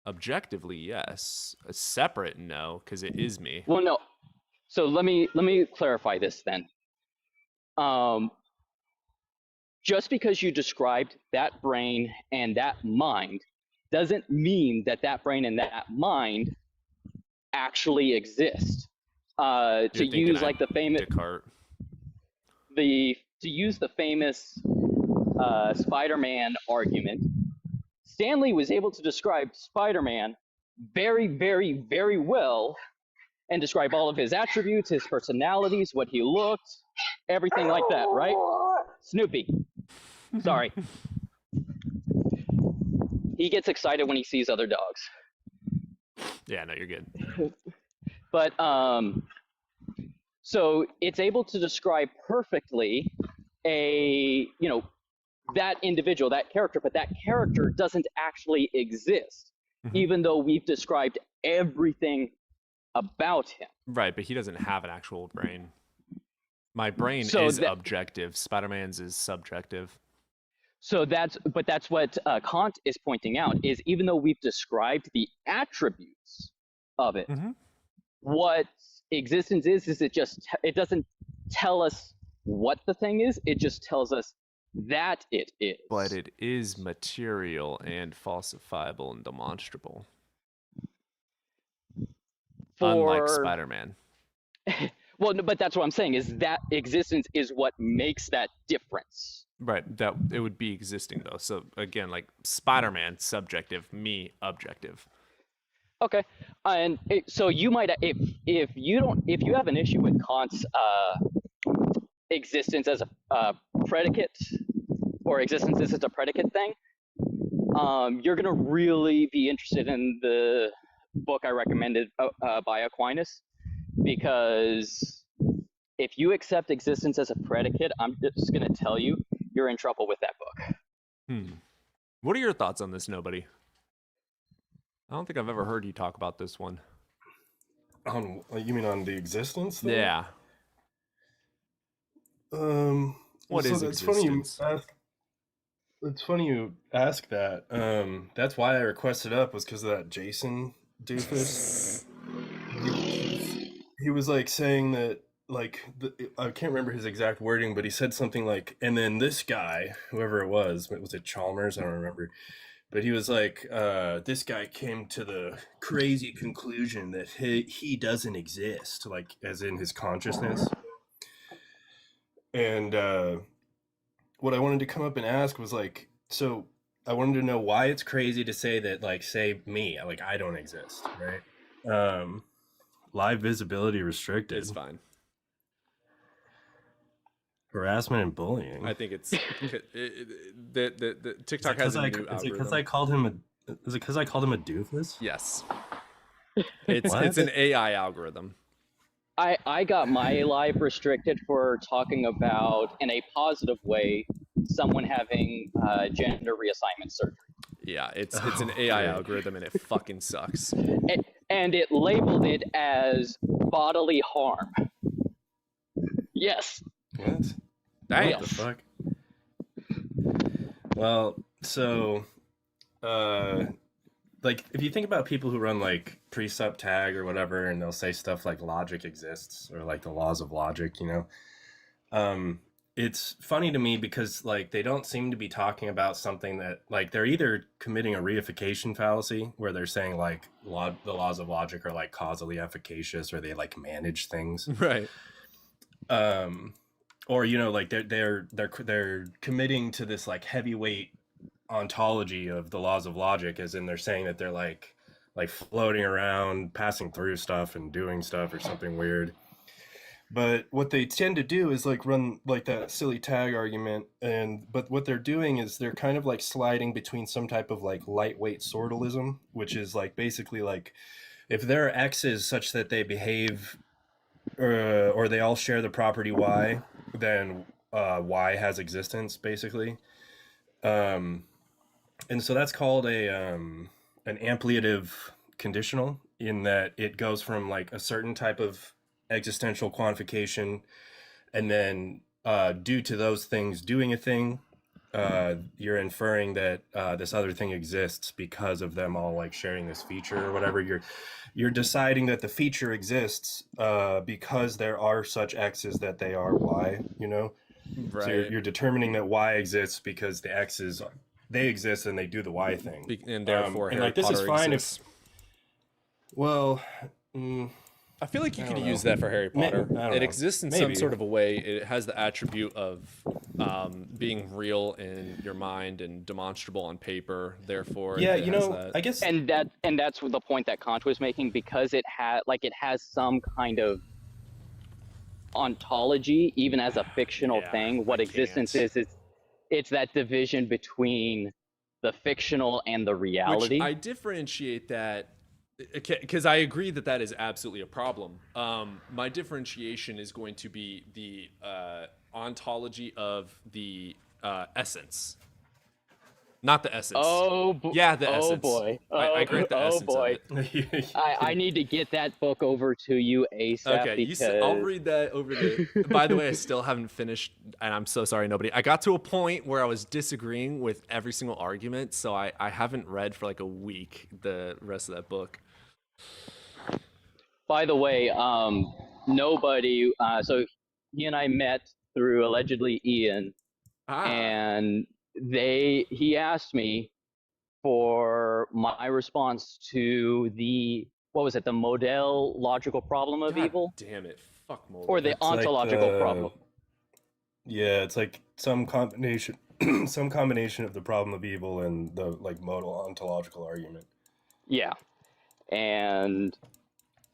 S1: Objectively, yes. Separate, no, because it is me.
S14: Well, no. So let me clarify this then. Just because you described that brain and that mind doesn't mean that that brain and that mind actually exist. To use like the famous
S1: Descartes.
S14: to use the famous Spider-Man argument, Stanley was able to describe Spider-Man very, very, very well and describe all of his attributes, his personalities, what he looked, everything like that, right? Snoopy. Sorry. He gets excited when he sees other dogs.
S1: Yeah, no, you're good.
S14: But so it's able to describe perfectly that individual, that character, but that character doesn't actually exist, even though we've described everything about him.
S1: Right, but he doesn't have an actual brain. My brain is objective. Spider-Man's is subjective.
S14: So that's what Kant is pointing out, is even though we've described the attributes of it, what existence is it doesn't tell us what the thing is, it just tells us that it is.
S1: But it is material and falsifiable and demonstrable. Unlike Spider-Man.
S14: Well, no, but that's what I'm saying, is that existence is what makes that difference.
S1: Right. That it would be existing though. So again, like Spider-Man, subjective, me, objective.
S14: Okay, and so you might, if you have an issue with Kant's existence as a predicate, or existence as a predicate thing, you're gonna really be interested in the book I recommended by Aquinas, because if you accept existence as a predicate, I'm just gonna tell you, you're in trouble with that book.
S1: What are your thoughts on this, nobody? I don't think I've ever heard you talk about this one.
S16: You mean on the existence thing?
S1: Yeah. What is existence?
S16: It's funny you ask that. That's why I requested up, was because of that Jason doofus. He was like saying that, like, I can't remember his exact wording, but he said something like, and then this guy, whoever it was it Chalmers? I don't remember. But he was like, this guy came to the crazy conclusion that he doesn't exist, like, as in his consciousness. And what I wanted to come up and ask was, like, so I wanted to know why it's crazy to say that, like, say me, like, I don't exist, right? Live visibility restricted.
S1: It's fine.
S16: Harassment and bullying.
S1: I think it's the TikTok has a new algorithm.
S16: Is it because I called him a doofus?
S1: Yes. It's an AI algorithm.
S14: I got my live restricted for talking about, in a positive way, someone having gender reassignment surgery.
S1: Yeah, it's an AI algorithm, and it fucking sucks.
S14: And it labeled it as bodily harm. Yes.
S16: What?
S1: Damn.
S16: What the fuck? Well, so, like, if you think about people who run, like, precept tag or whatever, and they'll say stuff like logic exists, or, like, the laws of logic, you know, it's funny to me because, like, they don't seem to be talking about something that, like, they're either committing a reification fallacy, where they're saying, like, the laws of logic are, like, causally efficacious, or they, like, manage things.
S1: Right.
S16: Or, you know, like, they're committing to this, like, heavyweight ontology of the laws of logic, as in they're saying that they're like floating around, passing through stuff and doing stuff or something weird. But what they tend to do is, like, run, like, that silly tag argument, but what they're doing is they're kind of, like, sliding between some type of, like, lightweight sortalism, which is, like, basically, like, if there are x's such that they behave or they all share the property y, then y has existence, basically. And so that's called an ampliative conditional, in that it goes from, like, a certain type of existential quantification, and then due to those things doing a thing, you're inferring that this other thing exists because of them all, like, sharing this feature or whatever. You're deciding that the feature exists because there are such x's that they are y, you know?
S1: Right.
S16: So you're determining that y exists because the x's, they exist and they do the y thing.
S1: And therefore,
S16: and,
S1: Harry
S16: like, this
S1: Potter
S16: is fine
S1: exists.
S16: Well,
S1: I feel like you
S16: I
S1: could
S16: don't
S1: use
S16: know.
S1: that for Harry Potter.
S16: I don't
S1: It
S16: know.
S1: exists in
S16: Maybe.
S1: some sort of a way. It has the attribute of being real in your mind and demonstrable on paper. Therefore,
S16: Yeah,
S1: it
S16: you
S1: has
S16: know,
S1: that.
S16: I guess.
S14: And that's the point that Kant was making, because it has some kind of ontology, even as a fictional thing. What existence is it's that division between the fictional and the reality.
S1: Which I differentiate that, because I agree that that is absolutely a problem. My differentiation is going to be the ontology of the essence. Not the essence. Yeah, the essence.
S14: Oh boy.
S1: I grant the essence
S14: boy.
S1: of it.
S14: I need to get that book over to you ASAP.
S1: Okay,
S14: because...
S1: I'll read that over the. By the way, I still haven't finished, and I'm so sorry, nobody. I got to a point where I was disagreeing with every single argument, so I haven't read for like a week the rest of that book.
S14: By the way, nobody. So he and I met through allegedly Ian, and he asked me for my response to the, what was it, the Model logical problem of evil.
S1: Damn it! Fuck Mulder.
S14: or the
S16: It's like
S14: ontological problem.
S16: Yeah, it's like some combination, some combination of the problem of evil and the like modal ontological argument.
S14: Yeah, and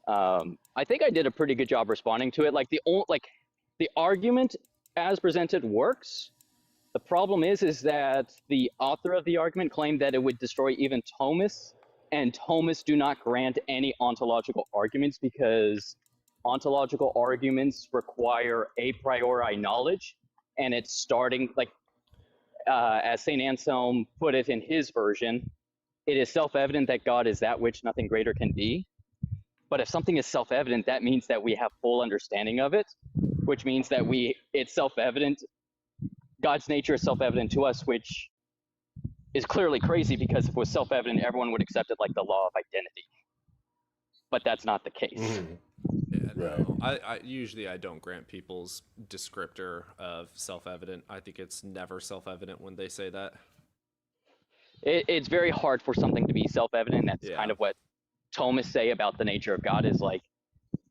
S14: I think I did a pretty good job responding to it. Like the argument as presented works. The problem is that the author of the argument claimed that it would destroy even Thomists, and Thomists do not grant any ontological arguments because ontological arguments require a priori knowledge, and it's starting like as Saint Anselm put it in his version, it is self-evident that God is that which nothing greater can be. But if something is self-evident, that means that we have full understanding of it, which means that it's self-evident. God's nature is self-evident to us, which is clearly crazy because if it was self-evident, everyone would accept it like the law of identity. But that's not the case.
S16: Mm-hmm.
S1: Yeah, no. I usually I don't grant people's descriptor of self-evident. I think it's never self-evident when they say that.
S14: It's very hard for something to be self-evident. That's
S1: Yeah.
S14: kind of what Thomists say about the nature of God is like,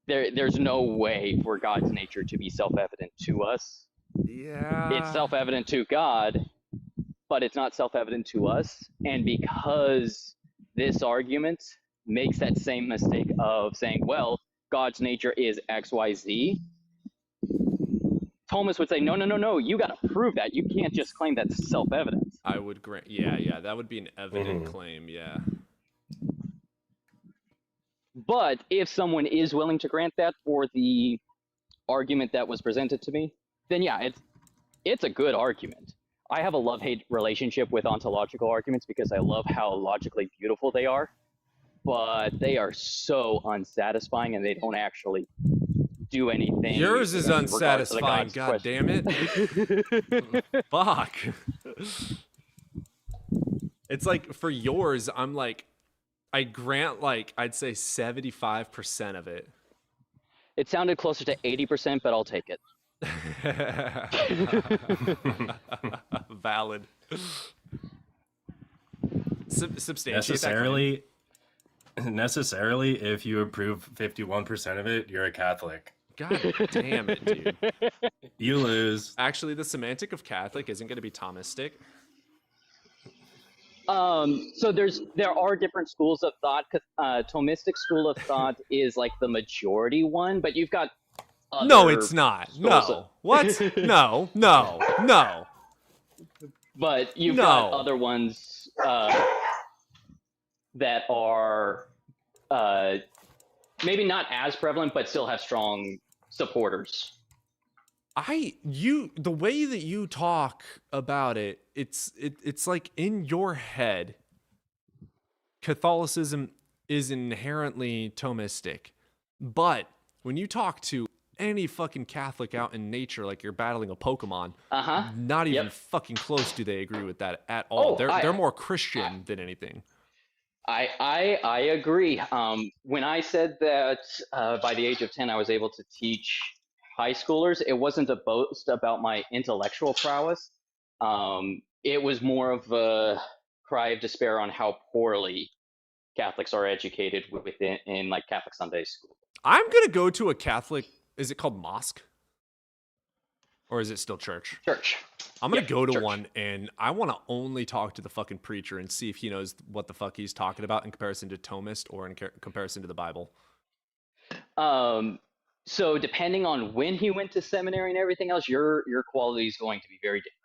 S14: there's no way for God's nature to be self-evident to us.
S1: Yeah.
S14: It's self-evident to God, but it's not self-evident to us. And because this argument makes that same mistake of saying, well, God's nature is X, Y, Z, Thomas would say, no, you got to prove that. You can't just claim that's self-evident.
S1: I would grant. Yeah, that would be an evident claim. Yeah.
S14: But if someone is willing to grant that for the argument that was presented to me, then yeah, it's a good argument. I have a love-hate relationship with ontological arguments because I love how logically beautiful they are, but they are so unsatisfying and they don't actually do anything.
S1: Yours is
S14: in regards to the
S1: unsatisfying.
S14: God's
S1: God
S14: question.
S1: damn it. Fuck. It's like for yours, I'm like, I grant like I'd say 75% of it.
S14: It sounded closer to 80%, but I'll take it.
S1: Valid. Substantiate that claim.
S16: Necessarily, if you approve 51% of it, you're a Catholic.
S1: God damn it, dude.
S16: You lose.
S1: Actually, the semantic of Catholic isn't going to be Thomistic.
S14: So there are different schools of thought. Thomistic school of thought is like the majority one, but you've got
S1: No, it's not. No.
S14: of-
S1: What? No.
S14: But you've
S1: No.
S14: got other ones that are maybe not as prevalent, but still have strong supporters.
S1: The way that you talk about it, it's like in your head, Catholicism is inherently Thomistic. But when you talk to any fucking Catholic out in nature, like you're battling a Pokemon, not even fucking close do they agree with that at all. They're more Christian than anything.
S14: I agree. When I said that by the age of 10 I was able to teach high schoolers, it wasn't a boast about my intellectual prowess. It was more of a cry of despair on how poorly Catholics are educated in like Catholic Sunday school.
S1: I'm gonna go to a Catholic. Is it called mosque? Or is it still church?
S14: Church.
S1: I'm going to go to
S14: church.
S1: one, and I want to only talk to the fucking preacher and see if he knows what the fuck he's talking about in comparison to Thomist or in comparison to the Bible.
S14: So depending on when he went to seminary and everything else, your quality is going to be very different.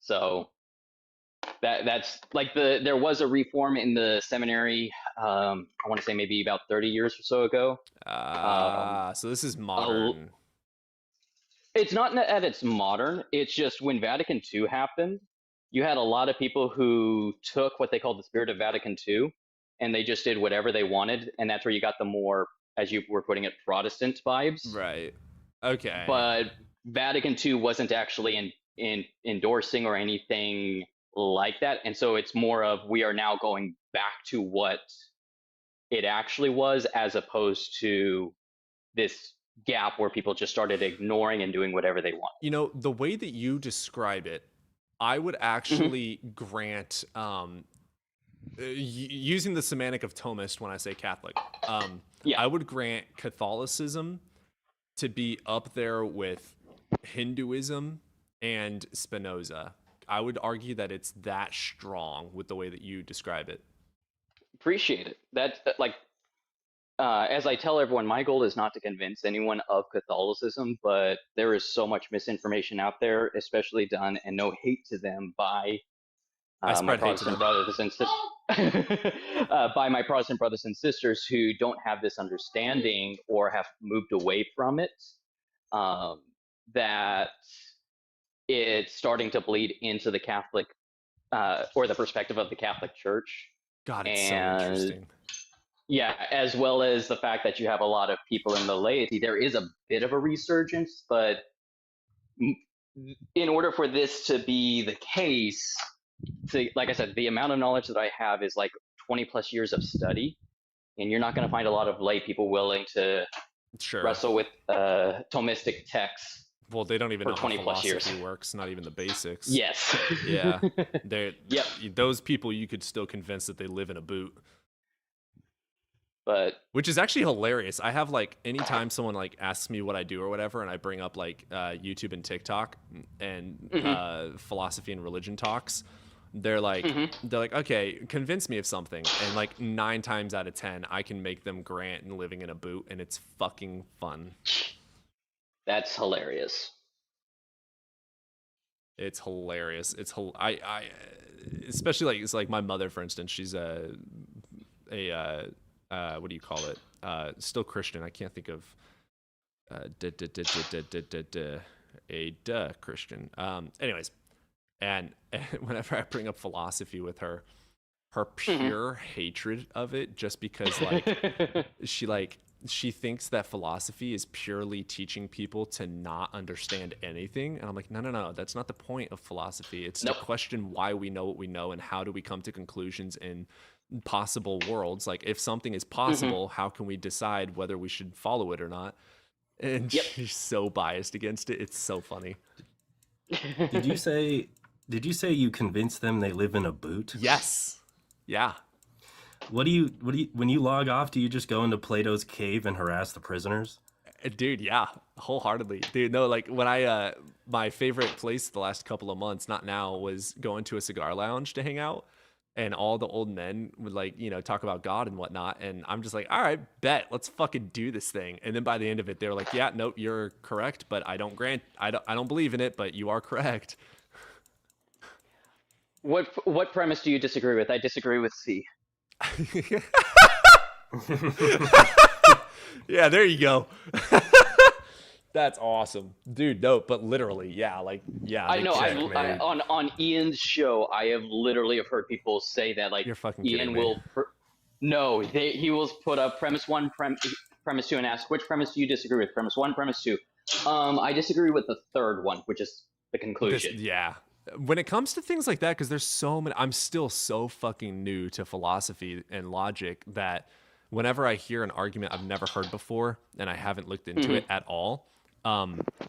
S14: So that's like there was a reform in the seminary, I want to say maybe about 30 years or so ago.
S1: So this is modern.
S14: It's not that it's modern. It's just when Vatican II happened, you had a lot of people who took what they called the spirit of Vatican II, and they just did whatever they wanted, and that's where you got the more, as you were putting it, Protestant vibes.
S1: Right. Okay.
S14: But Vatican II wasn't actually endorsing or anything like that, and so it's more of we are now going back to what it actually was, as opposed to this gap where people just started ignoring and doing whatever they want.
S1: You know, the way that you describe it, I would actually grant, using the semantic of Thomist when I say Catholic, I would grant Catholicism to be up there with Hinduism and Spinoza. I would argue that it's that strong with the way that you describe it.
S14: Appreciate it. That like as I tell everyone, my goal is not to convince anyone of Catholicism, but there is so much misinformation out there, especially done, and no hate to them by
S1: I
S14: my
S1: spread hate to
S14: Protestant
S1: them.
S14: brothers and by my Protestant brothers and sisters who don't have this understanding or have moved away from it. That it's starting to bleed into the Catholic or the perspective of the Catholic Church.
S1: God, it's
S14: and
S1: so interesting.
S14: Yeah, as well as the fact that you have a lot of people in the laity. There is a bit of a resurgence, but in order for this to be the case, like I said, the amount of knowledge that I have is like 20 plus years of study, and you're not going to find a lot of lay people willing to wrestle with Thomistic texts.
S1: Well, they don't even know how
S14: 20 plus years.
S1: philosophy works, not even the basics.
S14: Yes.
S1: Yeah. Those people you could still convince that they live in a boot.
S14: But
S1: which is actually hilarious. I have like anytime someone like asks me what I do or whatever, and I bring up like YouTube and TikTok and philosophy and religion talks, they're like, okay, convince me of something. And like 9 times out of 10, I can make them grant and living in a boot, and it's fucking fun.
S14: That's hilarious.
S1: It's hilarious. I especially like it's like my mother, for instance. She's a what do you call it? Still Christian. I can't think of Christian. Anyways, and whenever I bring up philosophy with her pure hatred of it, just because like she thinks that philosophy is purely teaching people to not understand anything. And I'm like, no, that's not the point of philosophy. It's to question why we know what we know and how do we come to conclusions in possible worlds. Like if something is possible, how can we decide whether we should follow it or not? And she's so biased against it. It's so funny.
S11: Did you say you convinced them they live in a boot?
S1: Yes. Yeah.
S11: What do you when you log off, do you just go into Plato's cave and harass the prisoners?
S1: Dude, yeah, wholeheartedly. Dude, no, like when I my favorite place the last couple of months, not now, was going to a cigar lounge to hang out, and all the old men would like, talk about God and whatnot, and I'm just like, all right, bet, let's fucking do this thing. And then by the end of it, they're like, yeah, nope, you're correct, but I don't believe in it, but you are correct.
S14: What premise do you disagree with? I disagree with C.
S1: Yeah, there you go. That's awesome, dude. No, but literally, yeah, like, yeah.
S14: I know. On Ian's show, I have literally heard people say that, like,
S1: you're fucking
S14: Ian will. He will put up premise 1, premise 2, and ask which premise do you disagree with? Premise 1, premise 2. I disagree with the third one, which is the conclusion.
S1: Yeah. When it comes to things like that, because there's so many, I'm still so fucking new to philosophy and logic that whenever I hear an argument I've never heard before and I haven't looked into it at all,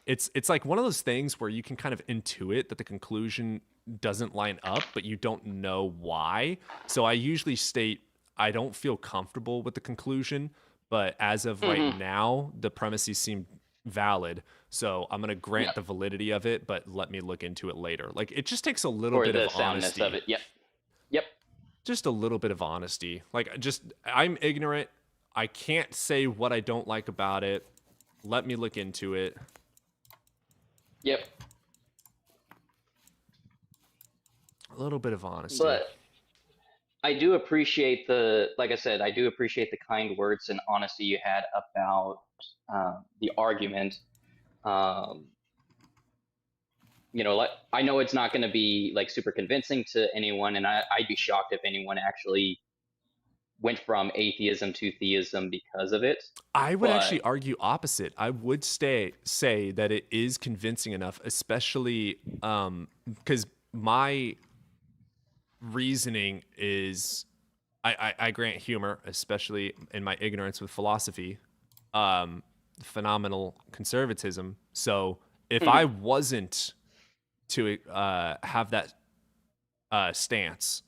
S1: it's like one of those things where you can kind of intuit that the conclusion doesn't line up, but you don't know why. So I usually state I don't feel comfortable with the conclusion, but as of right now, the premises seem valid. So I'm going to grant the validity of it, but let me look into it later. Like it just takes a little bit of honesty.
S14: Of it. Yep.
S1: Just a little bit of honesty. Like I'm ignorant. I can't say what I don't like about it. Let me look into it.
S14: Yep.
S1: A little bit of honesty.
S14: But I do appreciate like I said, I do appreciate the kind words and honesty you had about the argument. Like I know it's not going to be like super convincing to anyone, and I'd be shocked if anyone actually went from atheism to theism because of it.
S1: I would actually argue opposite. I would say that it is convincing enough, especially because my reasoning is I grant humor, especially in my ignorance with philosophy, phenomenal conservatism. So if I wasn't to have that stance,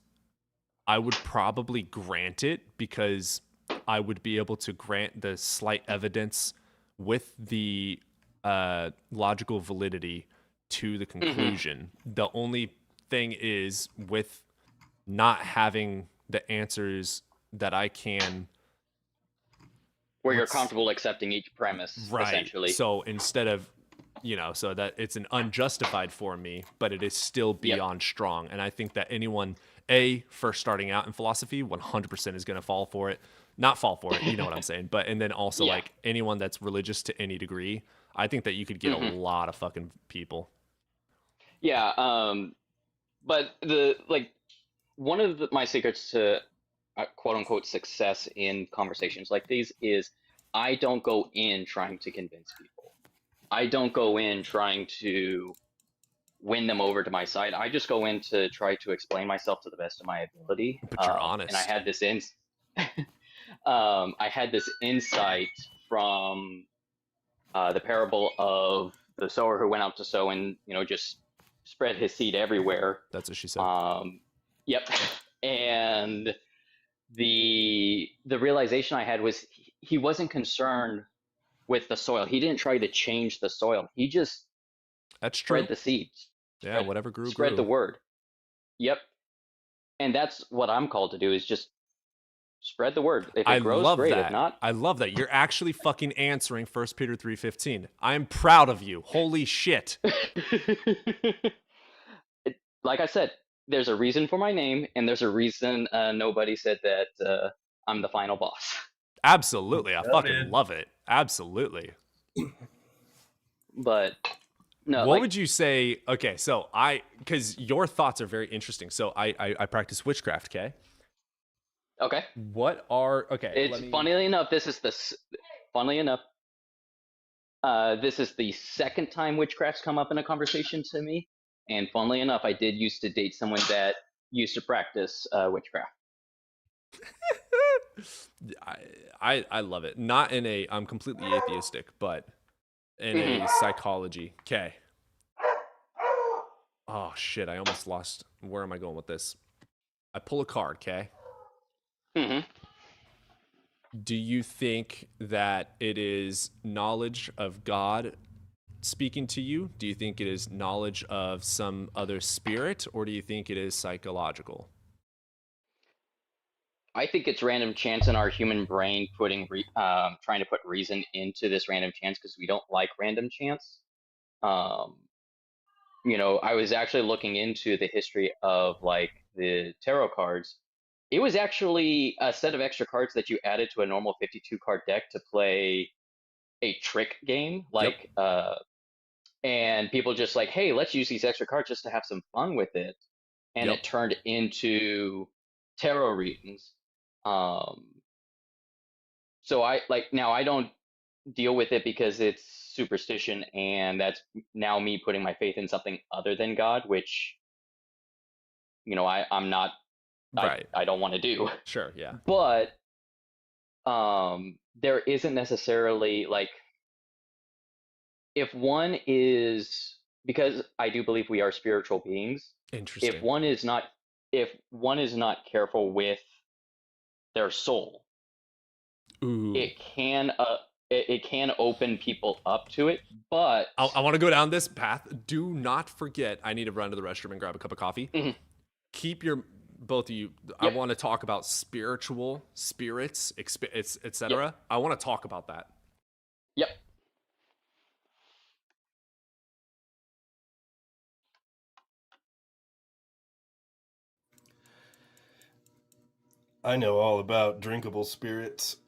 S1: I would probably grant it because I would be able to grant the slight evidence with the logical validity to the conclusion. The only thing is with not having the answers that I can,
S14: where you're comfortable accepting each premise, essentially.
S1: So instead of, so that it's an unjustified for me, but it is still beyond strong. And I think that anyone, first starting out in philosophy, 100% is going to not fall for it, you know what I'm saying? But, and then also like anyone that's religious to any degree, I think that you could get a lot of fucking people.
S14: Yeah. But one of my secrets to quote unquote success in conversations like these is I don't go in trying to convince people. I don't go in trying to win them over to my side. I just go in to try to explain myself to the best of my ability.
S1: But you're honest.
S14: And I had this insight from the parable of the sower who went out to sow and just spread his seed everywhere.
S1: That's what she said.
S14: Yep. And the realization I had was he wasn't concerned with the soil. He didn't try to change the soil. He just spread the seeds.
S1: Whatever grew.
S14: Spread the word. Yep. And that's what I'm called to do, is just spread the word. If it grows, great.
S1: That.
S14: If not,
S1: I love that. You're actually fucking answering 1 Peter 3:15. I'm proud of you. Holy shit.
S14: Like I said, there's a reason for my name, and there's a reason nobody said that I'm the final boss.
S1: Absolutely. I fucking love it. Absolutely.
S14: But no.
S1: What would you say? Okay, so because your thoughts are very interesting. So I practice witchcraft, okay?
S14: Okay.
S1: Funnily
S14: enough, this is the second time witchcraft's come up in a conversation to me. And funnily enough, I did used to date someone that used to practice witchcraft.
S1: I love it. Not in I'm completely atheistic, but in a psychology. Okay. Oh shit, I almost lost. Where am I going with this? I pull a card, okay? Do you think that it is knowledge of God speaking to you? Do you think it is knowledge of some other spirit, or do you think it is psychological?
S14: I think it's random chance in our human brain trying to put reason into this random chance because we don't like random chance. I was actually looking into the history of like the tarot cards. It was actually a set of extra cards that you added to a normal 52 card deck to play a trick game. And people just like, hey, let's use these extra cards just to have some fun with it. And it turned into tarot readings. So now I don't deal with it because it's superstition, and that's now me putting my faith in something other than God, which, I'm not, I don't want to do.
S1: Sure. Yeah.
S14: But, there isn't necessarily if one is, because I do believe we are spiritual beings.
S1: Interesting.
S14: If one is not careful with their soul, it can open people up to it. But
S1: I want to go down this path. Do not forget, I need to run to the restroom and grab a cup of coffee. Keep both of you. I want to talk about spiritual spirits, etc. I want to talk about that.
S14: Yep.
S16: I know all about drinkable spirits.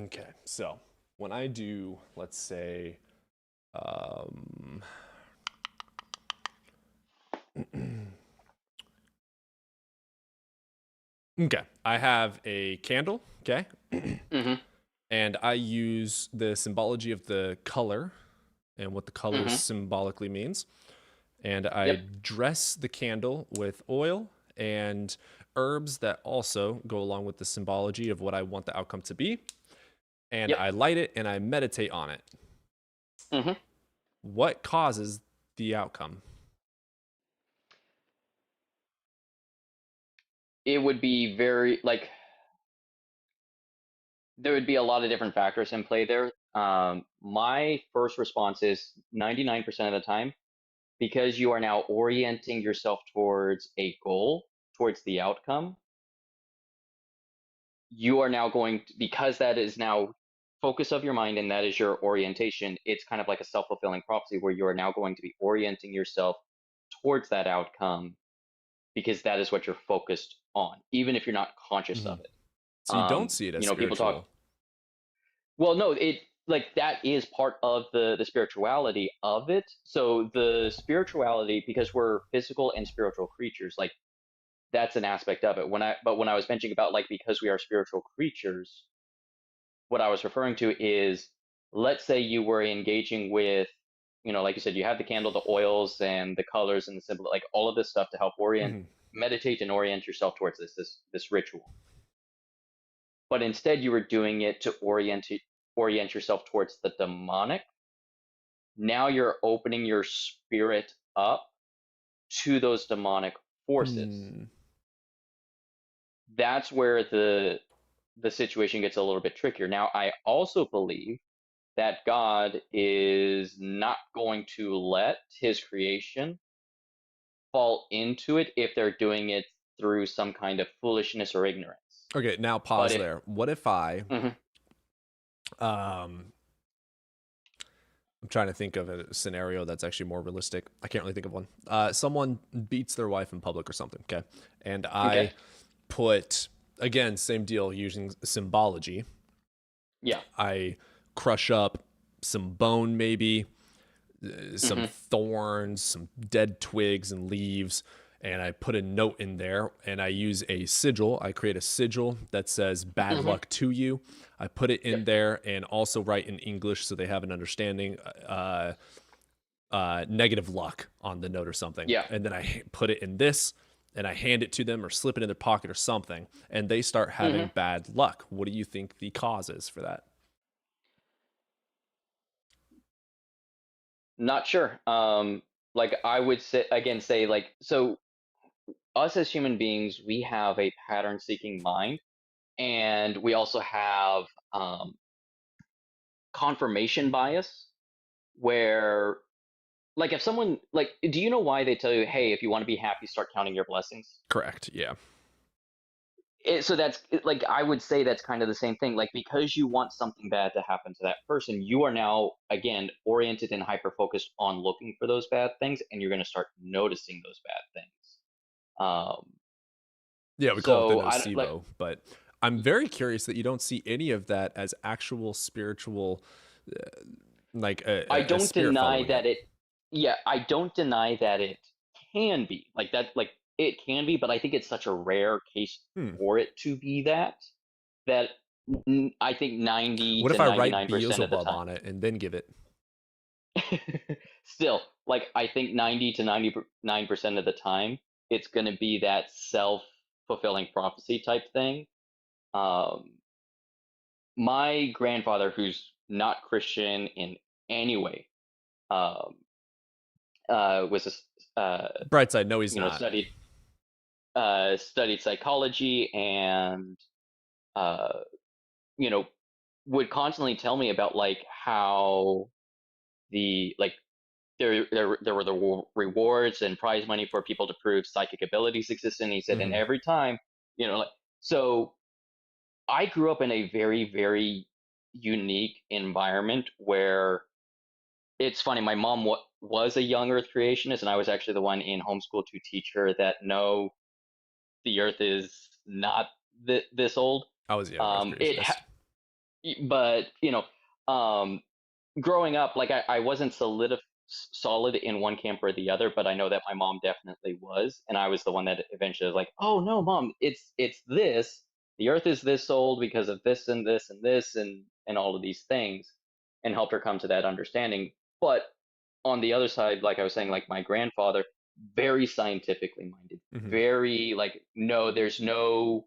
S1: Okay, so when I do, let's say, okay, I have a candle, okay? And I use the symbology of the color and what the color symbolically means. And I dress the candle with oil and herbs that also go along with the symbology of what I want the outcome to be. And I light it and I meditate on it. What causes the outcome?
S14: It would be very, like, there would be a lot of different factors in play there. My first response is 99% of the time, because you are now orienting yourself towards a goal, towards the outcome, you are now going to, because that is now focus of your mind and that is your orientation, it's kind of like a self-fulfilling prophecy where you are now going to be orienting yourself towards that outcome because that is what you're focused on, even if you're not conscious of it.
S1: So you don't see it as
S14: you know,
S1: spiritual.
S14: people talk. Well, no, it like that is part of the spirituality of it. So the spirituality, because we're physical and spiritual creatures, like that's an aspect of it. When I was mentioning about like because we are spiritual creatures, what I was referring to is, let's say you were engaging with, you know, like you said, you have the candle, the oils, and the colors and the symbol, like all of this stuff to help meditate and orient yourself towards this ritual. But instead, you were doing it to orient yourself towards the demonic. Now you're opening your spirit up to those demonic forces. That's where the situation gets a little bit trickier. Now, I also believe that God is not going to let his creation fall into it if they're doing it through some kind of foolishness or ignorance.
S1: Okay, now pause there. What if I I'm trying to think of a scenario that's actually more realistic. I can't really think of one. Someone beats their wife in public or something, okay? And I put, again, same deal using symbology.
S14: Yeah.
S1: I crush up some bone maybe, some thorns, some dead twigs and leaves, and I put a note in there, and I use a sigil. I create a sigil that says bad luck to you. I put it in there and also write in English so they have an understanding, negative luck on the note or something.
S14: Yeah.
S1: And then I put it in this, and I hand it to them or slip it in their pocket or something, and they start having bad luck. What do you think the cause is for that?
S14: Not sure. Like I would say like, so us as human beings, we have a pattern seeking mind, and we also have confirmation bias where, like, if someone, like, do you know why they tell you, hey, if you want to be happy, start counting your blessings?
S1: Correct. Yeah.
S14: So that's like, I would say that's kind of the same thing. Like, because you want something bad to happen to that person, you are now, again, oriented and hyper focused on looking for those bad things, and you're going to start noticing those bad things.
S1: Yeah, we call it the nocebo, but I'm very curious that you don't see any of that as actual spiritual,
S14: I don't deny that I don't deny that it can be like that. Like it can be, but I think it's such a rare case for it to be that I think 90
S1: what
S14: to
S1: if I
S14: 99%
S1: write
S14: of the
S1: Beelzebub
S14: time
S1: on it and then give it?
S14: Still, like I think 90 to 99% of the time, it's going to be that self-fulfilling prophecy type thing. My grandfather, who's not Christian in any way, was
S1: bright side. No, he's not.
S14: Studied psychology and would constantly tell me about like how there were the rewards and prize money for people to prove psychic abilities exist, and he said, and every time, so I grew up in a very, very unique environment where it's funny. My mom was a young Earth creationist, and I was actually the one in homeschool to teach her that no, the Earth is not this old.
S1: I was a young Earth creationist.
S14: but growing up, like I wasn't solid in one camp or the other, but I know that my mom definitely was, and I was the one that eventually was like, "Oh no, mom, it's this. The Earth is this old because of this and this and this and all of these things," and helped her come to that understanding. But on the other side, like I was saying, like my grandfather, very scientifically minded, very like, no, there's no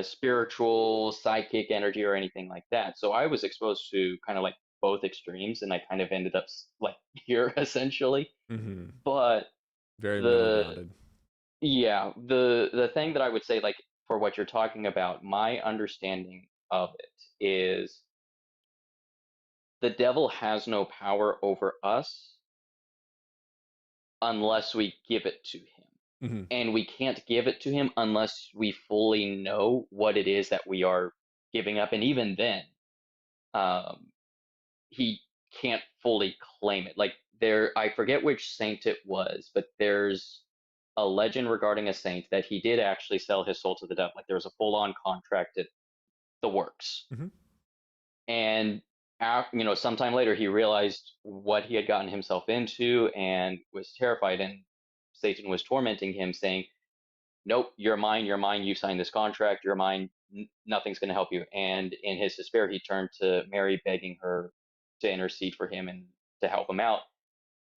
S14: spiritual psychic energy or anything like that. So I was exposed to kind of like both extremes, and I kind of ended up like here essentially. But
S1: Very middle grounded.
S14: the thing that I would say, like for what you're talking about, my understanding of it is the devil has no power over us unless we give it to him. And we can't give it to him unless we fully know what it is that we are giving up. And even then, he can't fully claim it. Like I forget which saint it was, but there's a legend regarding a saint that he did actually sell his soul to the devil. Like there was a full-on contract at the works. And sometime later he realized what he had gotten himself into and was terrified, and Satan was tormenting him, saying, "Nope, you're mine, you signed this contract, you're mine, nothing's going to help you." And in his despair, he turned to Mary, begging her to intercede for him and to help him out.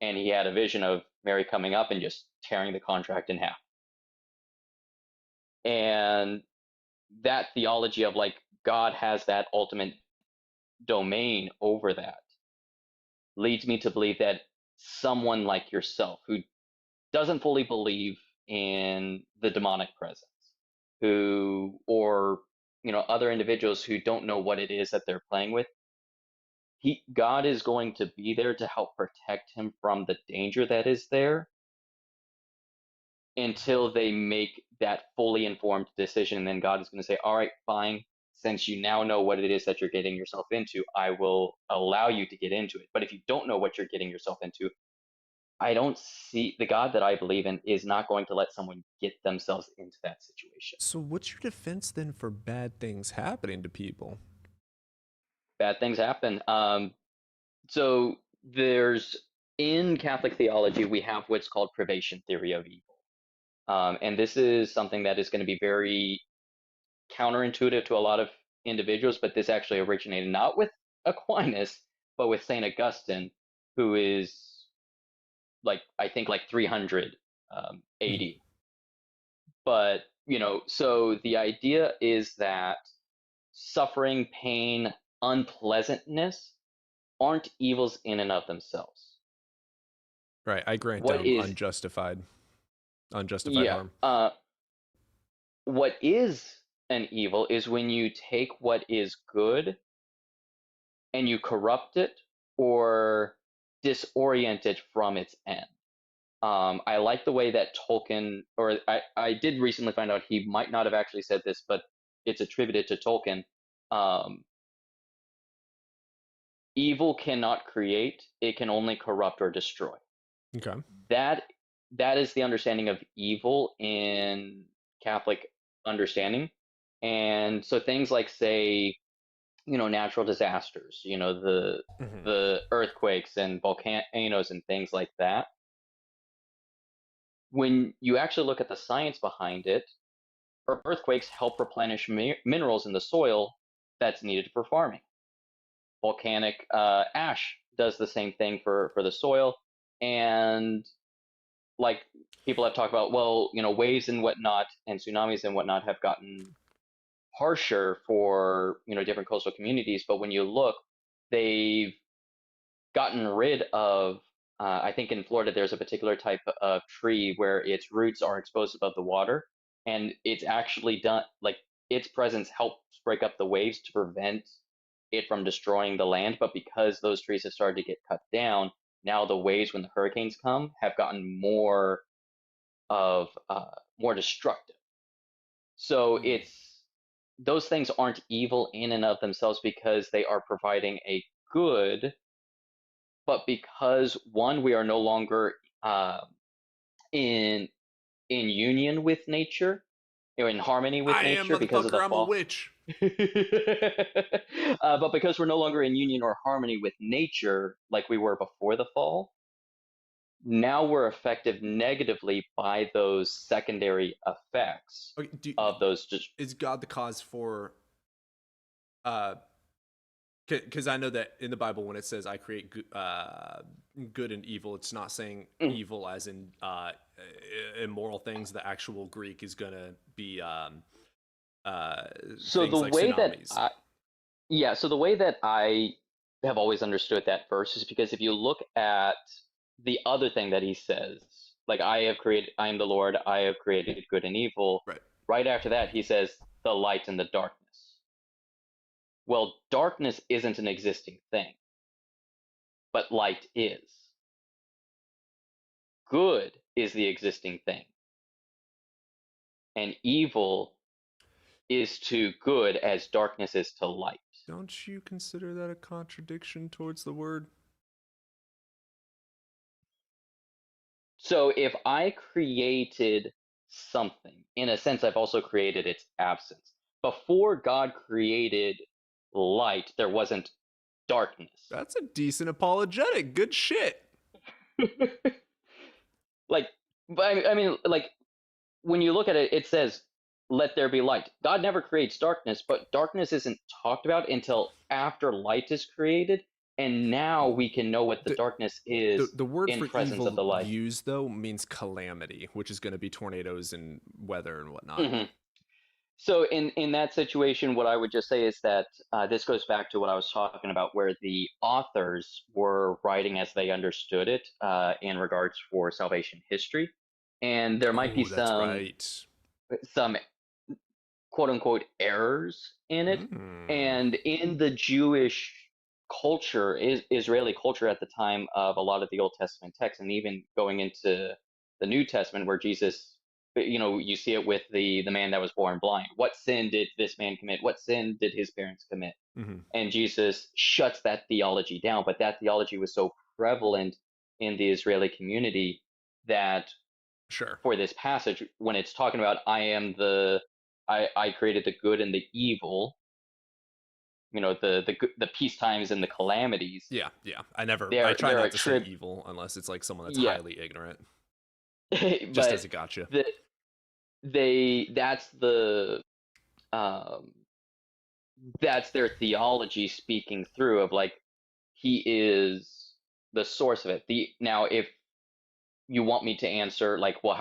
S14: And he had a vision of Mary coming up and just tearing the contract in half. And that theology of like God has that ultimate domain over that leads me to believe that someone like yourself, who doesn't fully believe in the demonic presence, or other individuals who don't know what it is that they're playing with, God is going to be there to help protect him from the danger that is there until they make that fully informed decision. And then God is going to say, "All right, fine. Since you now know what it is that you're getting yourself into, I will allow you to get into it. But if you don't know what you're getting yourself into, I don't see the God that I believe in is not going to let someone get themselves into that situation."
S1: So what's your defense then for bad things happening to people?
S14: Bad things happen. So in Catholic theology, we have what's called privation theory of evil. And this is something that is going to be very counterintuitive to a lot of individuals, but this actually originated not with Aquinas, but with St. Augustine, who is I think 300 AD. But, so the idea is that suffering, pain, unpleasantness aren't evils in and of themselves.
S1: Right. I grant them unjustified harm.
S14: What is an evil is when you take what is good and you corrupt it or disorient it from its end. I like the way that Tolkien, or I did recently find out he might not have actually said this, but it's attributed to Tolkien. Evil cannot create, it can only corrupt or destroy.
S1: Okay.
S14: That is the understanding of evil in Catholic understanding. And so things like, say, natural disasters, the earthquakes and volcanoes and things like that. When you actually look at the science behind it, earthquakes help replenish minerals in the soil that's needed for farming. Volcanic ash does the same thing for the soil. And like people have talked about, well, waves and whatnot and tsunamis and whatnot have gotten harsher for, different coastal communities. But when you look, they've gotten rid of, I think in Florida, there's a particular type of tree where its roots are exposed above the water. And it's actually done, like its presence helps break up the waves to prevent it from destroying the land. But because those trees have started to get cut down, now the waves, when the hurricanes come, have gotten more destructive. So those things aren't evil in and of themselves because they are providing a good, but because one, we are no longer in union with nature, in harmony with
S1: I am,
S14: nature because of the
S1: motherfucker. I'm a
S14: fall.
S1: witch.
S14: But because we're no longer in union or harmony with nature like we were before the fall, now we're affected negatively by those secondary effects
S1: Okay,
S14: of those.
S1: Is God the cause for? Because I know that in the Bible, when it says "I create good and evil," it's not saying evil as in immoral things. The actual Greek is gonna be
S14: So
S1: things
S14: the
S1: like
S14: way
S1: tsunamis.
S14: so the way that I have always understood that verse is because if you look at the other thing that he says, like I am the Lord, I have created good and evil. Right after that, he says the light and the darkness. Well, darkness isn't an existing thing, but light is. Good is the existing thing, and evil is to good as darkness is to light.
S1: Don't you consider that a contradiction towards the word?
S14: So if I created something, in a sense, I've also created its absence. Before God created light, there wasn't darkness.
S1: That's a decent apologetic. Good shit.
S14: Like, but I mean, like, when you look at it, it says, let there be light. God never creates darkness, but darkness isn't talked about until after light is created. And now we can know what the darkness is
S1: The word
S14: in
S1: for
S14: presence of the
S1: evil
S14: light.
S1: used, though, means calamity, which is going to be tornadoes and weather and whatnot.
S14: Mhm. So in that situation, what I would just say is that this goes back to what I was talking about, where the authors were writing as they understood it in regards for salvation history, and there might be
S1: That's right.
S14: some quote unquote errors in it. And in the Jewish culture, Israeli culture at the time of a lot of the Old Testament texts, and even going into the New Testament, where Jesus, you see it with the man that was born blind. What sin did this man commit? What sin did his parents commit? And Jesus shuts that theology down. But that theology was so prevalent in the Israeli community that for this passage, when it's talking about I created the good and the evil, the peace times and the calamities.
S1: Yeah. I try not to say evil unless it's like someone that's highly ignorant. Just as a gotcha.
S14: That's their theology speaking through of like, he is the source of it. Now, if you want me to answer like, well,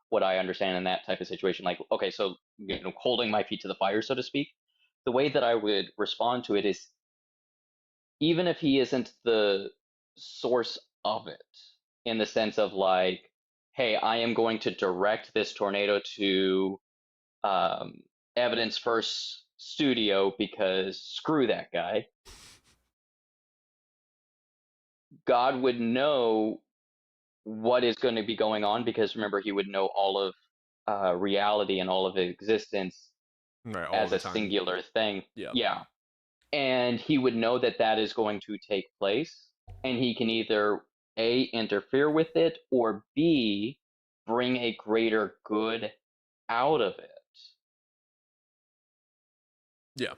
S14: what I understand in that type of situation, like, okay, so holding my feet to the fire, so to speak, the way that I would respond to it is, even if he isn't the source of it, in the sense of like, hey, I am going to direct this tornado to Evidence First Studio because screw that guy. God would know what is going to be going on, because remember, he would know all of reality and all of existence as a singular thing. Yeah. And he would know that is going to take place, and he can either A, interfere with it, or B, bring a greater good out of it.
S1: Yeah.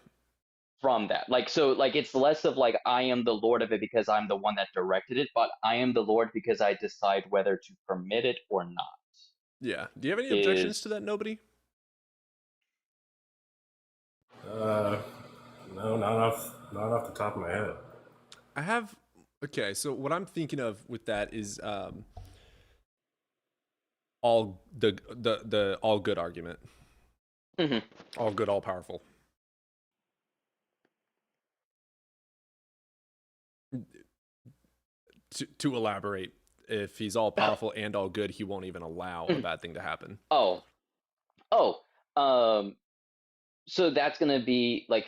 S14: From that. It's less of like, I am the Lord of it because I'm the one that directed it, but I am the Lord because I decide whether to permit it or not.
S1: Yeah. Do you have any objections to that, nobody?
S16: No, not off the top of my head.
S1: I have. Okay, so what I'm thinking of with that is all the all good argument. All good, all powerful. To elaborate, if he's all powerful and all good, he won't even allow a bad thing to happen.
S14: So that's going to be like,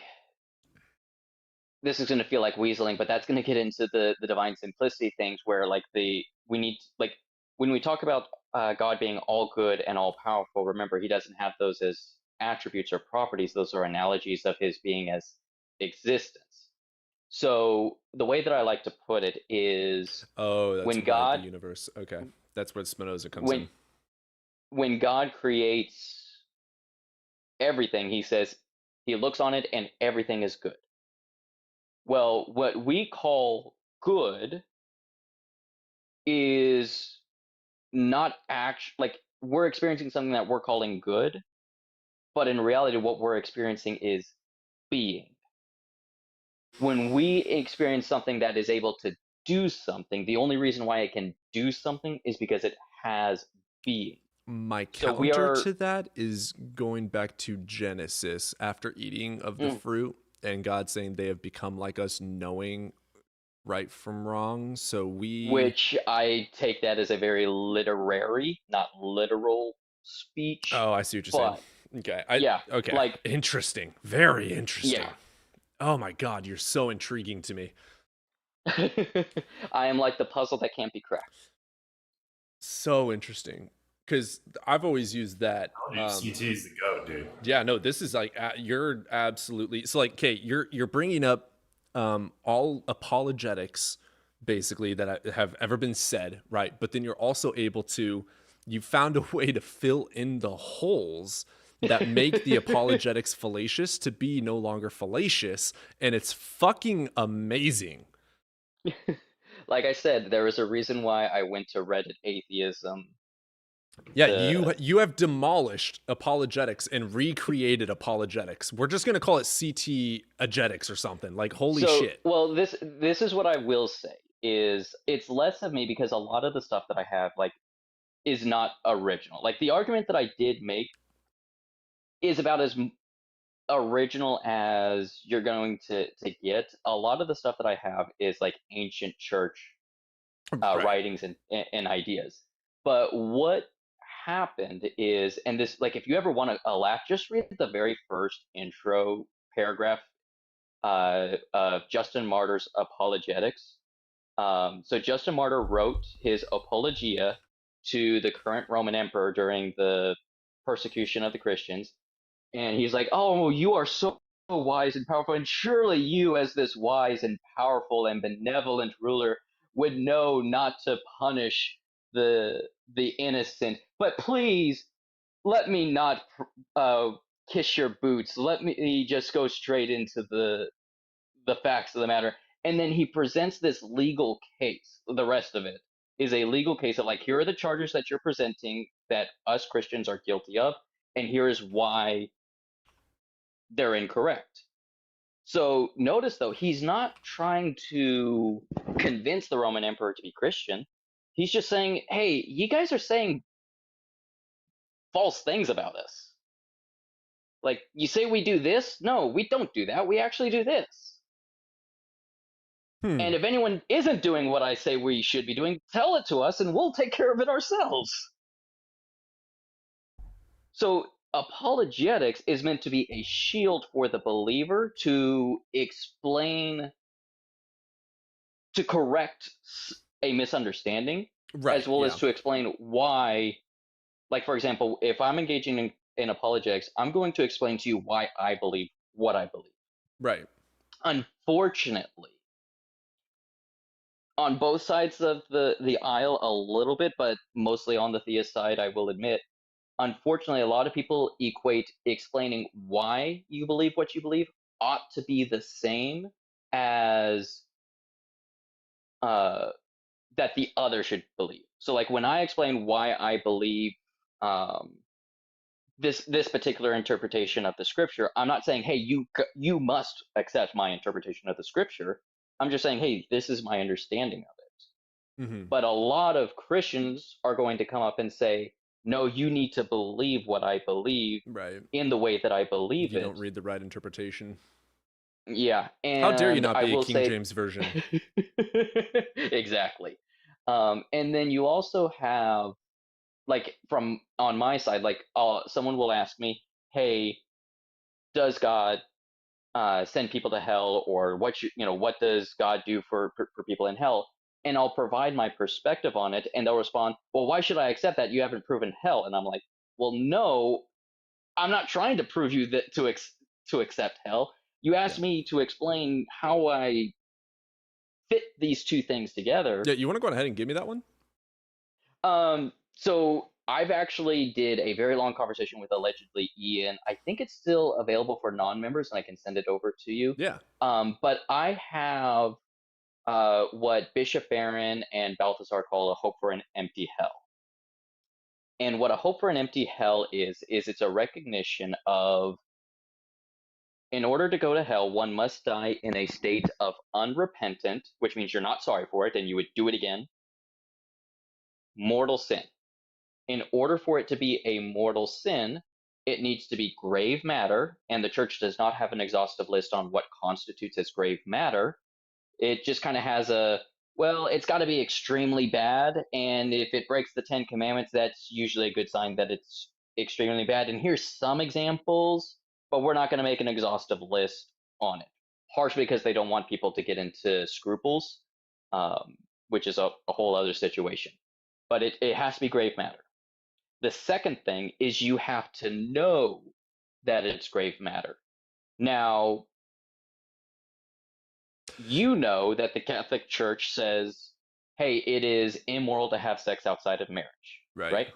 S14: this is going to feel like weaseling, but that's going to get into the divine simplicity things, where like when we talk about God being all good and all powerful, remember, he doesn't have those as attributes or properties. Those are analogies of his being as existence. So the way that I like to put it is,
S1: that's
S14: when God,
S1: the universe. Okay, that's where Spinoza comes in.
S14: When God creates everything, he says, he looks on it and everything is good. Well, what we call good is not like we're experiencing something that we're calling good, but in reality, what we're experiencing is being. When we experience something that is able to do something, the only reason why it can do something is because it has being.
S1: My
S14: So we
S1: counter
S14: are
S1: to that is going back to Genesis after eating of the fruit and God saying they have become like us, knowing right from wrong. So
S14: which I take that as a very literary, not literal speech.
S1: Oh, I see what you're saying. Okay.
S14: Yeah.
S1: Okay.
S14: Like,
S1: interesting. Very interesting.
S14: yeah.
S1: Oh my God, you're so intriguing to me.
S14: I am like the puzzle that can't be cracked.
S1: So interesting. Because I've always used that.
S16: CT's the goat, dude.
S1: Yeah, no, this is like you're absolutely so like. Okay, you're bringing up all apologetics basically that have ever been said, right? But then you're also able to you found a way to fill in the holes that make the apologetics fallacious to be no longer fallacious, and it's fucking amazing.
S14: Like I said, there is a reason why I went to Reddit atheism.
S1: Yeah, you have demolished apologetics and recreated apologetics. We're just gonna call it CT-agetics or something. Like, holy shit.
S14: Well, this is what I will say is it's less of me because a lot of the stuff that I have like is not original. Like the argument that I did make is about as original as you're going to get. A lot of the stuff that I have is like ancient church writings and ideas. But what happened is, and this, like, if you ever want to laugh, just read the very first intro paragraph of Justin Martyr's Apologetics. So Justin Martyr wrote his Apologia to the current Roman emperor during the persecution of the Christians. And he's like, oh, you are so wise and powerful, and surely you, as this wise and powerful and benevolent ruler, would know not to punish the innocent. But please, let me not kiss your boots. Let me just go straight into the facts of the matter. And then he presents this legal case. The rest of it is a legal case of like, here are the charges that you're presenting that us Christians are guilty of, and here is why they're incorrect. So notice though, he's not trying to convince the Roman emperor to be Christian. He's just saying, hey, you guys are saying false things about us. Like, you say we do this? No, we don't do that. We actually do this. And if anyone isn't doing what I say we should be doing, tell it to us and we'll take care of it ourselves. So apologetics is meant to be a shield for the believer to explain, to correct a misunderstanding, as well as to explain why. Like, for example, if I'm engaging in apologetics, I'm going to explain to you why I believe what I believe.
S1: Right.
S14: Unfortunately, on both sides of the aisle a little bit, but mostly on the theist side, I will admit, unfortunately, a lot of people equate explaining why you believe what you believe ought to be the same as that the other should believe. So like when I explain why I believe this particular interpretation of the scripture, I'm not saying, hey, you must accept my interpretation of the scripture. I'm just saying, hey, this is my understanding of it.
S1: Mm-hmm.
S14: But a lot of Christians are going to come up and say, no, you need to believe what I believe in the way that I believe
S1: it. You don't read the right interpretation.
S14: Yeah. And
S1: how dare you not be
S14: a
S1: King James version?
S14: Exactly. And then you also have, like, from on my side, like someone will ask me, hey, does God send people to hell, or what does God do for people in hell? And I'll provide my perspective on it, and they'll respond, well, why should I accept that? You haven't proven hell. And I'm like, well, no, I'm not trying to prove you that to accept hell. You asked me to explain how I fit these two things together.
S1: Yeah, you want to go ahead and give me that one?
S14: So I've actually did a very long conversation with allegedly Ian. I think it's still available for non-members, and I can send it over to you.
S1: Yeah.
S14: But I have what Bishop Barron and Balthasar call a hope for an empty hell. And what a hope for an empty hell is it's a recognition of, in order to go to hell, one must die in a state of unrepentant, which means you're not sorry for it and you would do it again, mortal sin. In order for it to be a mortal sin, it needs to be grave matter, and the church does not have an exhaustive list on what constitutes as grave matter. It just kind of has it's got to be extremely bad, and if it breaks the 10 Commandments, that's usually a good sign that it's extremely bad. And here's some examples, but we're not going to make an exhaustive list on it, partially because they don't want people to get into scruples, which is a whole other situation. But it has to be grave matter. The second thing is you have to know that it's grave matter. Now, you know that the Catholic Church says, hey, it is immoral to have sex outside of marriage, right?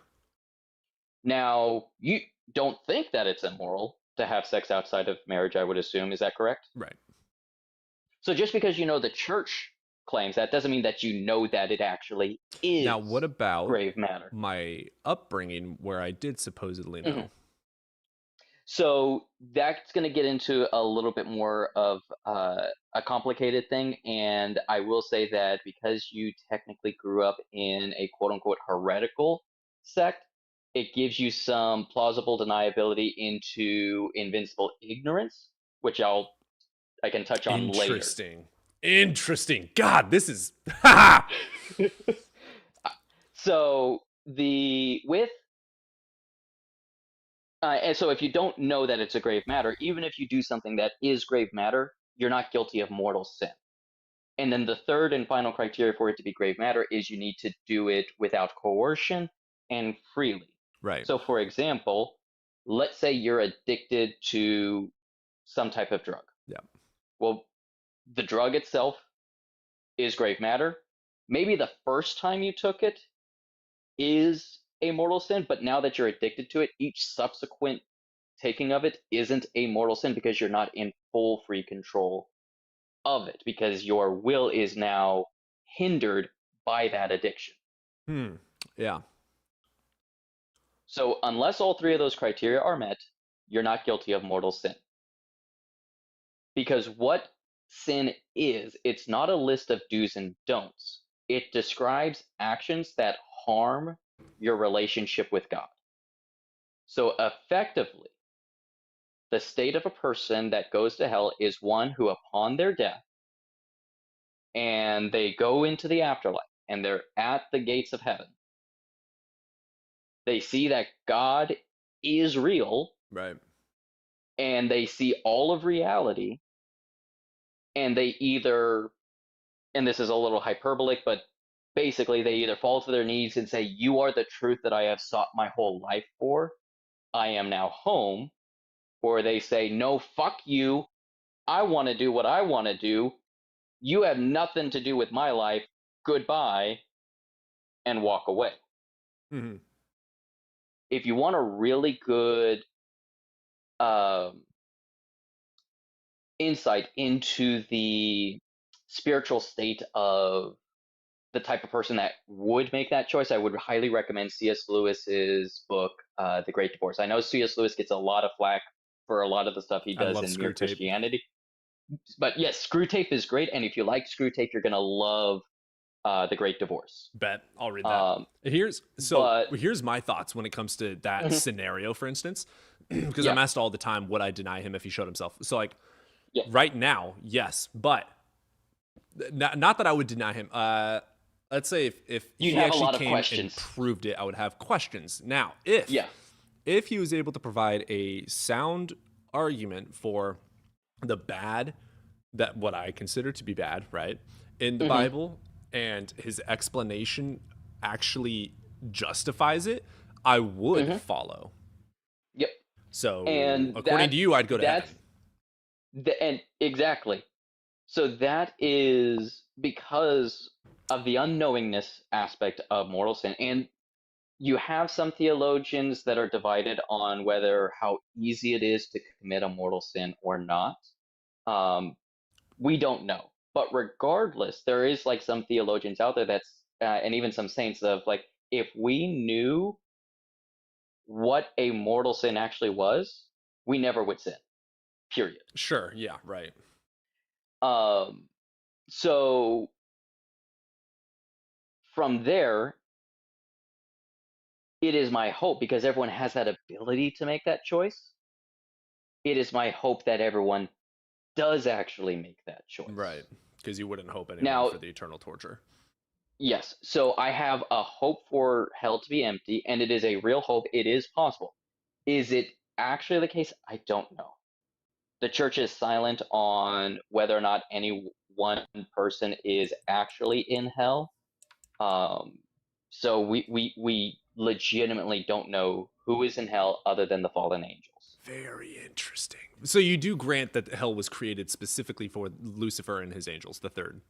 S14: Now, you don't think that it's immoral to have sex outside of marriage, I would assume. Is that correct?
S1: Right.
S14: So just because you know the church claims that doesn't mean that you know that it actually is.
S1: Now, what about
S14: grave matter?
S1: My upbringing where I did supposedly know?
S14: So that's going to get into a little bit more of a complicated thing. And I will say that because you technically grew up in a quote unquote heretical sect, it gives you some plausible deniability into invincible ignorance, which I can touch on later.
S1: Interesting. God, this is
S14: So and so if you don't know that it's a grave matter, even if you do something that is grave matter, you're not guilty of mortal sin. And then the third and final criteria for it to be grave matter is you need to do it without coercion and freely.
S1: Right.
S14: So for example, let's say you're addicted to some type of drug.
S1: Yeah.
S14: Well, the drug itself is grave matter. Maybe the first time you took it is a mortal sin, but now that you're addicted to it, each subsequent taking of it isn't a mortal sin because you're not in full free control of it, because your will is now hindered by that addiction.
S1: Yeah.
S14: So unless all three of those criteria are met, you're not guilty of mortal sin. Because what sin is, it's not a list of do's and don'ts. It describes actions that harm your relationship with God. So effectively, the state of a person that goes to hell is one who, upon their death, and they go into the afterlife, and they're at the gates of heaven, they see that God is real,
S1: right,
S14: and they see all of reality, and they either, and this is a little hyperbolic, but basically they either fall to their knees and say, you are the truth that I have sought my whole life for, I am now home, or they say, no, fuck you, I want to do what I want to do, you have nothing to do with my life, goodbye, and walk away. If you want a really good insight into the spiritual state of the type of person that would make that choice, I would highly recommend C.S. Lewis's book, The Great Divorce. I know C.S. Lewis gets a lot of flack for a lot of the stuff he does in Mere Christianity. But yes, Screwtape is great, and if you like Screwtape, you're going to love The Great Divorce.
S1: Bet. I'll read that. Here's my thoughts when it comes to that scenario, for instance, because I'm asked all the time, would I deny him if he showed himself? So like right now, yes, but not that I would deny him. Let's say if he actually came and proved it, I would have questions. Now, if he was able to provide a sound argument for the bad, that what I consider to be bad, right, in the Bible, and his explanation actually justifies it, I would follow.
S14: Yep.
S1: So, and according to you, I'd go to heaven.
S14: And exactly. So that is because of the unknowingness aspect of mortal sin. And you have some theologians that are divided on whether how easy it is to commit a mortal sin or not. We don't know. But regardless, there is like some theologians out there that's, and even some saints of like, if we knew what a mortal sin actually was, we never would sin. Period.
S1: Sure. Yeah. Right.
S14: So from there, it is my hope, because everyone has that ability to make that choice. It is my hope that everyone does actually make that choice.
S1: Right. Because you wouldn't hope anyone
S14: Now,
S1: for the eternal torture.
S14: yes. So I have a hope for hell to be empty, and it is a real hope. It is possible. Is it actually the case? I don't know. The church is silent on whether or not any one person is actually in hell. So we legitimately don't know who is in hell other than the fallen angels.
S1: Very interesting. So you do grant that hell was created specifically for Lucifer and his angels, the third.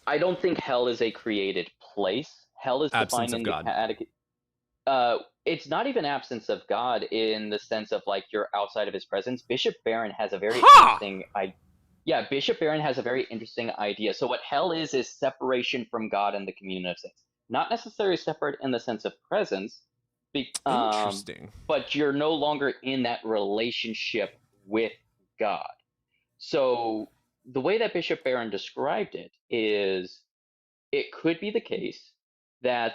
S14: I don't think hell is a created place. Hell is
S1: Absence
S14: defined
S1: of
S14: in
S1: God.
S14: the Catechism. It's not even absence of God in the sense of like you're outside of his presence. Bishop Barron has a very interesting Bishop Barron has a very interesting idea. So what hell is separation from God and the communion of saints. Not necessarily separate in the sense of presence,
S1: Interesting.
S14: but you're no longer in that relationship with God. So the way that Bishop Barron described it is, it could be the case that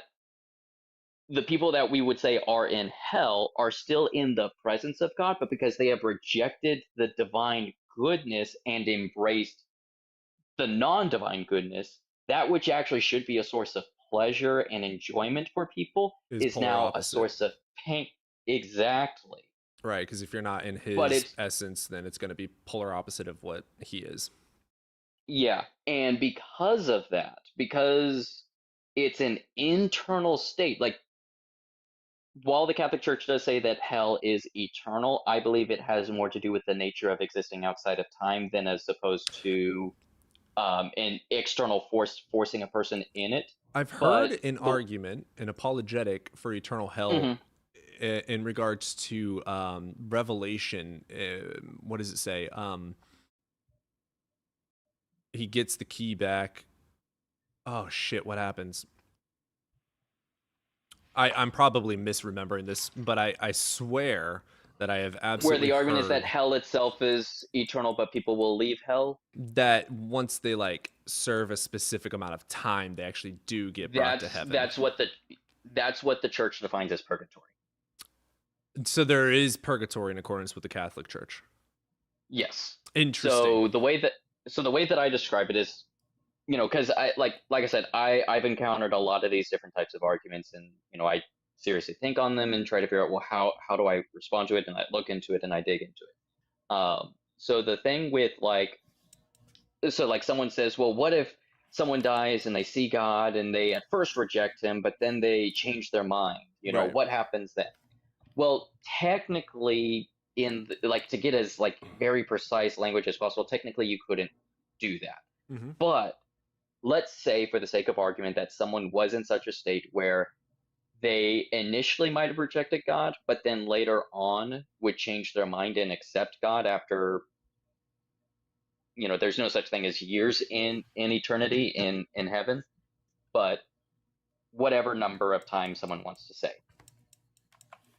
S14: the people that we would say are in hell are still in the presence of God, but because they have rejected the divine goodness and embraced the non-divine goodness, that which actually should be a source of pleasure and enjoyment for people is
S1: polar
S14: now
S1: opposite.
S14: a source of pain. Exactly.
S1: Right, because if you're not in
S14: But
S1: his
S14: it's,
S1: essence, then it's going to be polar opposite of what he is.
S14: yeah, and because of that, because it's an internal state, like while the Catholic Church does say that hell is eternal, I believe it has more to do with the nature of existing outside of time than as opposed to an external force forcing a person in it.
S1: I've heard an argument, an apologetic for eternal hell in regards to Revelation. What does it say? He gets the key back. Oh, shit, what happens? I'm probably misremembering this, but I swear that I have absolutely
S14: where the argument is that
S1: heard
S14: hell itself is eternal, but people will leave hell.
S1: that once they like serve a specific amount of time, they actually do get brought to heaven.
S14: That's what the church defines as purgatory.
S1: So there is purgatory in accordance with the Catholic Church.
S14: Yes.
S1: Interesting.
S14: So the way that I describe it is, you know, because I like I said, I've encountered a lot of these different types of arguments, and you know, I seriously think on them and try to figure out, well, how do I respond to it, and I look into it and I dig into it. So the thing with like someone says, well, what if someone dies and they see God and they at first reject him, but then they change their mind? You know,
S1: Right.
S14: what happens then? Well, technically, to get as like very precise language as possible, technically you couldn't do that.
S1: Mm-hmm.
S14: But let's say, for the sake of argument, that someone was in such a state where they initially might have rejected God, but then later on would change their mind and accept God after, you know, there's no such thing as years in eternity in heaven, but whatever number of times someone wants to say.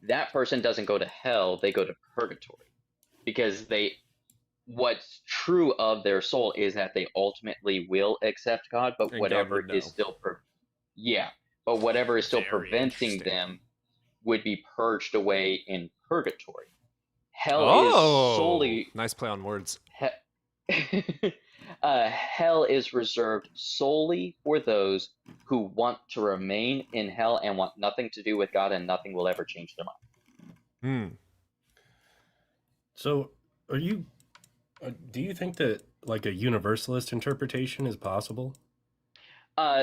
S14: That person doesn't go to hell, they go to purgatory, because what's true of their soul is that they ultimately will accept God, but
S1: And
S14: whatever
S1: God would
S14: is
S1: know.
S14: still whatever is still preventing them would be purged away in purgatory. Hell is solely
S1: nice play on words.
S14: Hell is reserved solely for those who want to remain in hell and want nothing to do with God, and nothing will ever change their mind.
S11: So, do you think that like a universalist interpretation is possible?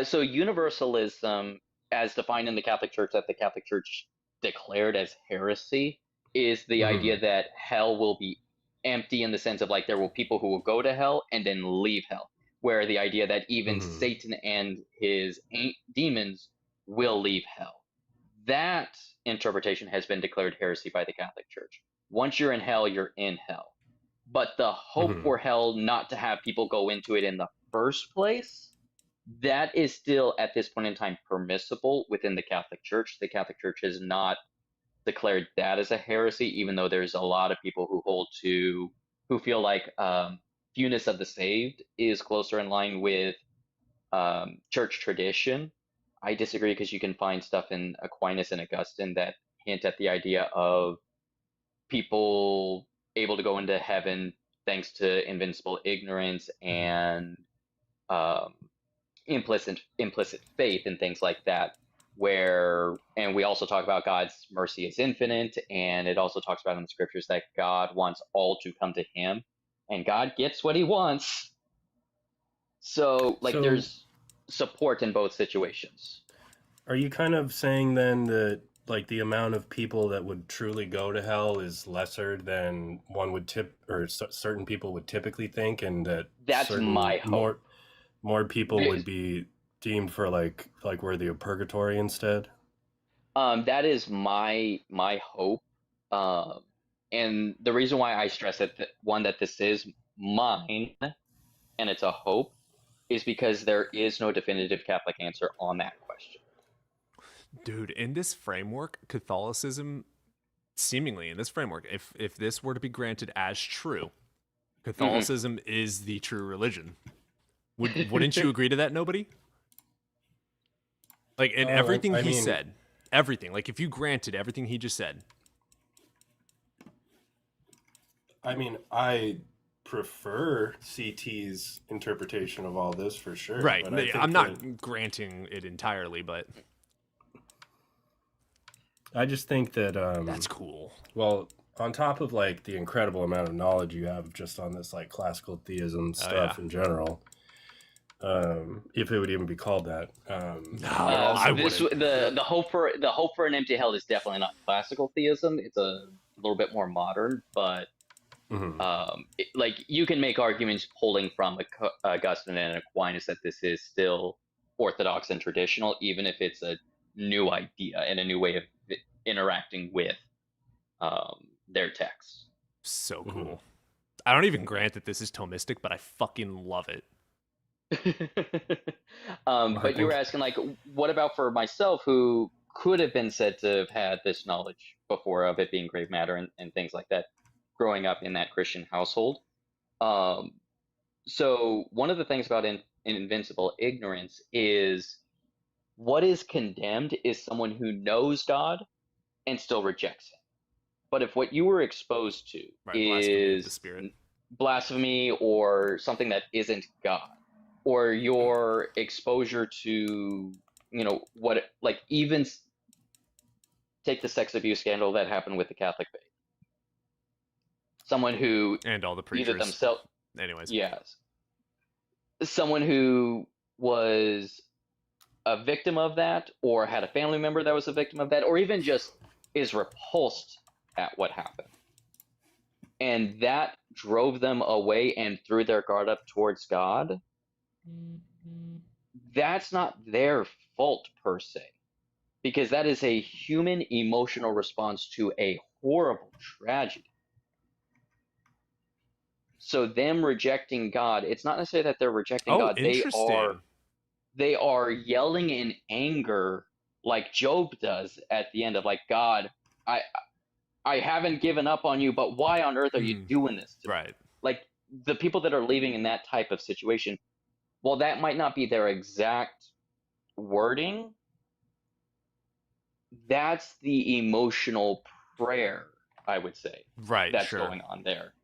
S14: So universalism, as defined in the Catholic Church, that the Catholic Church declared as heresy, is the idea that hell will be empty in the sense of like there will people who will go to hell and then leave hell, where the idea that even Satan and his demons will leave hell. that interpretation has been declared heresy by the Catholic Church. Once you're in hell, you're in hell. But the hope for hell not to have people go into it in the first place, that is still at this point in time permissible within the Catholic Church. The Catholic Church has not declared that as a heresy, even though there's a lot of people who feel like fewness of the saved is closer in line with church tradition. I disagree, because you can find stuff in Aquinas and Augustine that hint at the idea of people able to go into heaven thanks to invincible ignorance and implicit faith and things like that. And we also talk about God's mercy is infinite, and it also talks about in the scriptures that God wants all to come to him, and God gets what he wants. So there's support in both situations.
S11: Are you kind of saying then that like the amount of people that would truly go to hell is lesser than one would certain people would typically think, and
S14: that's my hope.
S11: More people would be deemed for like worthy of purgatory instead?
S14: That is my hope. And the reason why I stress that this is mine and it's a hope is because there is no definitive Catholic answer on that question.
S1: Dude, in this framework, Catholicism, seemingly in this framework, if this were to be granted as true, Catholicism is the true religion. Wouldn't you agree to that, nobody? Like, in everything he said, everything, like if you granted everything he just said.
S11: I mean, I prefer CT's interpretation of all this for sure.
S1: Right.
S11: But
S1: I'm not granting it entirely, but
S11: I just think that
S1: that's cool.
S11: Well, on top of like the incredible amount of knowledge you have just on this like classical theism stuff in general, if it would even be called that,
S14: the hope for an empty hell is definitely not classical theism. It's a little bit more modern, but like you can make arguments pulling from Augustine and Aquinas that this is still orthodox and traditional, even if it's a new idea and a new way of interacting with their texts.
S1: So cool. I don't even grant that this is Thomistic, but I fucking love it.
S14: But you were asking, like, what about for myself, who could have been said to have had this knowledge before of it being grave matter and things like that, growing up in that Christian household. So one of the things about invincible ignorance is what is condemned is someone who knows God and still rejects him. But if what you were exposed to is blasphemy or something that isn't God, or your exposure to, even take the sex abuse scandal that happened with the Catholic faith. Someone who
S1: and all the preachers
S14: either themselves,
S1: anyways,
S14: yes, someone who was a victim of that, or had a family member that was a victim of that, or even just is repulsed at what happened, and that drove them away and threw their guard up towards God. That's not their fault per se, because that is a human emotional response to a horrible tragedy. So them rejecting God, it's not necessarily that they're rejecting God. They are yelling in anger, like Job does at the end of, like, God, I haven't given up on you, but why on earth are you doing this to me? Like, the people that are leaving in that type of situation, well, that might not be their exact wording. That's the emotional prayer, I would say.
S1: Right,
S14: that's going on there.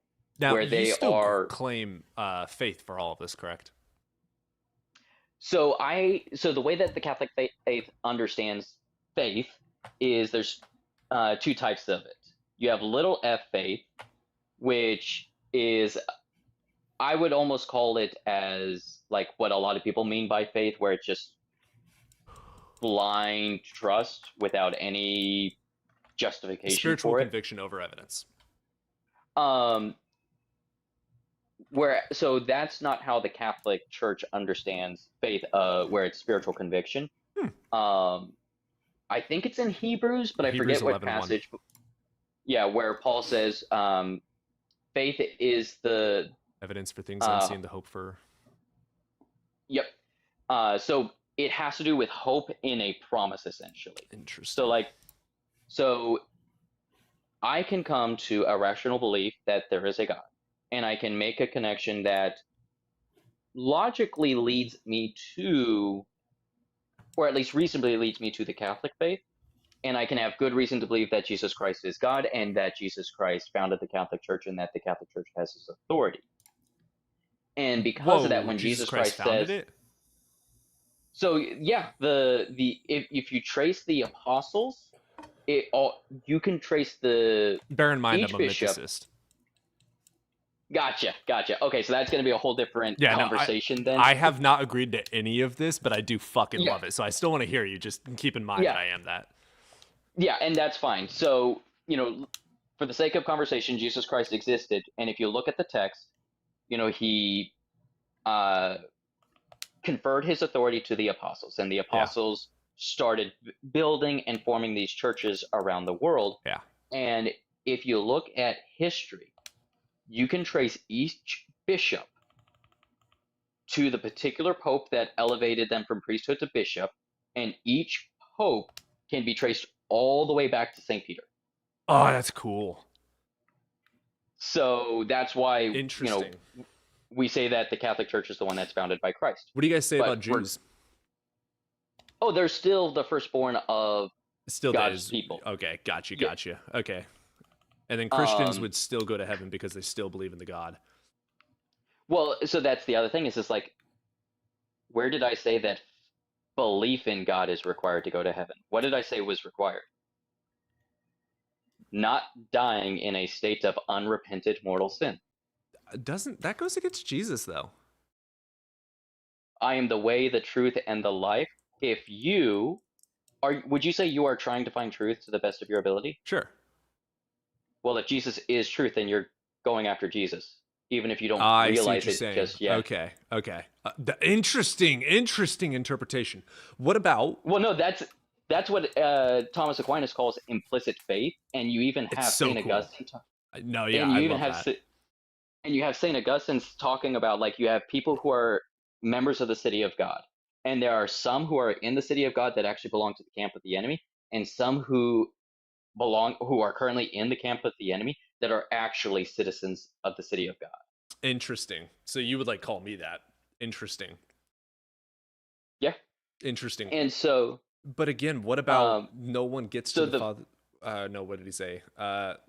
S1: Now,
S14: where they
S1: still claim faith for all of this, correct?
S14: So the way that the Catholic faith understands faith is there's two types of it. You have little f faith, which is, I would almost call it as like what a lot of people mean by faith, where it's just blind trust without any justification
S1: Spiritual
S14: for it.
S1: conviction over evidence.
S14: So that's not how the Catholic Church understands faith, where it's spiritual conviction. I I think it's in Hebrews, but I
S1: Hebrews
S14: forget what
S1: 11:1.
S14: passage. Yeah, where Paul says, faith is the
S1: Evidence for things unseen, the hope for.
S14: Yep. So it has to do with hope in a promise, essentially.
S1: Interesting.
S14: So I can come to a rational belief that there is a God, and I can make a connection that logically leads me to, or at least reasonably leads me to, the Catholic faith. And I can have good reason to believe that Jesus Christ is God, and that Jesus Christ founded the Catholic Church, and that the Catholic Church has his authority. And because of that, when Jesus Christ
S1: founded
S14: says,
S1: it.
S14: so yeah, if you trace the apostles, you can trace the
S1: Bear in mind,
S14: each
S1: I'm a
S14: bishop.
S1: mythicist.
S14: Gotcha. Okay, so that's going to be a whole different conversation then.
S1: I have not agreed to any of this, but I do fucking love it. So I still want to hear you. Just keep in mind that I am that.
S14: Yeah, and that's fine. So, for the sake of conversation, Jesus Christ existed, and if you look at the text, he conferred his authority to the apostles, and the apostles started building and forming these churches around the world.
S1: Yeah.
S14: And if you look at history, you can trace each bishop to the particular pope that elevated them from priesthood to bishop, and each pope can be traced all the way back to St. Peter.
S1: Oh, that's cool.
S14: So that's why,
S1: interesting.
S14: We say that the Catholic Church is the one that's founded by Christ.
S1: What do you guys say about Jews?
S14: They're still the firstborn of God's people.
S1: Okay, got you. Okay. And then Christians would still go to heaven because they still believe in the God.
S14: Well, so that's the other thing, is just like, where did I say that belief in God is required to go to heaven? What did I say was required? Not dying in a state of unrepented mortal sin.
S1: That goes against Jesus, though?
S14: I am the way, the truth, and the life. Would you say you are trying to find truth to the best of your ability?
S1: Sure.
S14: Well, if Jesus is truth, then you're going after Jesus, even if you don't realize it just yet.
S1: Okay. Interesting interpretation. What about?
S14: Well, no, that's what Thomas Aquinas calls implicit faith, and you even have Saint Augustine.
S1: No, yeah, I love that.
S14: And you have Saint Augustine talking about, like, you have people who are members of the city of God, and there are some who are in the city of God that actually belong to the camp of the enemy, and some who are currently in the camp of the enemy that are actually citizens of the city of God.
S1: Interesting. So you would call me that. Interesting.
S14: Yeah.
S1: Interesting.
S14: And so,
S1: but again, what about no one gets to the Father? No, what did he say?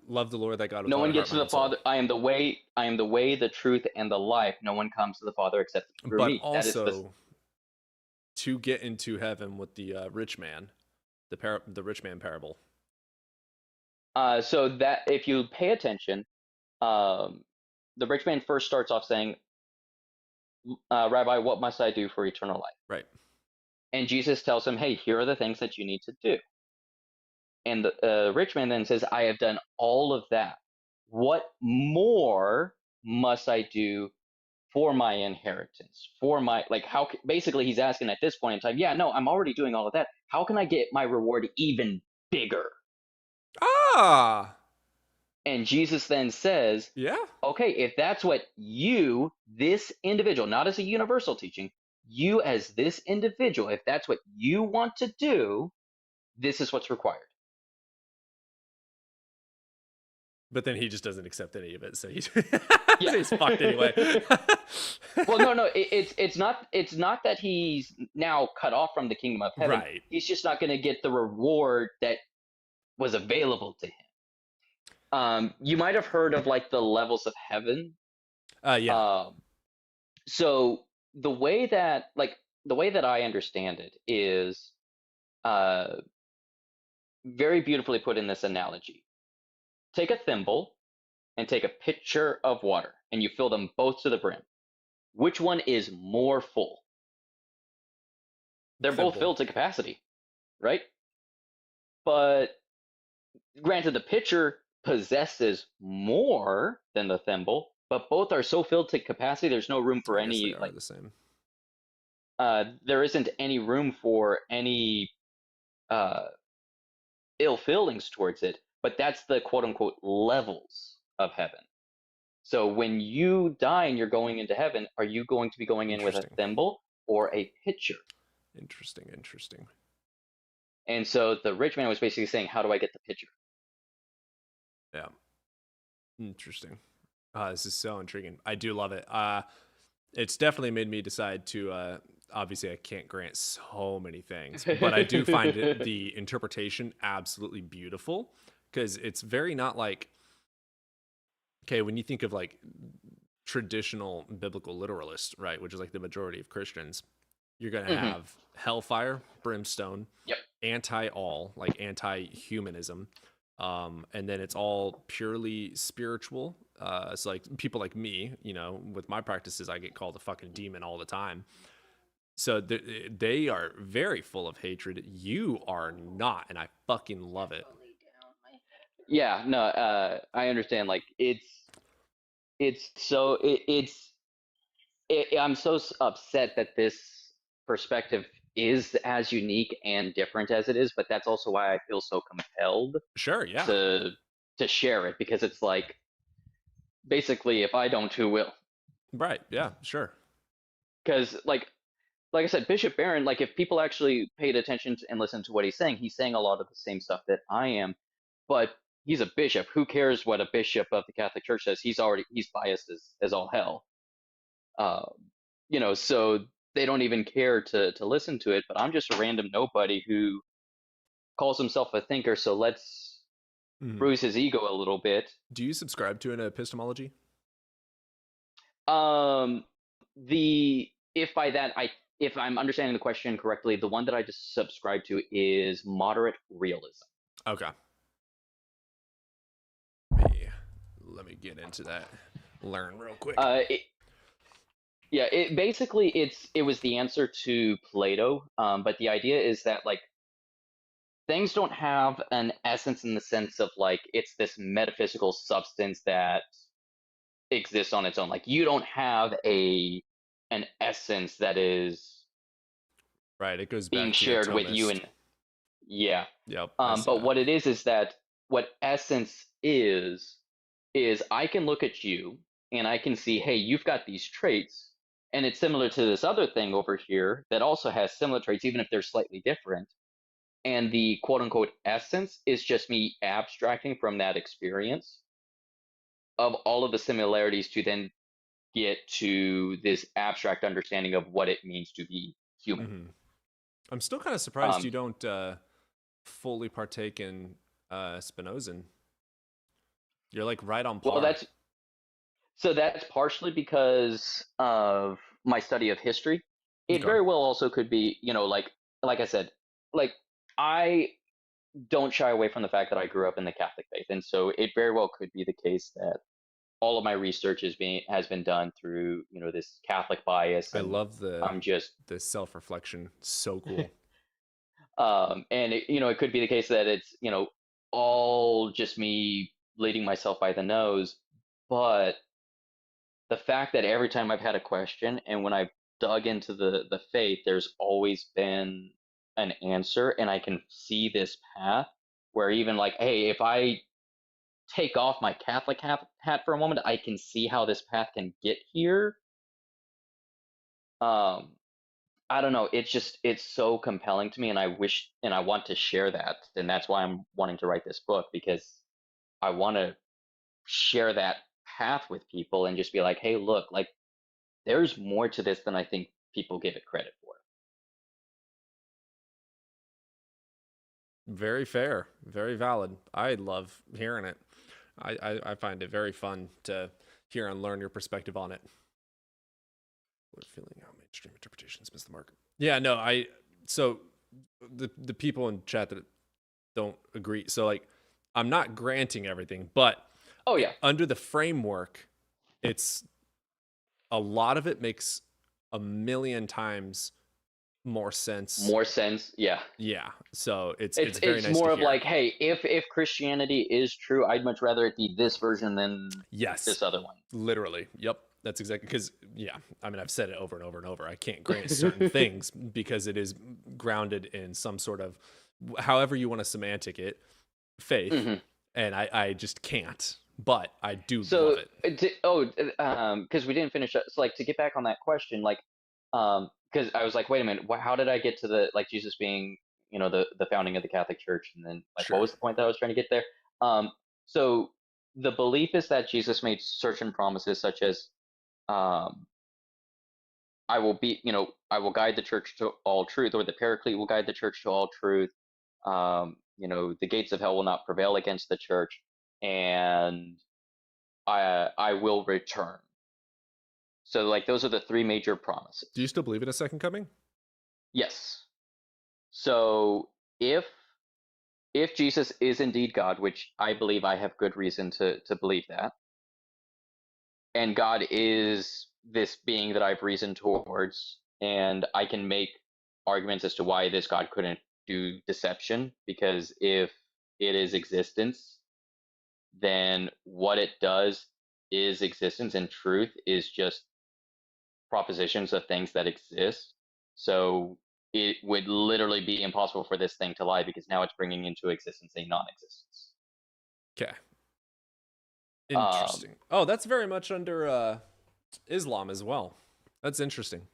S1: Love the Lord thy God with all
S14: no one
S1: your
S14: gets
S1: heart,
S14: to the Father. I am the way, the truth, and the life. No one comes to the Father except through me.
S1: But also, to get into heaven with the rich man, the rich man parable.
S14: So that, if you pay attention, the rich man first starts off saying, Rabbi, what must I do for eternal life?
S1: Right.
S14: And Jesus tells him, hey, here are the things that you need to do. And the rich man then says, I have done all of that. What more must I do for my inheritance? Basically he's asking at this point in time, I'm already doing all of that. How can I get my reward even bigger? And Jesus then says, okay, if that's what you, this individual, not as a universal teaching, you as this individual, if that's what you want to do, this is what's required.
S1: But then he just doesn't accept any of it, so he's he's fucked anyway.
S14: Well, no, it's not that he's now cut off from the kingdom of heaven.
S1: Right.
S14: He's just not going to get the reward that was available to him. You might have heard of the levels of heaven.
S1: Yeah.
S14: So the way that I understand it is very beautifully put in this analogy. Take a thimble and take a pitcher of water, and you fill them both to the brim. Which one is more full? They're both filled to capacity, right? But granted, the pitcher possesses more than the thimble, but both are so filled to capacity, there's no room for any
S1: the same.
S14: There isn't any room for any ill feelings towards it, but that's the quote unquote levels of heaven. So when you die and you're going into heaven, are you going to be going in with a thimble or a pitcher?
S1: Interesting.
S14: And so the rich man was basically saying, how do I get the pitcher?
S1: Yeah. Interesting. This is so intriguing. I do love it. It's definitely made me decide to, obviously I can't grant so many things, but I do find the interpretation absolutely beautiful, because it's very not like, okay, when you think of like traditional biblical literalists, right, which is like the majority of Christians, you're going to have hellfire, brimstone, anti-all, like anti-humanism, and then it's all purely spiritual. It's like people like me, with my practices, I get called a fucking demon all the time. So they are very full of hatred. You are not, and I fucking love it.
S14: Yeah, no, I understand. Like I'm so upset that this perspective is as unique and different as it is, but that's also why I feel so compelled.
S1: Sure, yeah.
S14: To share it, because it's like, basically, if I don't, who will?
S1: Right. Yeah. Sure.
S14: Because like I said, Bishop Barron, like if people actually paid attention and listened to what he's saying a lot of the same stuff that I am, but he's a bishop. Who cares what a bishop of the Catholic Church says? He's biased as all hell. So they don't even care to listen to it. But I'm just a random nobody who calls himself a thinker. So let's bruise his ego a little bit.
S1: Do you subscribe to an epistemology?
S14: If I'm understanding the question correctly, the one that I just subscribe to is moderate realism.
S1: Okay. Let me get into that. Learn real quick.
S14: It was the answer to Plato, but the idea is that like things don't have an essence in the sense of like it's this metaphysical substance that exists on its own. Like you don't have an essence that is
S1: right. It goes
S14: being
S1: back
S14: shared
S1: to
S14: with you, and
S1: Yep.
S14: But what it is that what essence is I can look at you and I can see, hey, you've got these traits, and it's similar to this other thing over here that also has similar traits, even if they're slightly different. And the quote unquote essence is just me abstracting from that experience of all of the similarities to then get to this abstract understanding of what it means to be human.
S1: I'm still kind of surprised you don't fully partake in Spinozan. You're like right on par.
S14: Well, that's partially because of my study of history. It very well also could be, like I said, like I don't shy away from the fact that I grew up in the Catholic faith, and so it very well could be the case that all of my research has been done through this Catholic bias.
S1: I love the self-reflection. So cool.
S14: And it could be the case that it's all just me leading myself by the nose, but the fact that every time I've had a question and when I've dug into the faith, there's always been an answer, and I can see this path where even like, hey, if I take off my Catholic hat for a moment, I can see how this path can get here. I don't know. It's so compelling to me, and I wish and I want to share that, and that's why I'm wanting to write this book, because I want to share that path with people and just be like, hey, look, like there's more to this than I think people give it credit for.
S1: Very fair, very valid. I love hearing it. I find it very fun to hear and learn your perspective on it. We're feeling how mainstream interpretations miss the mark. Yeah, no, so the people in chat that don't agree. So like, I'm not granting everything, but under the framework, it's a lot of it makes a million times more sense.
S14: Yeah.
S1: So it's
S14: very nice more of like, hey, if Christianity is true, I'd much rather it be this version than this other one.
S1: Literally. Yep. That's exactly, because I mean, I've said it over and over and over. I can't grant certain things because it is grounded in some sort of however you want to semantic it, faith,
S14: Mhm.
S1: and I just can't. But I do
S14: So,
S1: love it.
S14: because we didn't finish. So, like, to get back on that question, like, because I was like, wait a minute, how did I get to the like Jesus being, the founding of the Catholic Church, and then like, what
S1: Sure.
S14: was the point that I was trying to get there? So the belief is that Jesus made certain promises, such as, um, I will guide the church to all truth, or the Paraclete will guide the church to all truth. The gates of hell will not prevail against the church, and I will return. So like those are the three major promises.
S1: Do you still believe in a second coming?
S14: Yes. So if Jesus is indeed God, which I believe I have good reason to believe that, and God is this being that I've reasoned towards, and I can make arguments as to why this God couldn't do deception, because if it is existence, then what it does is existence, and truth is just propositions of things that exist. So it would literally be impossible for this thing to lie, because now it's bringing into existence a non-existence.
S1: Okay. Interesting. Oh, that's very much under Islam as well. That's interesting.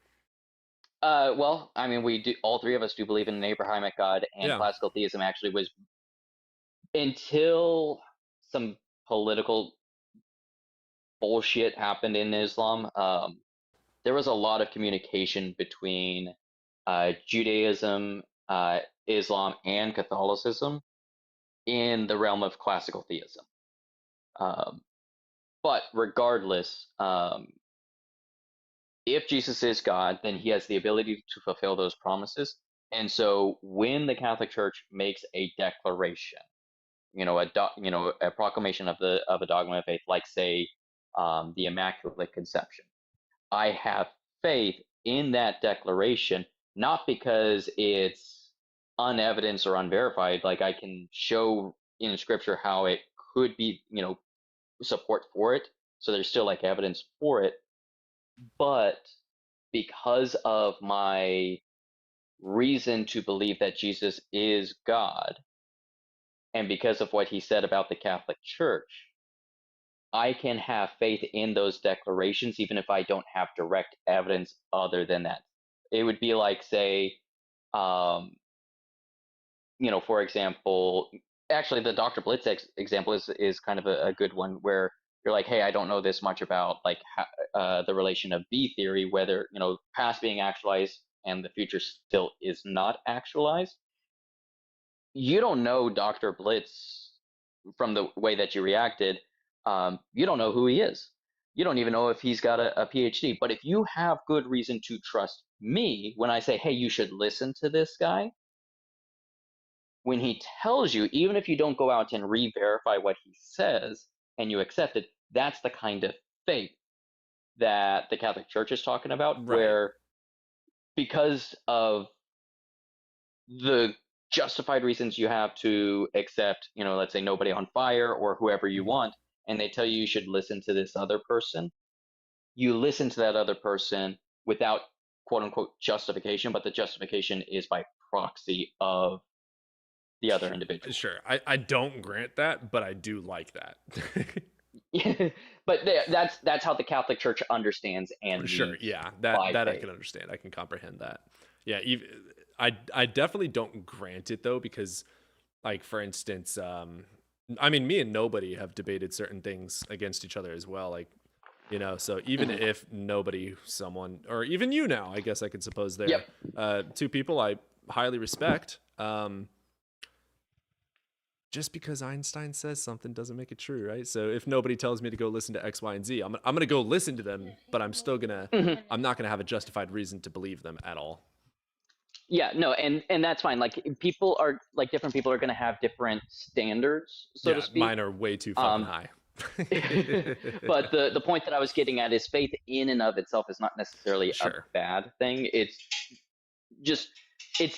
S14: Well, I mean, we do. All three of us do believe in an Abrahamic God, and
S1: Yeah.
S14: classical theism actually was, until some political bullshit happened in Islam. There was a lot of communication between Judaism, Islam, and Catholicism in the realm of classical theism. But regardless, if Jesus is God, then he has the ability to fulfill those promises. And so when the Catholic Church makes a declaration, a proclamation of a dogma of faith, like say the Immaculate Conception, I have faith in that declaration, not because it's unevidenced or unverified. Like, I can show in scripture how it could be, support for it. So there's still like evidence for it. But because of my reason to believe that Jesus is God, and because of what he said about the Catholic Church, I can have faith in those declarations, even if I don't have direct evidence other than that. It would be like, say, for example, actually, the Dr. Blitz example is kind of a good one, where you're like, hey, I don't know this much about like the relation of B theory, whether past being actualized and the future still is not actualized. You don't know Dr. Blitz from the way that you reacted. You don't know who he is. You don't even know if he's got a PhD. But if you have good reason to trust me when I say, hey, you should listen to this guy, when he tells you, even if you don't go out and re-verify what he says and you accept it, that's the kind of faith that the Catholic Church is talking about,
S1: Right.
S14: where because of the justified reasons you have to accept, let's say Nobody on Fire or whoever you want, and they tell you should listen to this other person, you listen to that other person without quote unquote justification, but the justification is by proxy of the other individual.
S1: Sure. I don't grant that, but I do like that.
S14: But that's how the Catholic Church understands and
S1: sure.
S14: means
S1: Yeah,
S14: by
S1: that I
S14: faith.
S1: can understand. I can comprehend that. Yeah, I definitely don't grant it though, because like, for instance, I mean, me and Nobody have debated certain things against each other as well. Like, so even if Nobody, someone, or even you now, I guess I could suppose they're two people I highly respect. Just because Einstein says something doesn't make it true, right? So if Nobody tells me to go listen to X, Y, and Z, I'm gonna go listen to them, but I'm still I'm not gonna have a justified reason to believe them at all.
S14: Yeah, no, and that's fine. Like, people are like, different people are going to have different standards, so to speak.
S1: Mine are way too fucking high.
S14: But the point that I was getting at is faith in and of itself is not necessarily a bad thing. It's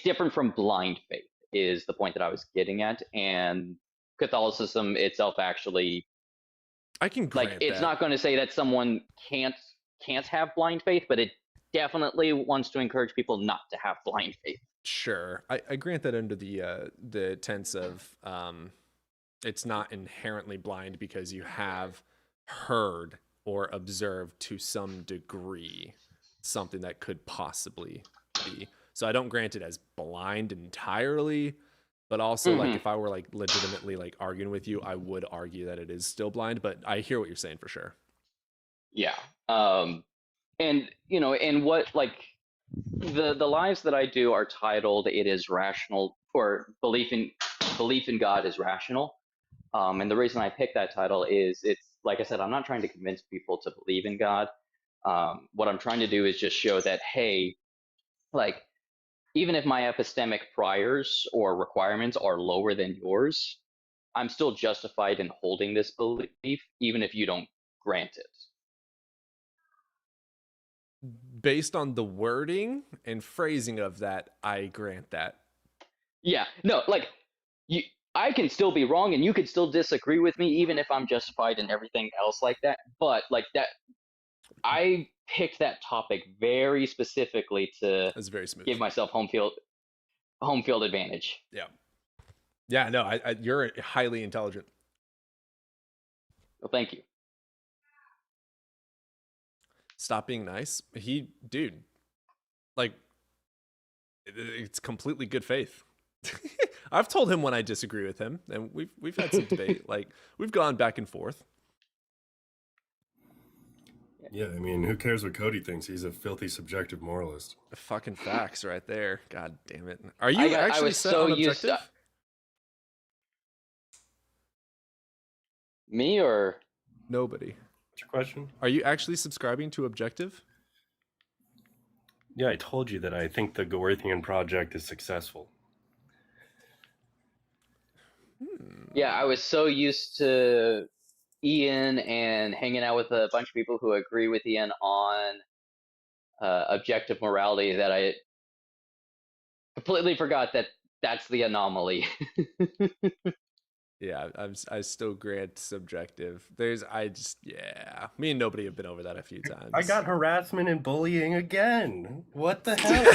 S14: different from blind faith is the point that I was getting at. And Catholicism itself actually,
S1: I can grant
S14: it's not going to say that someone can't have blind faith, but it definitely wants to encourage people not to have blind faith.
S1: Sure, I grant that under the tense of it's not inherently blind because you have heard or observed to some degree something that could possibly be. So I don't grant it as blind entirely, but also like if I were like legitimately like arguing with you, I would argue that it is still blind, but I hear what you're saying for sure.
S14: Yeah. And you know, and what like the lives that I do are titled "It is rational," or belief in God is rational. And the reason I picked that title is it's like I said, I'm not trying to convince people to believe in God. What I'm trying to do is just show that, hey, like even if my epistemic priors or requirements are lower than yours, I'm still justified in holding this belief, even if you don't grant it.
S1: Based on the wording and phrasing of that, I grant that.
S14: Yeah, no, like I can still be wrong and you could still disagree with me, even if I'm justified in everything else like that. But like that, I picked that topic very specifically to
S1: That's very smooth.
S14: give myself home field advantage.
S1: Yeah. Yeah, no, you're highly intelligent.
S14: Well, thank you.
S1: Stop being nice. Dude, like, it's completely good faith. I've told him when I disagree with him, and we've had some debate. Like, we've gone back and forth.
S16: Yeah, I mean, who cares what Cody thinks? He's a filthy subjective moralist.
S1: Fucking facts right there. God damn it. Are you actually set on objective?
S14: Me or
S1: nobody?
S16: What's your question?
S1: Are you actually subscribing to objective?
S16: Yeah, I told you that I think the Gorthian project is successful.
S14: Yeah, I was so used to Ian and hanging out with a bunch of people who agree with Ian on objective morality that I completely forgot that that's the anomaly.
S1: Yeah, I still grant subjective. Me and nobody have been over that a few times.
S16: I got harassment and bullying again. What the hell?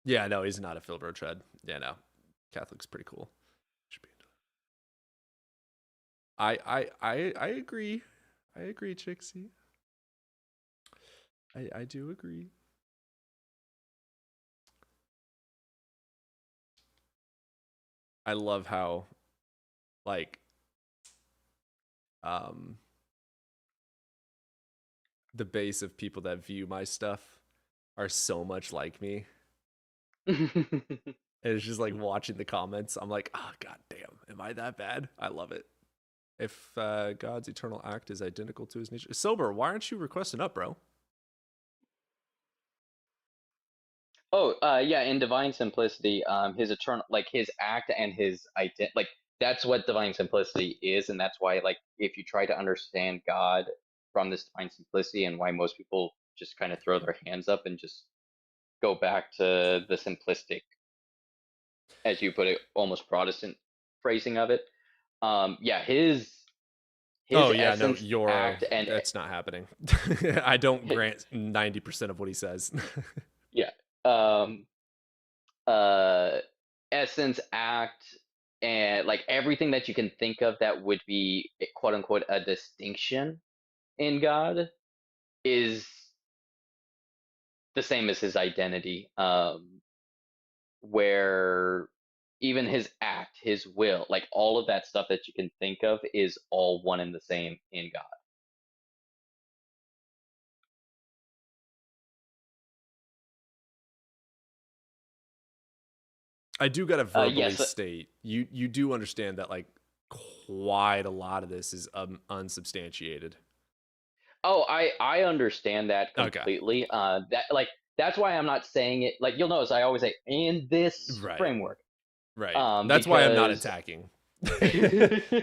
S1: Yeah, no, he's not a Philbro tread. Yeah, no. Catholic's pretty cool. I agree. I agree, Chixie. I do agree. I love how, like, the base of people that view my stuff are so much like me. It's just like watching the comments. I'm like, oh, god damn, am I that bad? I love it. If God's eternal act is identical to his nature. Sober, why aren't you requesting up, bro?
S14: Oh, yeah, in divine simplicity, his eternal, like his act and his like that's what divine simplicity is, and that's why, like, if you try to understand God from this divine simplicity, and why most people just kind of throw their hands up and just go back to the simplistic, as you put it, almost Protestant phrasing of it. Yeah, his
S1: oh yeah,
S14: essence,
S1: no, you're
S14: act, and
S1: that's not happening. I don't grant 90% of what he says.
S14: Yeah. Essence, act, and like everything that you can think of that would be quote unquote a distinction in God is the same as his identity. Where even his act, his will, like all of that stuff that you can think of is all one and the same in God.
S1: I do gotta verbally
S14: yes,
S1: state you do understand that like quite a lot of this is unsubstantiated.
S14: Oh, I understand that
S1: Okay.
S14: completely. That like that's why I'm not saying it. Like you'll notice, I always say in this
S1: Right.
S14: framework.
S1: Right. That's why I'm not
S14: because-
S1: attacking.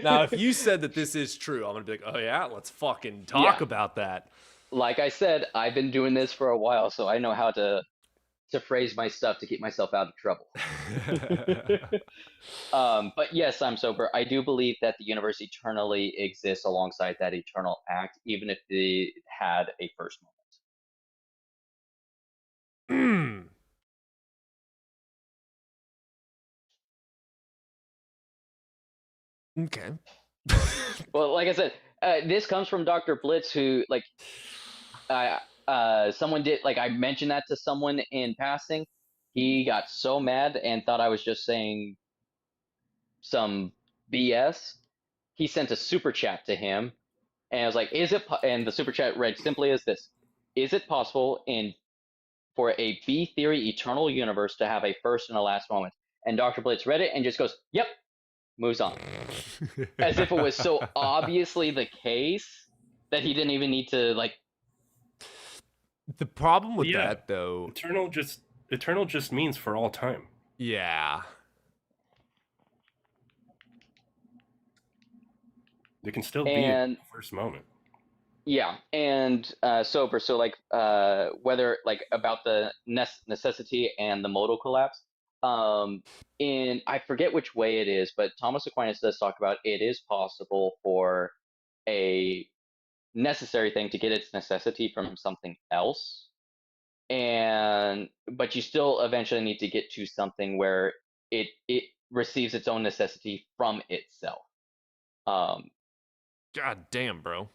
S1: Now, if you said that this is true, I'm gonna be like, oh yeah, let's fucking talk
S14: Yeah.
S1: about that.
S14: Like I said, I've been doing this for a while, so I know how to to phrase my stuff to keep myself out of trouble. But yes, I'm sober. I do believe that the universe eternally exists alongside that eternal act, even if it had a first moment.
S1: Okay.
S14: Well, like I said, this comes from Dr. Blitz, who like, someone did like I mentioned that to someone in passing. He got so mad and thought I was just saying some BS. He sent a super chat to him, and I was like, "Is it?" And the super chat read simply as this: "Is it possible for a B theory eternal universe to have a first and a last moment?" And Dr. Blitz read it and just goes, "Yep," moves on, as if it was so obviously the case that he didn't even need to like.
S1: The problem with that, though,
S11: eternal just means for all time.
S1: Yeah.
S11: It can still be a first moment.
S14: Yeah, and sober. So like whether like about the necessity and the modal collapse. In I forget which way it is, but Thomas Aquinas does talk about it is possible for a necessary thing to get its necessity from something else, but you still eventually need to get to something where it receives its own necessity from itself.
S1: God damn, bro.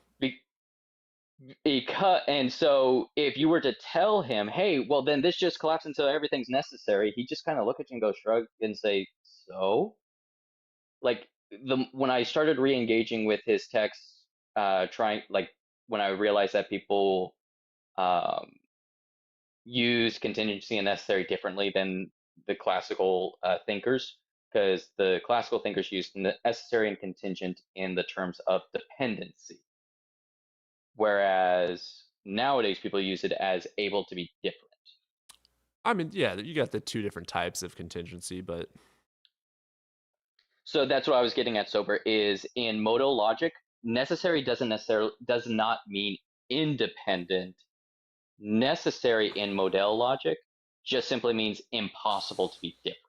S14: And so if you were to tell him, hey, well then this just collapses until everything's necessary, he just kind of look at you and go shrug and say, so? Like when I started re-engaging with his texts, when I realized that people use contingency and necessary differently than the classical thinkers, because the classical thinkers used necessary and contingent in the terms of dependency. Whereas nowadays people use it as able to be different.
S1: I mean, yeah, you got the two different types of contingency, but
S14: so that's what I was getting at. Sober is in modal logic, necessary does not mean independent. Necessary in modal logic just simply means impossible to be different.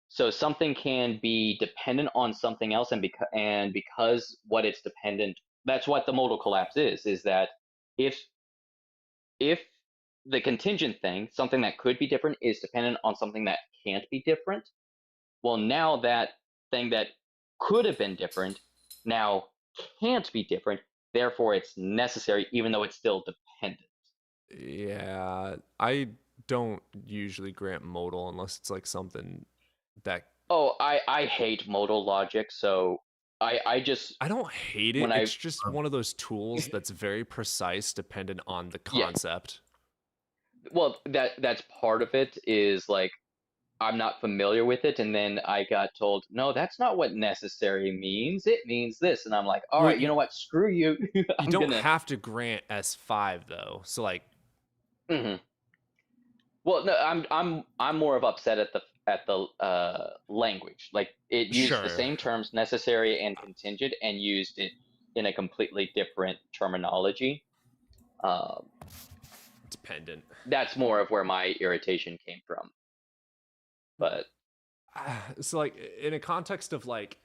S14: So something can be dependent on something else, and because what it's dependent, that's what the modal collapse is that if the contingent thing, something that could be different, is dependent on something that can't be different, well, now that thing that could have been different now can't be different, therefore it's necessary, even though it's still dependent.
S1: Yeah, I don't usually grant modal unless it's like something that...
S14: Oh, I hate modal logic, so I
S1: don't hate it. It's just one of those tools that's very precise, dependent on the concept.
S14: Yeah. Well, that's part of it, is like I'm not familiar with it, and then I got told, no, that's not what necessary means. It means this, and I'm like, all right, you know what? Screw you.
S1: You don't have to grant S5 though. So like.
S14: Mm-hmm. Well, no, I'm more of upset at the language. Like it used the same terms, necessary and contingent, and used it in a completely different terminology.
S1: Dependent.
S14: That's more of where my irritation came from. But
S1: so like in a context of like,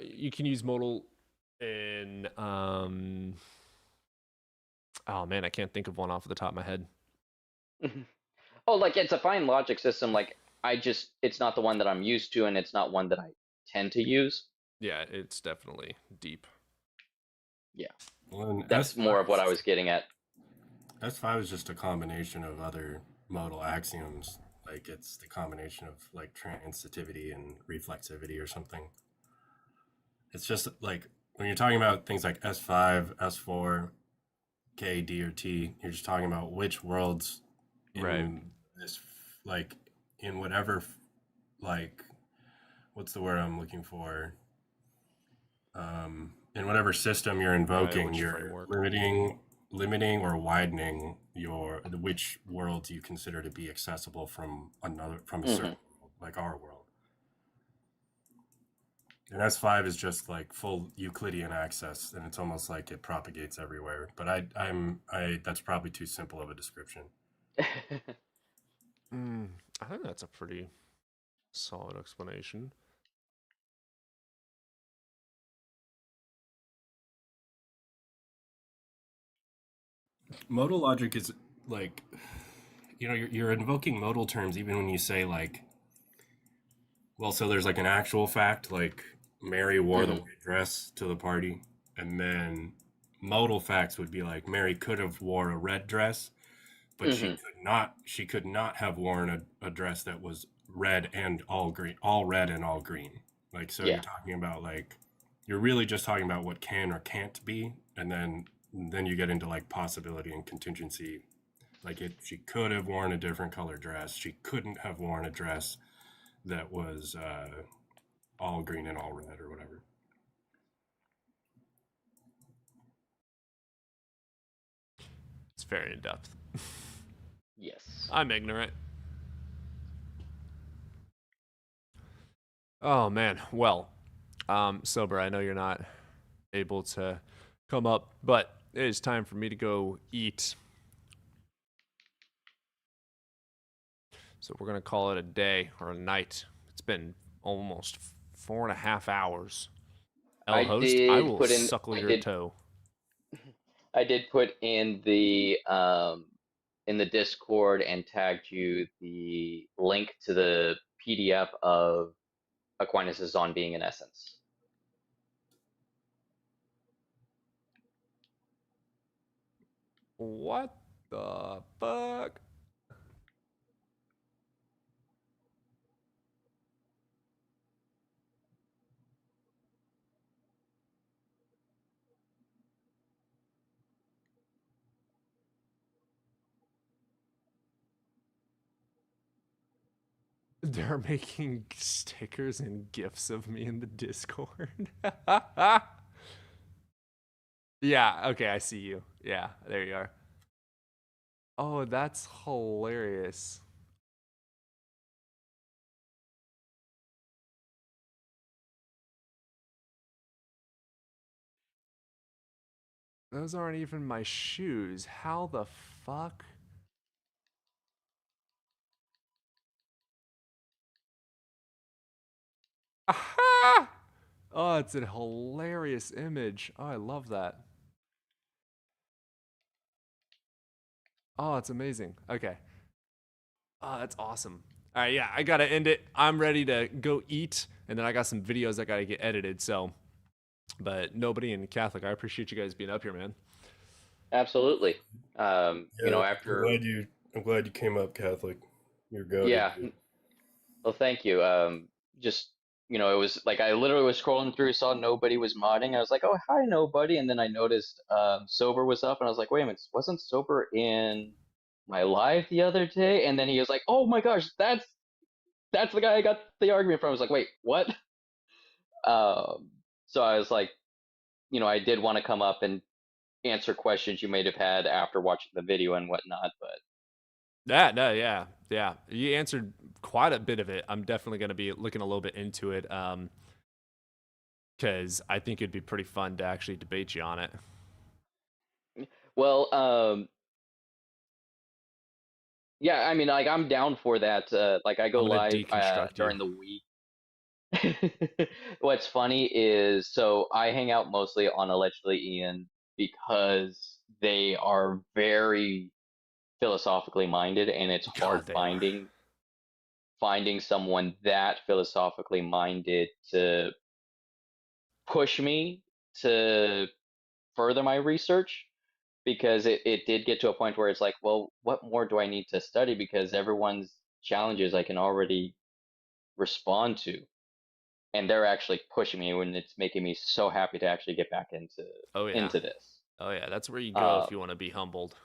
S1: you can use modal in oh man, I can't think of one off the top of my head.
S14: Oh, like it's a fine logic system. Like it's not the one that I'm used to, and it's not one that I tend to use.
S1: Yeah, it's definitely deep.
S14: Yeah,
S11: well,
S14: that's more of what I was getting at.
S11: S5 is just a combination of other modal axioms. Like it's the combination of like transitivity and reflexivity or something. It's just like when you're talking about things like S5, S4, K, D, or T, you're just talking about which worlds in this, like in whatever, like, what's the word I'm looking for? In whatever system you're invoking, you're limiting or widening which worlds you consider to be accessible from a certain world, like our world.
S16: And S5 is just like full Euclidean access, and it's almost like it propagates everywhere. But I that's probably too simple of a description.
S1: I think that's a pretty solid explanation.
S16: Modal logic is like, you're invoking modal terms even when you say like, well, so there's like an actual fact, like Mary wore the white dress to the party, and then modal facts would be like Mary could have wore a red dress, but she could not have worn a dress that was red and all green, all red and all green. Like, so you're talking about like, you're really just talking about what can or can't be, and then you get into like possibility and contingency. Like, she could have worn a different color dress. She couldn't have worn a dress that was all green and all red or whatever.
S1: It's very in depth.
S14: Yes.
S1: I'm ignorant. Oh man. Well, Sober, I know you're not able to come up, but it is time for me to go eat. So we're gonna call it a day or a night. It's been almost 4.5 hours. El host, I will suckle your toe.
S14: I did put in the Discord and tagged you the link to the PDF of Aquinas' On Being in Essence.
S1: What the fuck? They're making stickers and gifs of me in the Discord. Yeah, okay, I see you. Yeah, there you are. Oh, that's hilarious. Those aren't even my shoes. How the fuck? Aha! Oh, it's a hilarious image. Oh, I love that. Oh, it's amazing. Okay. Oh, that's awesome. All right, yeah, I gotta end it. I'm ready to go eat, and then I got some videos I gotta get edited. So, but nobody in Catholic, I appreciate you guys being up here, man.
S14: Absolutely. After
S16: I'm glad you came up, Catholic. You're goated.
S14: Yeah. Well, thank you. Just it was like I literally was scrolling through, saw nobody was modding. I was like, oh, hi, nobody. And then I noticed Sober was up, and I was like, wait a minute, wasn't Sober in my live the other day? And then he was like, oh my gosh, that's the guy I got the argument from. I was like, wait, what? So I was like, I did want to come up and answer questions you may have had after watching the video and whatnot, but
S1: Yeah. You answered quite a bit of it. I'm definitely going to be looking a little bit into it, because I think it'd be pretty fun to actually debate you on it.
S14: Well, yeah, I mean, like, I'm down for that. Like, I go live during the week. What's funny is, so I hang out mostly on Allegedly Ian because they are very philosophically minded, and it's hard finding someone that philosophically minded to push me to further my research, because it did get to a point where it's like, well, what more do I need to study, because everyone's challenges I can already respond to, and they're actually pushing me, when it's making me so happy to actually get back into this.
S1: Oh yeah, that's where you go if you want to be humbled.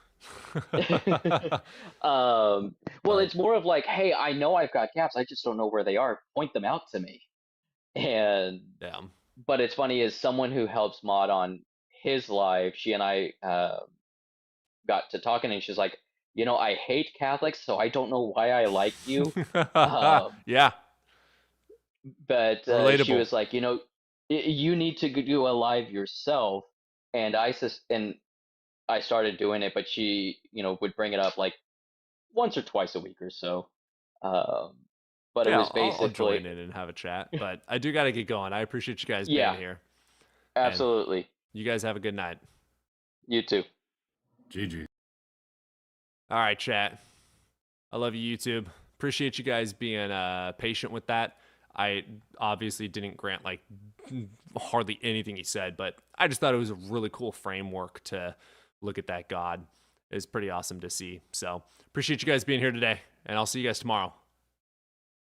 S14: Well, it's more of like, hey, I know I've got gaps, I just don't know where they are. Point them out to me. And but it's funny, is someone who helps mod on his live, she and I got to talking, and she's like, I hate Catholics, so I don't know why I like you.
S1: Yeah.
S14: But she was like, You need to do a live yourself, and I started doing it, but she, would bring it up like once or twice a week or so. Um, but it
S1: Yeah,
S14: was
S1: I'll
S14: basically,
S1: join in and have a chat, but I do got to get going. I appreciate you guys being
S14: yeah,
S1: here.
S14: absolutely.
S1: You guys have a good night.
S14: You too.
S16: GG.
S1: All right, chat. I love you, YouTube. Appreciate you guys being patient with that. I obviously didn't grant like hardly anything he said, but I just thought it was a really cool framework to look at that God. It's pretty awesome to see. So appreciate you guys being here today, and I'll see you guys tomorrow.